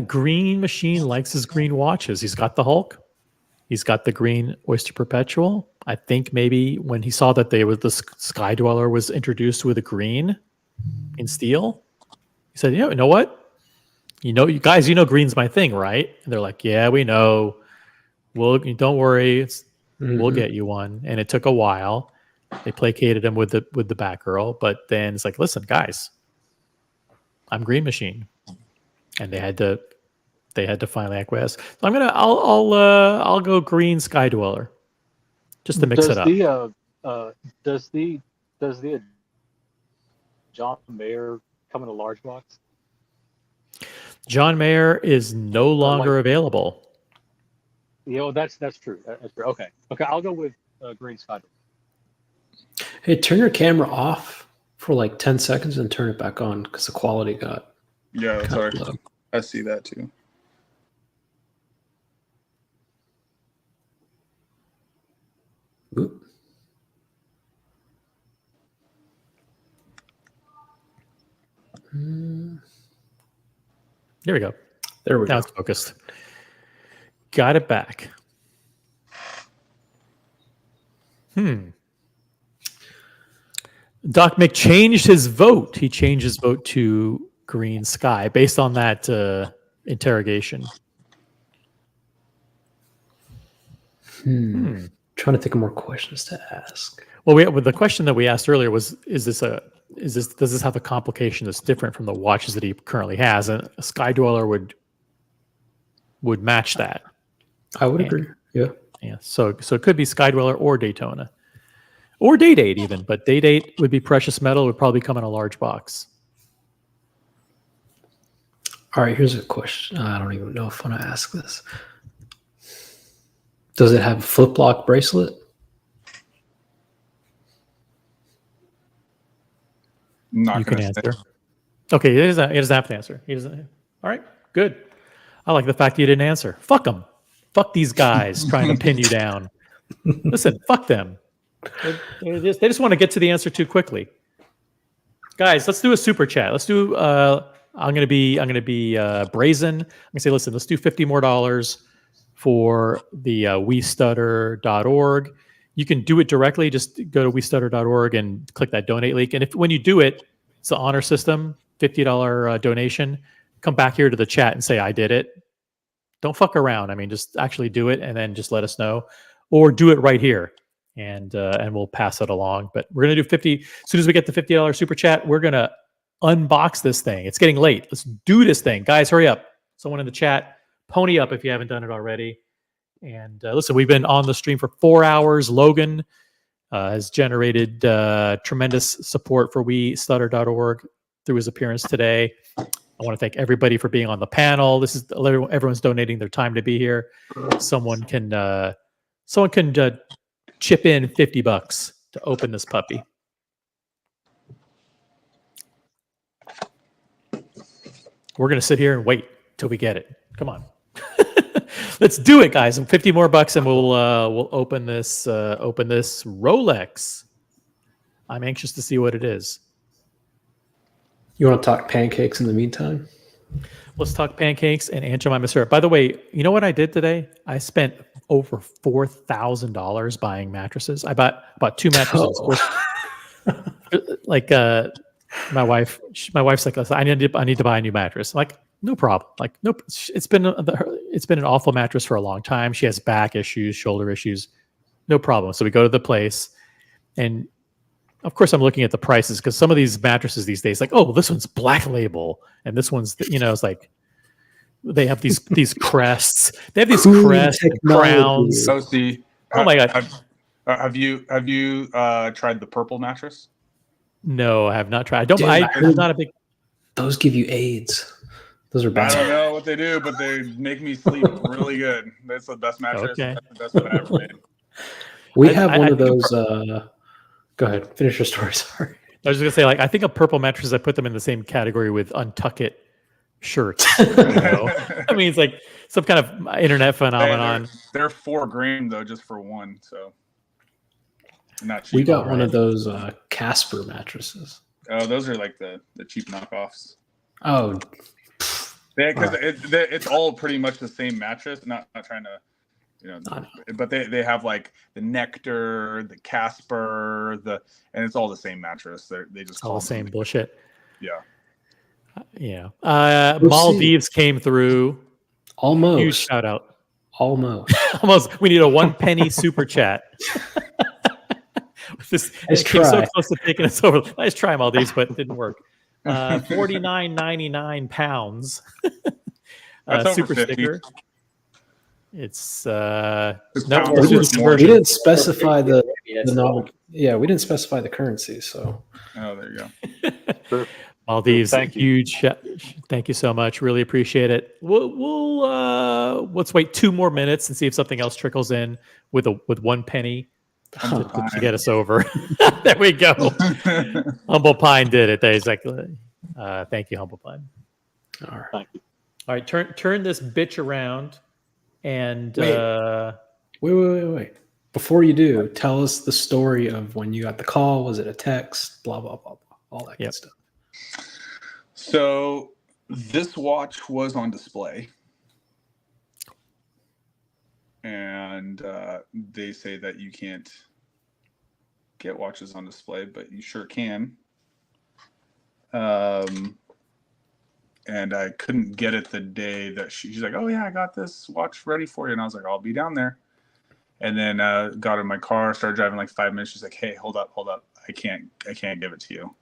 Green Machine likes his green watches. He's got the Hulk. He's got the green Oyster Perpetual. I think maybe when he saw that the Sky Dweller was introduced with a green in steel, he said, you know what? You guys, green's my thing, right? And they're like, yeah, we know. Don't worry. We'll get you one. And it took a while. They placated him with the back girl, but then it's like, listen, guys, I'm Green Machine. And they had to finally acquiesce. So I'll go Green Sky Dweller just to mix it up. Does the John Mayer come in a large box? John Mayer is no longer available. That's true. That's true. Okay. I'll go with Green Sky. Hey, turn your camera off for like 10 seconds and turn it back on because the quality got. Yeah, that's all right. I see that too. Oop. There we go. Now it's focused. Got it back. Doc Mick changed his vote. He changed his vote to Green Sky based on that interrogation. Trying to think of more questions to ask. Well, the question that we asked earlier was: does this have a complication that's different from the watches that he currently has? And a Sky Dweller would match that. I would agree. Yeah. Yeah. So it could be Sky Dweller or Daytona, or Day Date even. But Day Date would be precious metal. Would probably come in a large box. All right. Here's a question. I don't even know if I want to ask this. Does it have a flip lock bracelet? You can answer. Okay, he doesn't have to answer. He doesn't. All right, good. I like the fact you didn't answer. Fuck them. Fuck these guys trying to pin you down. Listen, fuck them. They just want to get to the answer too quickly. Guys, let's do a super chat. Let's do. I'm gonna be brazen. I'm gonna say, listen, let's do $50 more. for the westutter.org. You can do it directly. Just go to westutter.org and click that donate link. And if when you do it, it's an honor system, $50 donation. Come back here to the chat and say, I did it. Don't fuck around. I mean, just actually do it and then just let us know. Or do it right here and we'll pass it along. But we're going to do 50. As soon as we get the $50 super chat, we're going to unbox this thing. It's getting late. Let's do this thing. Guys, hurry up. Someone in the chat, pony up if you haven't done it already. And listen, we've been on the stream for 4 hours. Logan has generated tremendous support for westutter.org through his appearance today. I want to thank everybody for being on the panel. This is everyone's donating their time to be here. Someone can chip in $50 to open this puppy. We're gonna sit here and wait till we get it. Come on. Let's do it, guys. And 50 more bucks, and we'll open this Rolex. I'm anxious to see what it is. You want to talk pancakes in the meantime? Let's talk pancakes and Aunt Jemima syrup. By the way, you know what I did today? I spent over $4,000 buying mattresses. I bought 2 mattresses. Like my wife's like, I need to buy a new mattress. I'm like, no problem. Like, nope. It's been an awful mattress for a long time. She has back issues, shoulder issues. No problem. So we go to the place, and of course I'm looking at the prices because some of these mattresses these days, like, oh, this one's Black Label, and this one's, it's like they have these crests. They have these crests and crowns. Oh, see. Oh my god. Have you tried the purple mattress? No, I have not tried. I'm not a big. Those give you AIDS. Those are bad. I don't know what they do, but they make me sleep really good. That's the best mattress. Okay. That's the best one I ever made. We have one of those. Go ahead. Finish your story. Sorry. I was just gonna say, like, I think of purple mattresses. I put them in the same category with Untuckit shirts. I mean, it's like some kind of internet phenomenon. They're $4,000 though, just for one. So not cheap. We got one of those Casper mattresses. Oh, those are like the cheap knockoffs. Oh, because it's all pretty much the same mattress. Not trying to, but they have like the Nectar, the Casper, and it's all the same mattress. They just all the same bullshit. Yeah. Yeah. Maldives came through. Almost. Huge shout out. Almost. Almost. We need a 1 penny super chat. This came so close to taking us over. Nice try, Maldives, but it didn't work. £49.99. Super sticker. It's we didn't specify the normal. Yeah, we didn't specify the currency. So there you go. Maldives, thank you. Thank you so much. Really appreciate it. We'll let's wait 2 more minutes and see if something else trickles in with 1 penny. To get us over. There we go. Humble Pine did it. Exactly. Thank you, Humble Pine. All right. Thank you. All right. Turn this bitch around and wait. Before you do, tell us the story of when you got the call. Was it a text? Blah blah blah blah. All that good stuff. So this watch was on display. And they say that you can't get watches on display, but you sure can. And I couldn't get it the day that she's like, "Oh yeah, I got this watch ready for you," and I was like, "I'll be down there." And then got in my car, started driving like 5 minutes. She's like, "Hey, hold up, I can't give it to you."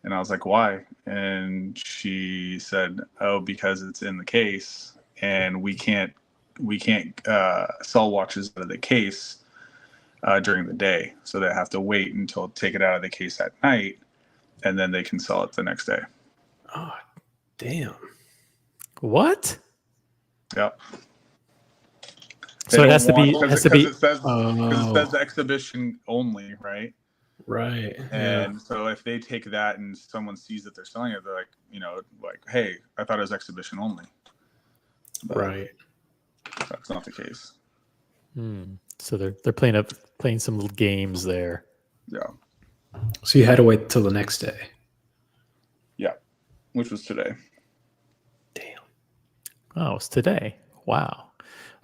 And I was like, "Why?" And she said, "Oh, because it's in the case, and we can't sell watches out of the case during the day, so they have to wait until take it out of the case at night, and then they can sell it the next day." Oh, damn! What? Yep. So it has to be. Because it says exhibition only, right? Right. And so if they take that and someone sees that they're selling it, they're like, "Hey, I thought it was exhibition only." But right. That's not the case. So they're playing some little games there. Yeah. So you had to wait till the next day. Yeah, which was today. Damn. Oh, it's today. Wow.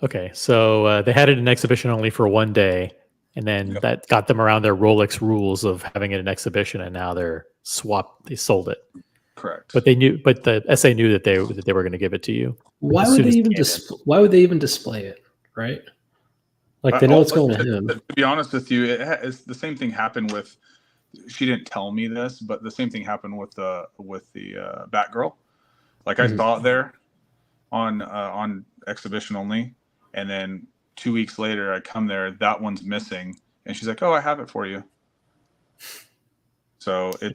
Okay, so they had it in exhibition only for one day, and then that got them around their Rolex rules of having it in exhibition, and now they sold it. Correct. But the SA knew that they were going to give it to you. Why as would soon they as it even came in. Why would they even display it? Right? Like they know it's going to him. To be honest with you, it's the same thing happened with. She didn't tell me this, but the same thing happened with the Batgirl. Like I saw it there on exhibition only, and then 2 weeks later I come there, that one's missing, and she's like, "Oh, I have it for you." So they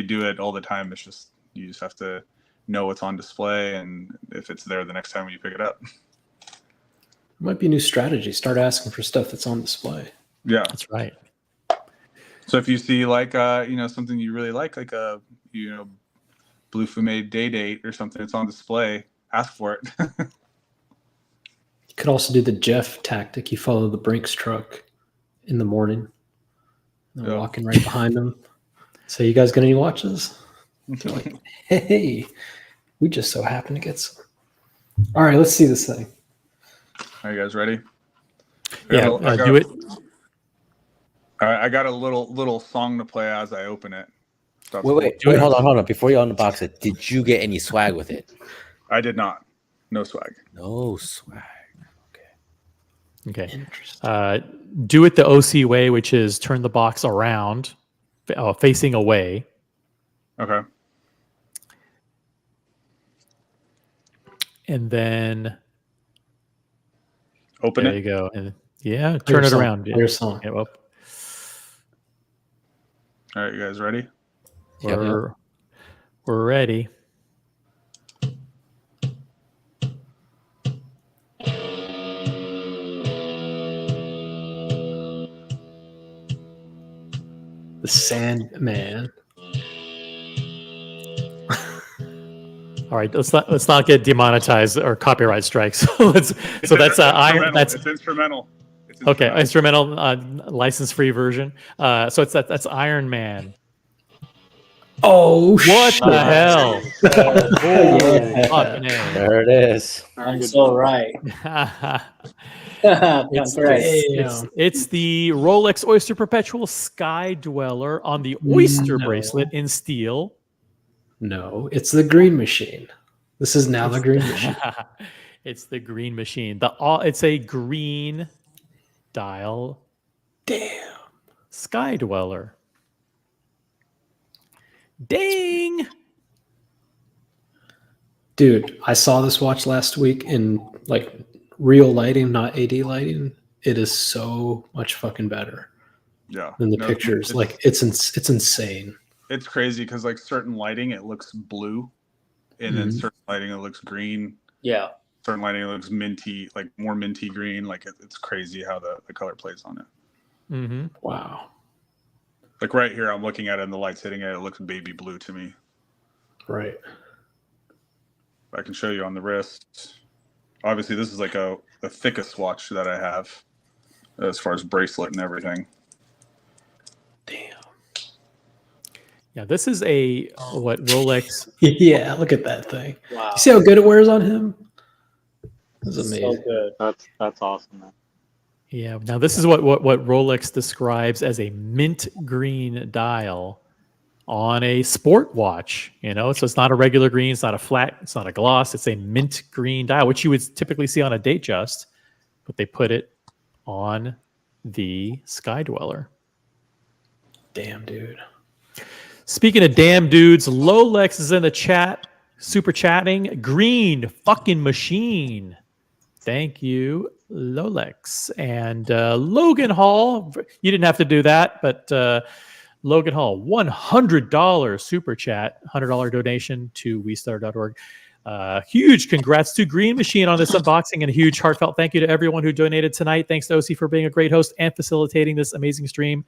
do it all the time. It's just you just have to know what's on display, and if it's there the next time you pick it up. It might be a new strategy. Start asking for stuff that's on display. Yeah, that's right. So if you see like something you really like a Blue Fume Day Date or something that's on display, ask for it. You could also do the Jeff tactic. You follow the Brinks truck in the morning. They're walking right behind them. So you guys got any watches? They're like, hey, we just so happen to get some. All right, let's see this thing. Are you guys ready? Yeah, do it. All right, I got a little song to play as I open it. Wait, hold on. Before you unbox it, did you get any swag with it? I did not. No swag. No swag. Okay. Do it the OC way, which is turn the box around, facing away. Okay. And then open there it. You go. And turn it around. Your song. Yeah, well. All right, you guys ready? We're ready. The Sandman. All right, let's not get demonetized or copyright strikes. That's Iron. It's instrumental. Okay, instrumental license-free version. So that's Iron Man. Oh, what the hell? There it is. I'm so right. That's right. It's the Rolex Oyster Perpetual Sky Dweller on the Oyster bracelet in steel. No, it's the Green Machine. This is now the Green Machine. It's the Green Machine. It's a green dial. Damn. Sky Dweller. Dang. Dude, I saw this watch last week in like real lighting, not AD lighting. It is so much fucking better. Yeah. Than the pictures. Like it's insane. It's crazy because like certain lighting it looks blue, and then certain lighting it looks green. Yeah. Certain lighting it looks minty, like more minty green. Like it's crazy how the color plays on it. Mm-hmm. Wow. Like right here, I'm looking at it and the light's hitting it. It looks baby blue to me. Right. I can show you on the wrist. Obviously, this is like the thickest watch that I have as far as bracelet and everything. Damn. Yeah, this is what Rolex. Yeah, look at that thing. Wow. You see how good it wears on him? That's amazing. So good. That's awesome, man. Yeah. Now this is what Rolex describes as a mint green dial on a sport watch. So it's not a regular green, it's not a flat, it's not a gloss, it's a mint green dial, which you would typically see on a Datejust, but they put it on the Sky Dweller. Damn, dude. Speaking of damn dudes, Lolex is in the chat, super chatting. Green fucking machine. Thank you, Lolex. And Logan Hall, you didn't have to do that, but Logan Hall, $100 super chat, $100 donation to WeStar.org. Huge congrats to Green Machine on this unboxing, and a huge heartfelt thank you to everyone who donated tonight. Thanks to OC for being a great host and facilitating this amazing stream.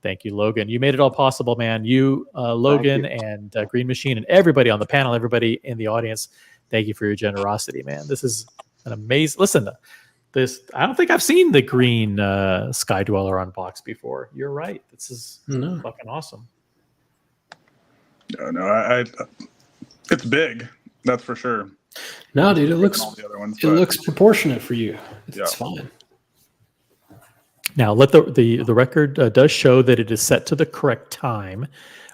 Thank you, Logan. You made it all possible, man. You, Logan, and Green Machine, and everybody on the panel, everybody in the audience, thank you for your generosity, man. This is an amazing. Listen, I don't think I've seen the green Sky Dweller unboxed before. You're right. This is fucking awesome. No, it's big. That's for sure. No, dude, it looks all the other ones, it but- looks proportionate for you. It's Yeah. fine. Now, let the record does show that it is set to the correct time,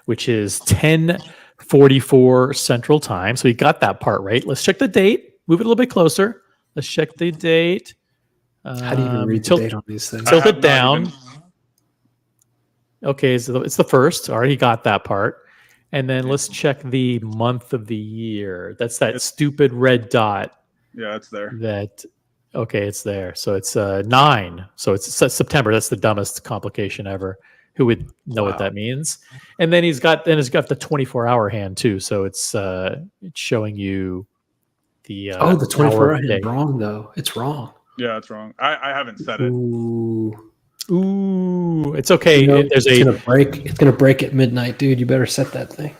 which is 10:44 Central Time. So we got that part right. Let's check the date. Move it a little bit closer. Let's check the date. How do you even read the date on these things? Tilt it down. Okay, so it's the first. All right, he got that part. And then let's check the month of the year. That's that stupid red dot. Yeah, it's there. Okay, it's there. So it's 9. So it's September. That's the dumbest complication ever. Who would know what that means? And then it's got the 24-hour hand too. So it's showing you the the 24-hour hand day. wrong though. It's wrong. Yeah, it's wrong. I haven't said it. Ooh, it's okay. You know, There's it's gonna break. It's gonna break at midnight, dude. You better set that thing.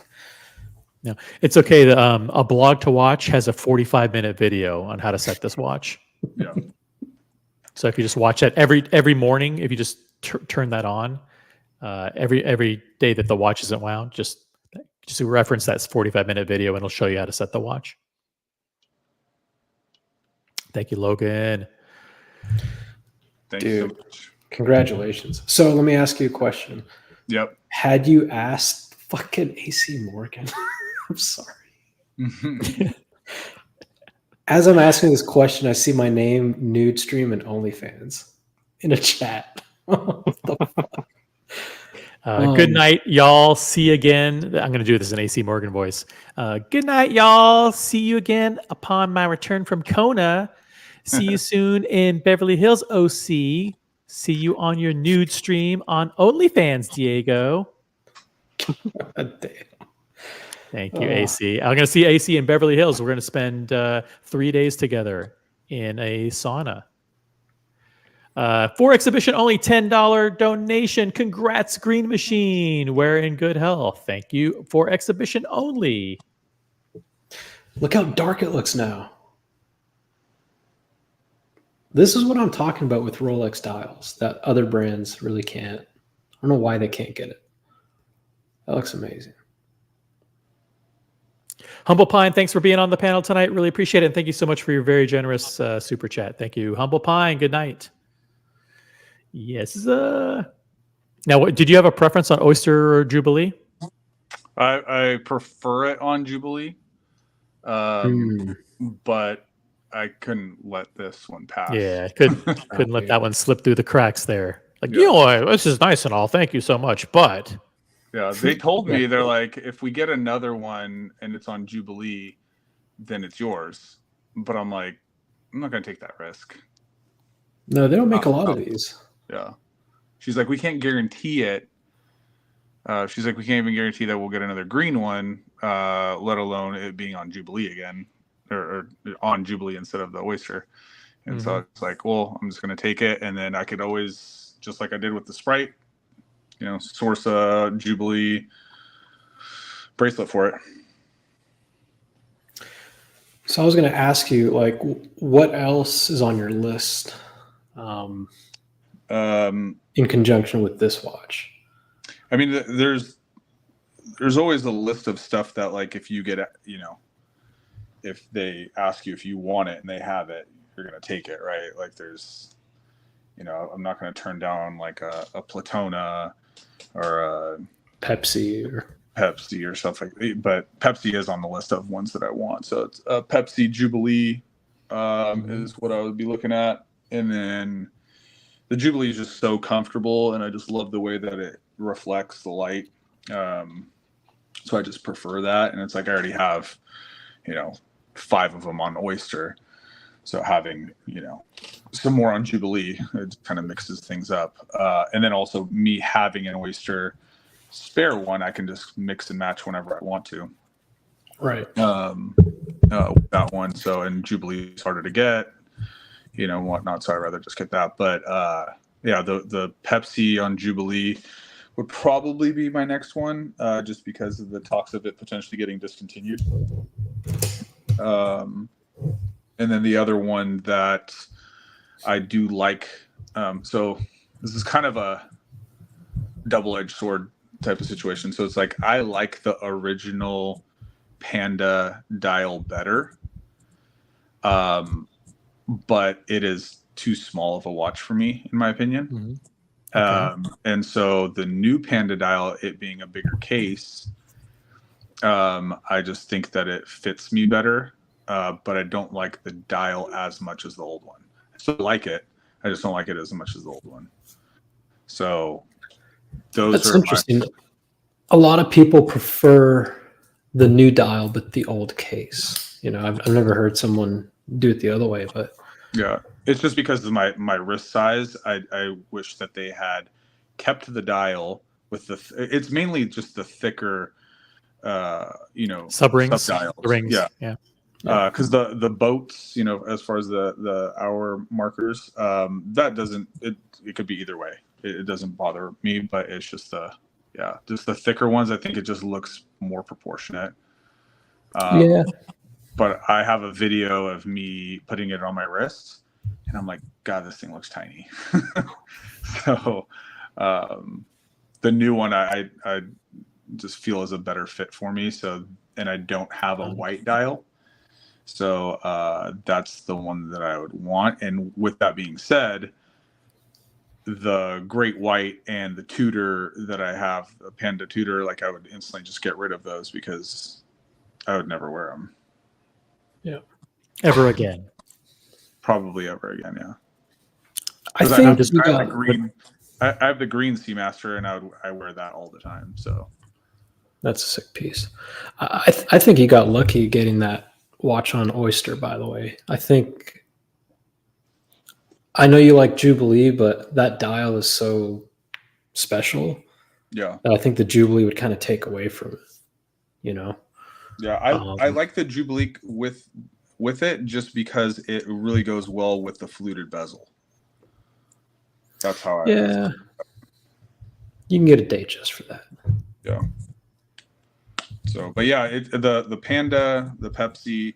No, it's okay. A blog to watch has a 45-minute video on how to set this watch. Yeah. So if you just watch that every morning, if you just turn that on, every day that the watch isn't wound, just reference that 45-minute video, and it'll show you how to set the watch. Thank you, Logan. Thank you so Dude, much. congratulations. So let me ask you a question. Yep. Had you asked fucking AC Morgan? I'm sorry. As I'm asking this question, I see my name, Nude Stream, and OnlyFans in a chat. What the fuck? Good night, y'all. See you again. I'm going to do this in AC Morgan voice. Good night, y'all. See you again upon my return from Kona. See you soon in Beverly Hills, OC. See you on your nude stream on OnlyFans, Diego. Thank you, AC. I'm going to see AC in Beverly Hills. We're going to spend 3 days together in a sauna. For exhibition only, $10 donation. Congrats, Green Machine. We're in good health. Thank you. For exhibition only. Look how dark it looks now. This is what I'm talking about with Rolex dials that other brands really can't. I don't know why they can't get it. That looks amazing. Humble Pine, thanks for being on the panel tonight. Really appreciate it. And thank you so much for your very generous super chat. Thank you. Humble Pine, good night. Yes. Now, did you have a preference on Oyster or Jubilee? I prefer it on Jubilee, but I couldn't let this one pass. Yeah, couldn't let that one slip through the cracks there. Like, you know, this is nice and all. Thank you so much, but yeah, they told me, they're like, if we get another one and it's on Jubilee, then it's yours. But I'm like, I'm not gonna take that risk. No, they don't make a lot of these. Yeah. She's like, we can't guarantee it. She's like, we can't even guarantee that we'll get another green one, let alone it being on Jubilee again, or on Jubilee instead of the Oyster. And so it's like, well, I'm just going to take it. And then I could always, just like I did with the Sprite, you know, source a Jubilee bracelet for it. So I was going to ask you, like, what else is on your list in conjunction with this watch? I mean, there's always a list of stuff that, like, if you get, you know, if they ask you if you want it and they have it, you're going to take it, right? Like, there's, you know, I'm not going to turn down like a Platona or a Pepsi or stuff like that. But Pepsi is on the list of ones that I want. So it's a Pepsi Jubilee is what I would be looking at. And then the Jubilee is just so comfortable, and I just love the way that it reflects the light. So I just prefer that. And it's like I already have, you know, 5 of them on Oyster. So having, you know, some more on Jubilee, it kind of mixes things up. And then also me having an Oyster spare one, I can just mix and match whenever I want to. Right. With that one. So, and Jubilee is harder to get, you know, and whatnot. So I'd rather just get that. But yeah, the Pepsi on Jubilee would probably be my next one, just because of the talks of it potentially getting discontinued. And then the other one that I do like, so this is kind of a double-edged sword type of situation. So it's like I like the original Panda dial better, but it is too small of a watch for me, in my opinion. Mm-hmm. Okay. And so the new Panda dial, it being a bigger case, I just think that it fits me better, but I don't like the dial as much as the old one. I still like it. I just don't like it as much as the old one. So those That's are interesting. A lot of people prefer the new dial, but the old case. You know, I've never heard someone do it the other way, but yeah, it's just because of my wrist size. I wish that they had kept the dial with the. It's mainly just the thicker, Sub rings, sub dials. the rings. Yeah. Yeah. Because the boats, as far as the hour markers, that doesn't. It could be either way. It doesn't bother me, but it's just just the thicker ones. I think it just looks more proportionate. yeah. But I have a video of me putting it on my wrist, and I'm like, God, this thing looks tiny. So the new one, I just feel is a better fit for me. So, and I don't have a white dial. So that's the one that I would want. And with that being said, the Great White and the Tudor that I have, a Panda Tudor, like I would instantly just get rid of those because I would never wear them. Yeah. Ever again. Probably ever again, yeah. I I have think the green. I have the green Seamaster, and I wear that all the time. So that's a sick piece. I think you got lucky getting that watch on Oyster. By the way, I know you like Jubilee, but that dial is so special. Yeah. That I think the Jubilee would kind of take away from it. You know. Yeah, I like the Jubilee with it just because it really goes well with the fluted bezel. That's how I. Yeah. You can get a date just for that. Yeah. So, but yeah, the Panda, the Pepsi,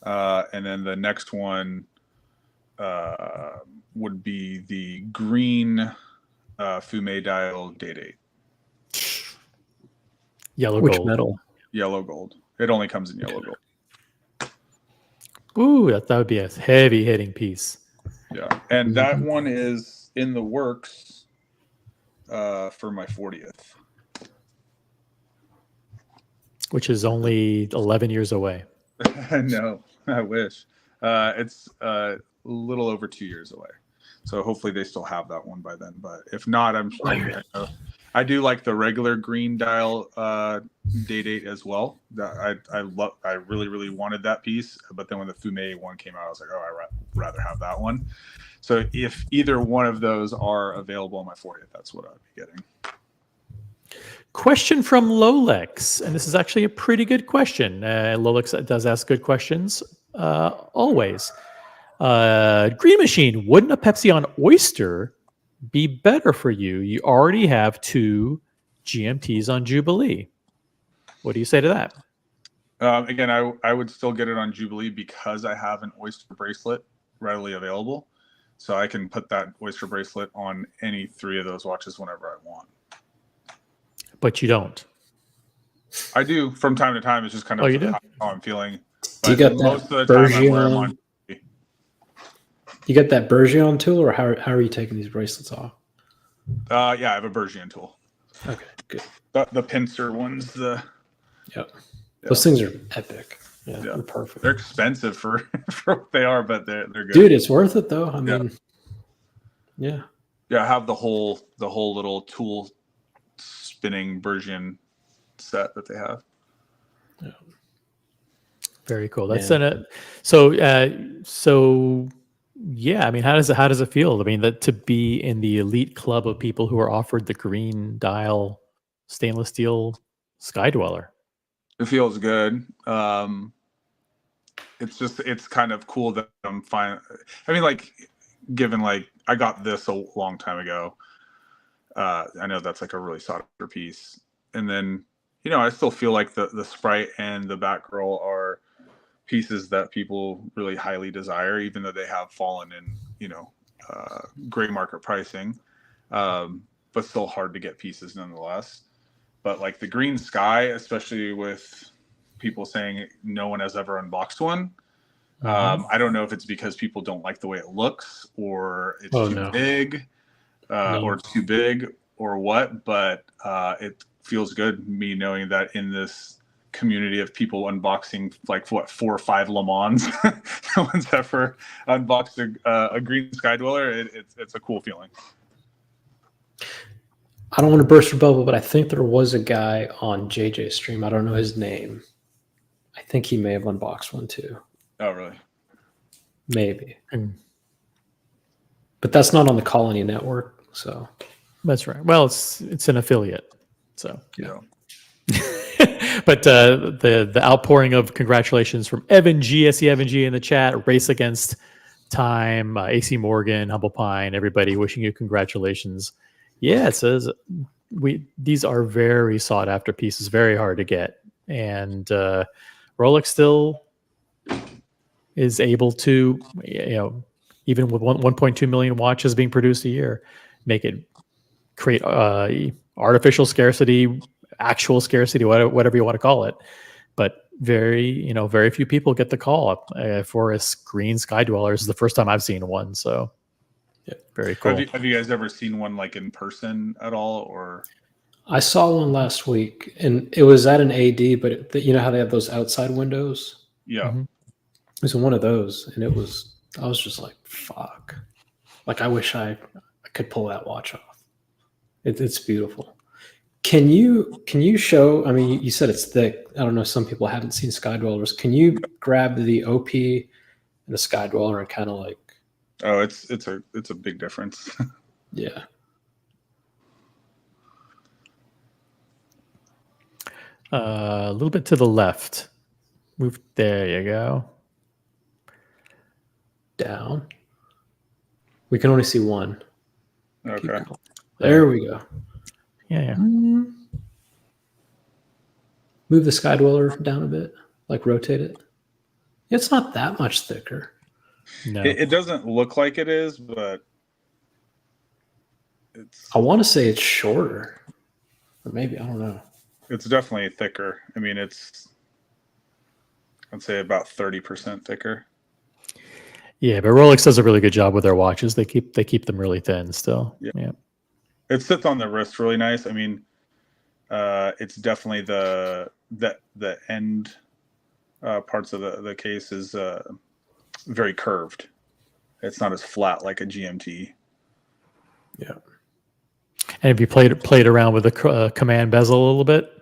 and then the next one would be the green Fume dial Date 8. Yellow Which gold. metal? Yellow gold. It only comes in yellow gold. Ooh, that would be a heavy hitting piece. Yeah, and that one is in the works for my 40th. Which is only 11 years away. No, I wish. It's a little over 2 years away. So hopefully they still have that one by then. But if not, I do like the regular green dial Date 8 as well. I really, really wanted that piece. But then when the Fume one came out, I was like, oh, I'd rather have that one. So if either one of those are available on my 40th, that's what I'd be getting. Question from Lolex, and this is actually a pretty good question. Lolex does ask good questions always. Green Machine, wouldn't a Pepsi on Oyster be better for you? You already have 2 GMTs on Jubilee. What do you say to that? Again, I would still get it on Jubilee because I have an Oyster bracelet readily available. So I can put that Oyster bracelet on any 3 of those watches whenever I want. But you don't. I do from time to time. It's just kind of you do? how I'm feeling. Do you got most that of the time I wear them Bergeron? on. You got that Bergeron tool, or how are you taking these bracelets off? Yeah, I have a Bergeron tool. Okay, good. The pincer ones. Yep. Those things are epic. Yeah, they're perfect. They're expensive for what they are, but they're good. Dude, it's worth it though. I mean, yeah. Yeah, I have the whole little tool spinning Bergeron set that they have. Yeah. Very cool. That's so yeah. I mean, how does it feel? I mean, that to be in the elite club of people who are offered the green dial stainless steel Sky Dweller. It feels good. It's kind of cool that I'm fine. I mean, like, given like I got this a long time ago. I know that's like a really sought after piece. And then, I still feel like the Sprite and the Batgirl are pieces that people really highly desire, even though they have fallen in, gray market pricing, but still hard to get pieces nonetheless. But like the Green Sky, especially with people saying no one has ever unboxed one, I don't know if it's because people don't like the way it looks, or it's too big, or too big, or what. But it feels good me knowing that in this community of people unboxing like 4 or 5 Le Mans, no one's ever unboxed a green Sky Dweller. It's a cool feeling. I don't want to burst your bubble, but I think there was a guy on JJ stream. I don't know his name. I think he may have unboxed one too. Oh, really? Maybe. But that's not on the Colony Network, so. That's right. Well, it's an affiliate, so. Yeah. But the outpouring of congratulations from Evan G, SE Evan G in the chat, Race Against Time, AC Morgan, Humble Pine, everybody wishing you congratulations. Yeah, it says these are very sought after pieces, very hard to get, and Rolex still is able to, even with 1.2 million watches being produced a year, create artificial scarcity, actual scarcity, whatever you want to call it. But very few people get the call for a green Sky Dweller. This is the first time I've seen one, so yeah, very cool. Have you guys ever seen one like in person at all, or? I saw one last week, and it was at an AD, but you know how they have those outside windows? Yeah. Mm-hmm. It was one of those, and I was just like, fuck. Like, I wish I could pull that watch off. It's beautiful. Can you show, I mean, you said it's thick. I don't know, some people haven't seen Sky Dwellers. Can you grab the OP and the Sky Dweller and kind of like. Oh, it's a big difference. Yeah. A little bit to the left. Move. There you go. Down. We can only see one. Okay. There we go. Yeah. Move the Sky Dweller down a bit, like rotate it. It's not that much thicker. No. It doesn't look like it is, but I want to say it's shorter, or maybe I don't know. It's definitely thicker. I mean, I'd say about 30% thicker. Yeah, but Rolex does a really good job with their watches. They keep them really thin still. Yeah. It sits on the wrist really nice. I mean, it's definitely the end parts of the case is very curved. It's not as flat like a GMT. Yeah. And have you played around with the command bezel a little bit?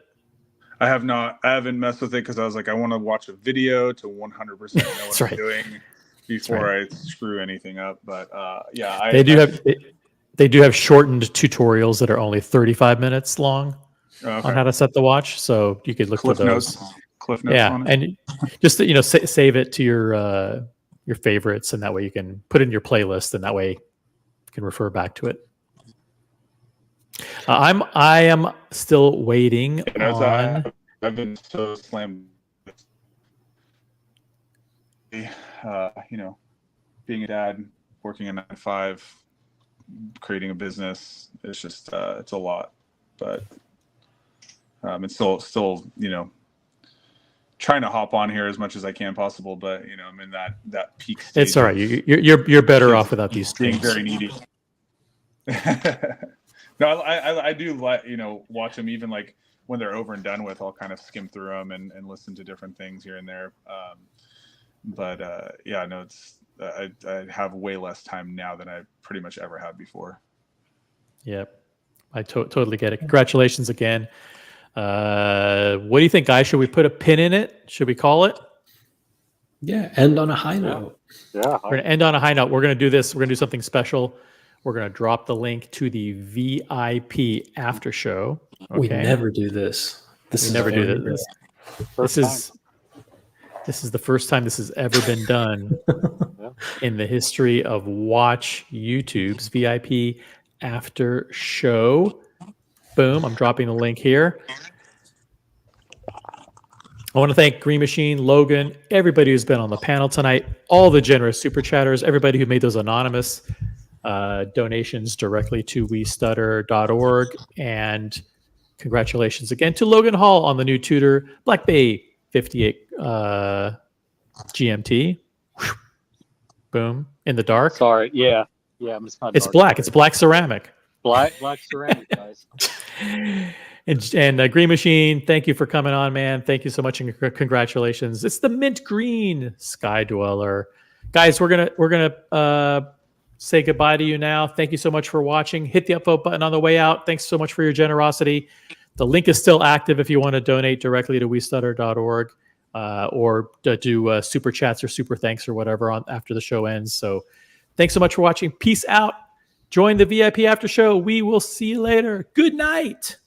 I have not. I haven't messed with it because I was like, I want to watch a video to 100% know what I'm doing before I screw anything up. But yeah, they do have shortened tutorials that are only 35 minutes long on how to set the watch, so you could look for those. Cliff notes. Yeah, on it. and just save it to your favorites, and that way you can put it in your playlist, and that way you can refer back to it. I am still waiting on. I've been so slammed. Being a dad, working a 9-to-5, creating a business, it's just it's a lot. But it's still trying to hop on here as much as I can possible. But I'm in that peak stage. It's all right. You're better off without these being streams. very needy. No, I do watch them even like when they're over and done with. I'll kind of skim through them and listen to different things here and there. I have way less time now than I pretty much ever had before. Yep, I totally get it. Congratulations again. What do you think, guys? Should we put a pin in it? Should we call it? Yeah, end on a high note. Yeah. We're going to end on a high note. We're going to do this. We're going to do something special. We're going to drop the link to the VIP after show. Okay? We never do this. We never do this. This is the first time this has ever been done in the history of Watch YouTube's VIP after show. Boom. I'm dropping the link here. I want to thank Green Machine, Logan, everybody who's been on the panel tonight, all the generous super chatters, everybody who made those anonymous donations directly to westutter.org. And congratulations again to Logan Hall on the new Tudor Black Bay 58 GMT. Boom. In the dark. Sorry. Yeah. I'm just kind of. It's black. It's black ceramic. Black ceramic, guys. And Green Machine, thank you for coming on, man. Thank you so much, and congratulations. It's the mint green Sky Dweller, guys. We're gonna say goodbye to you now. Thank you so much for watching. Hit the upvote button on the way out. Thanks so much for your generosity. The link is still active if you want to donate directly to westutter.org or do super chats or super thanks or whatever after the show ends. So thanks so much for watching. Peace out. Join the VIP after show. We will see you later. Good night.